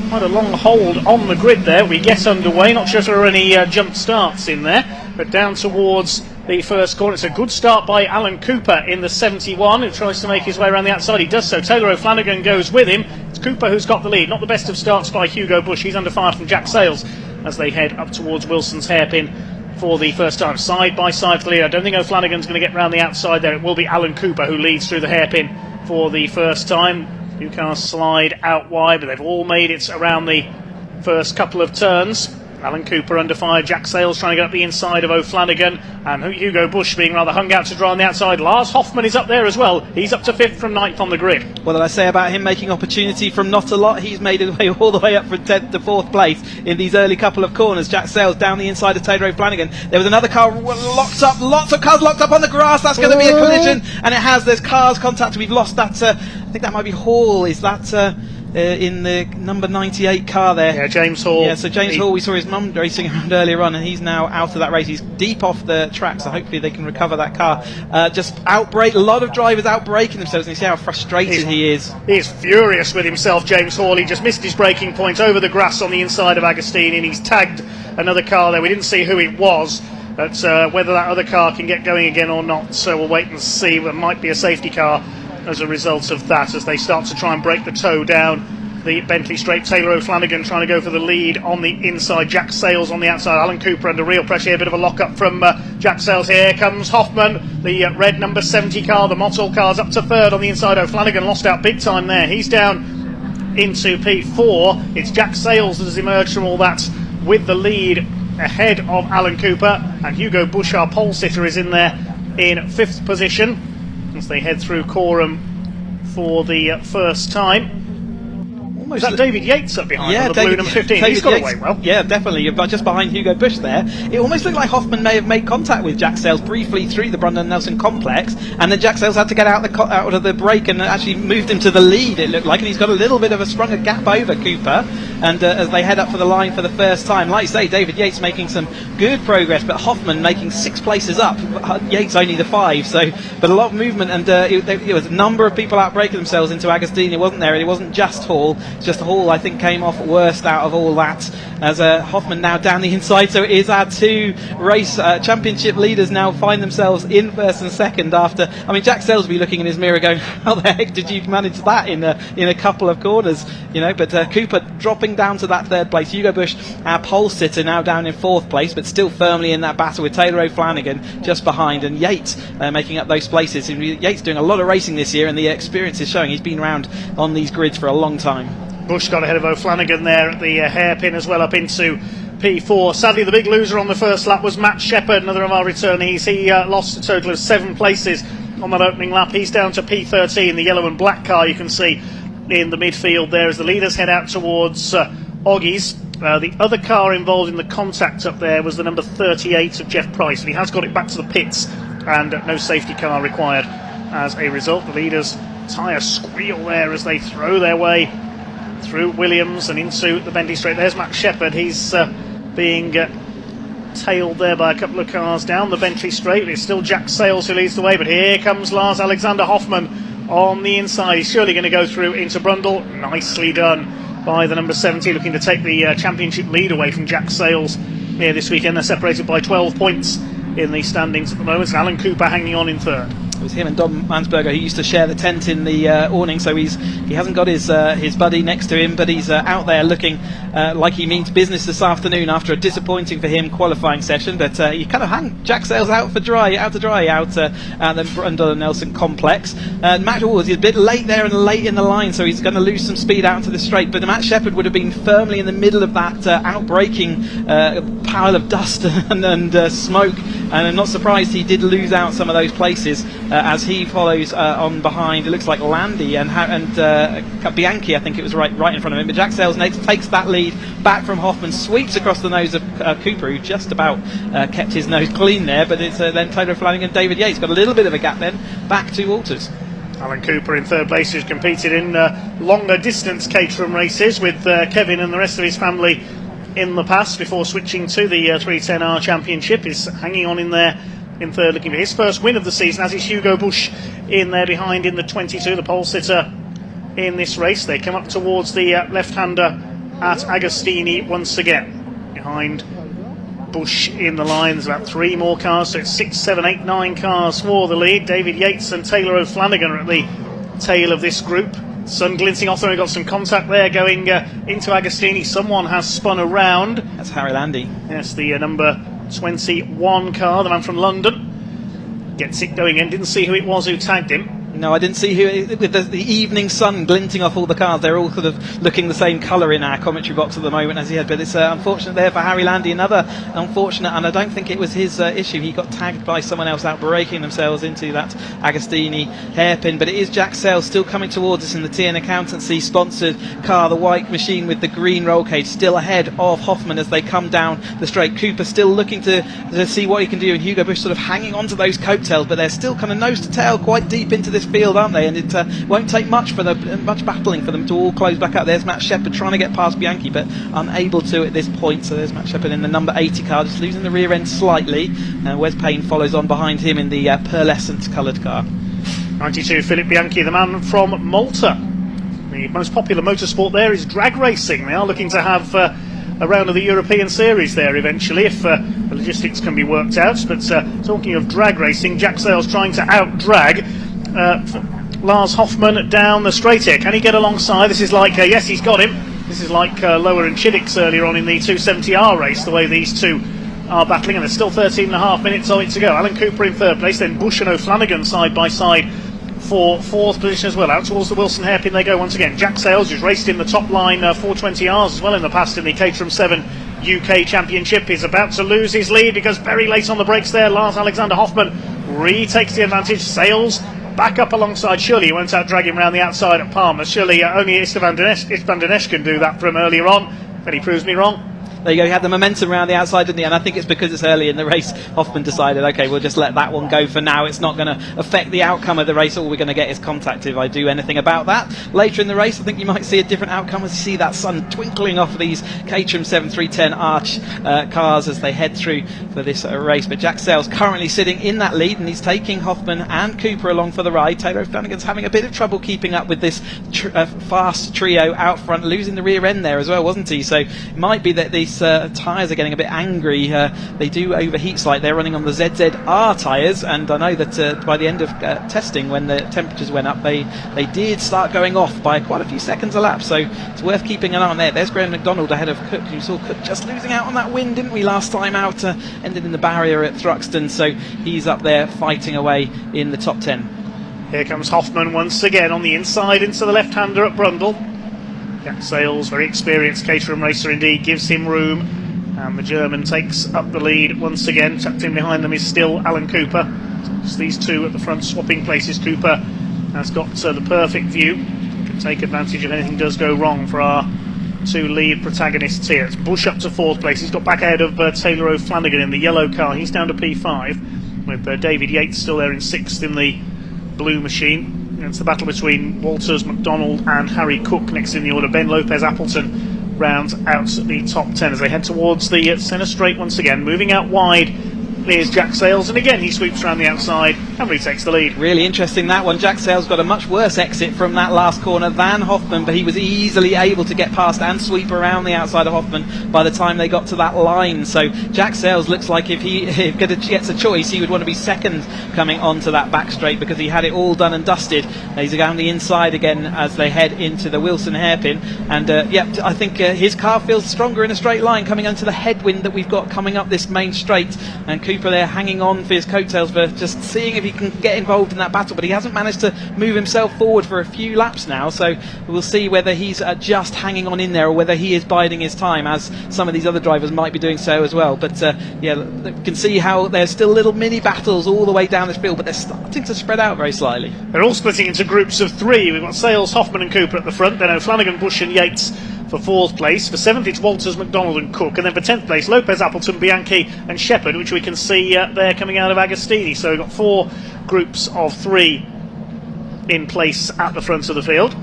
Quite a long hold on the grid there. We get underway. Not sure if there are any jump starts in there, but down towards the first corner. It's a good start by Alan Cooper in the 71, who tries to make his way around the outside. He does so. Taylor O'Flanagan goes with him. It's Cooper who's got the lead. Not the best of starts by Hugo Bush. He's under fire from Jack Sales as they head up towards Wilson's hairpin for the first time. Side by side for the lead. I don't think O'Flanagan's going to get round the outside there. It will be Alan Cooper who leads through the hairpin for the first time. Few cars slide out wide, but they've all made it around the first couple of turns. Alan Cooper under fire, Jack Sales trying to get up the inside of O'Flanagan, and Hugo Bush being rather hung out to dry on the outside. Lars Hoffmann is up there as well. He's up to 5th from 9th on the grid. What did I say about him making opportunity from not a lot? He's made his way all the way up from 10th to 4th place in these early couple of corners. Jack Sales down the inside of Taylor O'Flanagan. There was another car locked up, lots of cars locked up on the grass. That's going to be a collision, and it has. There's cars contact. We've lost that. I think that might be Hall. Is that in the number 98 car there? Yeah, James Hall. Yeah, so James Hall, we saw his mum racing around earlier on, and he's now out of that race. He's deep off the track, so hopefully they can recover that car. Just outbrake, a lot of drivers outbraking themselves, and you see how frustrated he is. He's furious with himself, James Hall. He just missed his braking point over the grass on the inside of Agostini, and he's tagged another car there. We didn't see who it was, but whether that other car can get going again or not, so we'll wait and see. There might be a safety car as a result of that, as they start to try and break the toe down the Bentley Straight. Taylor O'Flanagan trying to go for the lead on the inside, Jack Sales on the outside. Alan Cooper under real pressure here, a bit of a lock-up from Jack Sales. Here comes Hoffmann, the red number 70 car, the Mottall car's up to 3rd on the inside. O'Flanagan lost out big time there. He's down into P4. It's Jack Sales that has emerged from all that with the lead ahead of Alan Cooper, and Hugo Bush, our pole sitter, is in there in 5th position as they head through Caterham for the first time. Is that David Yates up behind on the blue number 15? He's got away well. Yeah, definitely, but just behind Hugo Bush there. It almost looked like Hoffmann may have made contact with Jack Sales briefly through the Brundle Nelson complex, and then Jack Sales had to get out of the break and actually moved him to the lead, it looked like, and he's got a little bit of a gap over Cooper, and as they head up for the line for the first time. Like you say, David Yates making some good progress, but Hoffmann making 6 places up, Yates only the 5, so, but a lot of movement, and it was a number of people outbraking themselves into Agostini, wasn't there? It wasn't just Hall, just Hall I think came off worst out of all that, as Hoffmann now down the inside. So it is our 2 race championship leaders now find themselves in 1st and 2nd after, I mean, Jack Sales will be looking in his mirror going, how the heck did you manage that in a couple of corners, you know? But Cooper dropping down to that 3rd place. Hugo Bush, our pole sitter, now down in 4th place, but still firmly in that battle with Taylor O'Flanagan just behind, and Yates making up those places. Yates doing a lot of racing this year, and the experience is showing. He's been around on these grids for a long time. Bush got ahead of O'Flanagan there at the hairpin as well, up into P4. Sadly, the big loser on the first lap was Matt Shepherd, another of our returnees. He lost a total of 7 places on that opening lap. He's down to P13, the yellow and black car you can see in the midfield there as the leaders head out towards Oggies. The other car involved in the contact up there was the number 38 of Jeff Price, and he has got it back to the pits, and no safety car required as a result. The leaders' tyre squeal there as they throw their way through Williams and into the Bentley Straight. There's Matt Shepherd. He's being tailed there by a couple of cars down the Bentley Straight. It's still Jack Sales who leads the way, but here comes Lars Alexander Hoffmann on the inside. He's surely going to go through into Brundle. Nicely done by the number 70, looking to take the championship lead away from Jack Sales here this weekend. They're separated by 12 points in the standings at the moment. And Alan Cooper hanging on in 3rd. It was him and Dom Mansberger who used to share the tent in the awning, so he hasn't got his buddy next to him, but he's out there looking like he means business this afternoon after a disappointing for him qualifying session. But he kind of hung Jack Sales out to dry at the Brundle and Nelson complex. Matt Hall was a bit late there and late in the line, so he's going to lose some speed out into the straight, but Matt Shepherd would have been firmly in the middle of that outbreaking pile of dust and smoke, and I'm not surprised he did lose out some of those places as he follows on behind. It looks like Landy and Bianchi, I think it was right in front of him, but Jack Sales takes that lead back from Hoffmann, sweeps across the nose of Cooper, who just about kept his nose clean there, but it's then Taylor Flanagan and David Yates got a little bit of a gap then back to Walters. Alan Cooper in 3rd place, who's competed in longer distance Caterham races with Kevin and the rest of his family in the past before switching to the 310R Championship, is hanging on in there in 3rd, looking for his first win of the season, as is Hugo Bush in there behind in the 22, the pole sitter in this race. They come up towards the left-hander at Agostini once again. Behind Bush in the line, there's about 3 more cars, so it's 6, 7, 8, 9 cars for the lead. David Yates and Taylor O'Flanagan are at the tail of this group. Sun glinting off there, we've got some contact there going into Agostini. Someone has spun around. That's Harry Landy. Yes, the number 21 car, the man from London, gets it going in. Didn't see who it was who tagged him. No, I didn't see who, with the evening sun glinting off all the cars. They're all sort of looking the same colour in our commentary box at the moment as he had. But it's unfortunate there for Harry Landy. Another unfortunate, and I don't think it was his issue. He got tagged by someone else out braking themselves into that Agostini hairpin. But it is Jack Sales still coming towards us in the TN Accountancy sponsored car, the white machine with the green roll cage, still ahead of Hoffman as they come down the straight. Cooper still looking to see what he can do, and Hugo Bush sort of hanging on to those coattails, but they're still kind of nose to tail quite deep into this field, aren't they? And it won't take much battling for them to all close back up. There's Matt Shepherd trying to get past Bianchi, but unable to at this point. So there's Matt Shepherd in the number 80 car, just losing the rear end slightly. Wes Payne follows on behind him in the pearlescent coloured car. 92, Philip Bianchi, the man from Malta. The most popular motorsport there is drag racing. They are looking to have a round of the European Series there eventually, if the logistics can be worked out. But talking of drag racing, Jack Sales trying to out-drag Lars Hoffman down the straight here. Can he get alongside? This is like, yes, he's got him. This is like Lower and Chiddick's earlier on in the 270R race, the way these two are battling, and there's still 13.5 minutes of it to go. Alan Cooper in third place, then Bush and O'Flanagan side by side for fourth position as well. Out towards the Wilson hairpin they go once again. Jack Sales, who's raced in the top line 420Rs as well in the past in the Caterham 7 UK Championship, is about to lose his lead because very late on the brakes there. Lars Alexander Hoffman retakes the advantage. Sales back up alongside. Surely he won't out drag him around the outside at Palmer. Surely only Istvan Dinesh can do that from earlier on, but he proves me wrong. There you go, he had the momentum around the outside, didn't he? And I think it's because it's early in the race, Hoffman decided, OK, we'll just let that one go for now. It's not going to affect the outcome of the race. All we're going to get is contact if I do anything about that. Later in the race, I think you might see a different outcome as you see that sun twinkling off these Caterham 7310 Arch cars as they head through for this race. But Jack Sales currently sitting in that lead, and he's taking Hoffman and Cooper along for the ride. Taylor O'Flanagan's having a bit of trouble keeping up with this fast trio out front, losing the rear end there as well, wasn't he? So it might be that these tyres are getting a bit angry. They do overheat slightly. They're running on the ZZR tyres, and I know that by the end of testing, when the temperatures went up, they did start going off by quite a few seconds a lap, so it's worth keeping an eye on there. There's Graham McDonald ahead of Cook. You saw Cook just losing out on that win, didn't we, last time out? Ended in the barrier at Thruxton, so he's up there fighting away in the top 10. Here comes Hoffman once again on the inside into the left-hander at Brundle. Jack Sales, very experienced Caterham racer indeed, gives him room, and the German takes up the lead once again. Tucked in behind them is still Alan Cooper. It's these two at the front swapping places. Cooper has got the perfect view, can take advantage if anything does go wrong for our two lead protagonists here. It's Bush up to fourth place. He's got back ahead of Taylor O'Flanagan in the yellow car. He's down to P5 with David Yates still there in sixth in the blue machine. It's the battle between Walters, McDonald and Harry Cook next in the order. Ben Lopez Appleton rounds out the top 10 as they head towards the centre straight once again. Moving out wide is Jack Sales, and again he sweeps around the outside and retakes the lead. Really interesting that one. Jack Sales got a much worse exit from that last corner than Hoffman, but he was easily able to get past and sweep around the outside of Hoffman by the time they got to that line. So Jack Sales looks like if he gets a choice, he would want to be second coming onto that back straight because he had it all done and dusted. He's down the inside again as they head into the Wilson hairpin, and I think his car feels stronger in a straight line coming onto the headwind that we've got coming up this main straight, and Cooper there hanging on for his coattails for just seeing if he can get involved in that battle, but he hasn't managed to move himself forward for a few laps now, so we'll see whether he's just hanging on in there or whether he is biding his time, as some of these other drivers might be doing so as well. But you can see how there's still little mini battles all the way down this field, but they're starting to spread out very slightly. They're all splitting into groups of three. We've got Sales, Hoffman and Cooper at the front, then O'Flanagan, Bush and Yates for fourth place. For seventh it's Walters, McDonald and Cook, and then for 10th place Lopez, Appleton, Bianchi and Shepherd, which we can see there coming out of Agostini. So we've got four groups of three in place at the front of the field.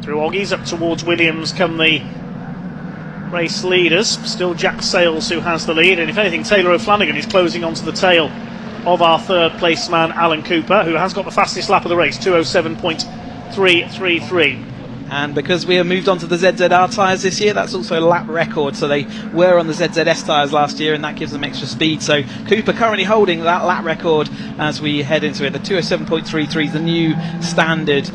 Through Oggies up towards Williams come the race leaders. Still Jack Sales who has the lead, and if anything Taylor O'Flanagan is closing onto the tail of our third place man Alan Cooper, who has got the fastest lap of the race, 2:07.333. And because we have moved on to the ZZR tyres this year, that's also a lap record. So they were on the ZZS tyres last year, and that gives them extra speed. So Cooper currently holding that lap record as we head into it. The 207.33 is the new standard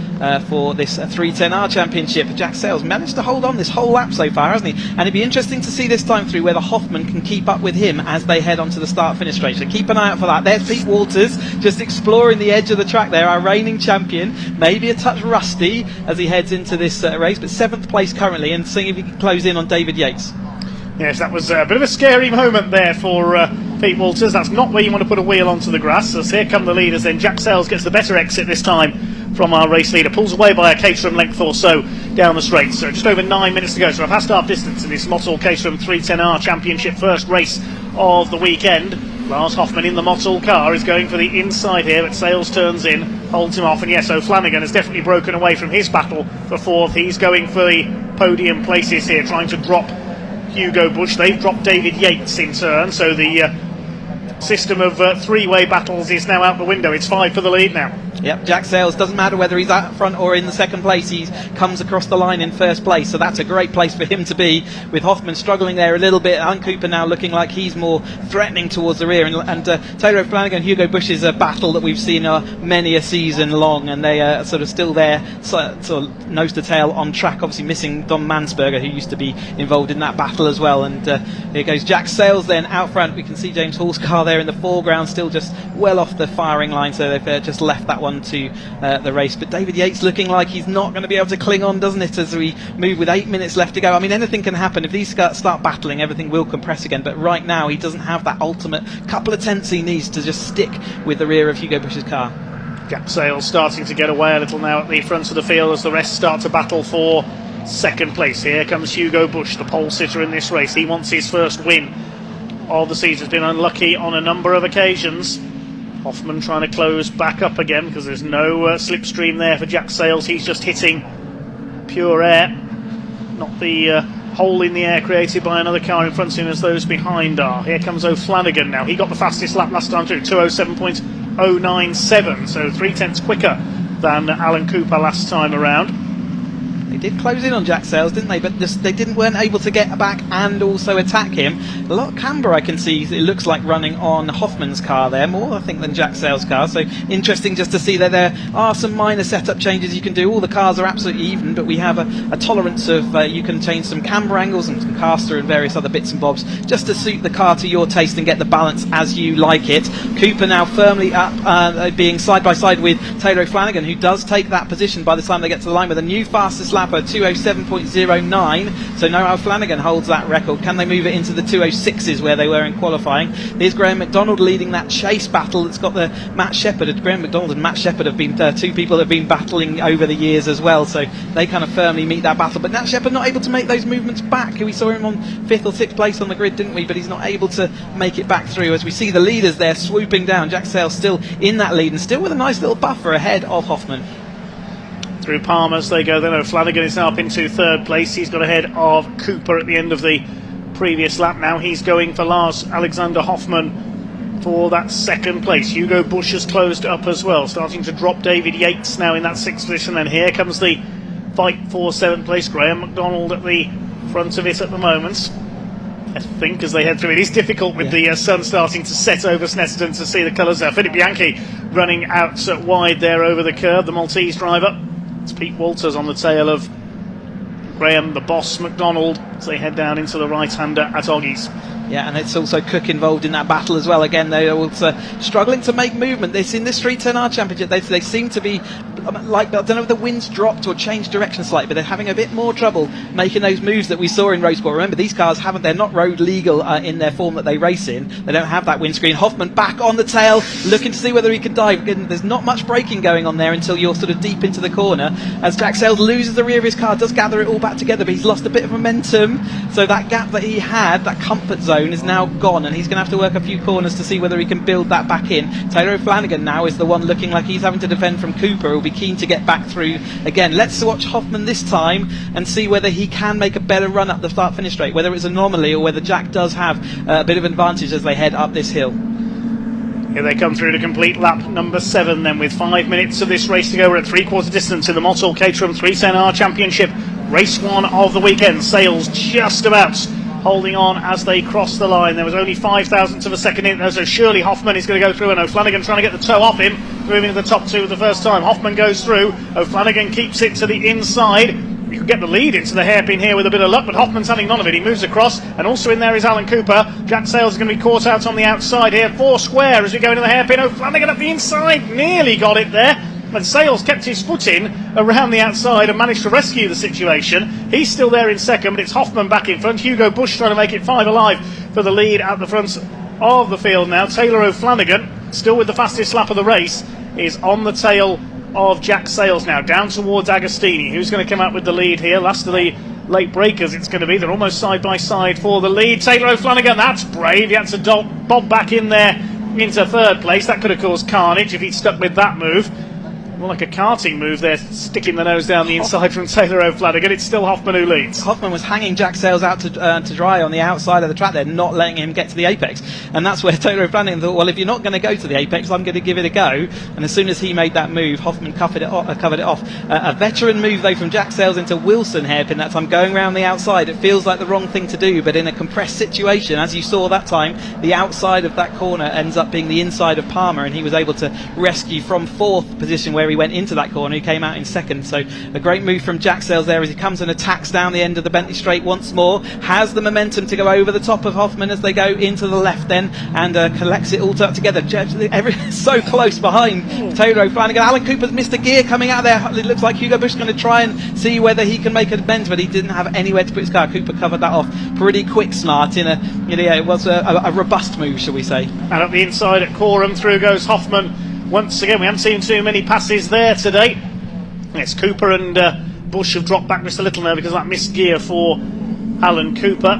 for this 310R Championship. Jack Sayles managed to hold on this whole lap so far, hasn't he? And it'd be interesting to see this time through whether Hoffman can keep up with him as they head onto the start-finish straight. So keep an eye out for that. There's Pete Walters just exploring the edge of the track there, our reigning champion. Maybe a touch rusty as he heads into this race, but 7th place currently, and seeing if he can close in on David Yates. Yes, that was a bit of a scary moment there for Pete Walters. That's not where you want to put a wheel onto the grass. So here come the leaders then. Jack Sayles gets the better exit this time from our race leader. Pulls away by a Caterham length or so down the straight. So just over 9 minutes to go. So a past half distance in this Mottle Caterham 310R Championship first race of the weekend. Lars Hoffman in the Mottle car is going for the inside here, but Sayles turns in, holds him off, and yes, O'Flanagan has definitely broken away from his battle for 4th. He's going for the podium places here, trying to drop Hugo Bush. They've dropped David Yates in turn, so the system of three-way battles is now out the window. It's 5 for the lead now. Yep, Jack Sayles, doesn't matter whether he's out front or in the 2nd place, he comes across the line in 1st place, so that's a great place for him to be, with Hoffman struggling there a little bit, and Cooper now looking like he's more threatening towards the rear, and Taylor O'Flanagan, Hugo Bush is a battle that we've seen many a season long, and they are sort of still there, sort of nose to tail on track, obviously missing Don Mansberger, who used to be involved in that battle as well, and here goes Jack Sayles then out front. We can see James Hall's car there in the foreground, still just well off the firing line, so they've just left that one to the race. But David Yates looking like he's not going to be able to cling on, doesn't it, as we move with 8 minutes left to go. I mean, anything can happen. If these start battling, everything will compress again, but right now he doesn't have that ultimate couple of tenths he needs to just stick with the rear of Hugo Bush's car. Jack Sayles starting to get away a little now at the front of the field as the rest start to battle for 2nd place. Here comes Hugo Bush, the pole sitter in this race. He wants his first win of the season. Has been unlucky on a number of occasions. Hoffman trying to close back up again because there's no slipstream there for Jack Sayles. He's just hitting pure air, not the hole in the air created by another car in front of him as those behind are. Here comes O'Flanagan now. He got the fastest lap last time through, 207.097, so 0.3 quicker than Alan Cooper last time around. They did close in on Jack Sayles, didn't they? But weren't able to get back and also attack him. A lot of camber I can see, it looks like, running on Hoffman's car there, more I think than Jack Sayles' car. So interesting just to see that there are some minor setup changes you can do. All the cars are absolutely even, but we have a tolerance of you can change some camber angles and some caster and various other bits and bobs just to suit the car to your taste and get the balance as you like it. Cooper now firmly up, being side by side with Taylor O'Flanagan, who does take that position by the time they get to the line with a new fastest lap at 207.09. So now O'Flanagan holds that record. Can they move it into the 206s where they were in qualifying? Here's Graham McDonald leading that chase battle. It's got the Matt Shepherd. Graham McDonald and Matt Shepherd have been two people that have been battling over the years as well, so they kind of firmly meet that battle. But Matt Shepherd not able to make those movements back. We saw him on 5th or 6th place on the grid, didn't we? But he's not able to make it back through as we see the leaders there swooping down. Jack Sayles still in that lead and still with a nice little buffer ahead of Hoffman. Through Palmer's they go then. O'Flanagan is now up into 3rd place. He's got ahead of Cooper at the end of the previous lap. Now he's going for Lars Alexander Hoffman for that 2nd place. Hugo Bush has closed up as well, starting to drop David Yates now in that 6th position. And here comes the fight for 7th place. Graham McDonald at the front of it at the moment. I think as they head through, it is difficult with the sun starting to set over Snetterton to see the colours there. Philip Bianchi running out wide there over the curb, the Maltese driver. It's Pete Walters on the tail of Graham, the boss, McDonald, as they head down into the right-hander at Oggies. Yeah, and it's also Cook involved in that battle as well. Again, they are also struggling to make movement. This in this 310R Championship, they seem to be like, I don't know if the wind's dropped or changed direction slightly, but they're having a bit more trouble making those moves that we saw in Roadsport. Remember, these cars they're not road legal in their form that they race in. They don't have that windscreen. Hoffman back on the tail, looking to see whether he can dive. There's not much braking going on there until you're sort of deep into the corner. As Jack Sayles loses the rear of his car, does gather it all back together, but he's lost a bit of momentum. So that gap that he had, that comfort zone, is now gone, and he's going to have to work a few corners to see whether he can build that back in. Taylor O'Flanagan now is the one looking like he's having to defend from Cooper, who'll be keen to get back through again. Let's watch Hoffman this time and see whether he can make a better run up the start-finish straight, whether it's an anomaly or whether Jack does have a bit of advantage as they head up this hill. Here they come through to complete lap number 7 then, with 5 minutes of this race to go. We're at 3/4 distance in the Mottall Caterham 310R Championship. Race 1 of the weekend. Sales just about holding on as they cross the line. There was only 5,000ths of a second in, so surely Hoffman is going to go through, and O'Flanagan trying to get the toe off him, moving to the top 2 for the first time. Hoffman goes through, O'Flanagan keeps it to the inside. You could get the lead into the hairpin here with a bit of luck, but Hoffman's having none of it. He moves across, and also in there is Alan Cooper. Jack Sales is going to be caught out on the outside here. 4 square as we go into the hairpin. O'Flanagan up the inside, nearly got it there. But Sales kept his foot in around the outside and managed to rescue the situation. He's still there in second, but it's Hoffman back in front. Hugo Bush trying to make it 5 alive for the lead at the front of the field now. Taylor O'Flanagan, still with the fastest lap of the race, is on the tail of Jack Sales now, down towards Agostini. Who's going to come out with the lead here? Last of the late breakers it's going to be. They're almost side by side for the lead. Taylor O'Flanagan, that's brave. He had to bob back in there into third place. That could have caused carnage if he'd stuck with that move. More like a karting move there, sticking the nose down the inside from Taylor O'Flanagan. It's still Hoffman who leads. Hoffman was hanging Jack Sales out to dry on the outside of the track there, not letting him get to the apex. And that's where Taylor O'Flanagan thought, well, if you're not going to go to the apex, I'm going to give it a go. And as soon as he made that move, Hoffman covered it off. A veteran move, though, from Jack Sales into Wilson hairpin that time, going round the outside. It feels like the wrong thing to do, but in a compressed situation, as you saw that time, the outside of that corner ends up being the inside of Palmer, and he was able to rescue from 4th position where he went into that corner. He came out in 2nd, so a great move from Jack Sales there as he comes and attacks down the end of the Bentley Straight once more, has the momentum to go over the top of Hoffman as they go into the left then, and collects it all together. So close behind Taylor O'Flanagan. Alan Cooper's missed a gear coming out there. It looks like Hugo Bush is going to try and see whether he can make amends, but he didn't have anywhere to put his car. Cooper covered that off pretty quick smart it was a robust move, shall we say. And up the inside at Coram, through goes Hoffman. Once again, we haven't seen too many passes there today. Yes, Cooper and Bush have dropped back just a little now because of that missed gear for Alan Cooper.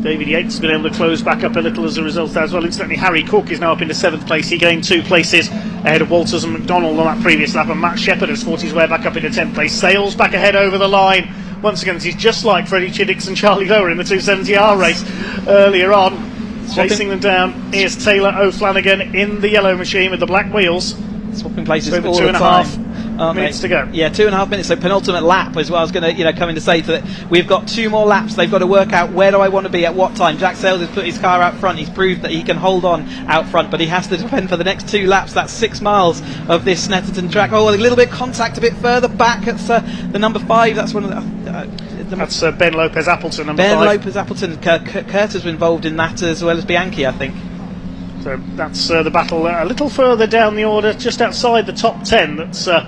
David Yates has been able to close back up a little as a result as well. Incidentally, Harry Cook is now up into 7th place. He gained 2 places ahead of Walters and McDonald on that previous lap, and Matt Shepherd has fought his way back up into 10th place. Sales back ahead over the line. Once again, this is just like Freddie Chiddicks and Charlie Lower in the 270R race earlier on. Chasing them down, here's Taylor O'Flanagan in the yellow machine with the black wheels. Swapping places over all 2.5 minutes to go. Yeah, 2.5 minutes, so penultimate lap as well. I was going to come in to say that we've got 2 more laps. They've got to work out where do I want to be at what time. Jack Sales has put his car out front. He's proved that he can hold on out front, but he has to defend for the next 2 laps. That's 6 miles of this Snetterton track. Oh, a little bit of contact a bit further back. It's the number 5. That's one of the... That's Ben Lopez Appleton, number 5. Ben Lopez Appleton. Kurt has been involved in that as well as Bianchi, I think. So that's the battle a little further down the order, just outside the top 10. That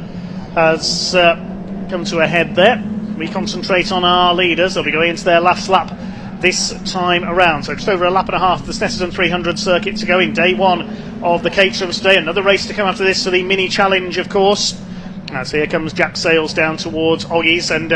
has come to a head there. We concentrate on our leaders. They'll be going into their last lap this time around. So just over a lap and a half the Snetterton 300 circuit to go in day 1 of the Caterham today. Another race to come after this for the mini challenge, of course. As here comes Jack Sales down towards Oggies, and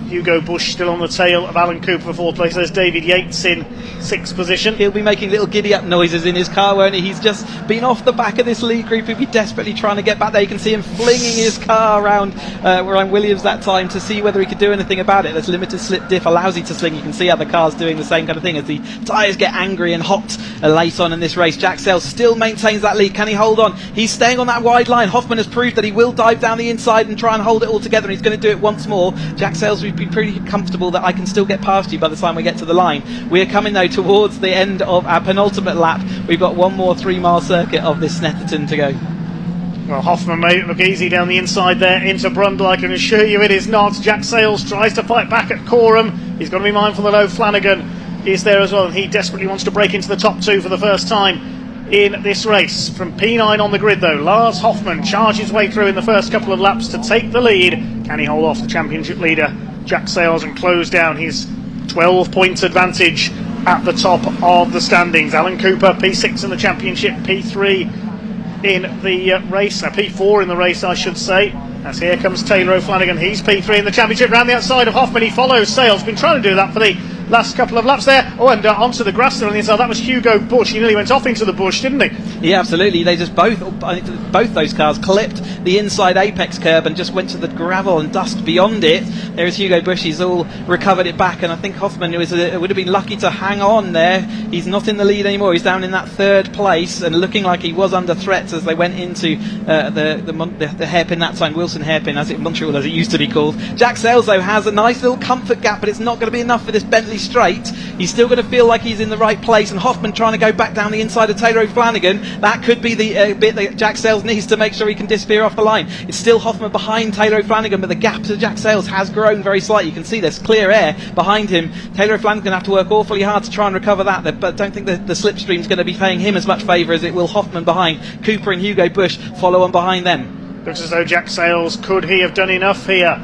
Hugo Bush still on the tail of Alan Cooper for 4th place. There's David Yates in 6th position. He'll be making little giddy-up noises in his car, won't he? He's just been off the back of this lead group. He'll be desperately trying to get back there. You can see him flinging his car around Ryan Williams that time to see whether he could do anything about it. There's limited slip diff allows you to sling. You can see other cars doing the same kind of thing as the tyres get angry and hot late on in this race. Jack Sales still maintains that lead. Can he hold on? He's staying on that wide line. Hoffman has proved that he will dive down the inside and try and hold it all together, and he's going to do it once more. Jack Sales would be pretty comfortable that I can still get past you by the time we get to the line. We're coming though towards the end of our penultimate lap. We've got 1 more 3-mile circuit of this Snetterton to go. Well, Hoffman made it look easy down the inside there into Brundle. I can assure you it is not. Jack Sales tries to fight back at Coram. He's got to be mindful that O'Flanagan is there as well, and he desperately wants to break into the top 2 for the first time in this race. From P9 on the grid though, Lars Hoffman charges his way through in the first couple of laps to take the lead. Can he hold off the championship leader Jack Sales and close down his 12-point advantage at the top of the standings? Alan Cooper P6 in the championship, P3 in the race, P4 in the race I should say, as here comes Taylor O'Flanagan. He's P3 in the championship, round the outside of Hoffman. He follows Sales, been trying to do that for the last couple of laps there. Oh, and onto the grass there on the inside. That was Hugo Bush. He nearly went off into the bush, didn't he? Yeah, absolutely. They just both those cars clipped the inside apex curb and just went to the gravel and dust beyond it. There is Hugo Bush. He's all recovered it back, and I think Hoffman would have been lucky to hang on there. He's not in the lead anymore. He's down in that third place and looking like he was under threat as they went into the hairpin that time, Wilson hairpin, Montreal as it used to be called. Jack Sayles though has a nice little comfort gap, but it's not going to be enough for this Bentley straight. He's still going to feel like he's in the right place, and Hoffman trying to go back down the inside of Taylor O'Flanagan. That could be the bit that Jack Sayles needs to make sure he can disappear off the line. It's still Hoffman behind Taylor O'Flanagan, but the gap to Jack Sayles has grown very slightly. You can see there's clear air behind him. Taylor O'Flanagan's going to have to work awfully hard to try and recover that, but don't think the slipstream's going to be paying him as much favour as it will Hoffman behind. Cooper and Hugo Bush follow on behind them. Looks as though Jack Sayles could he have done enough here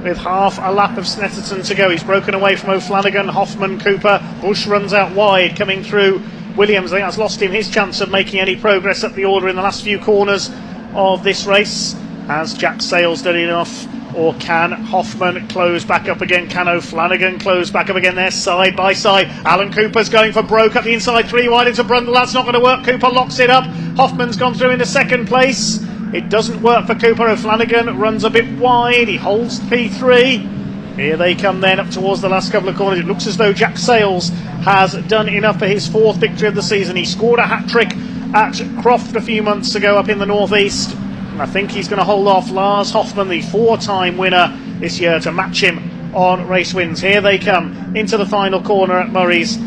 with half a lap of Snetterton to go. He's broken away from O'Flanagan, Hoffman, Cooper. Bush runs out wide coming through Williams. I think that's lost him his chance of making any progress up the order in the last few corners of this race. Has Jack Sayles done enough, or can Hoffman close back up again? Can O'Flanagan close back up again? They're side by side. Alan Cooper's going for broke up the inside, 3 wide into Brundle. That's not going to work. Cooper locks it up. Hoffman's gone through into second place. It doesn't work for Cooper. O'Flanagan runs a bit wide. He holds P3. Here they come then up towards the last couple of corners. It looks as though Jack Sayles has done enough for his 4th victory of the season. He scored a hat-trick at Croft a few months ago up in the northeast. And I think he's going to hold off Lars Hoffman, the 4-time winner this year, to match him on race wins. Here they come into the final corner at Murray's.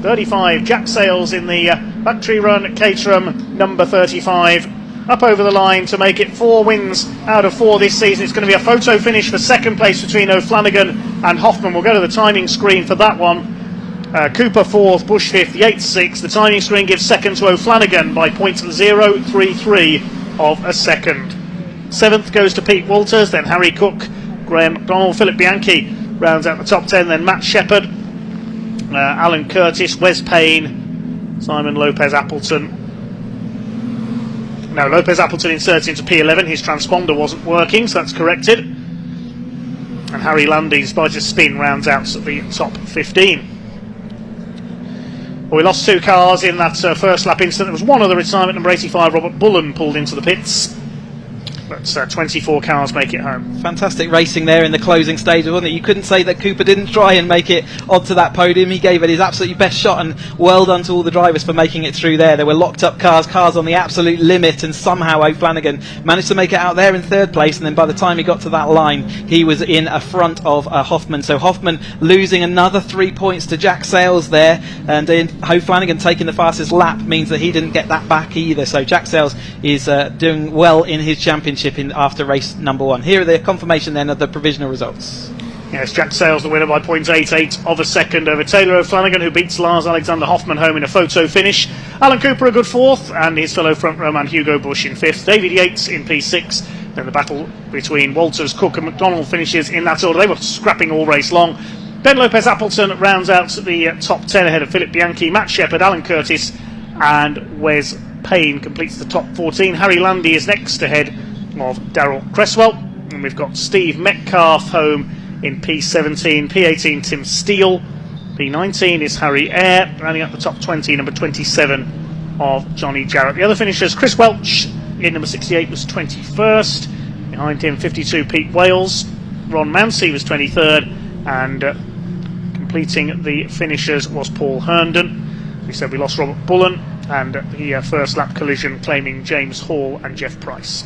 35, Jack Sayles in the Factory Run Caterham number 35. Up over the line to make it 4 wins out of 4 this season. It's going to be a photo finish for second place between O'Flanagan and Hoffman. We'll go to the timing screen for that one. Cooper 4th, Bush 5th, Yates 6th. The timing screen gives second to O'Flanagan by 0.033 of a second. 7th goes to Pete Walters, then Harry Cook, Graham McDonald, Philip Bianchi rounds out the top 10, then Matt Shepherd, Alan Curtis, Wes Payne, Simon Lopez Appleton. No, Lopez Appleton inserted into P11. His transponder wasn't working, so that's corrected. And Harry Landy, despite his spin, rounds out the top 15. Well, we lost 2 cars in that first lap incident. There was one other retirement. Number 85, Robert Bullen, pulled into the pits. But 24 cars make it home. Fantastic racing there in the closing stage, wasn't it? You couldn't say that Cooper didn't try and make it onto that podium. He gave it his absolutely best shot, and well done to all the drivers for making it through there. There were locked up cars on the absolute limit, and somehow O'Flanagan managed to make it out there in 3rd place, and then by the time he got to that line, he was in front of Hoffman. So Hoffman losing another 3 points to Jack Sayles there, and O'Flanagan taking the fastest lap means that he didn't get that back either. So Jack Sayles is doing well in his championship after race number 1. Here are the confirmation then of the provisional results. Yes, Jack Sayles the winner by 0.88 of a second over Taylor O'Flanagan, who beats Lars Alexander Hoffman home in a photo finish. Alan Cooper a good 4th, and his fellow front row man Hugo Bush in 5th. David Yates in P6. Then the battle between Walters, Cook and McDonald finishes in that order. They were scrapping all race long. Ben Lopez Appleton rounds out the top 10 ahead of Philip Bianchi. Matt Shepherd, Alan Curtis and Wes Payne completes the top 14. Harry Landy is next ahead of Darryl Cresswell, and we've got Steve Metcalf home in P17, P18 Tim Steele, P19 is Harry Eyre, rounding up the top 20, number 27 of Johnny Jarrett. The other finishers, Chris Welch in number 68 was 21st, behind him 52 Pete Wales, Ron Mansey was 23rd, and completing the finishers was Paul Herndon. We said we lost Robert Bullen, and the first lap collision claiming James Hall and Jeff Price.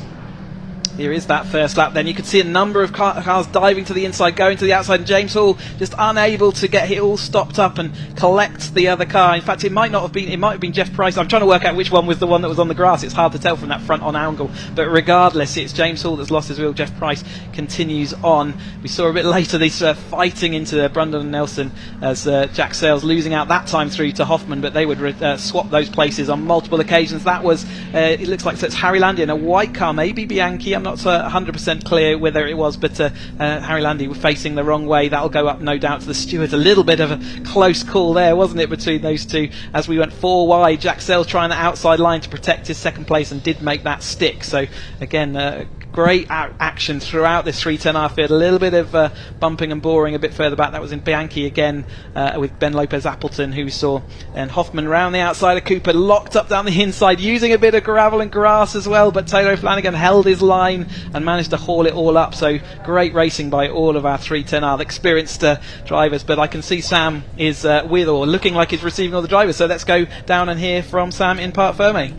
Here is that first lap then. You could see a number of cars diving to the inside, going to the outside, and James Hall just unable to get it all stopped up and collect the other car. In fact, it might have been Jeff Price. I'm trying to work out which one was the one that was on the grass. It's hard to tell from that front on angle, but regardless, it's James Hall that's lost his wheel. Jeff Price continues on. We saw a bit later this fighting into Brundle and Nelson as Jack Sayles losing out that time through to Hoffman, but they would swap those places on multiple occasions. That was, it looks like, so it's Harry Landy in a white car, maybe Bianchi. I'm not 100% clear whether it was, but Harry Landy facing the wrong way. That'll go up no doubt to the steward. A little bit of a close call there, wasn't it, between those two as we went 4 wide. Jack Sayles trying the outside line to protect his second place and did make that stick. So again, great action throughout this 310R field. A little bit of bumping and boring a bit further back. That was in Bianchi again with Ben Lopez Appleton, who we saw, and Hoffman round the outside of Cooper, locked up down the inside, using a bit of gravel and grass as well, but Taylor Flanagan held his line and managed to haul it all up. So great racing by all of our 310R experienced drivers, but I can see Sam is with, or looking like he's receiving all the drivers, so let's go down and hear from Sam in Parc Ferme.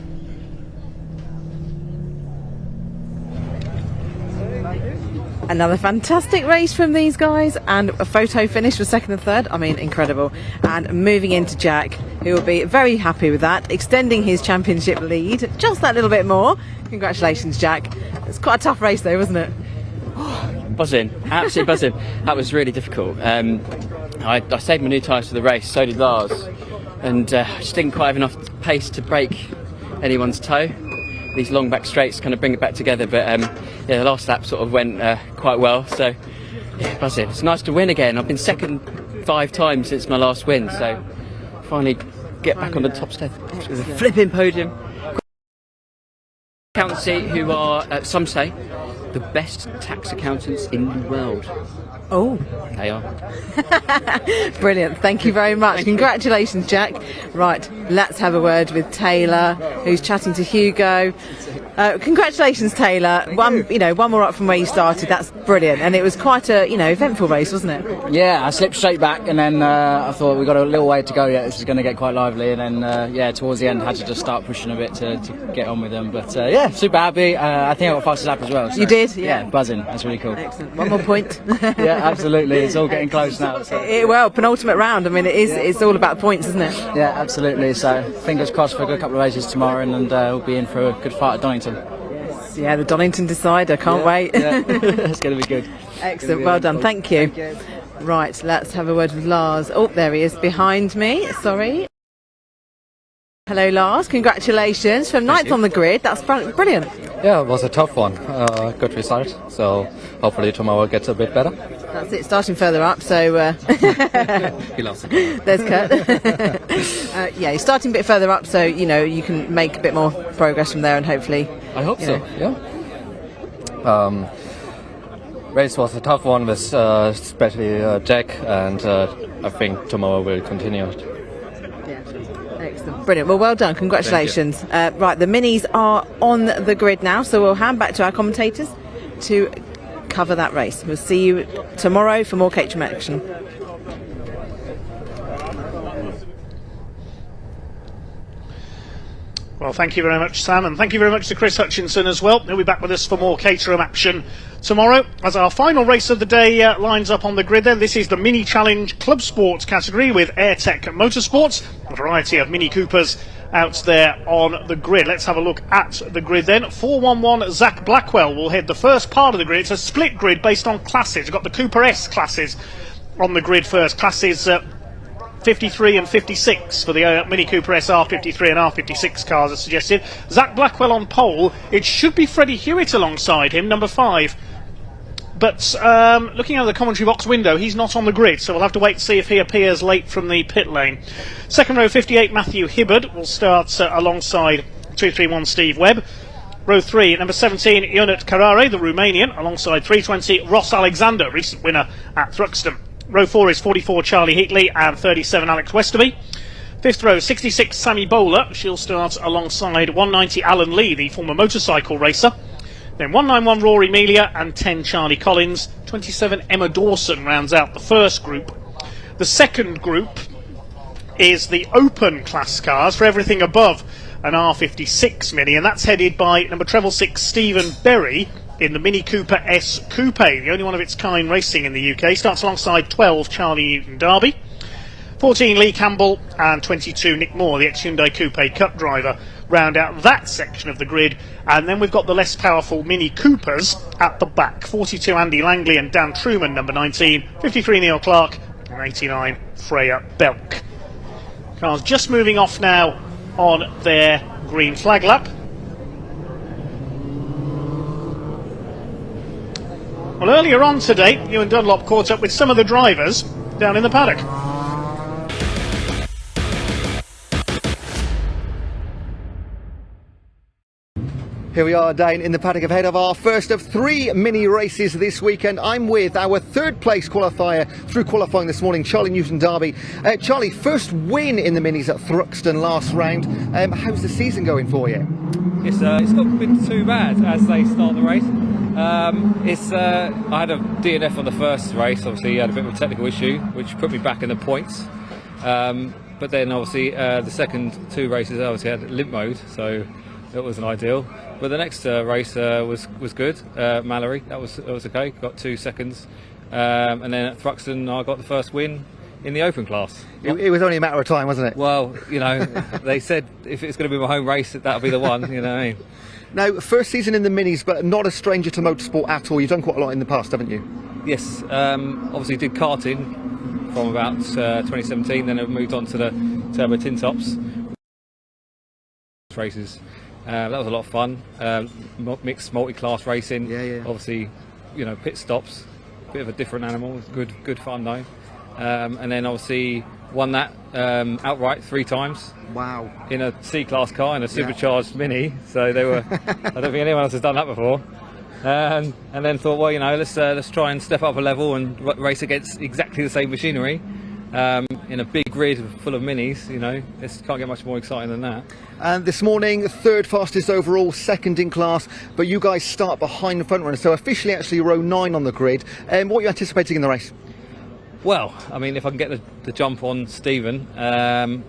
Another fantastic race from these guys, and a photo finish for second and third. I mean, incredible. And moving into Jack, who will be very happy with that, extending his championship lead just that little bit more. Congratulations, Jack. It's quite a tough race though, wasn't it? Buzzing, absolutely buzzing. That was really difficult. I saved my new tyres for the race, so did Lars, and I just didn't quite have enough pace to break anyone's toe. These long back straights kind of bring it back together, but yeah, the last lap sort of went quite well, so yeah, buzzing. It's nice to win again. I've been second 5 times since my last win, so finally get back on the top step. It was a flipping podium. Accountancy, who are, some say, the best tax accountants in the world. Oh, they are. Brilliant. Thank you very much. Congratulations, Jack. Right, let's have a word with Taylor, who's chatting to Hugo. Congratulations, Taylor. One more up from where you started. That's brilliant. And it was quite a, eventful race, wasn't it? Yeah, I slipped straight back, and then I thought we've got a little way to go yet. This is going to get quite lively, and then towards the end, had to just start pushing a bit to get on with them. But yeah, super happy. I think I got fastest lap as well. So, you did, yeah. Buzzing. That's really cool. Excellent. One more point. Yeah, absolutely. It's all getting close now. So. Well, penultimate round. I mean, it's all about points, isn't it? Yeah, absolutely. So fingers crossed for a good couple of races tomorrow, and we'll be in for a good fight at Donington. Yes, yeah, the Donington decider. Can't wait. Yeah. It's going to be good. Excellent. Well done. Thank you. Right, let's have a word with Lars. Oh, there he is behind me. Sorry. Hello, Lars. Congratulations from ninth on the grid. That's brilliant. Yeah, it was a tough one. Good result. So hopefully tomorrow gets a bit better. That's it. Starting further up. So He loves it. There's Kurt. Yeah, you're starting a bit further up, so you can make a bit more progress from there, and hopefully. I hope so. Yeah. Race was a tough one with especially Jack, and I think tomorrow will continue. Excellent. Brilliant. Well done. Congratulations. Right, the minis are on the grid now, so we'll hand back to our commentators to cover that race. We'll see you tomorrow for more Caterham action. Well, thank you very much, Sam, and thank you very much to Chris Hutchinson as well. He'll be back with us for more Caterham action tomorrow. As our final race of the day lines up on the grid then, this is the Mini Challenge Club Sports category with AirTech Motorsports, a variety of Mini Coopers out there on the grid. Let's have a look at the grid then. 411 Zach Blackwell will head the first part of the grid. It's a split grid based on classes. We've got the Cooper S classes on the grid first. Classes 53 and 56 for the Mini Cooper S R53 and R56 cars are suggested. Zach Blackwell on pole. It should be Freddie Hewitt alongside him, number 5. But looking out of the commentary box window, he's not on the grid, so we'll have to wait to see if he appears late from the pit lane. Second row, 58, Matthew Hibbard will start alongside 231 Steve Webb. Row 3, number 17, Ionut Carrare, the Romanian, alongside 320 Ross Alexander, recent winner at Thruxton. Row 4 is 44 Charlie Heatley and 37 Alex Westerby. Fifth row, 66 Sammy Bowler. She'll start alongside 190 Alan Lee, the former motorcycle racer. Then 191 Rory Melia and 10 Charlie Collins. 27 Emma Dawson rounds out the first group. The second group is the open class cars for everything above an R56 Mini, and that's headed by number 6 Stephen Berry in the Mini Cooper S Coupe, the only one of its kind racing in the UK. Starts alongside 12 Charlie Newton Derby, 14 Lee Campbell and 22 Nick Moore, the ex-Hyundai Coupe Cup driver, round out that section of the grid. And then we've got the less powerful Mini Coopers at the back. 42 Andy Langley and Dan Truman, number 19, 53 Neil Clark and 89 Freya Belk. Cars just moving off now on their green flag lap. Well, earlier on today, Ewan Dunlop caught up with some of the drivers down in the paddock. Here we are down in the paddock ahead of our first of 3 mini races this weekend. I'm with our third place qualifier through qualifying this morning, Charlie Newton-Darby. Charlie, first win in the minis at Thruxton last round. How's the season going for you? It's not been too bad as they start the race. I had a DNF on the first race. Obviously, I had a bit of a technical issue, which put me back in the points. But then, obviously, the second 2 races, I obviously had limp mode, so that wasn't ideal. But the next race was good. Mallory, that was okay. Got 2 seconds, and then at Thruxton, I got the first win in the open class. It was only a matter of time, wasn't it? Well, you know, they said if it's going to be my home race, that'll be the one. You know what I mean? Now, first season in the minis, but not a stranger to motorsport at all. You've done quite a lot in the past, haven't you? Yes. Obviously, did karting from about 2017. Then I moved on to the turbo tin tops races. That was a lot of fun. Mixed multi-class racing. Yeah. Obviously, you know, pit stops. Bit of a different animal. Good fun though. And then obviously won that outright 3 times. Wow! In a C-class car in a supercharged mini. So they were. I don't think anyone else has done that before. And then thought, well, you know, let's try and step up a level and race against exactly the same machinery. In a big grid full of minis, you know, it can't get much more exciting than that. And this morning, 3rd fastest overall, 2nd in class, but you guys start behind the front runner, so officially actually row 9 on the grid. What are you anticipating in the race? Well, I mean, if I can get the jump on Stephen,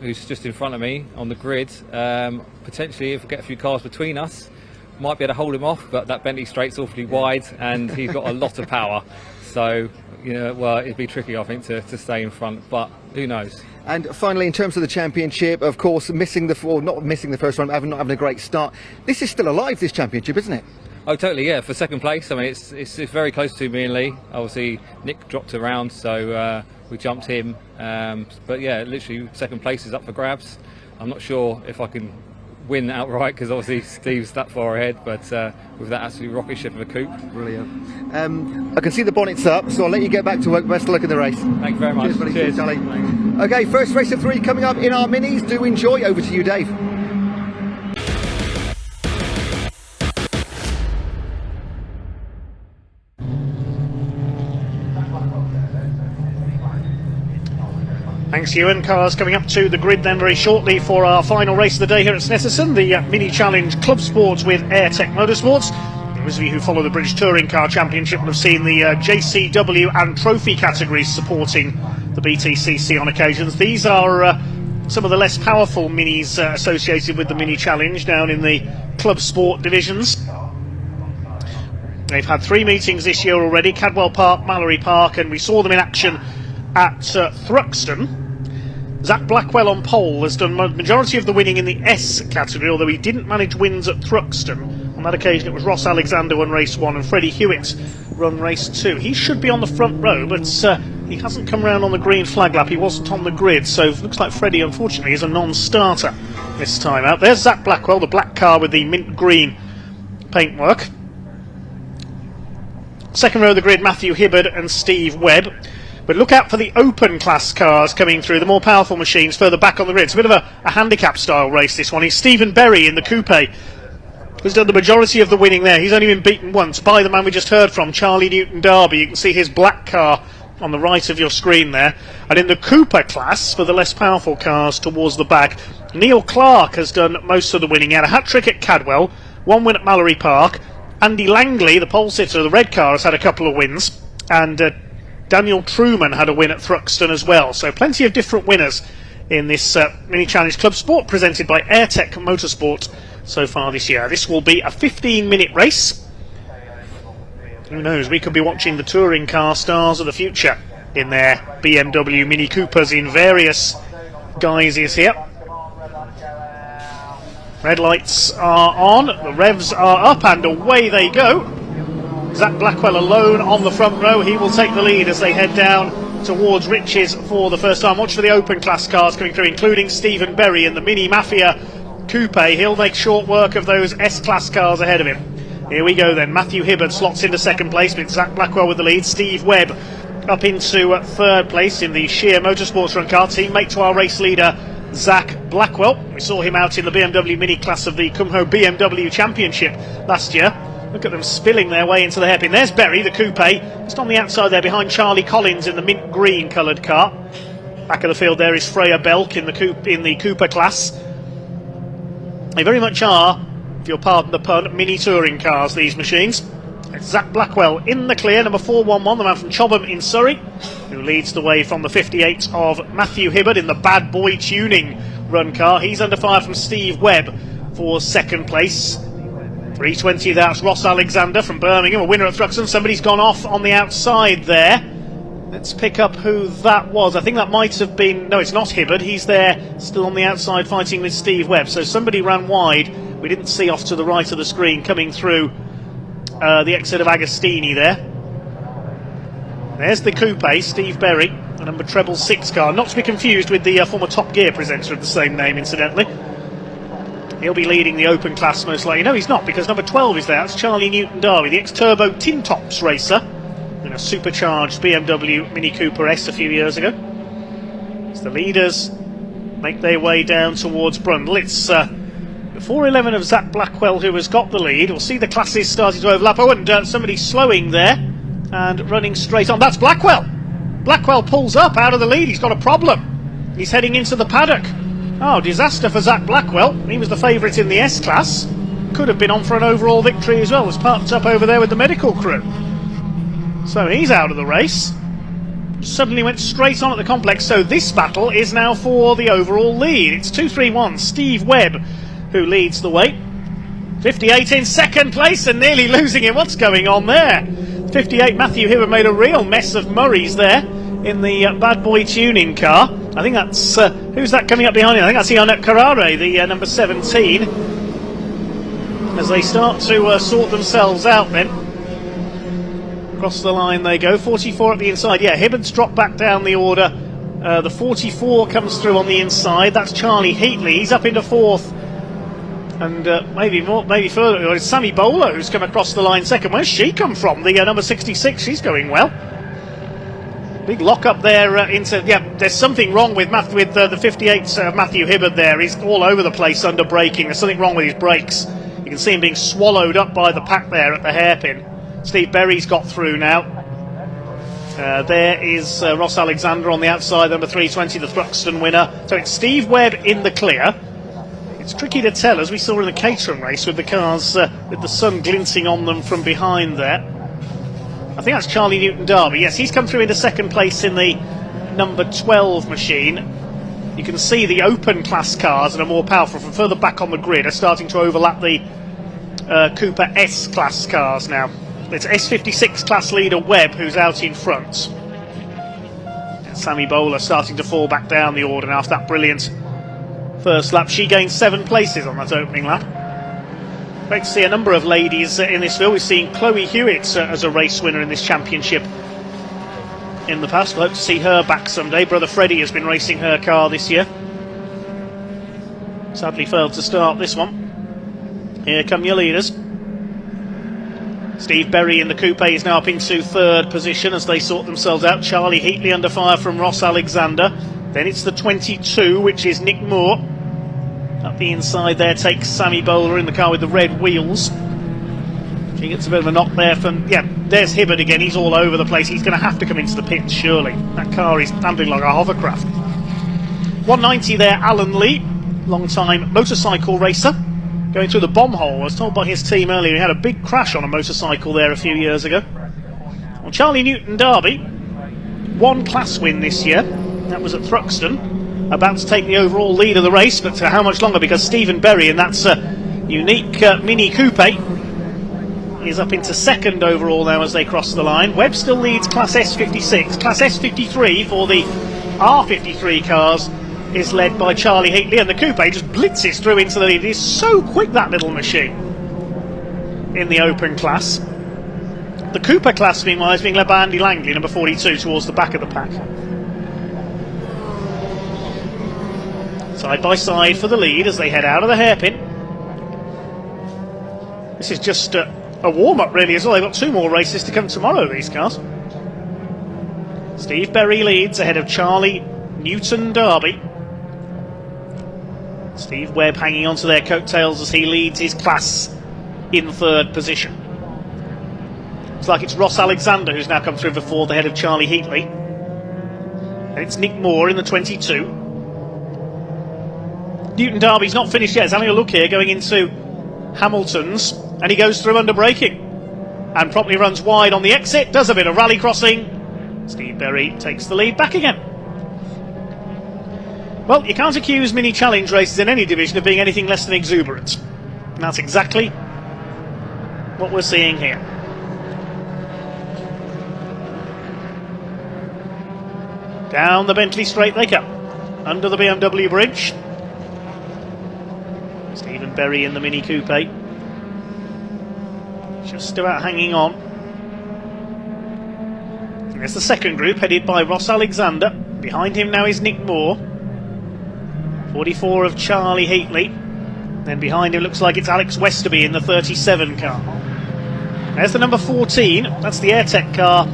who's just in front of me on the grid, potentially if we get a few cars between us, might be able to hold him off, but that Bentley Straight's awfully wide and he's got a lot of power. So, you know, well, it'd be tricky, I think, to stay in front, but who knows? And finally, in terms of the championship, of course, not missing the first one, not having a great start. This is still alive, this championship, isn't it? Oh, totally, yeah. For second place, I mean, it's very close to me and Lee. Obviously, Nick dropped around, so we jumped him. But yeah, literally, second place is up for grabs. I'm not sure if I can win outright because obviously Steve's that far ahead, but with that absolutely rocket ship of a coupe. Brilliant. I can see the bonnet's up, so I'll let you get back to work. Best of luck in the race. Thank you very much. Cheers, buddy. Cheers. Charlie. Okay, first race of 3 coming up in our minis. Do enjoy. Over to you, Dave. Thanks, Ewan. Cars coming up to the grid then very shortly for our final race of the day here at Snetterton, the Mini Challenge Club Sports with Airtech Motorsports. Those of you who follow the British Touring Car Championship will have seen the JCW and Trophy categories supporting the BTCC on occasions. These are some of the less powerful minis associated with the Mini Challenge down in the Club Sport divisions. They've had 3 meetings this year already, Cadwell Park, Mallory Park, and we saw them in action at Thruxton. Zach Blackwell on pole has done majority of the winning in the S category, although he didn't manage wins at Thruxton. On that occasion it was Ross Alexander won race 1 and Freddie Hewitt run race 2. He should be on the front row, but he hasn't come round on the green flag lap. He wasn't on the grid, so it looks like Freddie unfortunately is a non-starter this time out. There's Zach Blackwell, the black car with the mint green paintwork. Second row of the grid, Matthew Hibbard and Steve Webb. But look out for the open class cars coming through, the more powerful machines further back on the grid. It's a bit of a handicap style race, this one. He's Stephen Berry in the coupe, who's done the majority of the winning there. He's only been beaten once by the man we just heard from, Charlie Newton-Darby. You can see his black car on the right of your screen there. And in the Cooper class, for the less powerful cars towards the back, Neil Clark has done most of the winning. He had a hat-trick at Cadwell, 1 win at Mallory Park. Andy Langley, the pole sitter of the red car, has had a couple of wins. And Daniel Truman had a win at Thruxton as well. So plenty of different winners in this Mini Challenge Club Sport presented by Airtech Motorsport so far this year. This will be a 15-minute race. Who knows, we could be watching the touring car stars of the future in their BMW Mini Coopers in various guises here. Red lights are on, the revs are up, and away they go. Zach Blackwell alone on the front row. He will take the lead as they head down towards Riches for the first time. Watch for the open class cars coming through, including Stephen Berry in the Mini Mafia Coupe. He'll make short work of those S-class cars ahead of him. Here we go then. Matthew Hibbard slots into second place, with Zach Blackwell with the lead. Steve Webb up into third place in the Sheer Motorsports run car. Teammate to our race leader, Zach Blackwell. We saw him out in the BMW Mini class of the Kumho BMW Championship last year. Look at them spilling their way into the hairpin. There's Berry, the coupe, just on the outside there behind Charlie Collins in the mint green coloured car. Back of the field there is Freya Belk in the Cooper class. They very much are, if you'll pardon the pun, mini touring cars, these machines. It's Zach Blackwell in the clear, number 411, the man from Chobham in Surrey, who leads the way from the 58 of Matthew Hibbard in the Bad Boy Tuning run car. He's under fire from Steve Webb for second place. 320, that's Ross Alexander from Birmingham, a winner at Thruxton. Somebody's gone off on the outside there. Let's pick up who that was. I think that might have been... No, it's not Hibbard. He's there still on the outside fighting with Steve Webb. So somebody ran wide. We didn't see off to the right of the screen coming through the exit of Agostini there. There's the coupe, Steve Berry, the number treble 6 car. Not to be confused with the former Top Gear presenter of the same name, incidentally. He'll be leading the open class most likely. No, he's not, because number 12 is there. That's Charlie Newton-Darby, the ex-Turbo Tin Tops racer in a supercharged BMW Mini Cooper S a few years ago. As the leaders make their way down towards Brundle, it's the 411 of Zach Blackwell who has got the lead. We'll see the classes starting to overlap. Oh, and somebody slowing there and running straight on. That's Blackwell. Blackwell pulls up out of the lead. He's got a problem. He's heading into the paddock. Oh, disaster for Zach Blackwell. He was the favourite in the S-Class. Could have been on for an overall victory as well. Was parked up over there with the medical crew. So he's out of the race. Suddenly went straight on at the complex. So this battle is now for the overall lead. It's 2-3-1. Steve Webb who leads the way. 58 in second place and nearly losing it. What's going on there? 58, Matthew Hibbard made a real mess of Murray's there in the Bad Boy Tuning car. I think that's... who's that coming up behind him? I think that's Ian Carrare, the number 17. As they start to sort themselves out then. Across the line they go. 44 at the inside. Yeah, Hibbard's dropped back down the order. The 44 comes through on the inside. That's Charlie Heatley. He's up into fourth. And maybe further. It's Sammy Bowler who's come across the line second. Where's she come from? The number 66. She's going well. Big lock up there into... Yeah, there's something wrong with the 58 Matthew Hibbard there. He's all over the place under braking. There's something wrong with his brakes. You can see him being swallowed up by the pack there at the hairpin. Steve Berry's got through now. There is Ross Alexander on the outside, number 320, the Thruxton winner. So it's Steve Webb in the clear. It's tricky to tell, as we saw in the Caterham race with the cars with the sun glinting on them from behind there. I think that's Charlie Newton-Darby. Yes, he's come through into second place in the number 12 machine. You can see the open class cars that are more powerful from further back on the grid are starting to overlap the Cooper S class cars now. It's S56 class leader Webb who's out in front. And Sammy Bowler starting to fall back down the order now after that brilliant first lap. She gained 7 places on that opening lap. Great to see a number of ladies in this field. We've seen Chloe Hewitt as a race winner in this championship in the past. We'll hope to see her back someday. Brother Freddie has been racing her car this year. Sadly failed to start this one. Here come your leaders. Steve Berry in the coupe is now up into third position as they sort themselves out. Charlie Heatley under fire from Ross Alexander. Then it's the 22, which is Nick Moore. Up the inside there takes Sammy Bowler in the car with the red wheels. He gets a bit of a knock there from... Yeah, there's Hibbard again. He's all over the place. He's going to have to come into the pits, surely. That car is handling like a hovercraft. 190 there, Alan Lee, long-time motorcycle racer. Going through the bomb hole. I was told by his team earlier he had a big crash on a motorcycle there a few years ago. Well, Charlie Newton-Darby, 1 class win this year. That was at Thruxton. About to take the overall lead of the race, but how much longer? Because Stephen Berry in that unique Mini Coupe is up into second overall now as they cross the line. Webb still leads Class S56. Class S53 for the R53 cars is led by Charlie Heatley, and the coupe just blitzes through into the lead. It is so quick, that little machine, in the open class. The Cooper class, meanwhile, is being led by Andy Langley, number 42, towards the back of the pack. Side by side for the lead as they head out of the hairpin. This is just a warm-up, really, as well. They've got 2 more races to come tomorrow, these cars. Steve Berry leads ahead of Charlie Newton-Darby. Steve Webb hanging on to their coattails as he leads his class in third position. It's like it's Ross Alexander who's now come through before the head of Charlie Heatley. And it's Nick Moore in the 22. Newton Derby's not finished yet. He's having a look here going into Hamilton's, and he goes through under braking and promptly runs wide on the exit, does a bit of rally crossing. Steve Berry takes the lead back again. Well, you can't accuse mini challenge races in any division of being anything less than exuberant. And that's exactly what we're seeing here. Down the Bentley straight they come, under the BMW bridge. Stephen Berry in the Mini Coupe, just about hanging on. There's the second group headed by Ross Alexander. Behind him now is Nick Moore, 44 of Charlie Heatley. Then behind him looks like it's Alex Westerby in the 37 car. There's the number 14, that's the Airtech car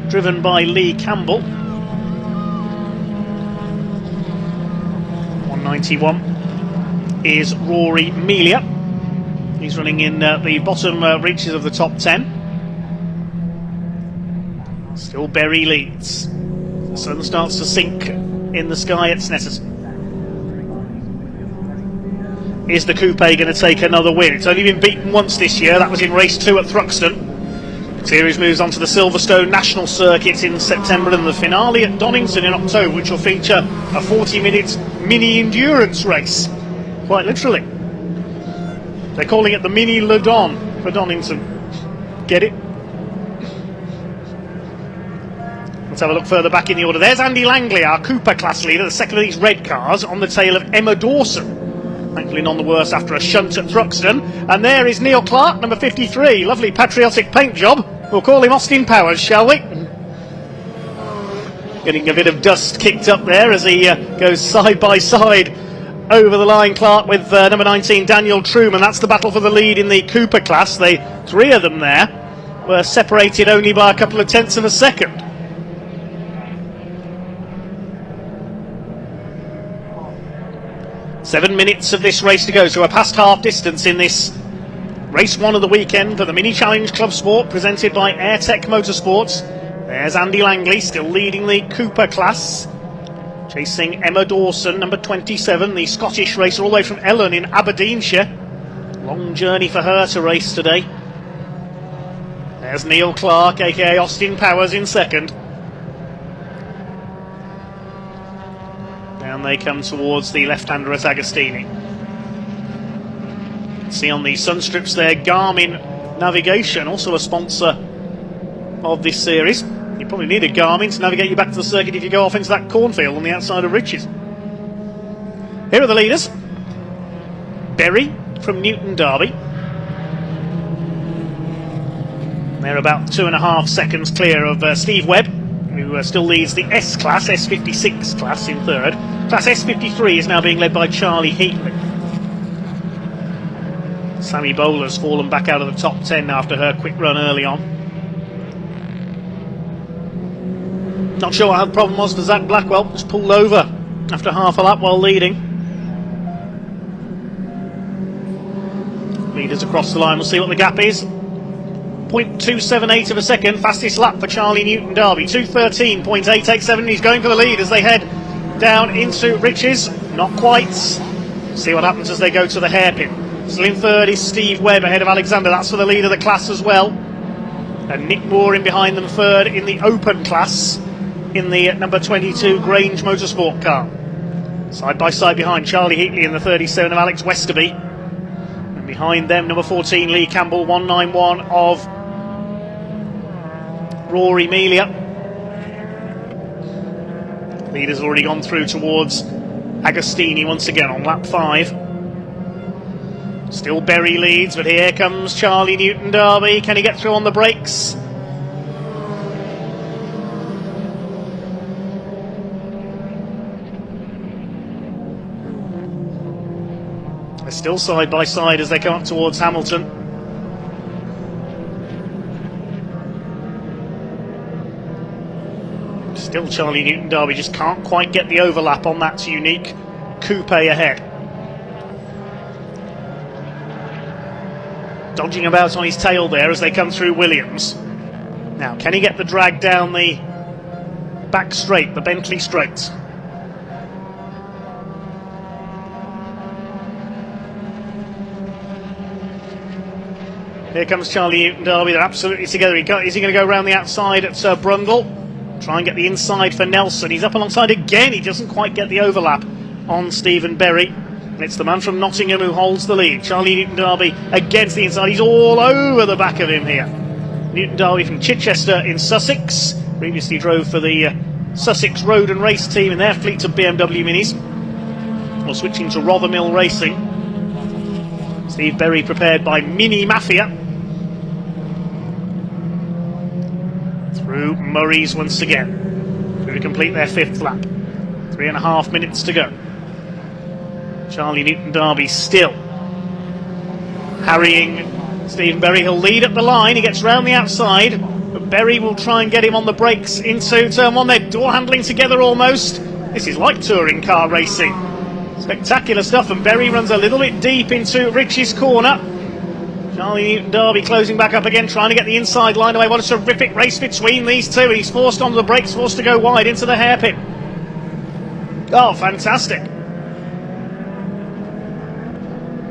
driven by Lee Campbell. 191 is Rory Melia. He's running in the bottom reaches of the top 10. Still Berry leads. The sun starts to sink in the sky at Snetterton. Is the coupe going to take another win? It's only been beaten once this year. That was in race 2 at Thruxton. The series moves on to the Silverstone National Circuit in September and the finale at Donington in October, which will feature a 40-minute mini endurance race. Quite literally. They're calling it the Mini Le Don for Donington. Get it? Let's have a look further back in the order. There's Andy Langley, our Cooper class leader, the second of these red cars, on the tail of Emma Dawson. Thankfully none the worse after a shunt at Thruxton. And there is Neil Clark, number 53. Lovely patriotic paint job. We'll call him Austin Powers, shall we? Getting a bit of dust kicked up there as he goes side by side over the line. Clark with number 19, Daniel Truman. That's the battle for the lead in the Cooper class. The three of them there were separated only by a couple of tenths of a second. Seven minutes of this race to go, so we're past half distance in this race 1 of the weekend for the Mini Challenge Club Sport presented by Airtech Motorsports. There's Andy Langley still leading the Cooper class, chasing Emma Dawson, number 27, the Scottish racer all the way from Ellen in Aberdeenshire. Long journey for her to race today. There's Neil Clark, aka Austin Powers, in second. Down they come towards the left-hander at Agostini. See on the sun strips there, Garmin Navigation, also a sponsor of this series. You probably need a Garmin to navigate you back to the circuit if you go off into that cornfield on the outside of Riches. Here are the leaders. Berry from Newton Derby. They're about 2.5 seconds clear of Steve Webb, who still leads the S-Class, S56 class in third. Class S53 is now being led by Charlie Heatley. Sammy Bowler's fallen back out of the top 10 after her quick run early on. Not sure what the problem was for Zach Blackwell, just pulled over after half a lap while leading. Leaders across the line, we'll see what the gap is. 0.278 of a second, fastest lap for Charlie Newton Derby. 2:13.887, he's going for the lead as they head down into Riches. Not quite. See what happens as they go to the hairpin. Still in third is Steve Webb ahead of Alexander, that's for the lead of the class as well. And Nick Moore in behind them third in the open class in the number 22 Grange Motorsport car. Side by side behind Charlie Heatley in the 37 of Alex Westerby. And behind them number 14 Lee Campbell, 191 of Rory Melia. Leaders already gone through towards Agostini once again on lap 5. Still Berry leads, but here comes Charlie Newton Derby. Can he get through on the brakes? They're still side by side as they come up towards Hamilton. Still Charlie Newton Derby just can't quite get the overlap on that unique coupe ahead. Dodging about on his tail there as they come through Williams. Now, can he get the drag down the back straight, the Bentley straight? Here comes Charlie Newton-Darby. They're absolutely together. Is he going to go around the outside at Brundle? Try and get the inside for Nelson. He's up alongside again. He doesn't quite get the overlap on Stephen Berry. It's the man from Nottingham who holds the lead. Charlie Newton-Darby against the inside. He's all over the back of him here. Newton-Darby from Chichester in Sussex. Previously drove for the Sussex Road and Race team in their fleet of BMW Minis. Or switching to Rothermill Racing. Steve Berry prepared by Mini Mafia. Through Murray's once again. To complete their 5th lap. 3.5 minutes to go. Charlie Newton-Darby still harrying Stephen Berry. He'll lead at the line. He gets round the outside. But Berry will try and get him on the brakes into turn 1. They're door handling together almost. This is like touring car racing. Spectacular stuff. And Berry runs a little bit deep into Rich's corner. Charlie Newton-Darby closing back up again, trying to get the inside line away. What a terrific race between these two. And he's forced onto the brakes, forced to go wide into the hairpin. Oh, fantastic.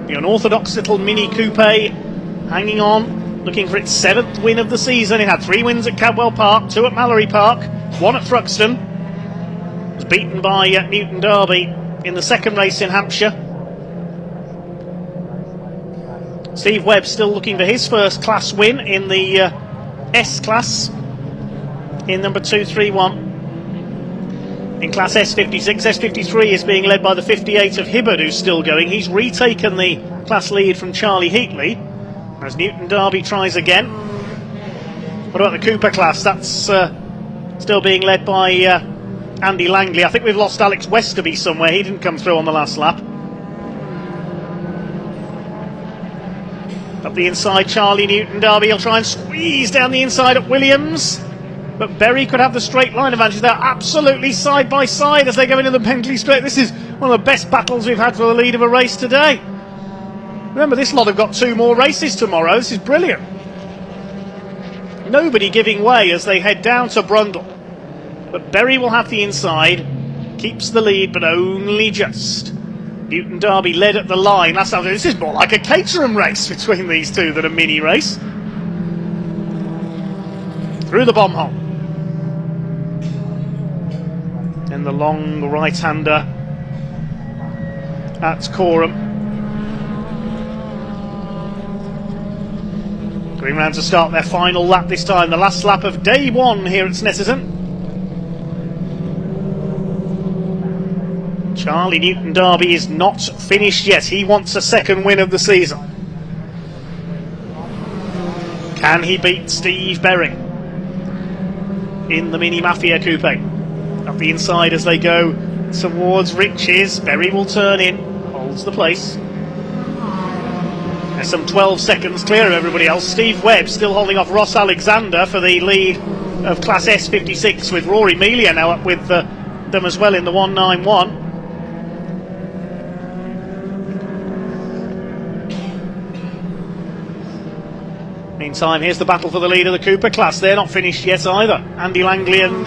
The unorthodox little Mini Coupe hanging on, looking for its 7th win of the season. It had 3 wins at Cadwell Park, 2 at Mallory Park, 1 at Thruxton. It was beaten by Newton-Darby in the 2nd race in Hampshire. Steve Webb still looking for his first class win in the S-Class in number 231. In Class S56, S53 is being led by the 58 of Hibbard, who's still going. He's retaken the class lead from Charlie Heatley as Newton-Darby tries again. What about the Cooper class? That's still being led by Andy Langley. I think we've lost Alex Westerby somewhere. He didn't come through on the last lap. Up the inside, Charlie Newton-Darby. He'll try and squeeze down the inside at Williams. But Berry could have the straight line advantage. They're absolutely side by side as they go into the Bentley straight. This is one of the best battles we've had for the lead of a race today. Remember, this lot have got 2 more races tomorrow. This is brilliant. Nobody giving way as they head down to Brundle. But Berry will have the inside. Keeps the lead, but only just. Newton-Darby led at the line. This is more like a Caterham race between these two than a mini race. Through the bomb hole. And the long right-hander at Coram. Going round to start their final lap this time. The last lap of day 1 here at Snetterton. Charlie Newton-Darby is not finished yet. He wants a 2nd win of the season. Can he beat Steve Berry in the Mini Mafia Coupe? Up the inside as they go towards Rich's. Berry will turn in, holds the place. There's some 12 seconds clear of everybody else. Steve Webb still holding off Ross Alexander for the lead of Class S56, with Rory Melia now up with them as well in the 191. Meantime, here's the battle for the lead of the Cooper class. They're not finished yet either. Andy Langley and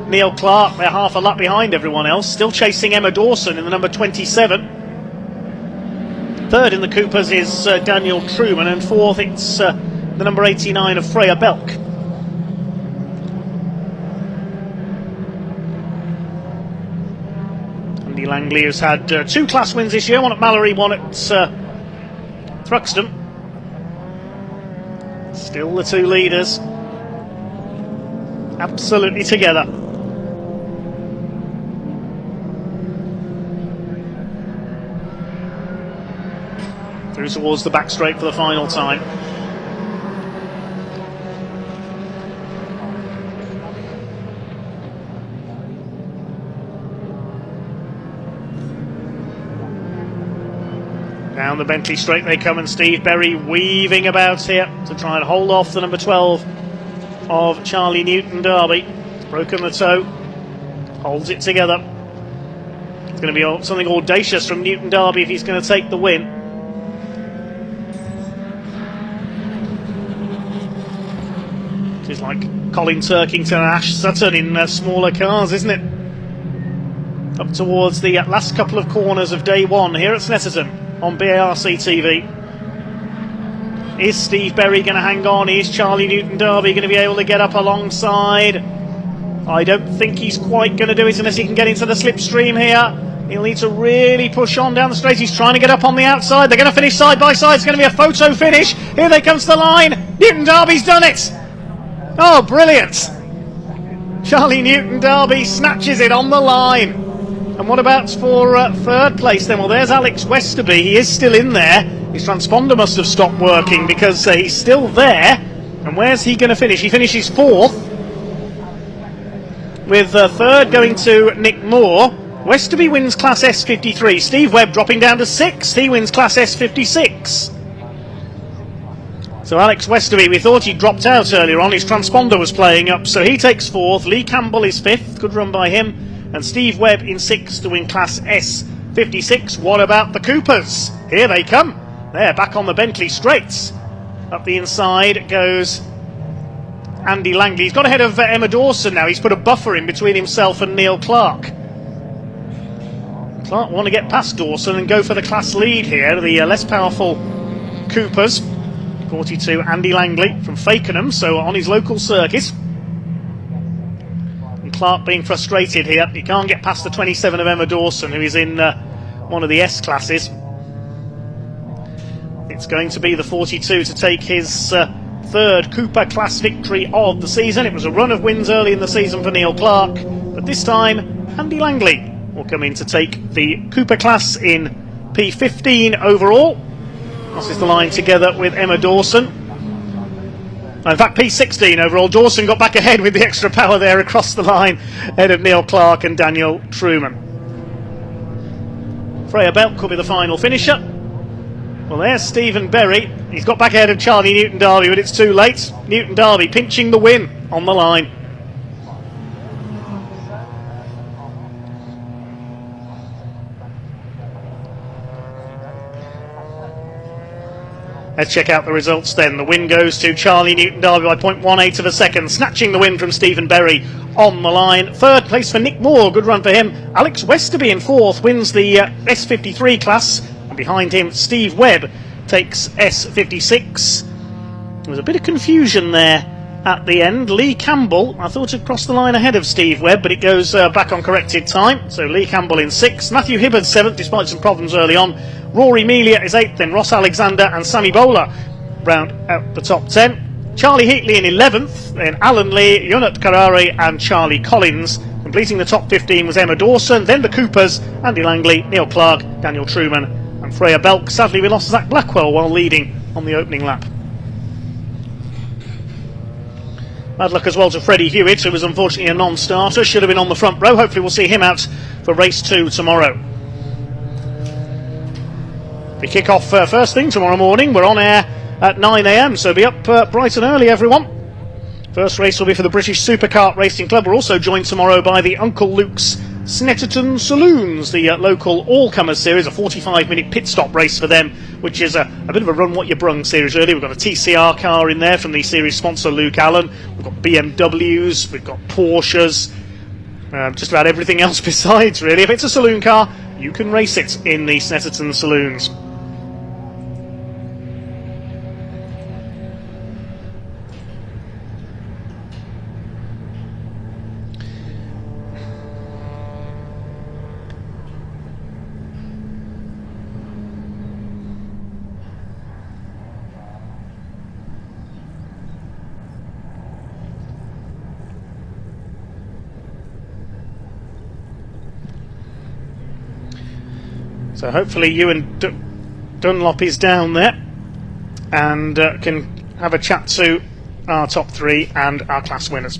Neil Clark, they're half a lap behind everyone else. Still chasing Emma Dawson in the number 27. 3rd in the Coopers is Daniel Truman, and 4th it's the number 89 of Freya Belk. Andy Langley has had 2 class wins this year, one at Mallory, one at Thruxton. Still the 2 leaders, absolutely together. Through towards the back straight for the final time. Down the Bentley straight they come, and Steve Berry weaving about here to try and hold off the number 12 of Charlie Newton-Darby. Broken the toe, holds it together. It's going to be something audacious from Newton Derby if he's going to take the win. It is like Colin Turkington and Ash Sutton in smaller cars, isn't it? Up towards the last couple of corners of day one here at Snetterton on BARC TV. Is Steve Berry going to hang on? Is Charlie Newton Derby going to be able to get up alongside? I don't think he's quite going to do it unless he can get into the slipstream here. He'll need to really push on down the straight. He's trying to get up on the outside. They're going to finish side by side. It's going to be a photo finish. Here they come to the line. Newton Derby's done it. Oh, brilliant. Charlie Newton Derby snatches it on the line. And what about for third place then? Well, there's Alex Westerby. He is still in there. His transponder must have stopped working because he's still there. And where's he going to finish? He finishes fourth, with third going to Nick Moore. Westerby wins Class S53. Steve Webb dropping down to sixth. He wins Class S56. So Alex Westerby, we thought he dropped out earlier on. His transponder was playing up, so he takes fourth. Lee Campbell is fifth. Good run by him. And Steve Webb in sixth to win Class S56. What about the Coopers? Here they come. They're back on the Bentley straights. Up the inside goes Andy Langley. He's got ahead of Emma Dawson now. He's put a buffer in between himself and Neil Clark. Clark want to get past Dawson and go for the class lead here. The less powerful Coopers. 42 Andy Langley from Fakenham, so on his local circuit. And Clark being frustrated here. He can't get past the 27 of Emma Dawson, who is in one of the S classes. It's going to be the 42 to take his third Cooper class victory of the season. It was a run of wins early in the season for Neil Clark, but this time Andy Langley will come in to take the Cooper class in P15 overall. Crosses the line together with Emma Dawson. In fact, P16 overall. Dawson got back ahead with the extra power there across the line, ahead of Neil Clark and Daniel Truman. Freya Belk will be the final finisher. Well, there's Stephen Berry. He's got back ahead of Charlie Newton Derby, but it's too late. Newton Derby pinching the win on the line. Let's check out the results then. The win goes to Charlie Newton Derby by 0.18 of a second, snatching the win from Stephen Berry on the line. Third place for Nick Moore, good run for him. Alex Westerby in fourth wins the S53 class, and behind him Steve Webb takes S56. There was a bit of confusion there at the end. Lee Campbell, I thought, had crossed the line ahead of Steve Webb, but it goes back on corrected time. So Lee Campbell in sixth. Matthew Hibbard seventh, despite some problems early on. Rory Melia is eighth, then Ross Alexander and Sammy Bowler round out the top 10. Charlie Heatley in 11th, then Alan Lee, Yunat Karari and Charlie Collins. Completing the top 15 was Emma Dawson, then the Coopers, Andy Langley, Neil Clark, Daniel Truman and Freya Belk. Sadly, we lost Zach Blackwell while leading on the opening lap. Bad luck as well to Freddie Hewitt, who was unfortunately a non-starter. Should have been on the front row. Hopefully we'll see him out for race 2 tomorrow. We kick off first thing tomorrow morning. We're on air at 9 AM, so be up bright and early, everyone. First race will be for the British Superkart Racing Club. We're also joined tomorrow by the Uncle Luke's Snetterton Saloons, the local all-comers series, a 45-minute pit stop race for them, which is a bit of a run what you brung series really. We've got a TCR car in there from the series sponsor Luke Allen. We've got BMWs, we've got Porsches, just about everything else besides really. If it's a saloon car, you can race it in the Snetterton Saloons. So hopefully Ewan Dunlop is down there and can have a chat to our top 3 and our class winners.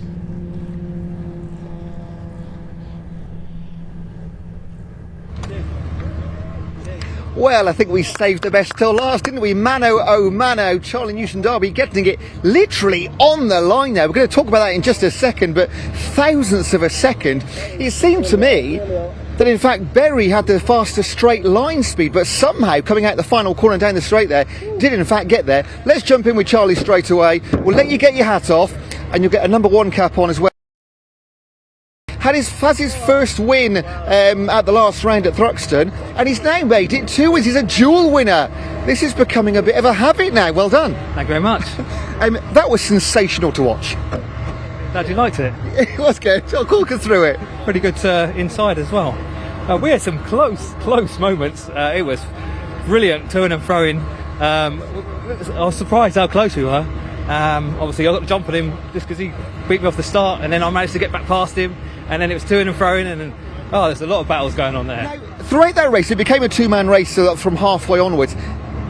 Well, I think we saved the best till last, didn't we? Mano oh mano, Charlie Newton Derby getting it literally on the line there. We're going to talk about that in just a second, but thousandths of a second. It seemed to me that in fact Berry had the fastest straight line speed, but somehow coming out the final corner down the straight there, did in fact get there. Let's jump in with Charlie straight away. We'll let you get your hat off, and you'll get a number 1 cap on as well. Had his first win at the last round at Thruxton, and he's now made it 2 wins. He's a dual winner. This is becoming a bit of a habit now. Well done. Thank you very much. That was sensational to watch. Glad you liked it. It was good. So walk us through it. Pretty good inside as well. We had some close moments. It was brilliant toing and throwing. I was surprised how close we were. Obviously I got the jump on him just because he beat me off the start, and then I managed to get back past him, and then it was toing and throwing, and then, there's a lot of battles going on there. Now, throughout that race, it became a 2-man race from halfway onwards.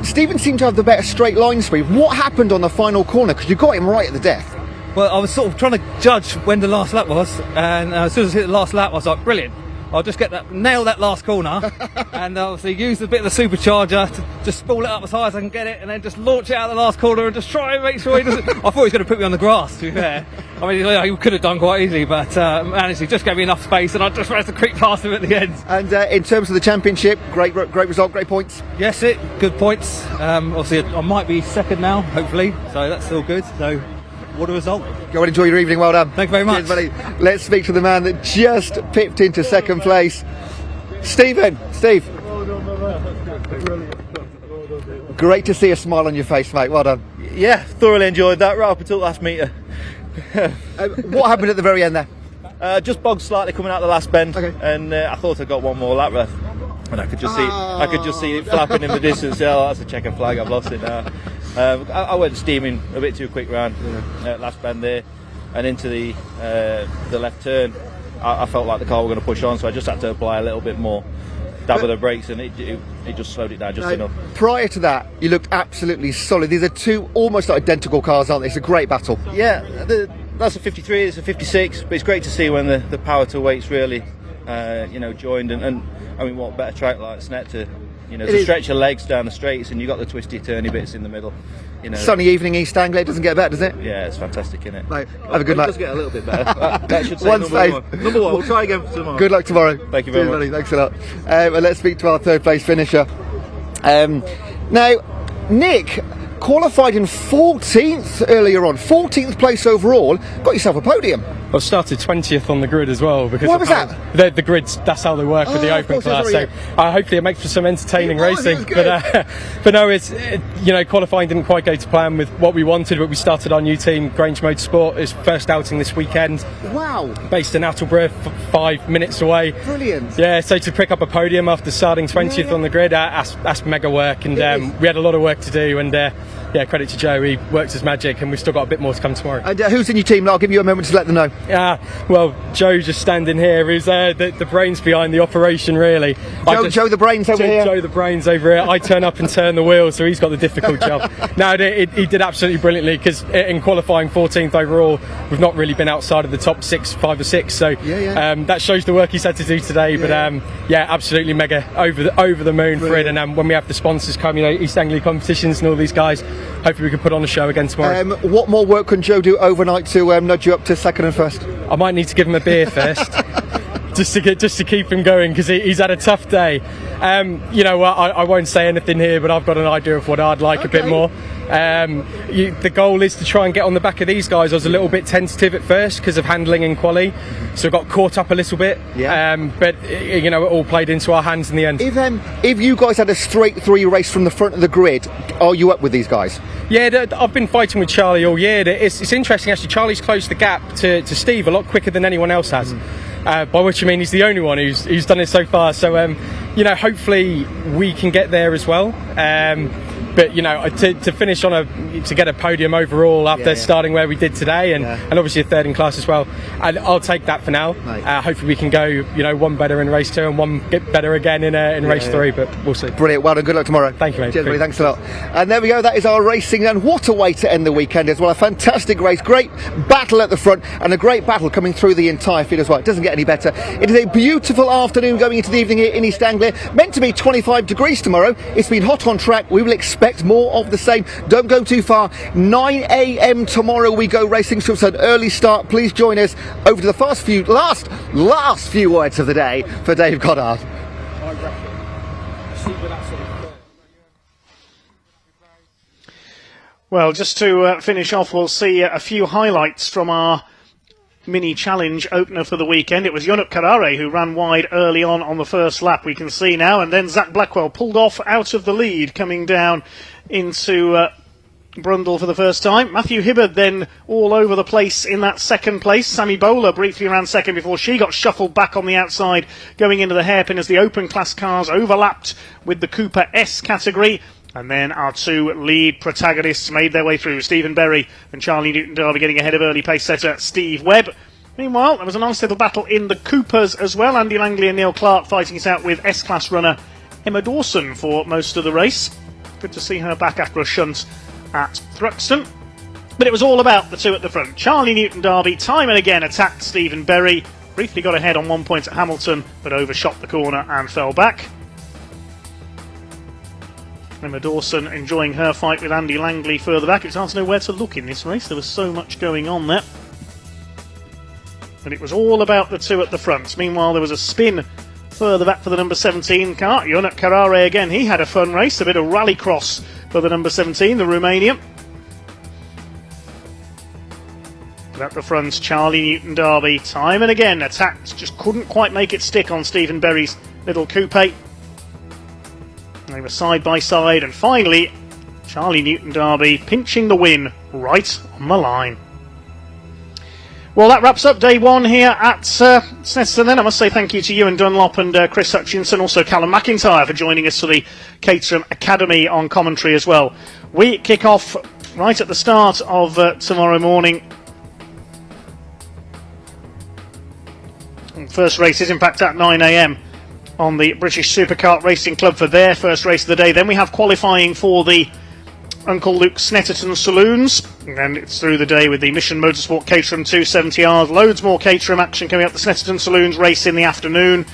Stephen seemed to have the better straight line speed. What happened on the final corner? Because you got him right at the death. Well, I was sort of trying to judge when the last lap was, and as soon as I hit the last lap, I was like, brilliant. I'll just nail that last corner, and obviously use a bit of the supercharger to just spool it up as high as I can get it, and then just launch it out the last corner and just try and make sure he doesn't. I thought he was going to put me on the grass, to be fair. I mean, he could have done quite easily, but managed, he just gave me enough space, and I just managed to creep past him at the end. And in terms of the championship, great result, great points. Yes, good points. Obviously, I might be second now, hopefully, so that's all good. So. What a result. Go and enjoy your evening, well done. Thank you very much. Cheers, buddy. Let's speak to the man that just pipped into second place. Steve. Great to see a smile on your face, mate, well done. Yeah, thoroughly enjoyed that, right up until the last metre. What happened at the very end there? Just bogged slightly coming out the last bend, and I thought I got one more lap left. And I could just see it flapping in the distance. Oh, that's a checker flag. I've lost it now. I went steaming a bit too quick round last bend there, and into the left turn. I felt like the car were going to push on, so I just had to apply a little bit more dab of the brakes, and it just slowed it down just enough. Prior to that, you looked absolutely solid. These are 2 almost identical cars, aren't they? It's a great battle. Yeah, that's a 53. It's a 56, but it's great to see when the power to weights really, joined, and I mean, what better track like Snetterton, to stretch your legs down the straights, and you've got the twisty, turny bits in the middle. Sunny evening East Anglia, doesn't get better, does it? Yeah, it's fantastic, isn't it? Right, have a good night. It does get a little bit better. that should say One number space. 1. Number 1. We'll try again for tomorrow. Good luck tomorrow. Thank you very much. Buddy. Thanks a lot. Well, let's speak to our third place finisher. Now, Nick qualified in 14th earlier on, 14th place overall. Got yourself a podium. I started 20th on the grid as well because why was that? The grids, that's how they work with the open class. So hopefully it makes for some entertaining racing. But no, it's qualifying didn't quite go to plan with what we wanted. But we started our new team, Grange Motorsport, is first outing this weekend. Wow! Based in Attleborough, 5 minutes away. Brilliant. Yeah, so to pick up a podium after starting 20th on the grid, that's mega work, and we had a lot of work to do, and credit to Joe, he worked his magic, and we've still got a bit more to come tomorrow. And who's in your team? I'll give you a moment to let them know. Well, Joe just standing here is the brains behind the operation, really. Joe the brains over here. Joe the brains over here. I turn up and turn the wheel, so he's got the difficult job. No, he did absolutely brilliantly, because in qualifying 14th overall, we've not really been outside of the top 5 or 6. So that shows the work he's had to do today. But absolutely mega over the moon for it. And when we have the sponsors come, East Anglia competitions and all these guys, hopefully we can put on a show again tomorrow. What more work can Joe do overnight to nudge you up to second and first? I might need to give him a beer first, just to keep him going, because he's had a tough day. I won't say anything here, but I've got an idea of what I'd like a bit more. The goal is to try and get on the back of these guys. I was a little bit tentative at first because of handling in quali, so I got caught up a little bit. But it all played into our hands in the end. If you guys had a straight 3 race from the front of the grid, are you up with these guys? Yeah, I've been fighting with Charlie all year. It's interesting actually. Charlie's closed the gap to Steve a lot quicker than anyone else has. By which I mean he's the only one who's done it so far. So hopefully we can get there as well. But you know, to finish to get a podium overall after starting where we did today, and obviously a third in class as well, and I'll take that for now. Hopefully we can go, you know, one better in race 2 and one bit better again in race 3, but we'll see. Brilliant. Well done. Good luck tomorrow. Thank you, mate. Cheers, buddy. Thanks a lot. And there we go. That is our racing, and what a way to end the weekend as well. A fantastic race, great battle at the front, and a great battle coming through the entire field as well. It doesn't get any better. It is a beautiful afternoon going into the evening here in East Anglia. Meant to be 25 degrees tomorrow. It's been hot on track. We will expect more of the same. Don't go too far. 9 a.m. tomorrow we go racing, so it's an early start. Please join us. Over to the last few words of the day for Dave Goddard. Well, just to finish off, we'll see a few highlights from our mini challenge opener for the weekend. It was Yonuk Karare who ran wide early on the first lap, we can see now, and then Zach Blackwell pulled off out of the lead coming down into Brundle for the first time. Matthew Hibbard then all over the place in that second place. Sammy Bowler briefly ran second before she got shuffled back on the outside going into the hairpin as the open class cars overlapped with the Cooper S category. And then our two lead protagonists made their way through. Stephen Berry and Charlie Newton-Darby getting ahead of early pace setter Steve Webb. Meanwhile, there was a nice little battle in the Coopers as well. Andy Langley and Neil Clark fighting it out with S-Class runner Emma Dawson for most of the race. Good to see her back after a shunt at Thruxton. But it was all about the two at the front. Charlie Newton-Darby time and again attacked Stephen Berry. Briefly got ahead on 1 point at Hamilton, but overshot the corner and fell back. Emma Dawson enjoying her fight with Andy Langley further back. It's hard to know where to look in this race. There was so much going on there. But it was all about the two at the front. Meanwhile, there was a spin further back for the number 17 car. Yonuk Karare again, he had a fun race. A bit of rallycross for the number 17, the Romanian. But at the front, Charlie Newton-Darby time and again attacked. Just couldn't quite make it stick on Stephen Berry's little coupe. They were side by side, and finally Charlie Newton-Darby pinching the win right on the line. Well, that wraps up day one here at Snetterton then. I must say thank you to Ewan Dunlop and Chris Hutchinson, also Callum McIntyre for joining us for the Caterham Academy on commentary as well. We kick off right at the start of tomorrow morning. First race is in fact at 9 a.m. on the British Superkart Racing Club for their first race of the day. Then we have qualifying for the Uncle Luke Snetterton Saloons, and it's through the day with the Mission Motorsport Caterham 270Rs. Loads more Caterham action coming up. The Snetterton Saloons race in the afternoon.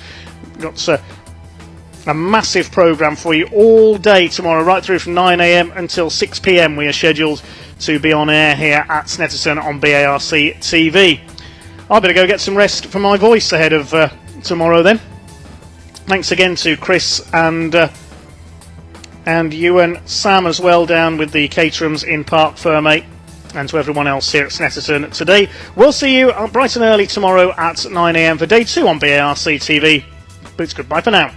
Got a massive programme for you all day tomorrow, right through from 9 a.m. until 6 p.m. we are scheduled to be on air here at Snetterton on BARC TV. I better go get some rest for my voice ahead of tomorrow then. Thanks again to Chris and Ewan, Sam as well down with the Caterhams in Park Fermé, and to everyone else here at Snetterton today. We'll see you bright and early tomorrow at 9 a.m. for day 2 on BARC TV. But it's goodbye for now.